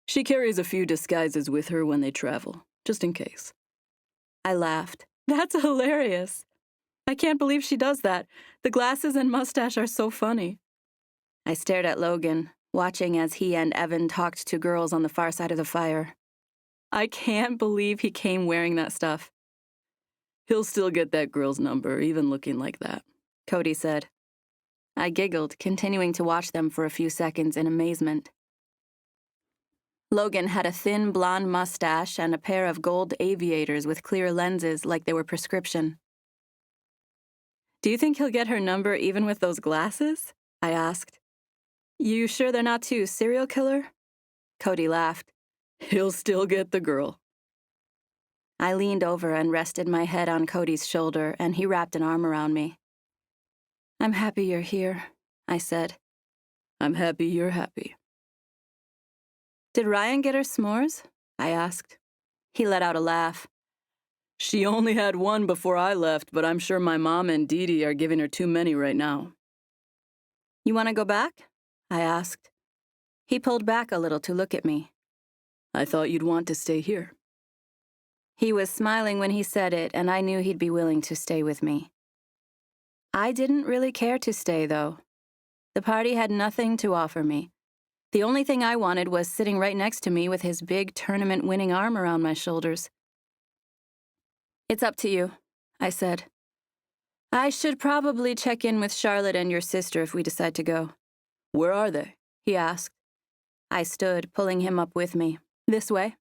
She carries a few disguises with her when they travel, just in case. I laughed. That's hilarious. I can't believe she does that. The glasses and mustache are so funny. I stared at Logan, watching as he and Evan talked to girls on the far side of the fire. I can't believe he came wearing that stuff. He'll still get that girl's number, even looking like that, Cody said. I giggled, continuing to watch them for a few seconds in amazement. Logan had a thin blonde mustache and a pair of gold aviators with clear lenses like they were prescription. Do you think he'll get her number even with those glasses? I asked. You sure they're not too serial killer? Cody laughed. He'll still get the girl. I leaned over and rested my head on Cody's shoulder, and he wrapped an arm around me. I'm happy you're here, I said. I'm happy you're happy. Did Ryan get her s'mores? I asked. He let out a laugh. She only had one before I left, but I'm sure my mom and Dee Dee are giving her too many right now. You want to go back? I asked. He pulled back a little to look at me. I thought you'd want to stay here. He was smiling when he said it, and I knew he'd be willing to stay with me. I didn't really care to stay, though. The party had nothing to offer me. The only thing I wanted was sitting right next to me with his big tournament-winning arm around my shoulders. It's up to you, I said. I should probably check in with Charlotte and your sister if we decide to go. Where are they? He asked. I stood, pulling him up with me. This way.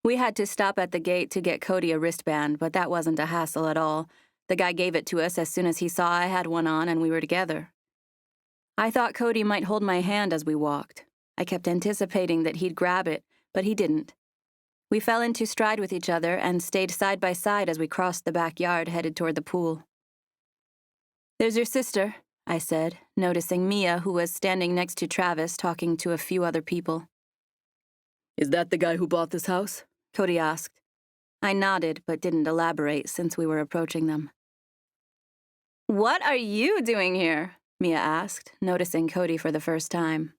We had to stop at the gate to get Cody a wristband, but that wasn't a hassle at all. The guy gave it to us as soon as he saw I had one on and we were together. I thought Cody might hold my hand as we walked. I kept anticipating that he'd grab it, but he didn't. We fell into stride with each other and stayed side by side as we crossed the backyard headed toward the pool. There's your sister, I said, noticing Mia, who was standing next to Travis talking to a few other people. Is that the guy who bought this house? Cody asked. I nodded, but didn't elaborate since we were approaching them. What are you doing here? Mia asked, noticing Cody for the first time.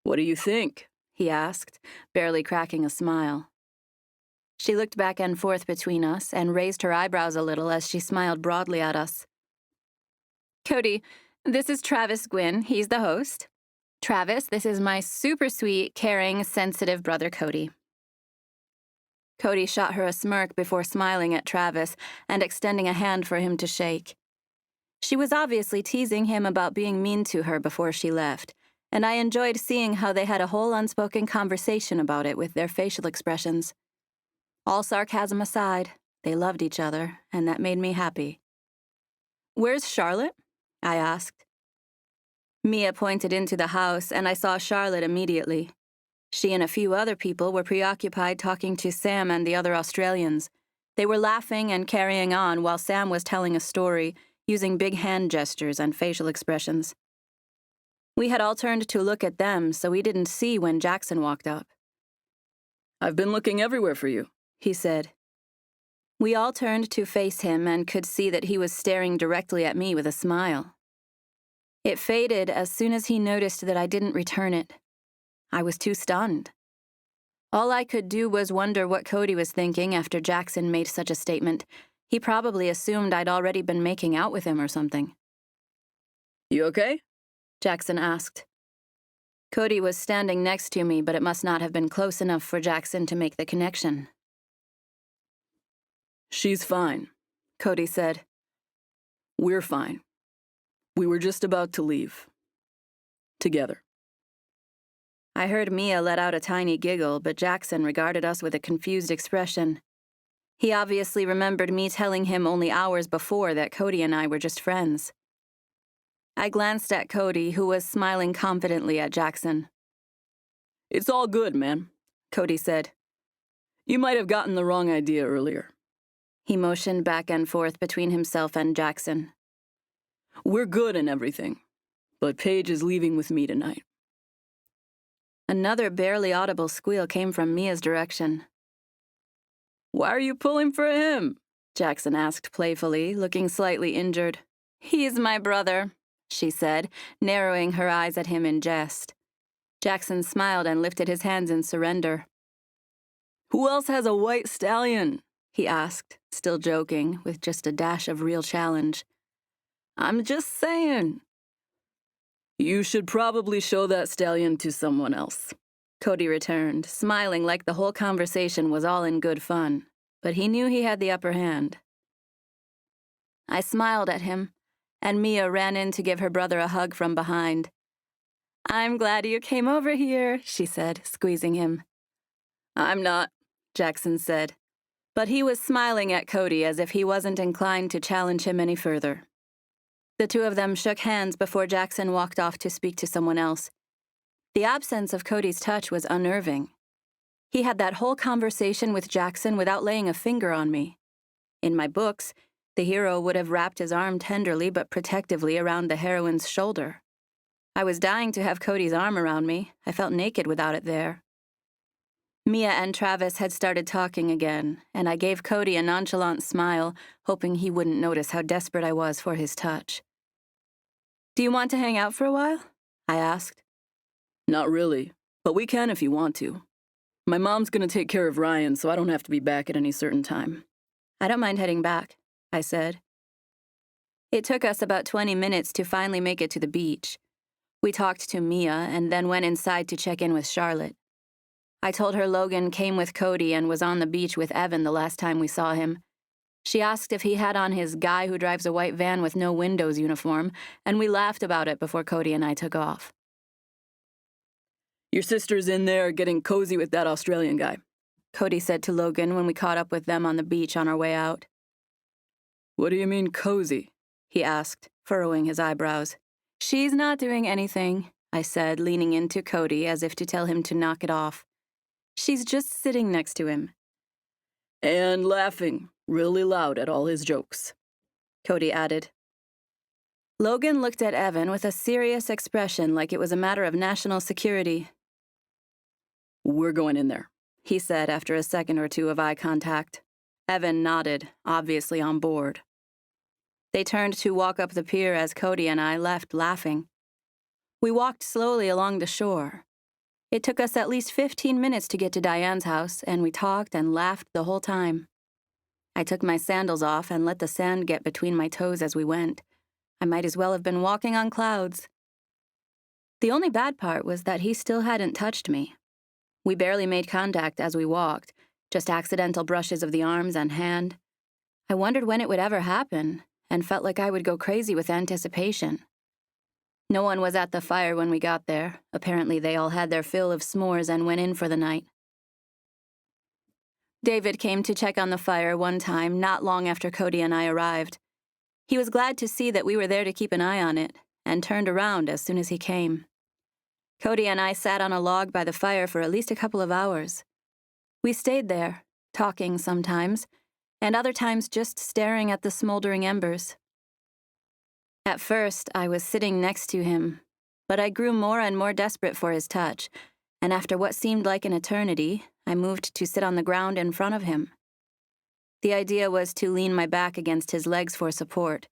What do you think? He asked, barely cracking a smile. She looked back and forth between us and raised her eyebrows a little as she smiled broadly at us. Cody, this is Travis Gwynn. He's the host. Travis, this is my super sweet, caring, sensitive brother Cody. Cody shot her a smirk before smiling at Travis and extending a hand for him to shake. She was obviously teasing him about being mean to her before she left, and I enjoyed seeing how they had a whole unspoken conversation about it with their facial expressions. All sarcasm aside, they loved each other, and that made me happy. Where's Charlotte? I asked. Mia pointed into the house, and I saw Charlotte immediately. She and a few other people were preoccupied talking to Sam and the other Australians. They were laughing and carrying on while Sam was telling a story, using big hand gestures and facial expressions. We had all turned to look at them, so we didn't see when Jackson walked up. I've been looking everywhere for you, he said. We all turned to face him and could see that he was staring directly at me with a smile. It faded as soon as he noticed that I didn't return it. I was too stunned. All I could do was wonder what Cody was thinking after Jackson made such a statement. He probably assumed I'd already been making out with him or something. You okay? Jackson asked. Cody was standing next to me, but it must not have been close enough for Jackson to make the connection. She's fine, Cody said. We're fine. We were just about to leave. Together. I heard Mia let out a tiny giggle, but Jackson regarded us with a confused expression. He obviously remembered me telling him only hours before that Cody and I were just friends. I glanced at Cody, who was smiling confidently at Jackson. It's all good, man, Cody said. You might have gotten the wrong idea earlier. He motioned back and forth between himself and Jackson. We're good and everything, but Paige is leaving with me tonight. Another barely audible squeal came from Mia's direction. Why are you pulling for him? Jackson asked playfully, looking slightly injured. He's my brother, she said, narrowing her eyes at him in jest. Jackson smiled and lifted his hands in surrender. Who else has a white stallion? He asked, still joking, with just a dash of real challenge. I'm just saying. You should probably show that stallion to someone else, Cody returned, smiling like the whole conversation was all in good fun, but he knew he had the upper hand. I smiled at him, and Mia ran in to give her brother a hug from behind. I'm glad you came over here, she said, squeezing him. I'm not, Jackson said, but he was smiling at Cody as if he wasn't inclined to challenge him any further. The two of them shook hands before Jackson walked off to speak to someone else. The absence of Cody's touch was unnerving. He had that whole conversation with Jackson without laying a finger on me. In my books, the hero would have wrapped his arm tenderly but protectively around the heroine's shoulder. I was dying to have Cody's arm around me. I felt naked without it there. Mia and Travis had started talking again, and I gave Cody a nonchalant smile, hoping he wouldn't notice how desperate I was for his touch. "Do you want to hang out for a while?" I asked. Not really, but we can if you want to. My mom's gonna take care of Ryan, so I don't have to be back at any certain time. "I don't mind heading back," I said. It took us about 20 minutes to finally make it to the beach. We talked to Mia and then went inside to check in with Charlotte. I told her Logan came with Cody and was on the beach with Evan the last time we saw him. She asked if he had on his guy who drives a white van with no windows uniform, and we laughed about it before Cody and I took off. Your sister's in there getting cozy with that Australian guy, Cody said to Logan when we caught up with them on the beach on our way out. "What do you mean cozy?" he asked, furrowing his eyebrows. "She's not doing anything," I said, leaning into Cody as if to tell him to knock it off. "She's just sitting next to him." "And laughing really loud at all his jokes," Cody added. Logan looked at Evan with a serious expression like it was a matter of national security. "We're going in there," he said after a second or two of eye contact. Evan nodded, obviously on board. They turned to walk up the pier as Cody and I left laughing. We walked slowly along the shore. It took us at least 15 minutes to get to Diane's house, and we talked and laughed the whole time. I took my sandals off and let the sand get between my toes as we went. I might as well have been walking on clouds. The only bad part was that he still hadn't touched me. We barely made contact as we walked, just accidental brushes of the arms and hand. I wondered when it would ever happen, and felt like I would go crazy with anticipation. No one was at the fire when we got there. Apparently they all had their fill of s'mores and went in for the night. David came to check on the fire one time not long after Cody and I arrived. He was glad to see that we were there to keep an eye on it, and turned around as soon as he came. Cody and I sat on a log by the fire for at least a couple of hours. We stayed there, talking sometimes, and other times just staring at the smoldering embers. At first, I was sitting next to him, but I grew more and more desperate for his touch, and after what seemed like an eternity, I moved to sit on the ground in front of him. The idea was to lean my back against his legs for support.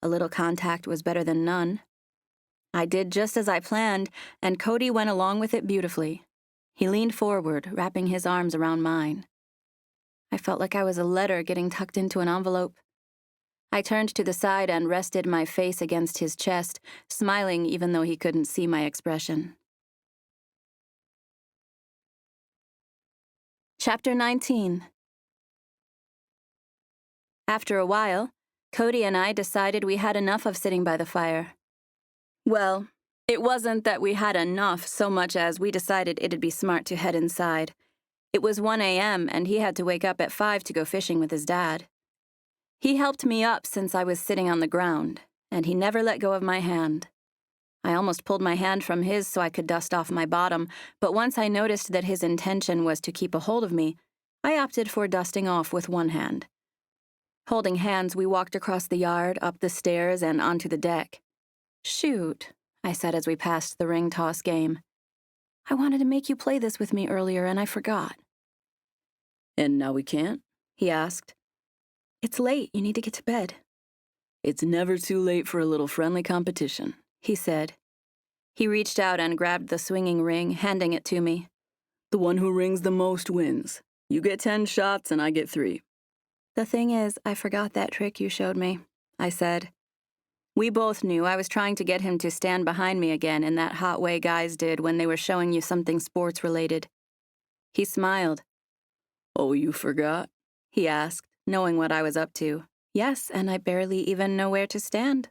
A little contact was better than none. I did just as I planned, and Cody went along with it beautifully. He leaned forward, wrapping his arms around mine. I felt like I was a letter getting tucked into an envelope. I turned to the side and rested my face against his chest, smiling even though he couldn't see my expression. Chapter 19. After a while, Cody and I decided we had enough of sitting by the fire. Well, it wasn't that we had enough so much as we decided it'd be smart to head inside. It was 1 a.m. and he had to wake up at 5 to go fishing with his dad. He helped me up since I was sitting on the ground, and he never let go of my hand. I almost pulled my hand from his so I could dust off my bottom, but once I noticed that his intention was to keep a hold of me, I opted for dusting off with one hand. Holding hands, we walked across the yard, up the stairs, and onto the deck. "Shoot," I said as we passed the ring toss game. "I wanted to make you play this with me earlier, and I forgot." "And now we can't?" he asked. "It's late. You need to get to bed." "It's never too late for a little friendly competition," he said. He reached out and grabbed the swinging ring, handing it to me. "The one who rings the most wins. You get 10 shots and I get 3. "The thing is, I forgot that trick you showed me," I said. We both knew I was trying to get him to stand behind me again in that hot way guys did when they were showing you something sports-related. He smiled. "Oh, you forgot?" he asked, knowing what I was up to. "Yes, and I barely even know where to stand."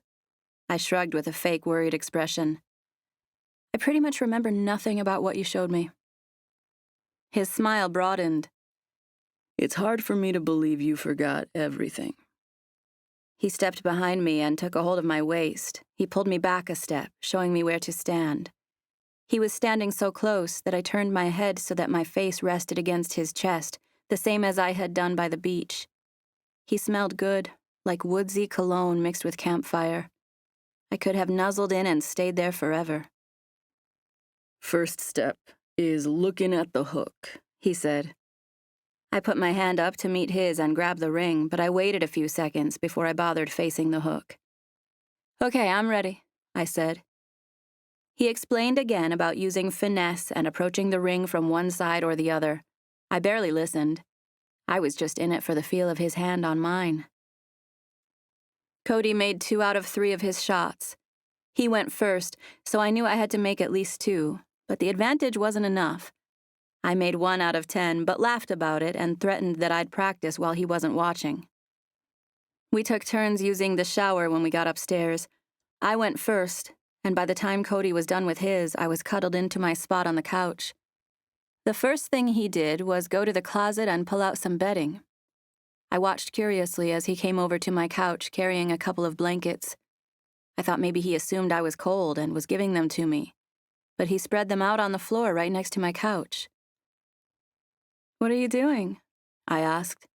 I shrugged with a fake worried expression. "I pretty much remember nothing about what you showed me." His smile broadened. "It's hard for me to believe you forgot everything." He stepped behind me and took a hold of my waist. He pulled me back a step, showing me where to stand. He was standing so close that I turned my head so that my face rested against his chest, the same as I had done by the beach. He smelled good, like woodsy cologne mixed with campfire. I could have nuzzled in and stayed there forever. "First step is looking at the hook," he said. I put my hand up to meet his and grab the ring, but I waited a few seconds before I bothered facing the hook. Okay, I'm ready, I said. He explained again about using finesse and approaching the ring from one side or the other. I barely listened. I was just in it for the feel of his hand on mine. Cody made 2 out of 3 of his shots. He went first, so I knew I had to make at least 2, but the advantage wasn't enough. I made 1 out of 10, but laughed about it and threatened that I'd practice while he wasn't watching. We took turns using the shower when we got upstairs. I went first, and by the time Cody was done with his, I was cuddled into my spot on the couch. The first thing he did was go to the closet and pull out some bedding. I watched curiously as he came over to my couch carrying a couple of blankets. I thought maybe he assumed I was cold and was giving them to me, but he spread them out on the floor right next to my couch. "What are you doing?" I asked.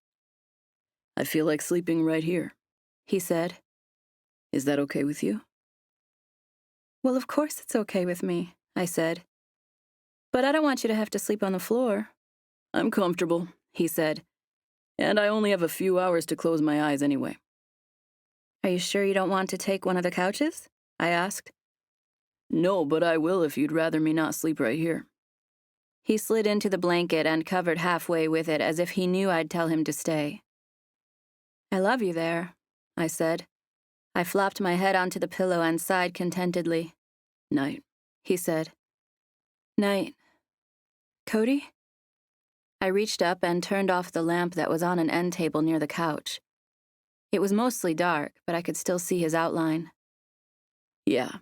I feel like sleeping right here, he said. Is that okay with you? Well, of course it's okay with me, I said. But I don't want you to have to sleep on the floor. I'm comfortable, he said, and I only have a few hours to close my eyes anyway. Are you sure you don't want to take one of the couches? I asked. No, but I will if you'd rather me not sleep right here. He slid into the blanket and covered halfway with it as if he knew I'd tell him to stay. I love you there, I said. I flopped my head onto the pillow and sighed contentedly. Night, he said. Night. Cody? I reached up and turned off the lamp that was on an end table near the couch. It was mostly dark, but I could still see his outline. Yeah,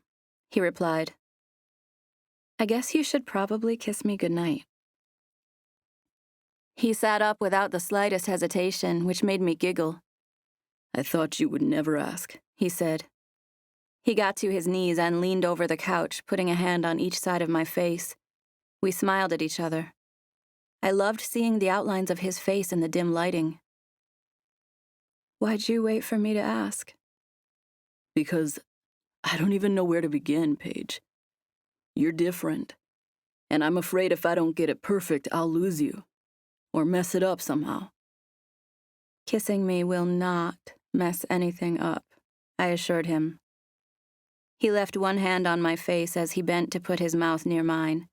he replied. I guess you should probably kiss me goodnight. He sat up without the slightest hesitation, which made me giggle. I thought you would never ask, he said. He got to his knees and leaned over the couch, putting a hand on each side of my face. We smiled at each other. I loved seeing the outlines of his face in the dim lighting. Why'd you wait for me to ask? Because I don't even know where to begin, Paige. You're different, and I'm afraid if I don't get it perfect, I'll lose you, or mess it up somehow. Kissing me will not mess anything up, I assured him. He left one hand on my face as he bent to put his mouth near mine.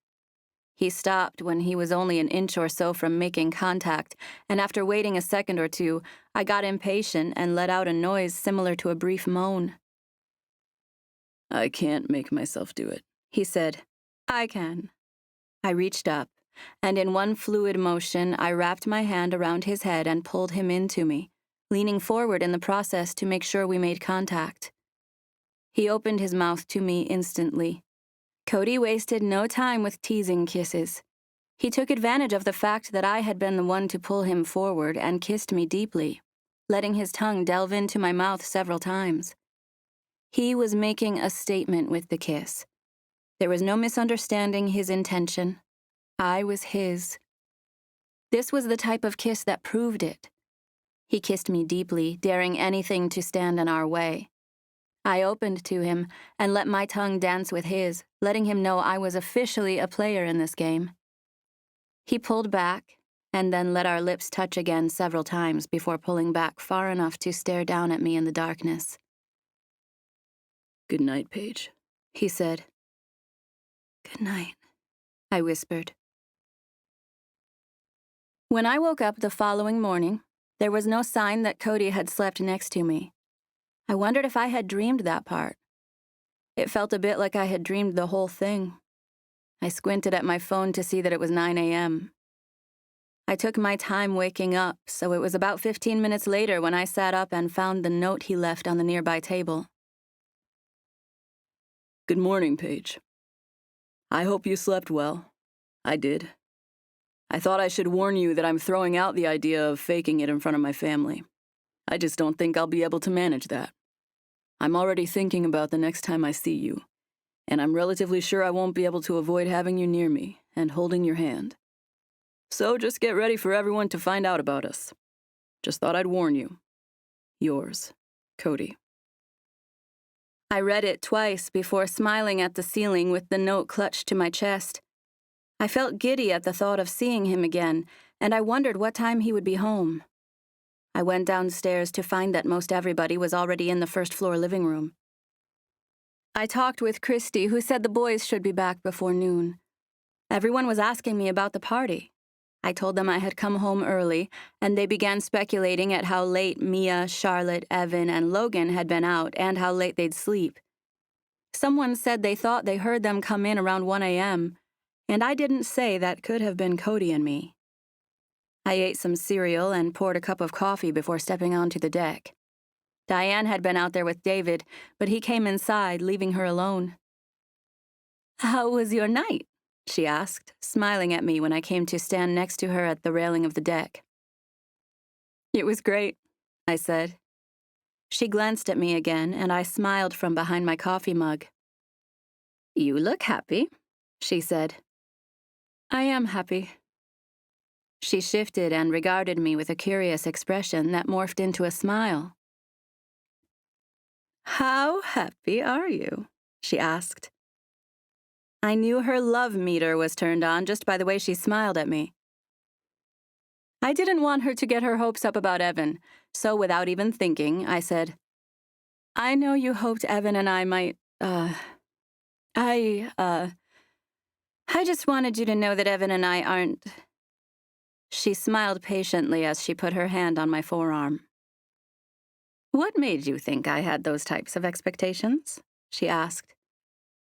He stopped when he was only an inch or so from making contact, and after waiting a second or two, I got impatient and let out a noise similar to a brief moan. I can't make myself do it, he said. I can. I reached up, and in one fluid motion, I wrapped my hand around his head and pulled him into me, leaning forward in the process to make sure we made contact. He opened his mouth to me instantly. Cody wasted no time with teasing kisses. He took advantage of the fact that I had been the one to pull him forward and kissed me deeply, letting his tongue delve into my mouth several times. He was making a statement with the kiss. There was no misunderstanding his intention. I was his. This was the type of kiss that proved it. He kissed me deeply, daring anything to stand in our way. I opened to him and let my tongue dance with his, letting him know I was officially a player in this game. He pulled back and then let our lips touch again several times before pulling back far enough to stare down at me in the darkness. Good night, Paige, he said. Good night, I whispered. When I woke up the following morning, there was no sign that Cody had slept next to me. I wondered if I had dreamed that part. It felt a bit like I had dreamed the whole thing. I squinted at my phone to see that it was 9 a.m. I took my time waking up, so it was about 15 minutes later when I sat up and found the note he left on the nearby table. Good morning, Paige. I hope you slept well. I did. I thought I should warn you that I'm throwing out the idea of faking it in front of my family. I just don't think I'll be able to manage that. I'm already thinking about the next time I see you, and I'm relatively sure I won't be able to avoid having you near me and holding your hand. So just get ready for everyone to find out about us. Just thought I'd warn you. Yours, Cody. I read it twice before smiling at the ceiling with the note clutched to my chest. I felt giddy at the thought of seeing him again, and I wondered what time he would be home. I went downstairs to find that most everybody was already in the first-floor living room. I talked with Christy, who said the boys should be back before noon. Everyone was asking me about the party. I told them I had come home early, and they began speculating at how late Mia, Charlotte, Evan, and Logan had been out and how late they'd sleep. Someone said they thought they heard them come in around 1 a.m., and I didn't say that could have been Cody and me. I ate some cereal and poured a cup of coffee before stepping onto the deck. Diane had been out there with David, but he came inside, leaving her alone. "How was your night?" she asked, smiling at me when I came to stand next to her at the railing of the deck. "It was great," I said. She glanced at me again, and I smiled from behind my coffee mug. "You look happy," she said. "I am happy." She shifted and regarded me with a curious expression that morphed into a smile. "How happy are you?" she asked. I knew her love meter was turned on just by the way she smiled at me. I didn't want her to get her hopes up about Evan, so without even thinking, I said, "I know you hoped Evan and I might, I just wanted you to know that Evan and I aren't..." She smiled patiently as she put her hand on my forearm. "What made you think I had those types of expectations?" she asked.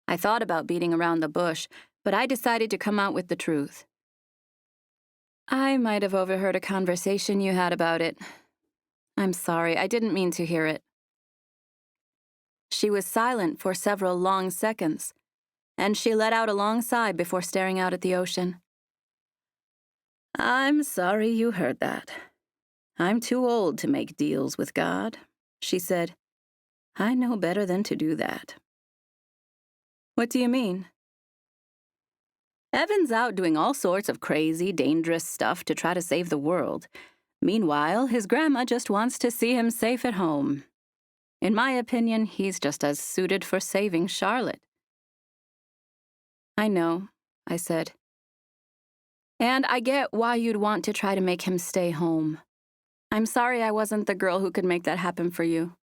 I thought about beating around the bush, but I decided to come out with the truth. "I might have overheard a conversation you had about it. I'm sorry, I didn't mean to hear it." She was silent for several long seconds, and she let out a long sigh before staring out at the ocean. "I'm sorry you heard that. I'm too old to make deals with God," she said. "I know better than to do that." "What do you mean?" "Evan's out doing all sorts of crazy, dangerous stuff to try to save the world. Meanwhile, his grandma just wants to see him safe at home. In my opinion, he's just as suited for saving Charlotte." "I know," I said. "And I get why you'd want to try to make him stay home. I'm sorry I wasn't the girl who could make that happen for you."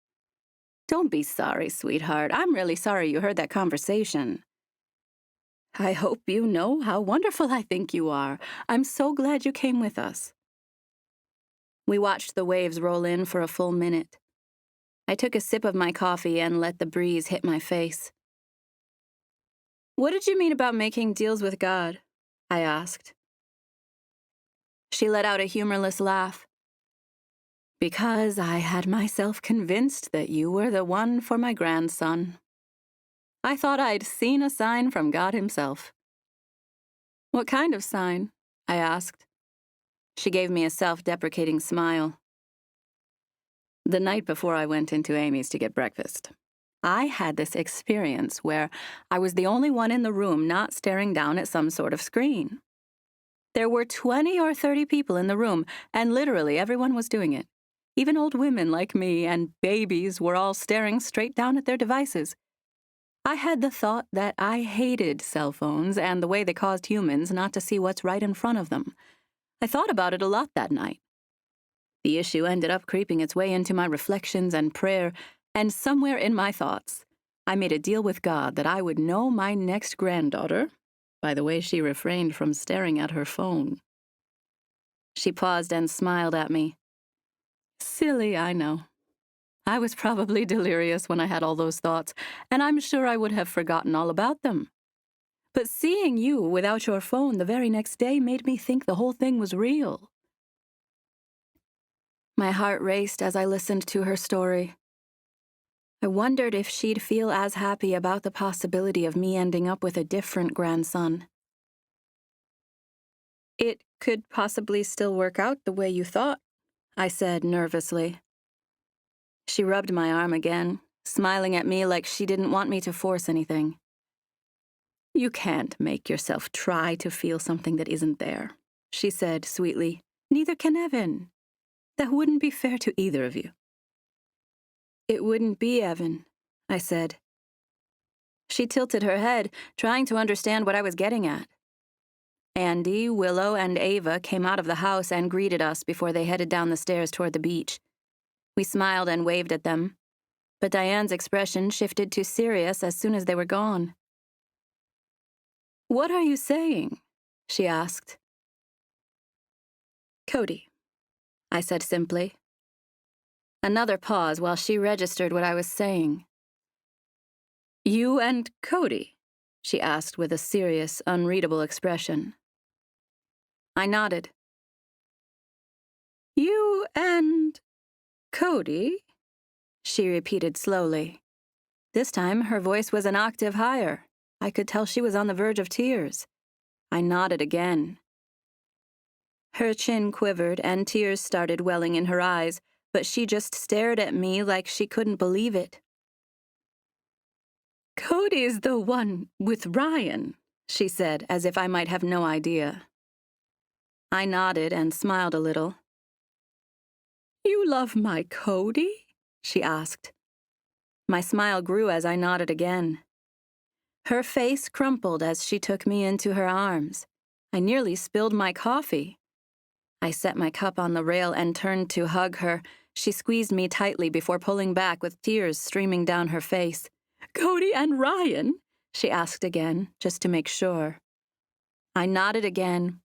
"Don't be sorry, sweetheart. I'm really sorry you heard that conversation. I hope you know how wonderful I think you are. I'm so glad you came with us." We watched the waves roll in for a full minute. I took a sip of my coffee and let the breeze hit my face. "What did you mean about making deals with God?" I asked. She let out a humorless laugh. "Because I had myself convinced that you were the one for my grandson. I thought I'd seen a sign from God himself." "What kind of sign?" I asked. She gave me a self-deprecating smile. "The night before I went into Amy's to get breakfast, I had this experience where I was the only one in the room not staring down at some sort of screen. There were 20 or 30 people in the room, and literally everyone was doing it. Even old women like me and babies were all staring straight down at their devices. I had the thought that I hated cell phones and the way they caused humans not to see what's right in front of them. I thought about it a lot that night. The issue ended up creeping its way into my reflections and prayer, and somewhere in my thoughts, I made a deal with God that I would know my next granddaughter by the way she refrained from staring at her phone." She paused and smiled at me. "Silly, I know. I was probably delirious when I had all those thoughts, and I'm sure I would have forgotten all about them. But seeing you without your phone the very next day made me think the whole thing was real." My heart raced as I listened to her story. I wondered if she'd feel as happy about the possibility of me ending up with a different grandson. "It could possibly still work out the way you thought," I said nervously. She rubbed my arm again, smiling at me like she didn't want me to force anything. "You can't make yourself try to feel something that isn't there," she said sweetly. "Neither can Evan. That wouldn't be fair to either of you." "It wouldn't be Evan," I said. She tilted her head, trying to understand what I was getting at. Andy, Willow, and Ava came out of the house and greeted us before they headed down the stairs toward the beach. We smiled and waved at them, but Diane's expression shifted to serious as soon as they were gone. "What are you saying?" she asked. "Cody," I said simply. Another pause while she registered what I was saying. "You and Cody?" she asked with a serious, unreadable expression. I nodded. "You and Cody?" she repeated slowly. This time, her voice was an octave higher. I could tell she was on the verge of tears. I nodded again. Her chin quivered and tears started welling in her eyes, but she just stared at me like she couldn't believe it. "Cody's the one with Ryan," she said, as if I might have no idea. I nodded and smiled a little. "You love my Cody?" she asked. My smile grew as I nodded again. Her face crumpled as she took me into her arms. I nearly spilled my coffee. I set my cup on the rail and turned to hug her. She squeezed me tightly before pulling back with tears streaming down her face. "Cody and Ryan?" she asked again, just to make sure. I nodded again,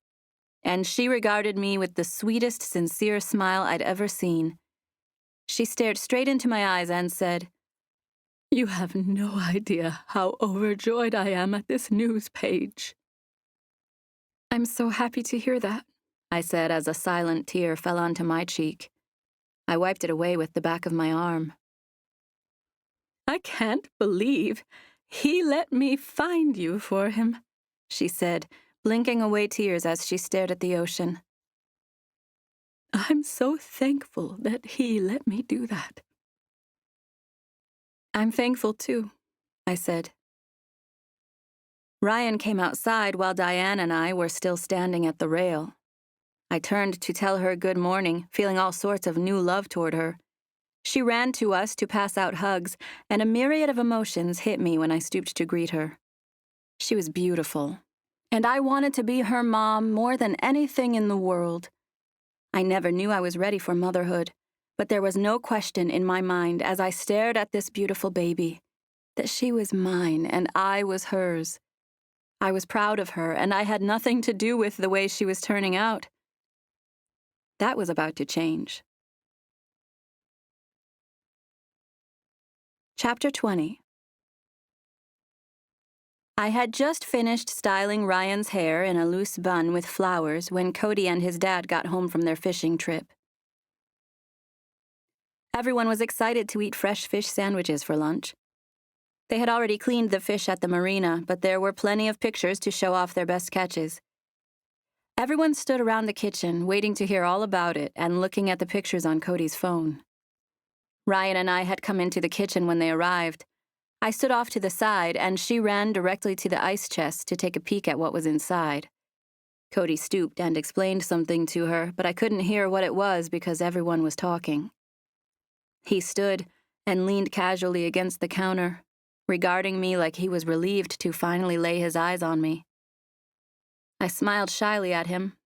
and she regarded me with the sweetest, sincere smile I'd ever seen. She stared straight into my eyes and said, "You have no idea how overjoyed I am at this news, Paige." "I'm so happy to hear that," I said as a silent tear fell onto my cheek. I wiped it away with the back of my arm. "I can't believe he let me find you for him," she said, blinking away tears as she stared at the ocean. "I'm so thankful that he let me do that." "I'm thankful too," I said. Ryan came outside while Diane and I were still standing at the rail. I turned to tell her good morning, feeling all sorts of new love toward her. She ran to us to pass out hugs, and a myriad of emotions hit me when I stooped to greet her. She was beautiful, and I wanted to be her mom more than anything in the world. I never knew I was ready for motherhood, but there was no question in my mind as I stared at this beautiful baby, that she was mine and I was hers. I was proud of her, and I had nothing to do with the way she was turning out. That was about to change. Chapter 20. I had just finished styling Ryan's hair in a loose bun with flowers when Cody and his dad got home from their fishing trip. Everyone was excited to eat fresh fish sandwiches for lunch. They had already cleaned the fish at the marina, but there were plenty of pictures to show off their best catches. Everyone stood around the kitchen, waiting to hear all about it and looking at the pictures on Cody's phone. Ryan and I had come into the kitchen when they arrived. I stood off to the side, and she ran directly to the ice chest to take a peek at what was inside. Cody stooped and explained something to her, but I couldn't hear what it was because everyone was talking. He stood and leaned casually against the counter, regarding me like he was relieved to finally lay his eyes on me. I smiled shyly at him.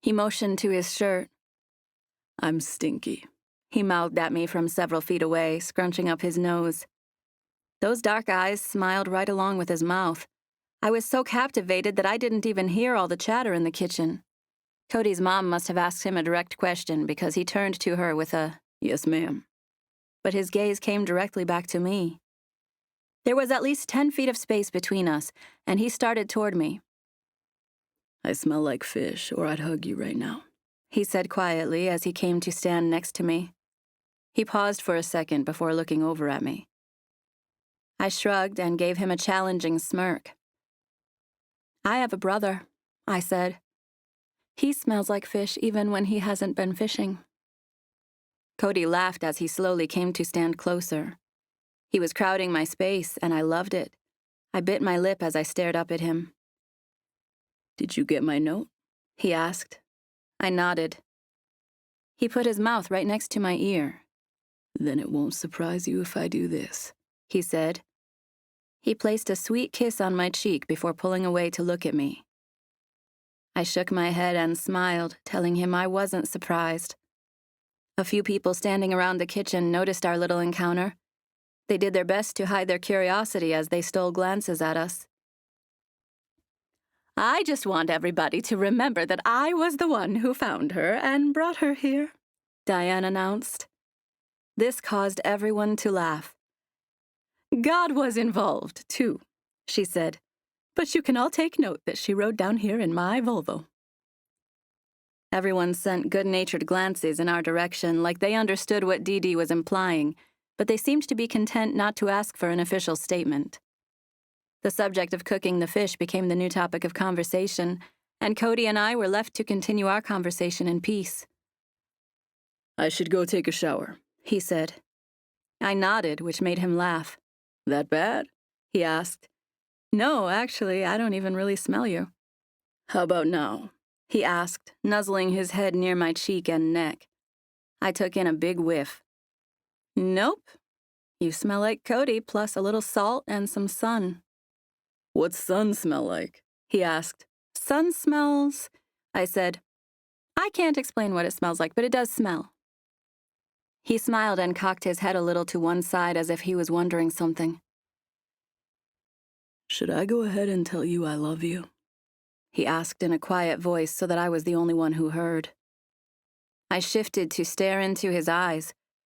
He motioned to his shirt. "I'm stinky," he mouthed at me from several feet away, scrunching up his nose. Those dark eyes smiled right along with his mouth. I was so captivated that I didn't even hear all the chatter in the kitchen. Cody's mom must have asked him a direct question because he turned to her with a, "Yes, ma'am." But his gaze came directly back to me. There was at least 10 feet of space between us, and he started toward me. "I smell like fish, or I'd hug you right now," he said quietly as he came to stand next to me. He paused for a second before looking over at me. I shrugged and gave him a challenging smirk. "I have a brother," I said. "He smells like fish even when he hasn't been fishing." Cody laughed as he slowly came to stand closer. He was crowding my space, and I loved it. I bit my lip as I stared up at him. "Did you get my note?" he asked. I nodded. He put his mouth right next to my ear. "Then it won't surprise you if I do this," he said. He placed a sweet kiss on my cheek before pulling away to look at me. I shook my head and smiled, telling him I wasn't surprised. A few people standing around the kitchen noticed our little encounter. They did their best to hide their curiosity as they stole glances at us. I just want everybody to remember that I was the one who found her and brought her here, Diane announced. This caused everyone to laugh. God was involved, too, she said, but you can all take note that she rode down here in my Volvo. Everyone sent good-natured glances in our direction like they understood what Dee Dee was implying, but they seemed to be content not to ask for an official statement. The subject of cooking the fish became the new topic of conversation, and Cody and I were left to continue our conversation in peace. I should go take a shower, he said. I nodded, which made him laugh. That bad? He asked. No, actually, I don't even really smell you. How about now? He asked, nuzzling his head near my cheek and neck. I took in a big whiff. Nope. You smell like Cody, plus a little salt and some sun. What's sun smell like? He asked. Sun smells, I said. I can't explain what it smells like, but it does smell. He smiled and cocked his head a little to one side as if he was wondering something. Should I go ahead and tell you I love you? He asked in a quiet voice so that I was the only one who heard. I shifted to stare into his eyes.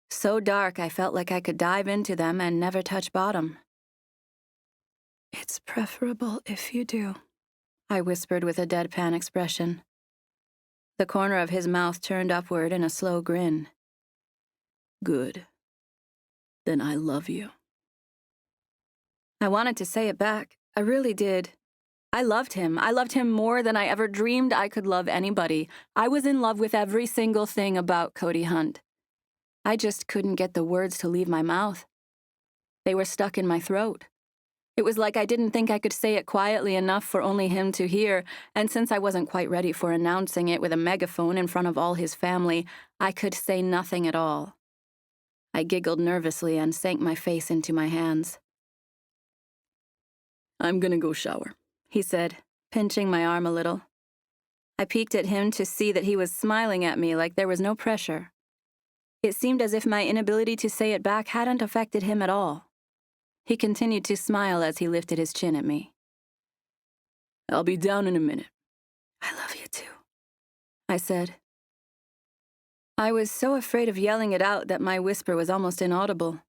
So dark I felt like I could dive into them and never touch bottom. It's preferable if you do, I whispered with a deadpan expression. The corner of his mouth turned upward in a slow grin. Good. Then I love you. I wanted to say it back. I really did. I loved him. I loved him more than I ever dreamed I could love anybody. I was in love with every single thing about Cody Hunt. I just couldn't get the words to leave my mouth. They were stuck in my throat. It was like I didn't think I could say it quietly enough for only him to hear, and since I wasn't quite ready for announcing it with a megaphone in front of all his family, I could say nothing at all. I giggled nervously and sank my face into my hands. I'm gonna go shower, he said, pinching my arm a little. I peeked at him to see that he was smiling at me like there was no pressure. It seemed as if my inability to say it back hadn't affected him at all. He continued to smile as he lifted his chin at me. I'll be down in a minute. I love you too, I said. I was so afraid of yelling it out that my whisper was almost inaudible.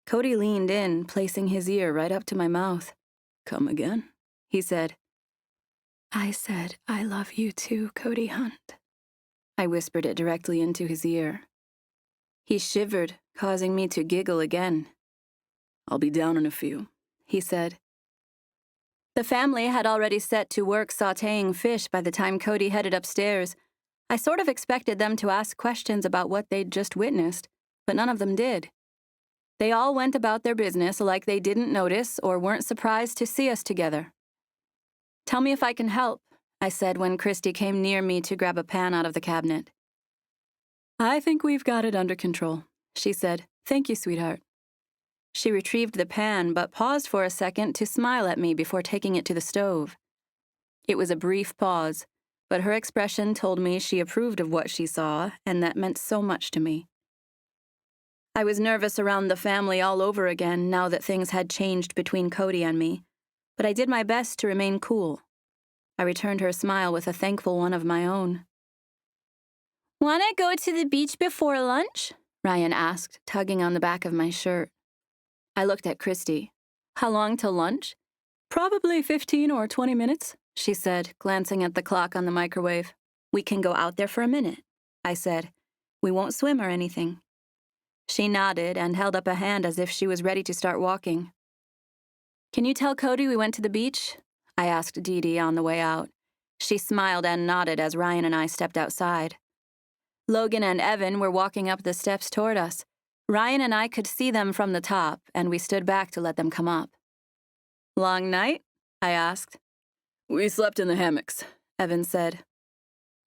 Cody leaned in, placing his ear right up to my mouth. Come again, he said. I said, I love you too, Cody Hunt. I whispered it directly into his ear. He shivered, causing me to giggle again. I'll be down in a few, he said. The family had already set to work sautéing fish by the time Cody headed upstairs. I sort of expected them to ask questions about what they'd just witnessed, but none of them did. They all went about their business like they didn't notice or weren't surprised to see us together. Tell me if I can help, I said when Christy came near me to grab a pan out of the cabinet. I think we've got it under control, she said. Thank you, sweetheart. She retrieved the pan, but paused for a second to smile at me before taking it to the stove. It was a brief pause, but her expression told me she approved of what she saw, and that meant so much to me. I was nervous around the family all over again now that things had changed between Cody and me, but I did my best to remain cool. I returned her smile with a thankful one of my own. Want to go to the beach before lunch? Ryan asked, tugging on the back of my shirt. I looked at Christy. How long till lunch? Probably 15 or 20 minutes, she said, glancing at the clock on the microwave. We can go out there for a minute, I said. We won't swim or anything. She nodded and held up a hand as if she was ready to start walking. Can you tell Cody we went to the beach? I asked Dee Dee on the way out. She smiled and nodded as Ryan and I stepped outside. Logan and Evan were walking up the steps toward us. Ryan and I could see them from the top, and we stood back to let them come up. Long night? I asked. We slept in the hammocks, Evan said.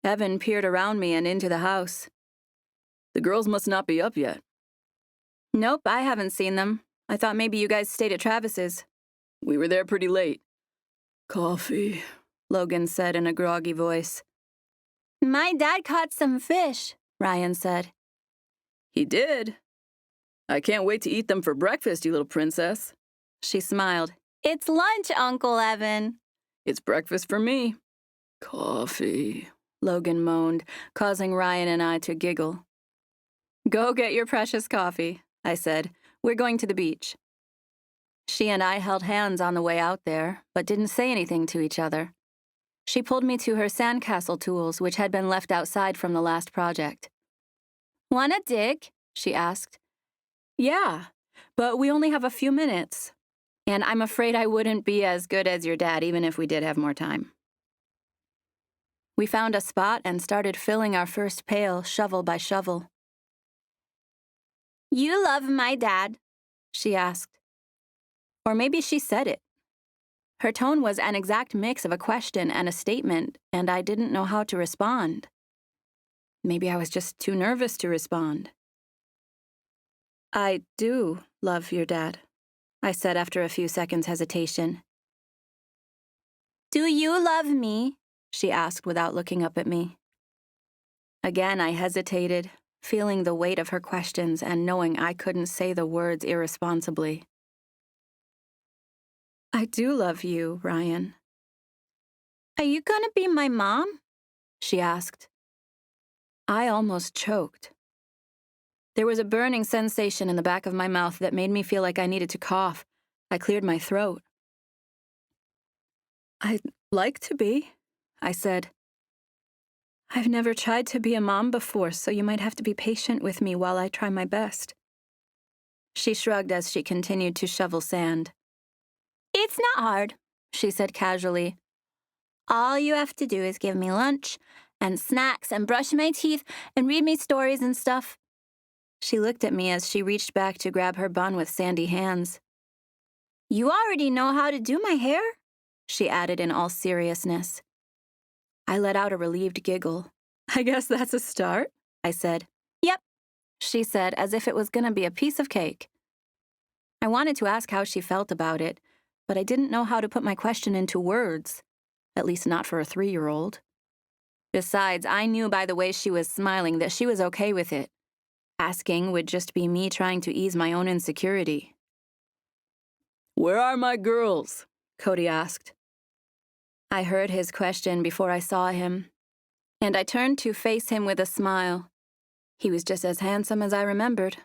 Evan peered around me and into the house. The girls must not be up yet. Nope, I haven't seen them. I thought maybe you guys stayed at Travis's. We were there pretty late. Coffee, Logan said in a groggy voice. My dad caught some fish, Ryan said. He did. I can't wait to eat them for breakfast, you little princess. She smiled. It's lunch, Uncle Evan. It's breakfast for me. Coffee, Logan moaned, causing Ryan and I to giggle. Go get your precious coffee, I said. We're going to the beach. She and I held hands on the way out there, but didn't say anything to each other. She pulled me to her sandcastle tools, which had been left outside from the last project. Wanna dig? She asked. Yeah, but we only have a few minutes. And I'm afraid I wouldn't be as good as your dad even if we did have more time. We found a spot and started filling our first pail, shovel by shovel. You love my dad? She asked. Or maybe she said it. Her tone was an exact mix of a question and a statement, and I didn't know how to respond. Maybe I was just too nervous to respond. I do love your dad, I said after a few seconds' hesitation. Do you love me? She asked without looking up at me. Again, I hesitated, feeling the weight of her questions and knowing I couldn't say the words irresponsibly. I do love you, Ryan. Are you gonna be my mom? She asked. I almost choked. There was a burning sensation in the back of my mouth that made me feel like I needed to cough. I cleared my throat. I'd like to be, I said. I've never tried to be a mom before, so you might have to be patient with me while I try my best. She shrugged as she continued to shovel sand. It's not hard, she said casually. All you have to do is give me lunch and snacks and brush my teeth and read me stories and stuff. She looked at me as she reached back to grab her bun with sandy hands. You already know how to do my hair, she added in all seriousness. I let out a relieved giggle. I guess that's a start, I said. Yep, she said as if it was going to be a piece of cake. I wanted to ask how she felt about it, but I didn't know how to put my question into words, at least not for a 3-year-old. Besides, I knew by the way she was smiling that she was okay with it. Asking would just be me trying to ease my own insecurity. Where are my girls? Cody asked. I heard his question before I saw him, and I turned to face him with a smile. He was just as handsome as I remembered.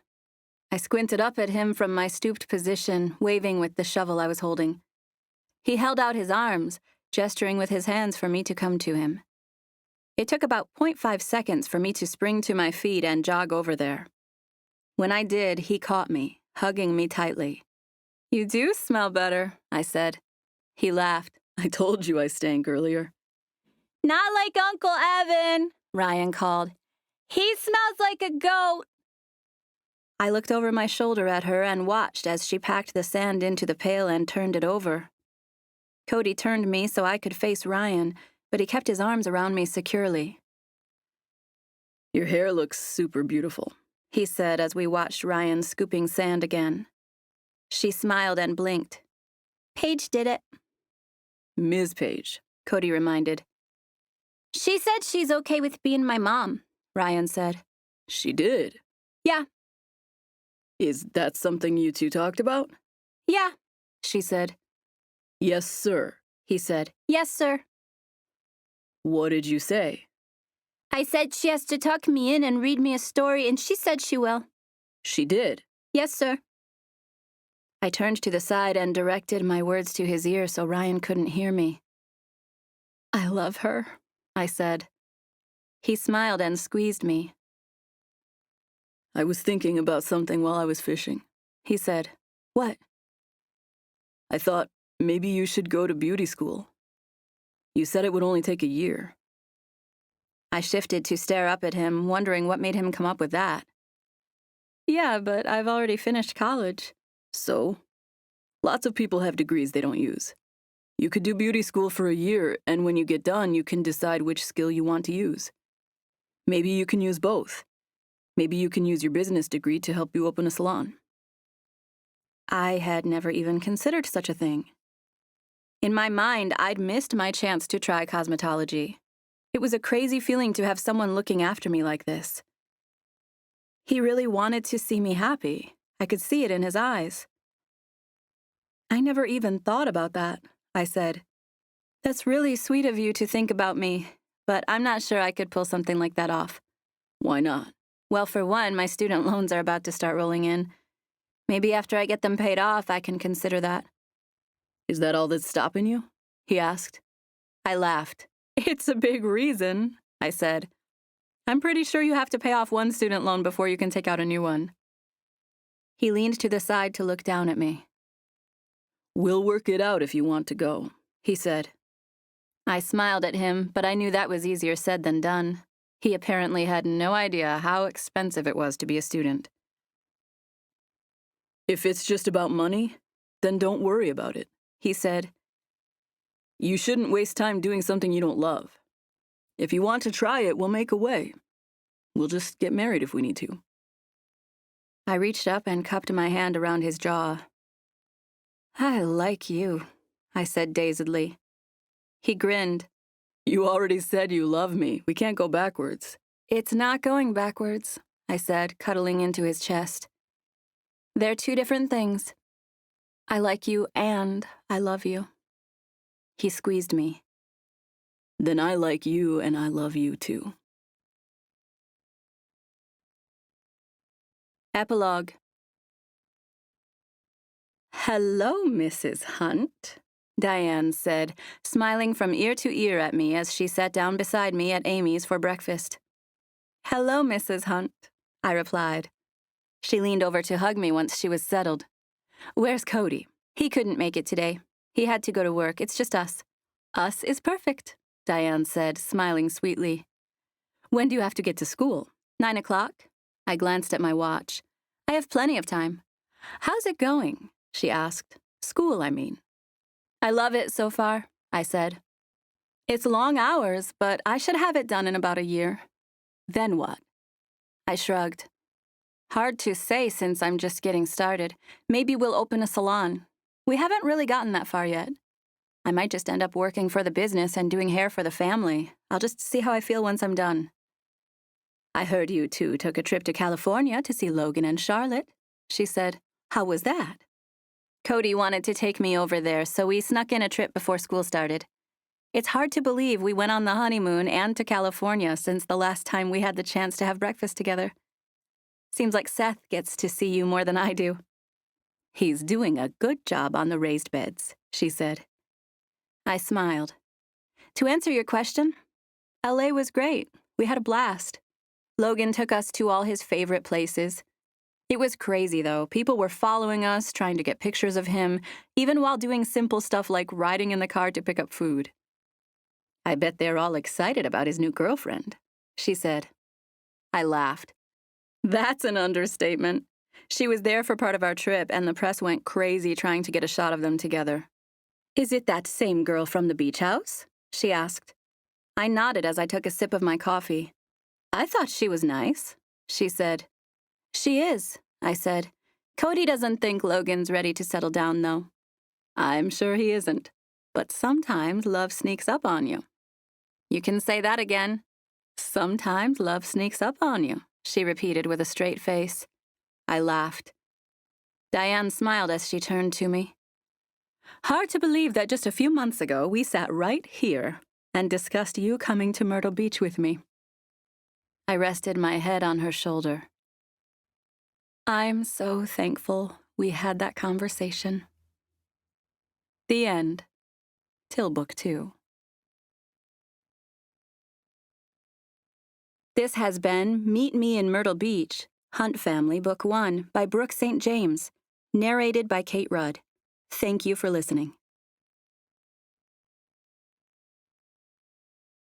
I squinted up at him from my stooped position, waving with the shovel I was holding. He held out his arms, gesturing with his hands for me to come to him. It took about 0.5 seconds for me to spring to my feet and jog over there. When I did, he caught me, hugging me tightly. You do smell better, I said. He laughed. I told you I stank earlier. Not like Uncle Evan, Ryan called. He smells like a goat. I looked over my shoulder at her and watched as she packed the sand into the pail and turned it over. Cody turned me so I could face Ryan, but he kept his arms around me securely. Your hair looks super beautiful, he said as we watched Ryan scooping sand again. She smiled and blinked. Paige did it. Ms. Paige, Cody reminded. She said she's okay with being my mom, Ryan said. She did? Yeah. Is that something you two talked about? Yeah, she said. Yes, sir, he said. Yes, sir. What did you say? I said she has to tuck me in and read me a story, and she said she will. She did? Yes, sir. I turned to the side and directed my words to his ear so Ryan couldn't hear me. I love her, I said. He smiled and squeezed me. I was thinking about something while I was fishing, he said. What? I thought maybe you should go to beauty school. You said it would only take a year. I shifted to stare up at him, wondering what made him come up with that. Yeah, but I've already finished college. So? Lots of people have degrees they don't use. You could do beauty school for a year, and when you get done, you can decide which skill you want to use. Maybe you can use both. Maybe you can use your business degree to help you open a salon. I had never even considered such a thing. In my mind, I'd missed my chance to try cosmetology. It was a crazy feeling to have someone looking after me like this. He really wanted to see me happy. I could see it in his eyes. I never even thought about that, I said. That's really sweet of you to think about me, but I'm not sure I could pull something like that off. Why not? Well, for one, my student loans are about to start rolling in. Maybe after I get them paid off, I can consider that. Is that all that's stopping you? He asked. I laughed. It's a big reason, I said. I'm pretty sure you have to pay off one student loan before you can take out a new one. He leaned to the side to look down at me. We'll work it out if you want to go, he said. I smiled at him, but I knew that was easier said than done. He apparently had no idea how expensive it was to be a student. If it's just about money, then don't worry about it, he said. You shouldn't waste time doing something you don't love. If you want to try it, we'll make a way. We'll just get married if we need to. I reached up and cupped my hand around his jaw. I like you, I said dazedly. He grinned. You already said you love me. We can't go backwards. It's not going backwards, I said, cuddling into his chest. They're two different things. I like you and I love you. He squeezed me. Then I like you and I love you too. Epilogue. Hello, Mrs. Hunt, Diane said, smiling from ear to ear at me as she sat down beside me at Amy's for breakfast. Hello, Mrs. Hunt, I replied. She leaned over to hug me once she was settled. Where's Cody? He couldn't make it today. He had to go to work. It's just us. Us is perfect, Diane said, smiling sweetly. When do you have to get to school? 9 o'clock. I glanced at my watch. I have plenty of time. How's it going? She asked. School, I mean. I love it so far, I said. It's long hours, but I should have it done in about a year. Then what? I shrugged. Hard to say since I'm just getting started. Maybe we'll open a salon. We haven't really gotten that far yet. I might just end up working for the business and doing hair for the family. I'll just see how I feel once I'm done. I heard you two took a trip to California to see Logan and Charlotte, she said. How was that? Cody wanted to take me over there, so we snuck in a trip before school started. It's hard to believe we went on the honeymoon and to California since the last time we had the chance to have breakfast together. Seems like Seth gets to see you more than I do. He's doing a good job on the raised beds, she said. I smiled. To answer your question, LA was great. We had a blast. Logan took us to all his favorite places. It was crazy, though. People were following us, trying to get pictures of him, even while doing simple stuff like riding in the car to pick up food. I bet they're all excited about his new girlfriend, she said. I laughed. That's an understatement. She was there for part of our trip, and the press went crazy trying to get a shot of them together. Is it that same girl from the beach house? She asked. I nodded as I took a sip of my coffee. I thought she was nice, she said. She is, I said. Cody doesn't think Logan's ready to settle down, though. I'm sure he isn't. But sometimes love sneaks up on you. You can say that again. Sometimes love sneaks up on you, she repeated with a straight face. I laughed. Diane smiled as she turned to me. Hard to believe that just a few months ago we sat right here and discussed you coming to Myrtle Beach with me. I rested my head on her shoulder. I'm so thankful we had that conversation. The end. Till Book 2. This has been Meet Me in Myrtle Beach, Hunt Family, Book 1 by Brooke St. Narrated by Kate Rudd. Thank you for listening.